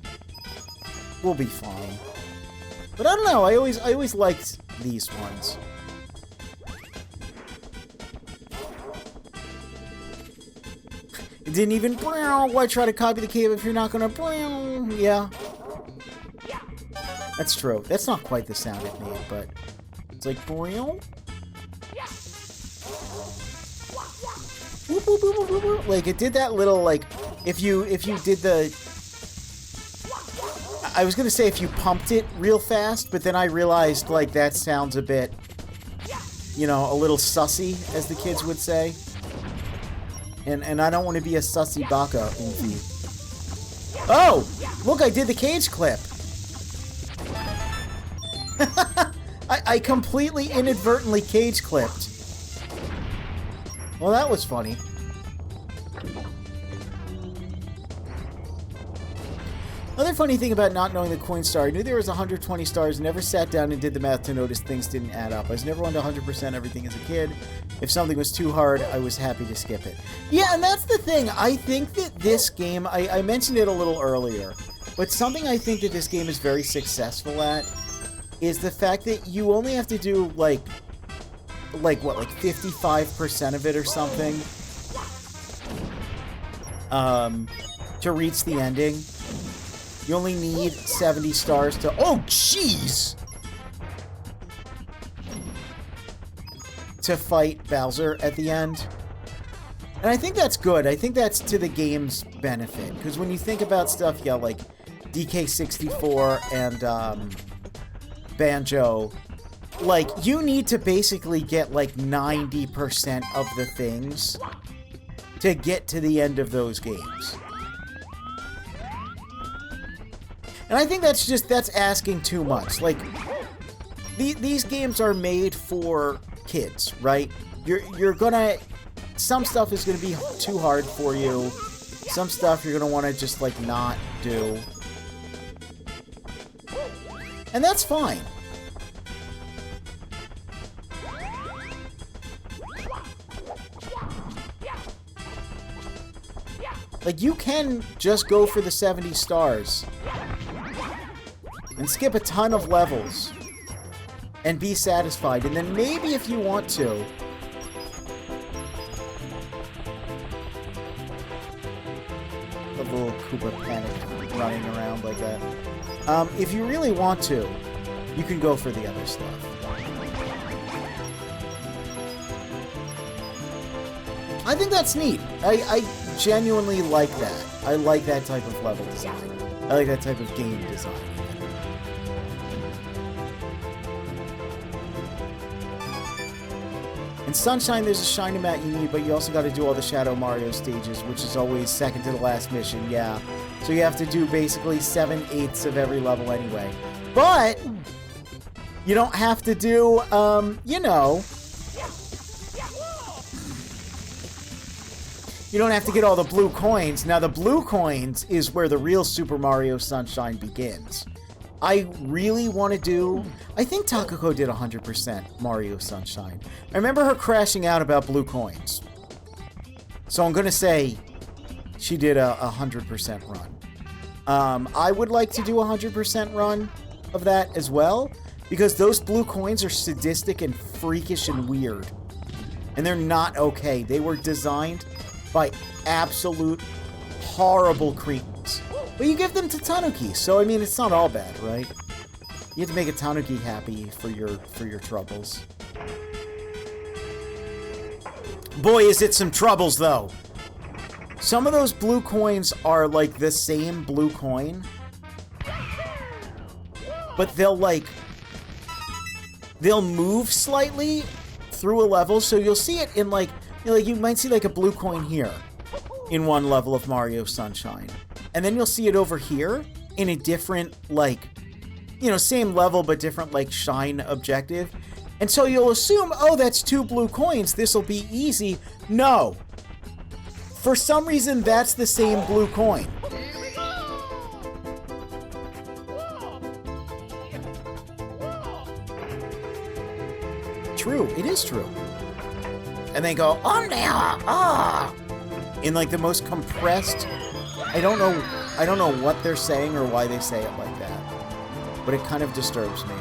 [SPEAKER 1] we'll be fine. But I don't know, I always liked these ones. It didn't even brown. Why try to copy the cave if you're not gonna brown? Yeah. That's true. That's not quite the sound it made, but it's like brown. Whoop, whoop, whoop, whoop, whoop, whoop. Like it did that little like if you did the I was gonna say if you pumped it real fast, but then I realized like that sounds a bit, you know, a little sussy, as the kids would say. And I don't want to be a sussy baka oofy. Oh! Look, I did the cage clip! I completely inadvertently cage clipped. Well, that was funny. Another funny thing about not knowing the coin star, I knew there was 120 stars, never sat down and did the math to notice things didn't add up. I was never one to 100% everything as a kid. If something was too hard, I was happy to skip it. Yeah, and that's the thing. I think that this game, I mentioned it a little earlier, but something I think that this game is very successful at is the fact that you only have to do, like 55% of it or something, to reach the ending. You only need 70 stars to... Oh, jeez! To fight Bowser at the end. And I think that's good. I think that's to the game's benefit. Because when you think about stuff, yeah, like DK64 and Banjo, like, you need to basically get like 90% of the things to get to the end of those games. And I think that's asking too much. Like, these games are made for kids, right? You're gonna... Some stuff is gonna be too hard for you. Some stuff you're gonna want to just, like, not do. And that's fine. Like, you can just go for the 70 stars. And skip a ton of levels. And be satisfied. And then maybe if you want to... The little Koopa panic running around like that. If you really want to, you can go for the other stuff. I think that's neat. I genuinely like that. I like that type of level design. I like that type of game design. In Sunshine, there's a shiny mat you need, but you also got to do all the Shadow Mario stages, which is always second to the last mission, yeah. So you have to do basically 7/8 of every level anyway. But You don't have to do, you know. You don't have to get all the blue coins. Now, the blue coins is where the real Super Mario Sunshine begins. I really want to do... I think Takako did 100% Mario Sunshine. I remember her crashing out about blue coins. So I'm going to say she did a 100% run. I would like to do a 100% run of that as well, because those blue coins are sadistic and freakish and weird. And they're not okay. They were designed by absolute horrible cretins. But you give them to Tanuki, so I mean it's not all bad, right? You have to make a Tanuki happy for your troubles. Boy, is it some troubles though. Some of those blue coins are like the same blue coin, but they'll move slightly through a level, so you'll see it in like you might see like a blue coin here in one level of Mario Sunshine. And then you'll see it over here in a different, like, you know, same level but different, like, shine objective. And so you'll assume, oh, that's 2 blue coins, this'll be easy. No. For some reason, that's the same blue coin. True, it is true. And they go, oh, now, ah, in like the most compressed. I don't know what they're saying or why they say it like that, but it kind of disturbs me.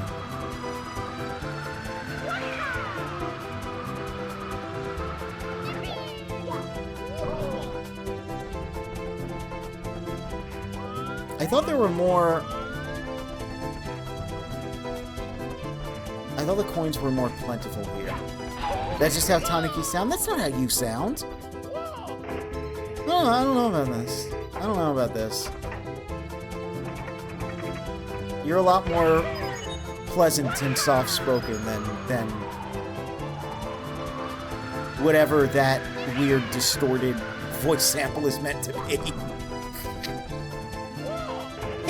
[SPEAKER 1] I thought there were more. I thought the coins were more plentiful here. That's just how Tanuki sound. That's not how you sound. No, I don't know about this. I don't know about this. You're a lot more pleasant and soft-spoken than whatever that weird, distorted voice sample is meant to be.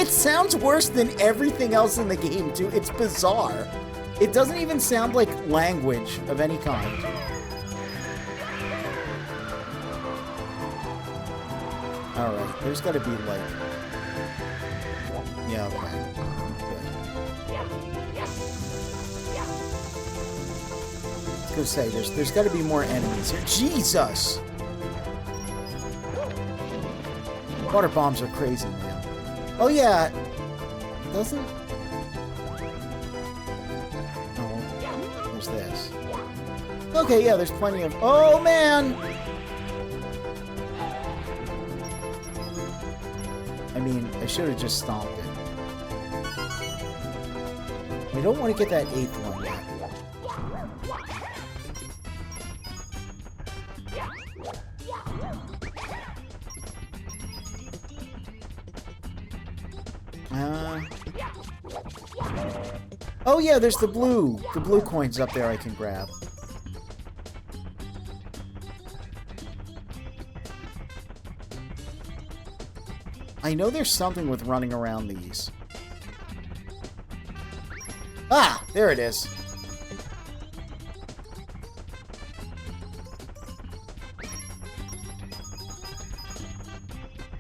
[SPEAKER 1] It sounds worse than everything else in the game, too. It's bizarre. It doesn't even sound like language of any kind. Alright, there's gotta be like... Yeah, okay. Good. I was gonna say, there's gotta be more enemies here. Jesus! Water bombs are crazy, man. Oh yeah, doesn't... Oh, there's this. Okay, yeah, there's plenty of... Oh, man! I mean, I should have just stomped it. We don't want to get that 8th one yet. Oh yeah, there's the blue coins up there I can grab. I know there's something with running around these. Ah, there it is.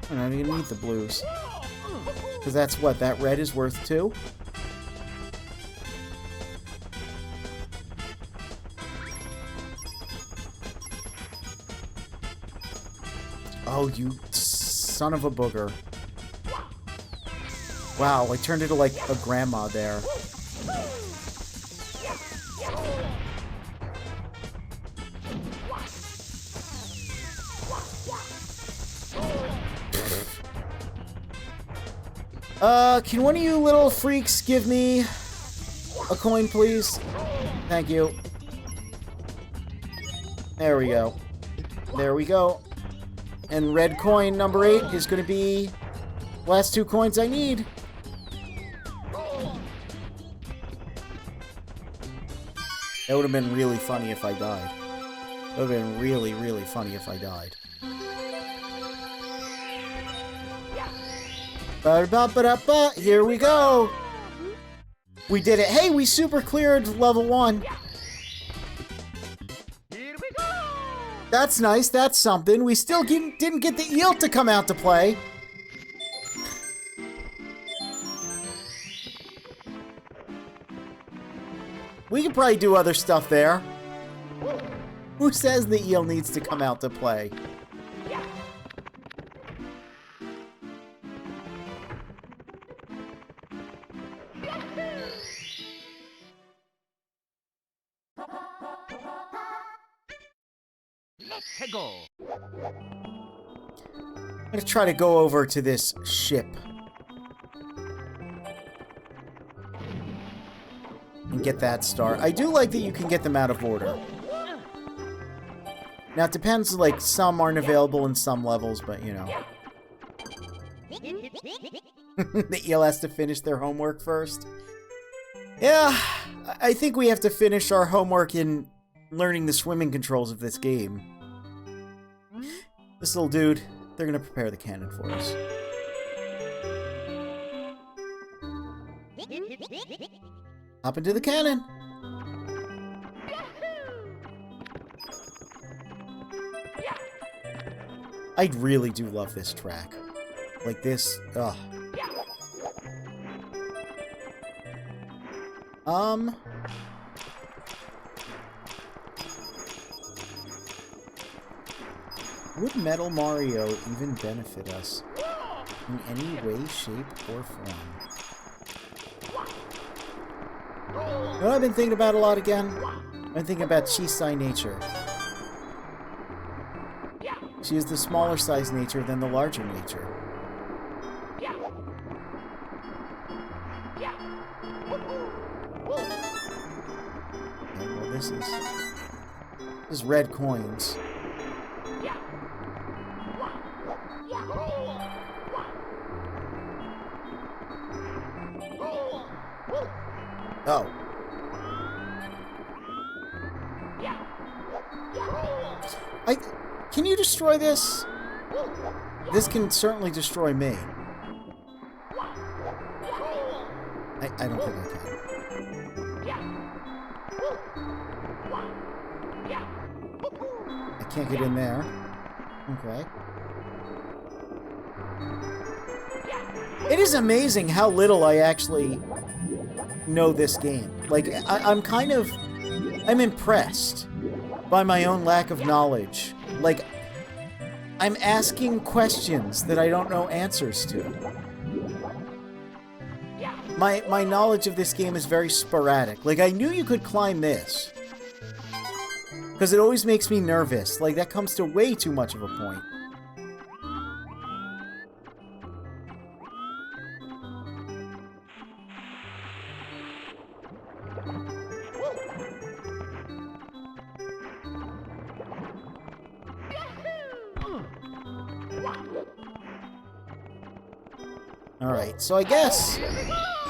[SPEAKER 1] I'm not even gonna need the blues. Because that's what, that red is worth 2? Oh, you son of a booger. Wow, I turned into like a grandma there. Can one of you little freaks give me a coin, please? Thank you. There we go. There we go. And red coin number 8 is going to be the last 2 coins I need. That would have been really funny if I died. That would have been really, really funny if I died. Ba-da-ba-ba-da-ba, here we go! We did it. Hey, we super cleared level 1.
[SPEAKER 3] Here we go!
[SPEAKER 1] That's nice. That's something. We still didn't get the eel to come out to play. We could probably do other stuff there. Who says the eel needs to come out to play?
[SPEAKER 3] Let's go!
[SPEAKER 1] I'm gonna try to go over to this ship. And get that star. I do like that you can get them out of order. Now, it depends, like, some aren't available in some levels, but, you know. The eel has to finish their homework first. Yeah, I think we have to finish our homework in learning the swimming controls of this game. This little dude, they're gonna prepare the cannon for us. Hop into the cannon! I really do love this track. Like this, ugh. Would Metal Mario even benefit us in any way, shape, or form? You know what I've been thinking about a lot again? I've been thinking about Chisai nature. She is the smaller size nature than the larger nature. Okay, well, this is red coins. Oh. Can you destroy this? This can certainly destroy me. I don't think I can. I can't get in there. Okay. It is amazing how little I actually know this game. Like, I'm impressed by my own lack of knowledge. Like, I'm asking questions that I don't know answers to. My knowledge of this game is very sporadic. Like, I knew you could climb this. Because it always makes me nervous. Like, that comes to way too much of a point. Alright, so I guess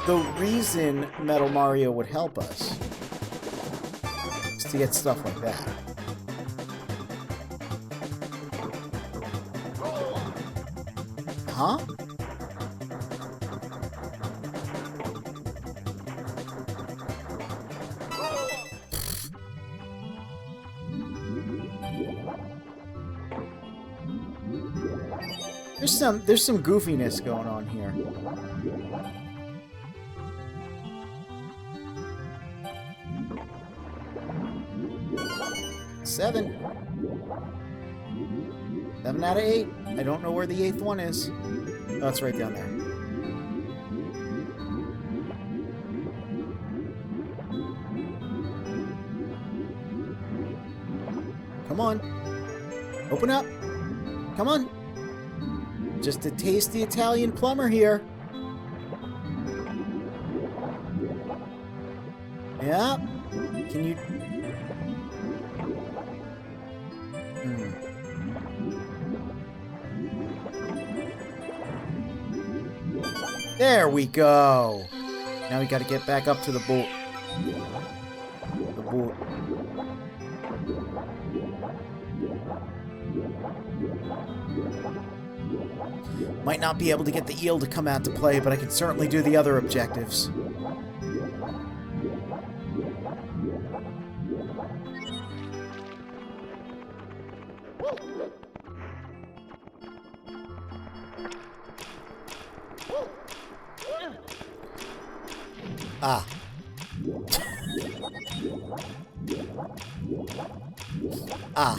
[SPEAKER 1] the reason Metal Mario would help us is to get stuff like that. Huh? There's some goofiness going on here. Seven out of 8. I don't know where the 8th one is. Oh, it's right down there. Come on. Open up. Come on. Just a tasty Italian plumber here. Yeah. Can you... There we go. Now we gotta get back up to the boat. The boat. Might not be able to get the eel to come out to play, but I can certainly do the other objectives. Ah. Ah.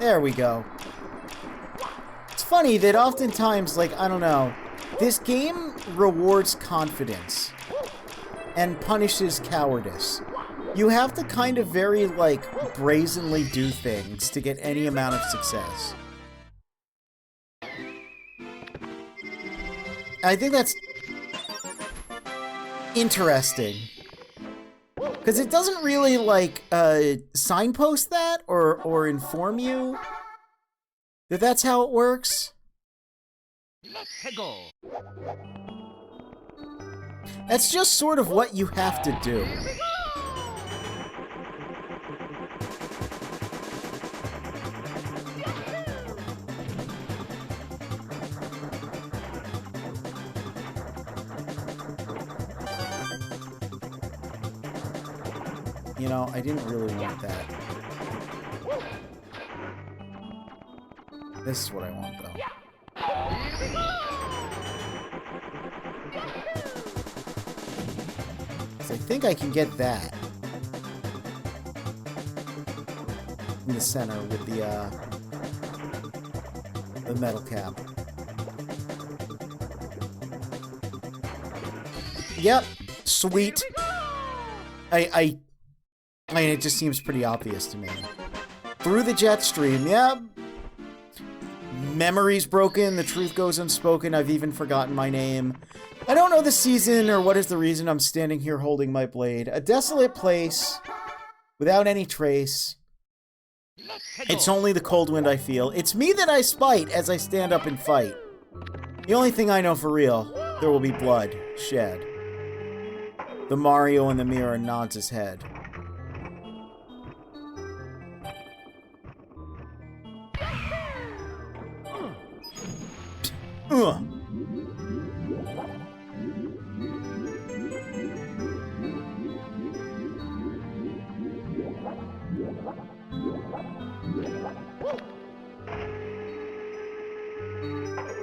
[SPEAKER 1] There we go. It's funny that oftentimes, like, I don't know, this game rewards confidence and punishes cowardice. You have to kind of very, like, brazenly do things to get any amount of success. I think that's interesting. Because it doesn't really, like, signpost that or inform you that that's how it works.
[SPEAKER 3] Let's go.
[SPEAKER 1] That's just sort of what you have to do. You know, I didn't really want that. This is what I want, though. So I think I can get that. In the center with the metal cap. Yep. Sweet. I mean, it just seems pretty obvious to me. Through the jet stream, yeah. Memory's broken, the truth goes unspoken, I've even forgotten my name. I don't know the season or what is the reason I'm standing here holding my blade. A desolate place, without any trace. It's only the cold wind I feel. It's me that I spite as I stand up and fight. The only thing I know for real, there will be blood shed. The Mario in the mirror nods his head. Ugh.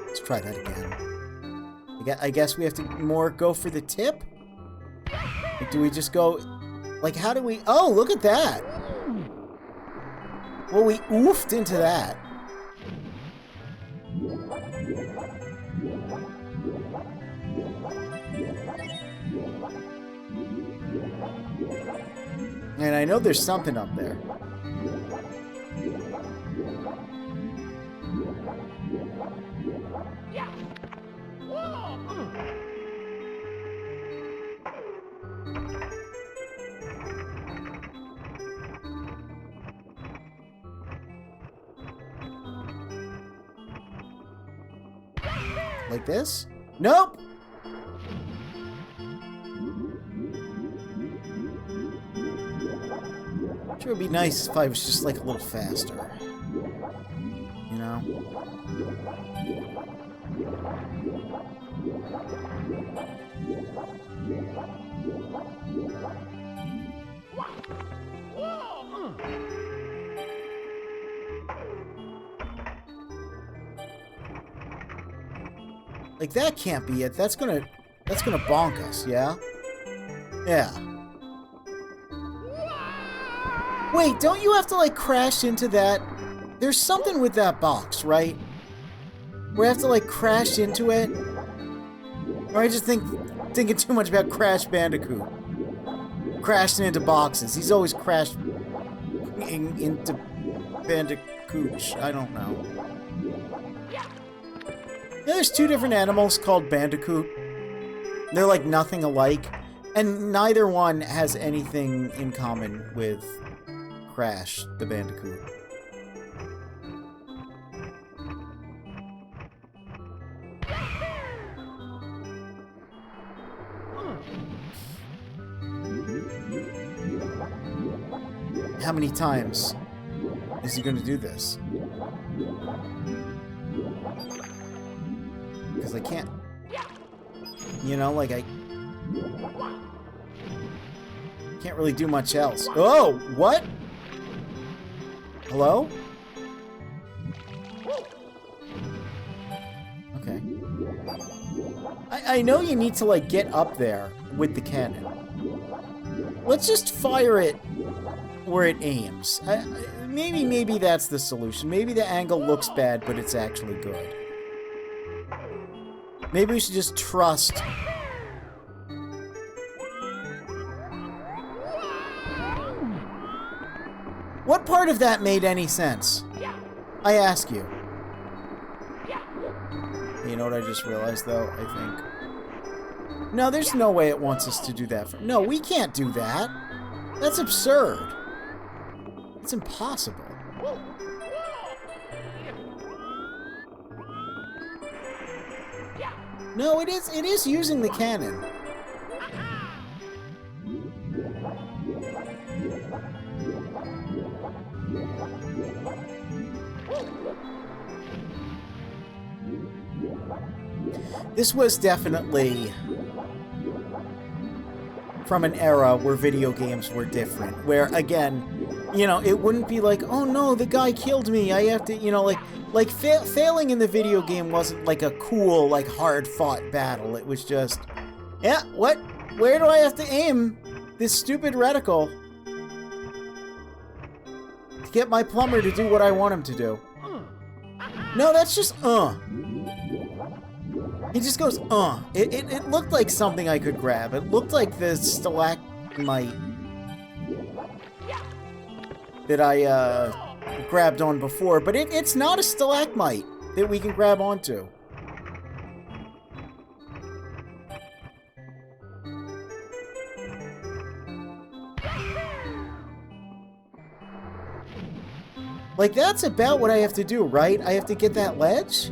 [SPEAKER 1] Let's try that again. I guess we have to more go for the tip? Like, do we just go... Like, how do we... Oh, look at that! Well, we oofed into that. And I know there's something up there. Like this? Nope! Sure would be nice if I was just like a little faster. You know? Like that can't be it. That's gonna bonk us, yeah? Yeah. Wait, don't you have to, like, crash into that? There's something with that box, right? Where I have to, like, crash into it? Or I just thinking too much about Crash Bandicoot. Crashing into boxes. He's always crashed into Bandicooch. I don't know. Yeah, there's two different animals called Bandicoot. They're, like, nothing alike. And neither one has anything in common with Crash the Bandicoot. How many times is he going to do this? Because I can't... You know, like I... Can't really do much else. Oh! What? Hello? Okay. I know you need to, like, get up there with the cannon. Let's just fire it where it aims. Maybe that's the solution. Maybe the angle looks bad, but it's actually good. Maybe we should just trust... What part of that made any sense? I ask you. You know what I just realized, though? I think... No, there's no way it wants us to do that. No, we can't do that. That's absurd. It's impossible. No, it is using the cannon. This was definitely from an era where video games were different. Where, again, you know, it wouldn't be like, oh no, the guy killed me, I have to, you know, like failing in the video game wasn't like a cool, like, hard-fought battle. It was just, yeah, what? Where do I have to aim this stupid reticle to get my plumber to do what I want him to do? No, that's just, He just goes, It looked like something I could grab. It looked like the stalagmite that I, grabbed on before, but it's not a stalagmite that we can grab onto. Like, that's about what I have to do, right? I have to get that ledge?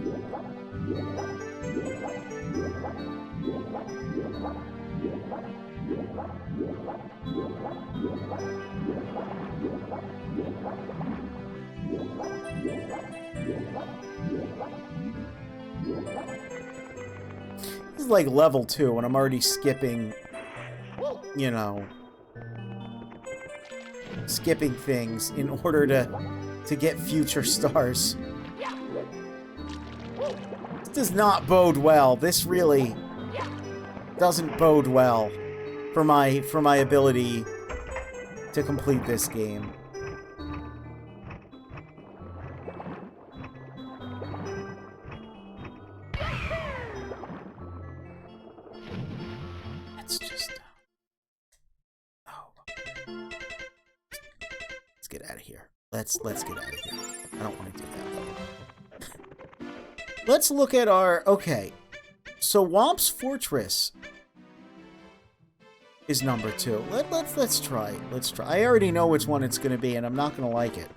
[SPEAKER 1] This is like level 2, and I'm already skipping, you know, skipping things in order to get future stars. This does not bode well. This really doesn't bode well for my ability to complete this game. Let's just let's get out of here. Let's get out of here. I don't want to do that. Let's look at our... Okay. So Womp's Fortress is number 2. Let's try. Let's try. I already know which one it's going to be, and I'm not going to like it.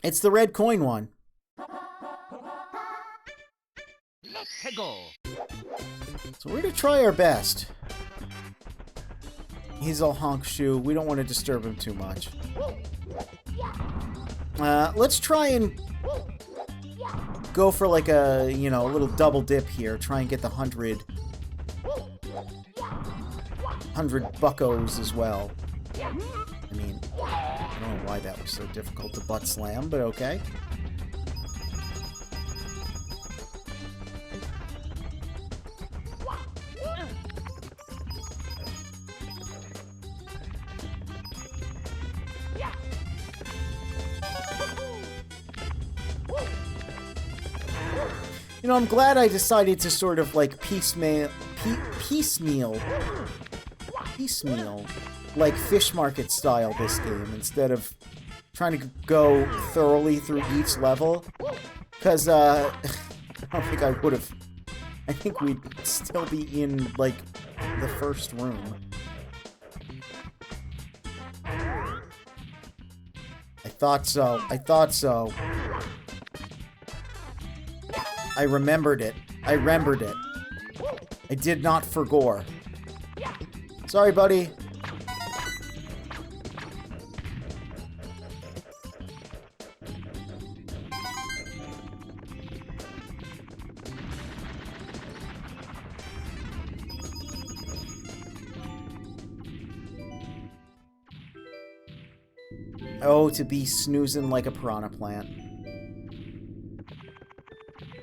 [SPEAKER 1] It's the red coin one.
[SPEAKER 3] Let's go.
[SPEAKER 1] So we're going to try our best. He's all honk shoe. We don't want to disturb him too much. Let's try and go for like a, you know, a little double dip here. Try and get the 100 buckos as well. I mean, I don't know why that was so difficult to butt slam, but okay. You know, I'm glad I decided to sort of like piecemeal, like fish market style this game instead of trying to go thoroughly through each level. Because, I don't think I would have I think we'd still be in, like, the first room. I thought so. I thought so. I remembered it. I remembered it. I did not forgore. Sorry, buddy. Oh, to be snoozing like a piranha plant.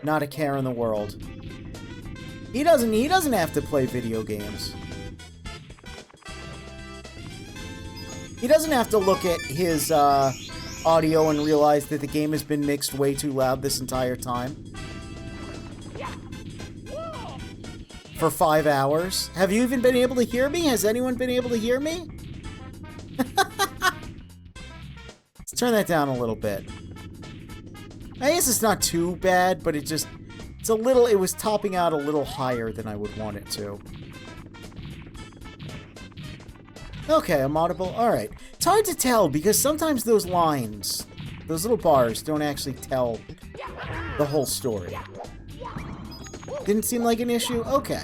[SPEAKER 1] Not a care in the world. He doesn't have to play video games. He doesn't have to look at his audio and realize that the game has been mixed way too loud this entire time. For 5 hours. Have you even been able to hear me? Has anyone been able to hear me? Let's turn that down a little bit. I guess it's not too bad, but it was topping out a little higher than I would want it to. Okay, I'm audible. Alright. It's hard to tell because sometimes those lines, those little bars, don't actually tell the whole story. Didn't seem like an issue? Okay.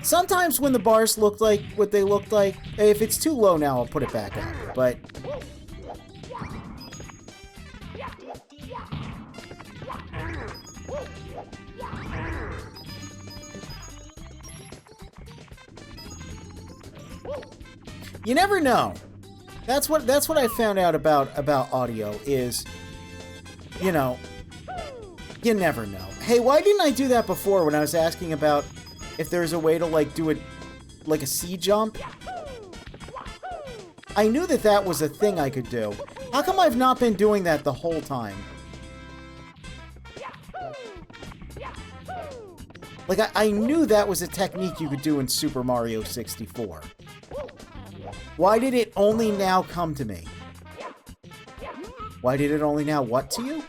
[SPEAKER 1] Sometimes when the bars look like what they looked like, if it's too low now, I'll put it back up. But you never know. That's what I found out about audio is, you know, you never know. Hey, why didn't I do that before when I was asking about if there's a way to like do it like a C jump? I knew that was a thing I could do. How come I've not been doing that the whole time? Like I knew that was a technique you could do in Super Mario 64. Why did it only now come to me? Why did it only now what to you?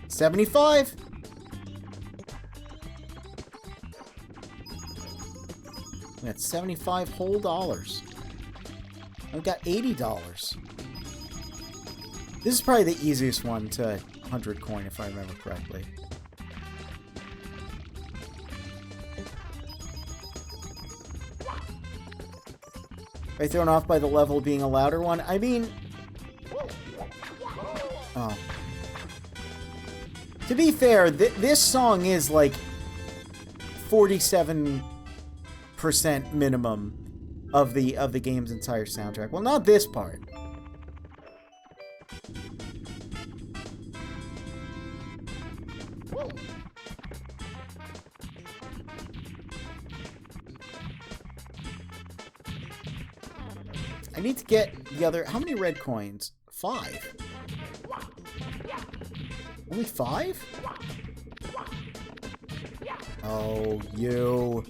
[SPEAKER 1] $75. That's 75 whole dollars. I've got $80. This is probably the easiest one to 100 coin, if I remember correctly. Are you thrown off by the level being a louder one? I mean... Oh. To be fair, this song is like 47% minimum of the game's entire soundtrack. Well, not this part. I need to get the other... How many red coins? 5. Only 5? Oh, you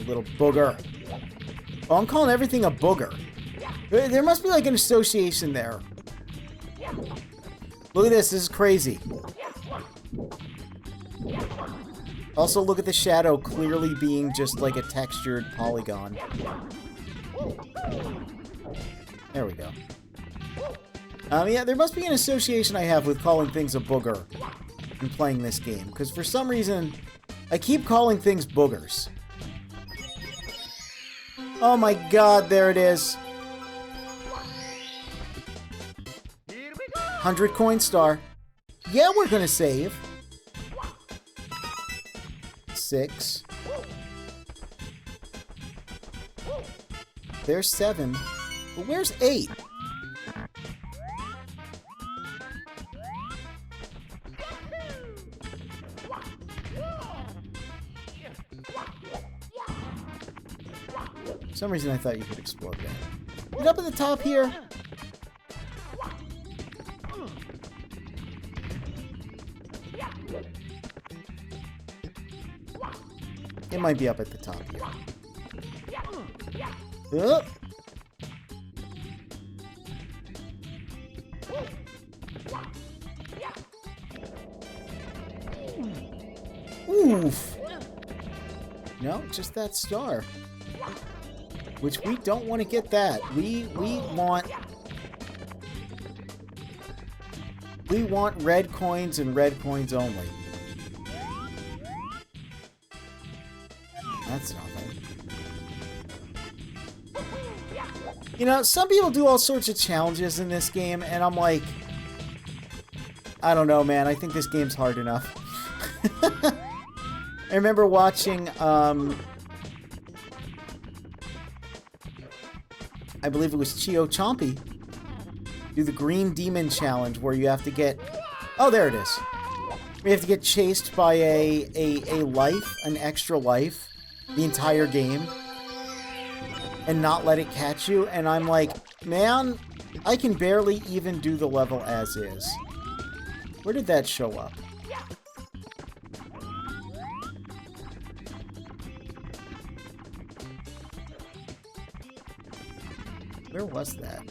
[SPEAKER 1] little booger. Oh, I'm calling everything a booger. There must be like an association there. Look at this. This is crazy. Also, look at the shadow clearly being just like a textured polygon. There we go. Yeah, there must be an association I have with calling things a booger and playing this game, because for some reason, I keep calling things boogers. Oh my god, there it is. 100 coin star. Yeah, we're gonna save. 6. There's 7. But where's 8? For some reason I thought you could explode that. Get up at the top here. It might be up at the top here. Oof. No, just that star. Which we don't want to get that. We want red coins and red coins only. That's nothing. You know, some people do all sorts of challenges in this game, and I'm like, I don't know, man. I think this game's hard enough. I remember watching, I believe it was Chio Chompy, do the Green Demon Challenge, where you have to get... Oh, there it is. You have to get chased by a life, an extra life, the entire game, and not let it catch you. And I'm like, man, I can barely even do the level as is. Where did that show up? Where was that?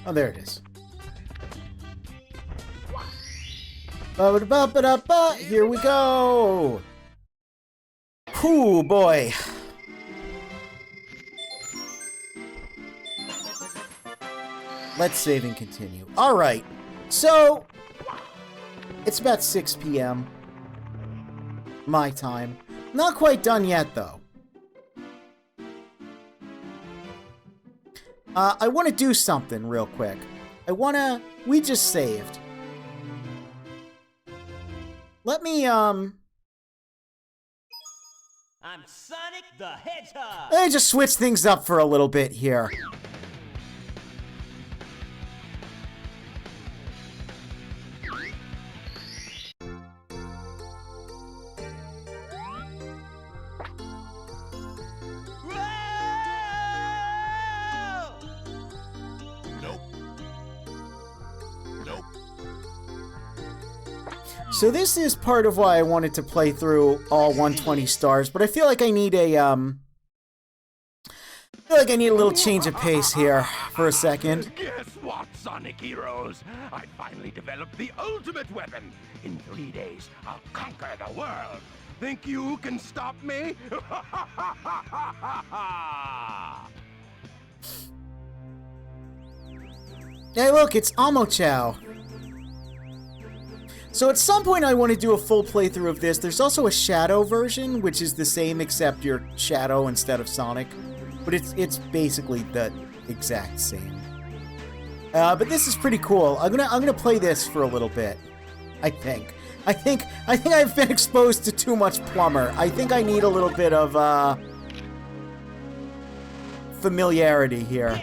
[SPEAKER 1] Oh, there it is. Ba-ba-da-ba-ba-da-ba. Here we go! Ooh, boy. Let's save and continue. Alright, so... It's about 6 p.m. my time. Not quite done yet, though. I want to do something real quick. We just saved. Let me,
[SPEAKER 3] I'm Sonic the Hedgehog!
[SPEAKER 1] Let me just switch things up for a little bit here. So this is part of why I wanted to play through all 120 stars, but I feel like I need a little change of pace here for a second.
[SPEAKER 6] Guess what, Sonic Heroes? I finally developed the ultimate weapon. In 3 days, I'll conquer the world. Think you can stop me?
[SPEAKER 1] Hey look, it's Omochow. So at some point I want to do a full playthrough of this. There's also a Shadow version, which is the same except you're Shadow instead of Sonic. But it's basically the exact same. But this is pretty cool. I'm gonna play this for a little bit. I think I've been exposed to too much Plumber. I think I need a little bit of familiarity here.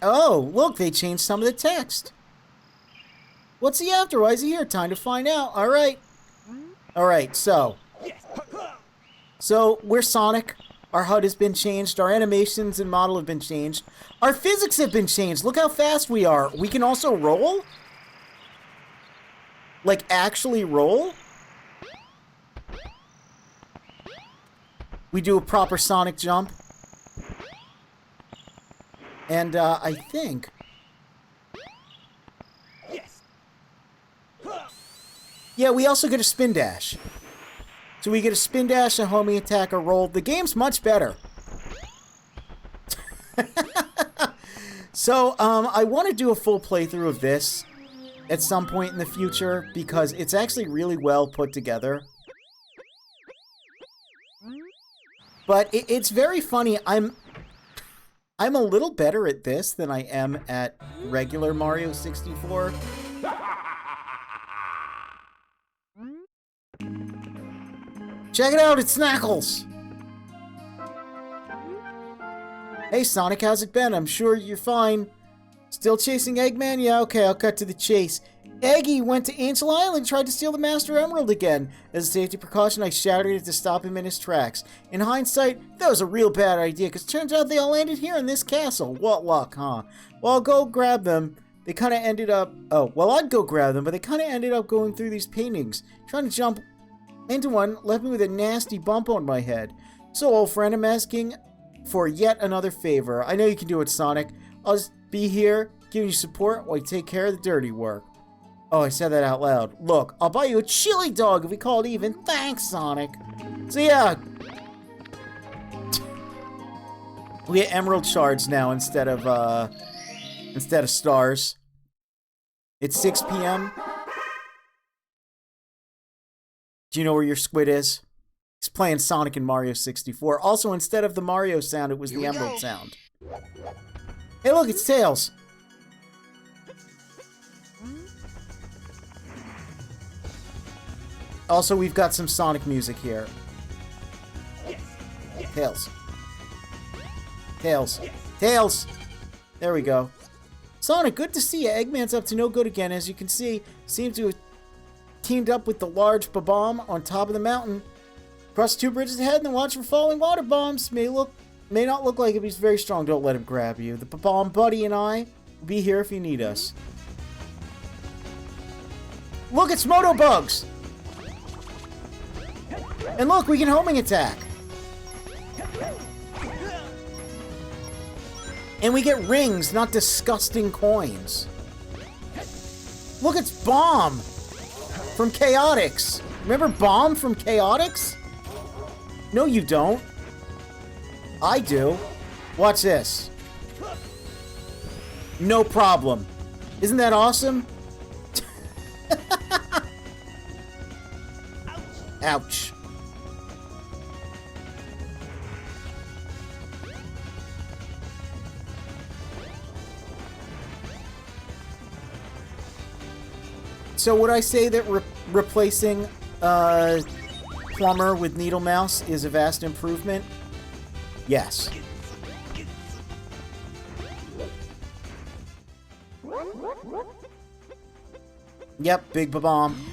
[SPEAKER 1] Oh, look, they changed some of the text. What's he after? Why is he here? Time to find out. Alright. Alright, so we're Sonic. Our HUD has been changed. Our animations and model have been changed. Our physics have been changed. Look how fast we are. We can also roll? Like, actually roll? We do a proper Sonic jump. And, I think... Yeah, we also get a spin dash. So we get a spin dash, a homing attack, a roll. The game's much better. So, I want to do a full playthrough of this at some point in the future because it's actually really well put together. But it's very funny. I'm a little better at this than I am at regular Mario 64. Check it out, it's Knuckles! Hey Sonic, how's it been? I'm sure you're fine. Still chasing Eggman? Yeah, okay, I'll cut to the chase. Eggy went to Angel Island and tried to steal the Master Emerald again. As a safety precaution, I shattered it to stop him in his tracks. In hindsight, that was a real bad idea, because turns out they all landed here in this castle. What luck, huh? Well, I'll go grab them, They kind of ended up... Oh, well, I'd go grab them, but they kind of ended up going through these paintings. Trying to jump into one left me with a nasty bump on my head. So, old friend, I'm asking for yet another favor. I know you can do it, Sonic. I'll just be here, giving you support while you take care of the dirty work. Oh, I said that out loud. Look, I'll buy you a chili dog if we call it even. Thanks, Sonic. So, yeah... We get emerald shards now instead of stars. It's 6 p.m. Do you know where your squid is? He's playing Sonic in Mario 64. Also, instead of the Mario sound, it was the emerald sound. Hey, look, it's Tails. Also, we've got some Sonic music here. Tails. Tails. Tails! There we go. Sonic, good to see you. Eggman's up to no good again, as you can see. Seems to have teamed up with the large bomb on top of the mountain. Cross 2 bridges ahead and then watch for falling water bombs. May not look like it, but he's very strong. Don't let him grab you. The bomb buddy and I will be here if you need us. Look, it's Moto Bugs! And look, we can homing attack. And we get rings, not disgusting coins. Look, it's Bomb from Chaotix. Remember Bomb from Chaotix? No, you don't. I do. Watch this. No problem. Isn't that awesome? Ouch. So would I say that replacing Plumber with Needle Mouse is a vast improvement? Yes. Yep, Big Bomb.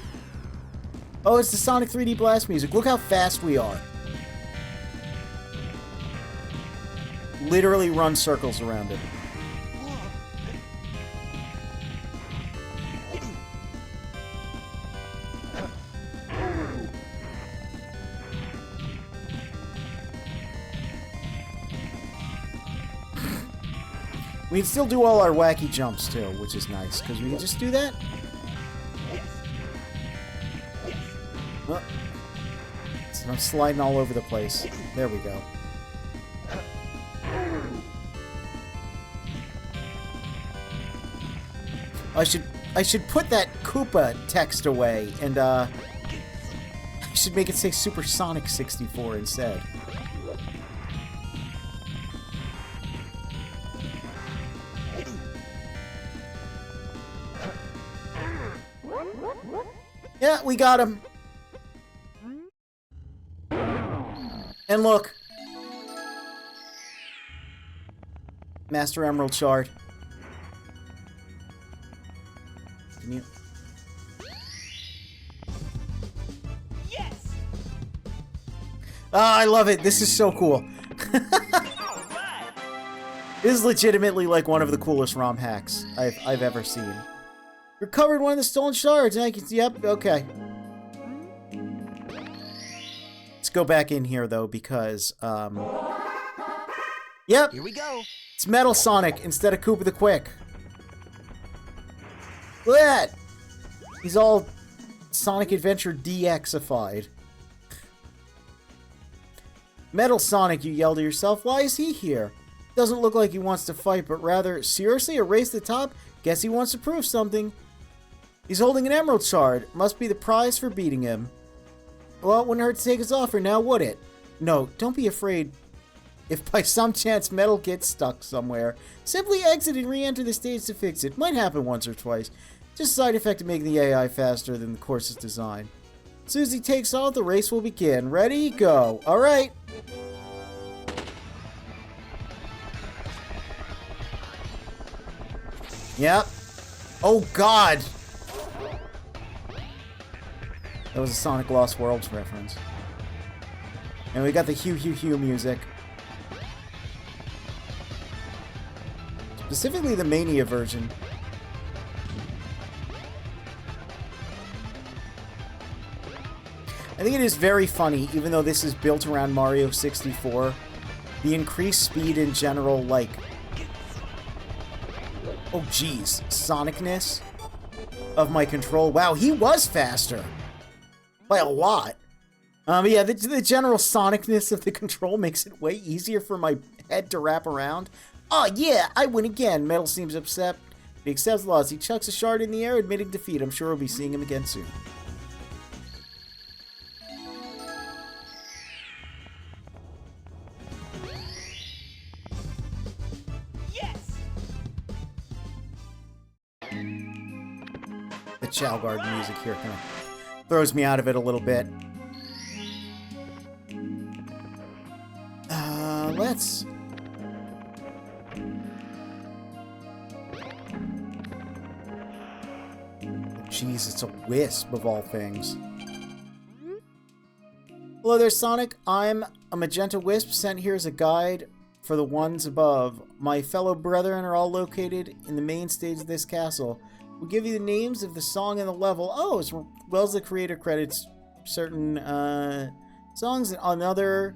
[SPEAKER 1] Oh, it's the Sonic 3D Blast music. Look how fast we are. Literally run circles around it. We can still do all our wacky jumps, too, which is nice, because we can just do that. Oh. So I'm sliding all over the place. There we go. I should put that Koopa text away, and, I should make it say Supersonic 64 instead. Yeah, we got him. And look. Master Emerald Shard. Can you...
[SPEAKER 3] Yes!
[SPEAKER 1] Ah, I love it. This is so cool. This is legitimately like one of the coolest ROM hacks I've ever seen. Recovered one of the stolen shards. I can see. Yep. Okay. Let's go back in here though, because yep.
[SPEAKER 3] Here we go.
[SPEAKER 1] It's Metal Sonic instead of Koopa the Quick. Look at that. He's all Sonic Adventure DXified. Metal Sonic, you yell to yourself. Why is he here? Doesn't look like he wants to fight, but rather seriously erase the top. Guess he wants to prove something. He's holding an emerald shard. Must be the prize for beating him. Well, it wouldn't hurt to take his offer now, would it? No, don't be afraid. If by some chance metal gets stuck somewhere, simply exit and re-enter the stage to fix it. Might happen once or twice. Just a side effect of making the AI faster than the course's design. As soon as he takes off, the race will begin. Ready? Go. Alright. Yep. Oh, God. That was a Sonic Lost Worlds reference. And we got the Hugh Hugh Hugh music. Specifically the Mania version. I think it is very funny, even though this is built around Mario 64, the increased speed in general, like, oh geez, sonicness of my control. Wow, he was faster by a lot. But yeah, the general sonicness of the control makes it way easier for my head to wrap around. Oh yeah, I win again. Metal seems upset. He accepts loss. He chucks a shard in the air, admitting defeat. I'm sure we'll be seeing him again soon.
[SPEAKER 3] Yes!
[SPEAKER 1] The Chow Garden music here kind of throws me out of it a little bit. Let's... Jeez, it's a wisp of all things. Hello there, Sonic. I'm a magenta wisp sent here as a guide for the ones above. My fellow brethren are all located in the main stage of this castle. We'll give you the names of the song and the level. Oh, as well as the creator credits certain songs and another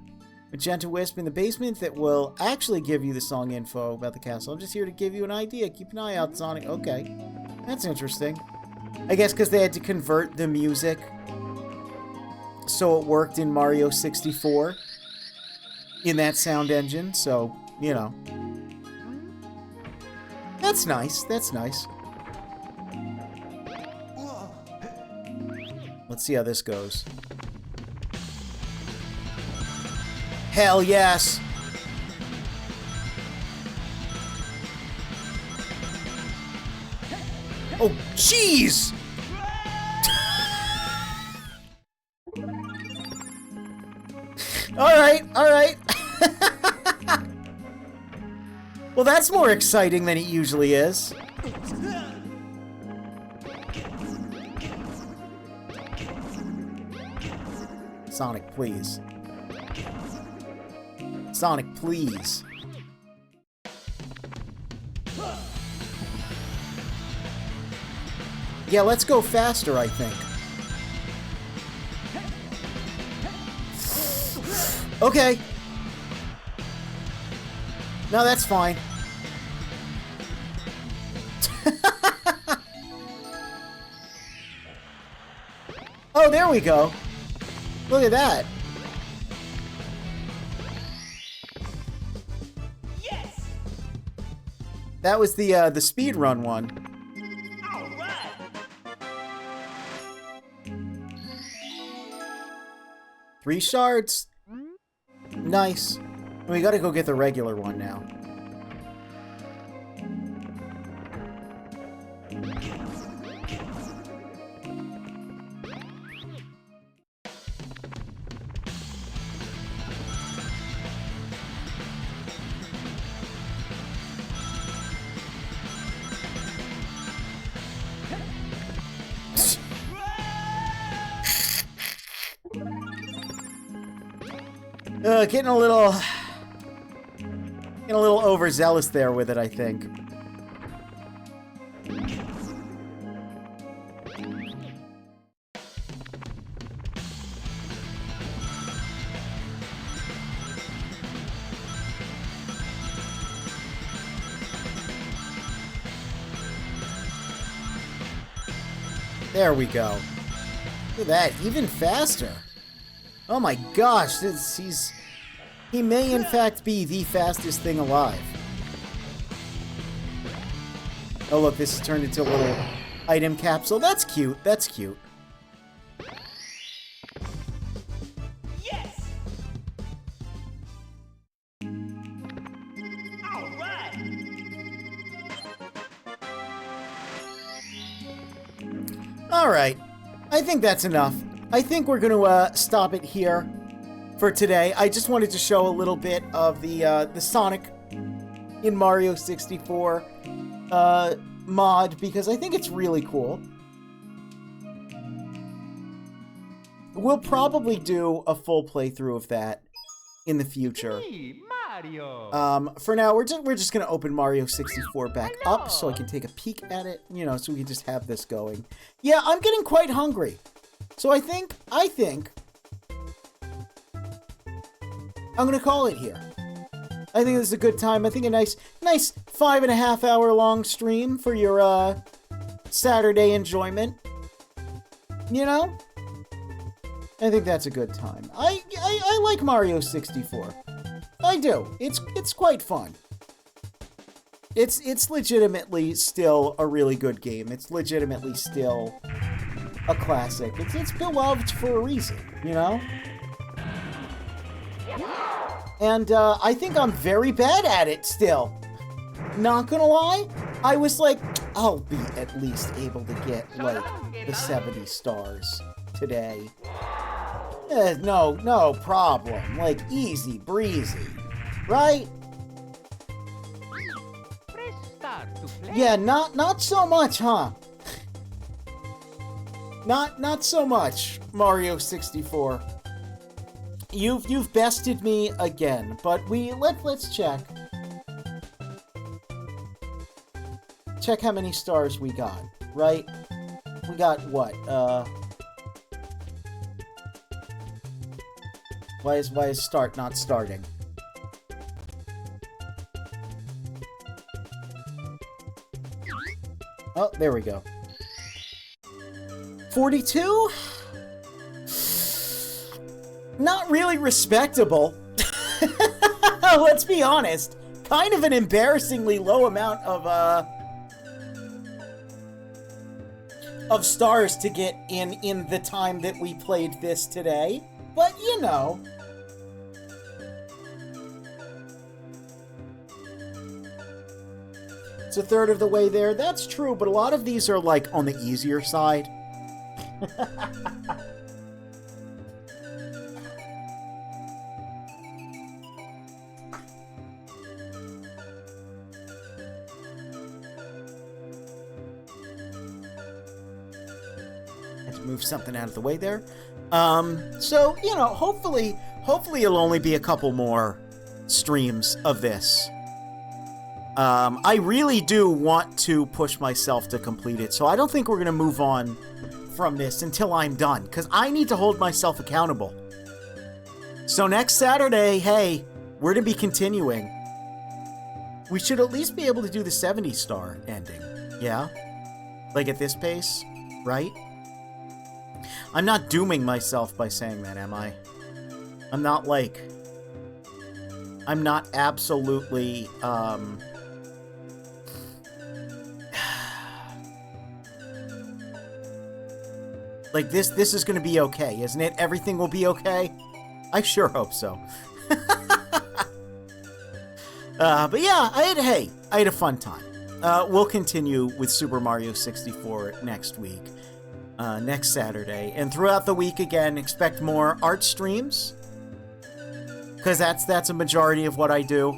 [SPEAKER 1] magenta wisp in the basement that will actually give you the song info about the castle. I'm just here to give you an idea. Keep an eye out, Sonic. Okay, that's interesting. I guess because they had to convert the music so it worked in Mario 64 in that sound engine, so, you know. That's nice. That's nice. Let's see how this goes. Hell yes! Oh, jeez! Alright, alright. Well, that's more exciting than it usually is. Sonic, please. Sonic, please. Yeah, let's go faster, I think. Okay. No, that's fine. Oh, there we go. Look at that.
[SPEAKER 3] Yes!
[SPEAKER 1] That was the speed run one.
[SPEAKER 3] All right!
[SPEAKER 1] Three shards. Nice. We gotta go get the regular one now. Getting a little overzealous there with it, I think. There we go. Look at that, even faster. Oh my gosh, he may in fact be the fastest thing alive. Oh look, this has turned into a little item capsule. That's cute, that's cute.
[SPEAKER 3] Yes! All right!
[SPEAKER 1] Alright, I think that's enough. I think we're gonna stop it here for today. I just wanted to show a little bit of the Sonic in Mario 64 mod because I think it's really cool. We'll probably do a full playthrough of that in the future.
[SPEAKER 3] Mario!
[SPEAKER 1] For now, we're just gonna open Mario 64 back up so I can take a peek at it, you know, so we can just have this going. Yeah, I'm getting quite hungry. So I think I'm gonna call it here. I think this is a good time. I think a nice 5.5 hour long stream for your Saturday enjoyment. You know? I think that's a good time. I like Mario 64. I do. It's quite fun. It's legitimately still a really good game. It's legitimately still a classic. It's beloved for a reason, you know? And I think I'm very bad at it still. Not gonna lie, I was like, I'll be at least able to get like the 70 stars today. No problem. Like easy breezy, right?
[SPEAKER 3] Press start to play.
[SPEAKER 1] Yeah, not so much, huh? Not so much, Mario 64. You've bested me again, but let's check. Check how many stars we got, right? We got what? Why is start not starting? Oh, there we go. 42? Not really respectable. Let's be honest. Kind of an embarrassingly low amount of stars to get in the time that we played this today. But, you know. It's a third of the way there. That's true, but a lot of these are, like, on the easier side. Had to move something out of the way there. So, you know, hopefully it'll only be a couple more streams of this. I really do want to push myself to complete it, so I don't think we're going to move on from this until I'm done, because I need to hold myself accountable. So next Saturday, hey, we're going to be continuing. We should at least be able to do the 70-star ending, yeah? Like at this pace, right? I'm not dooming myself by saying that, am I? I'm not absolutely, like, this is gonna be okay, isn't it? Everything will be okay? I sure hope so. But yeah, I had a fun time. We'll continue with Super Mario 64 next week. Next Saturday. And throughout the week, again, expect more art streams. Because that's a majority of what I do.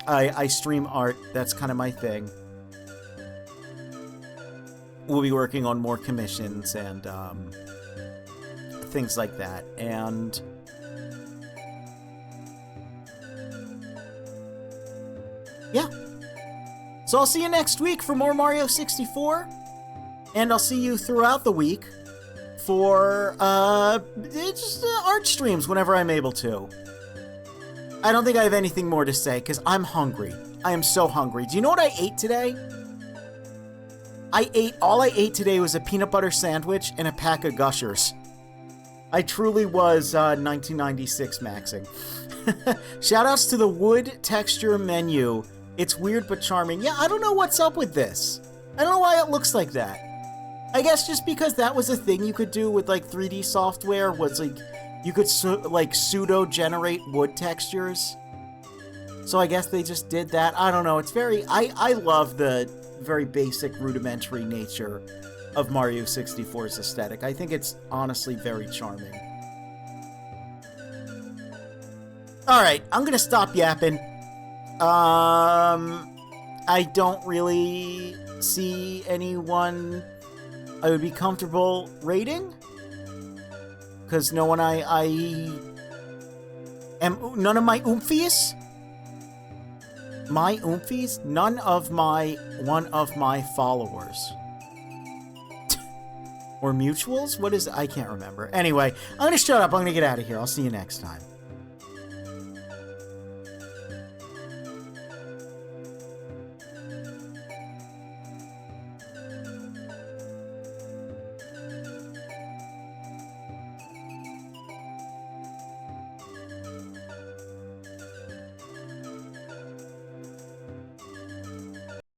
[SPEAKER 1] I stream art. That's kind of my thing. We'll be working on more commissions and things like that. And yeah. So I'll see you next week for more Mario 64. And I'll see you throughout the week for just art streams whenever I'm able to. I don't think I have anything more to say because I'm hungry. I am so hungry. Do you know what I ate today? All I ate today was a peanut butter sandwich and a pack of Gushers. I truly was 1996 maxing. Shoutouts to the wood texture menu. It's weird but charming. Yeah, I don't know what's up with this. I don't know why it looks like that. I guess just because that was a thing you could do with, like, 3D software, was, like, you could, pseudo-generate wood textures. So I guess they just did that. I don't know. It's very... I love the very basic, rudimentary nature of Mario 64's aesthetic. I think it's honestly very charming. Alright, I'm gonna stop yapping. I don't really see anyone I would be comfortable rating, because none of my one of my followers or mutuals. What is it? I can't remember. Anyway, I'm gonna shut up. I'm gonna get out of here. I'll see you next time.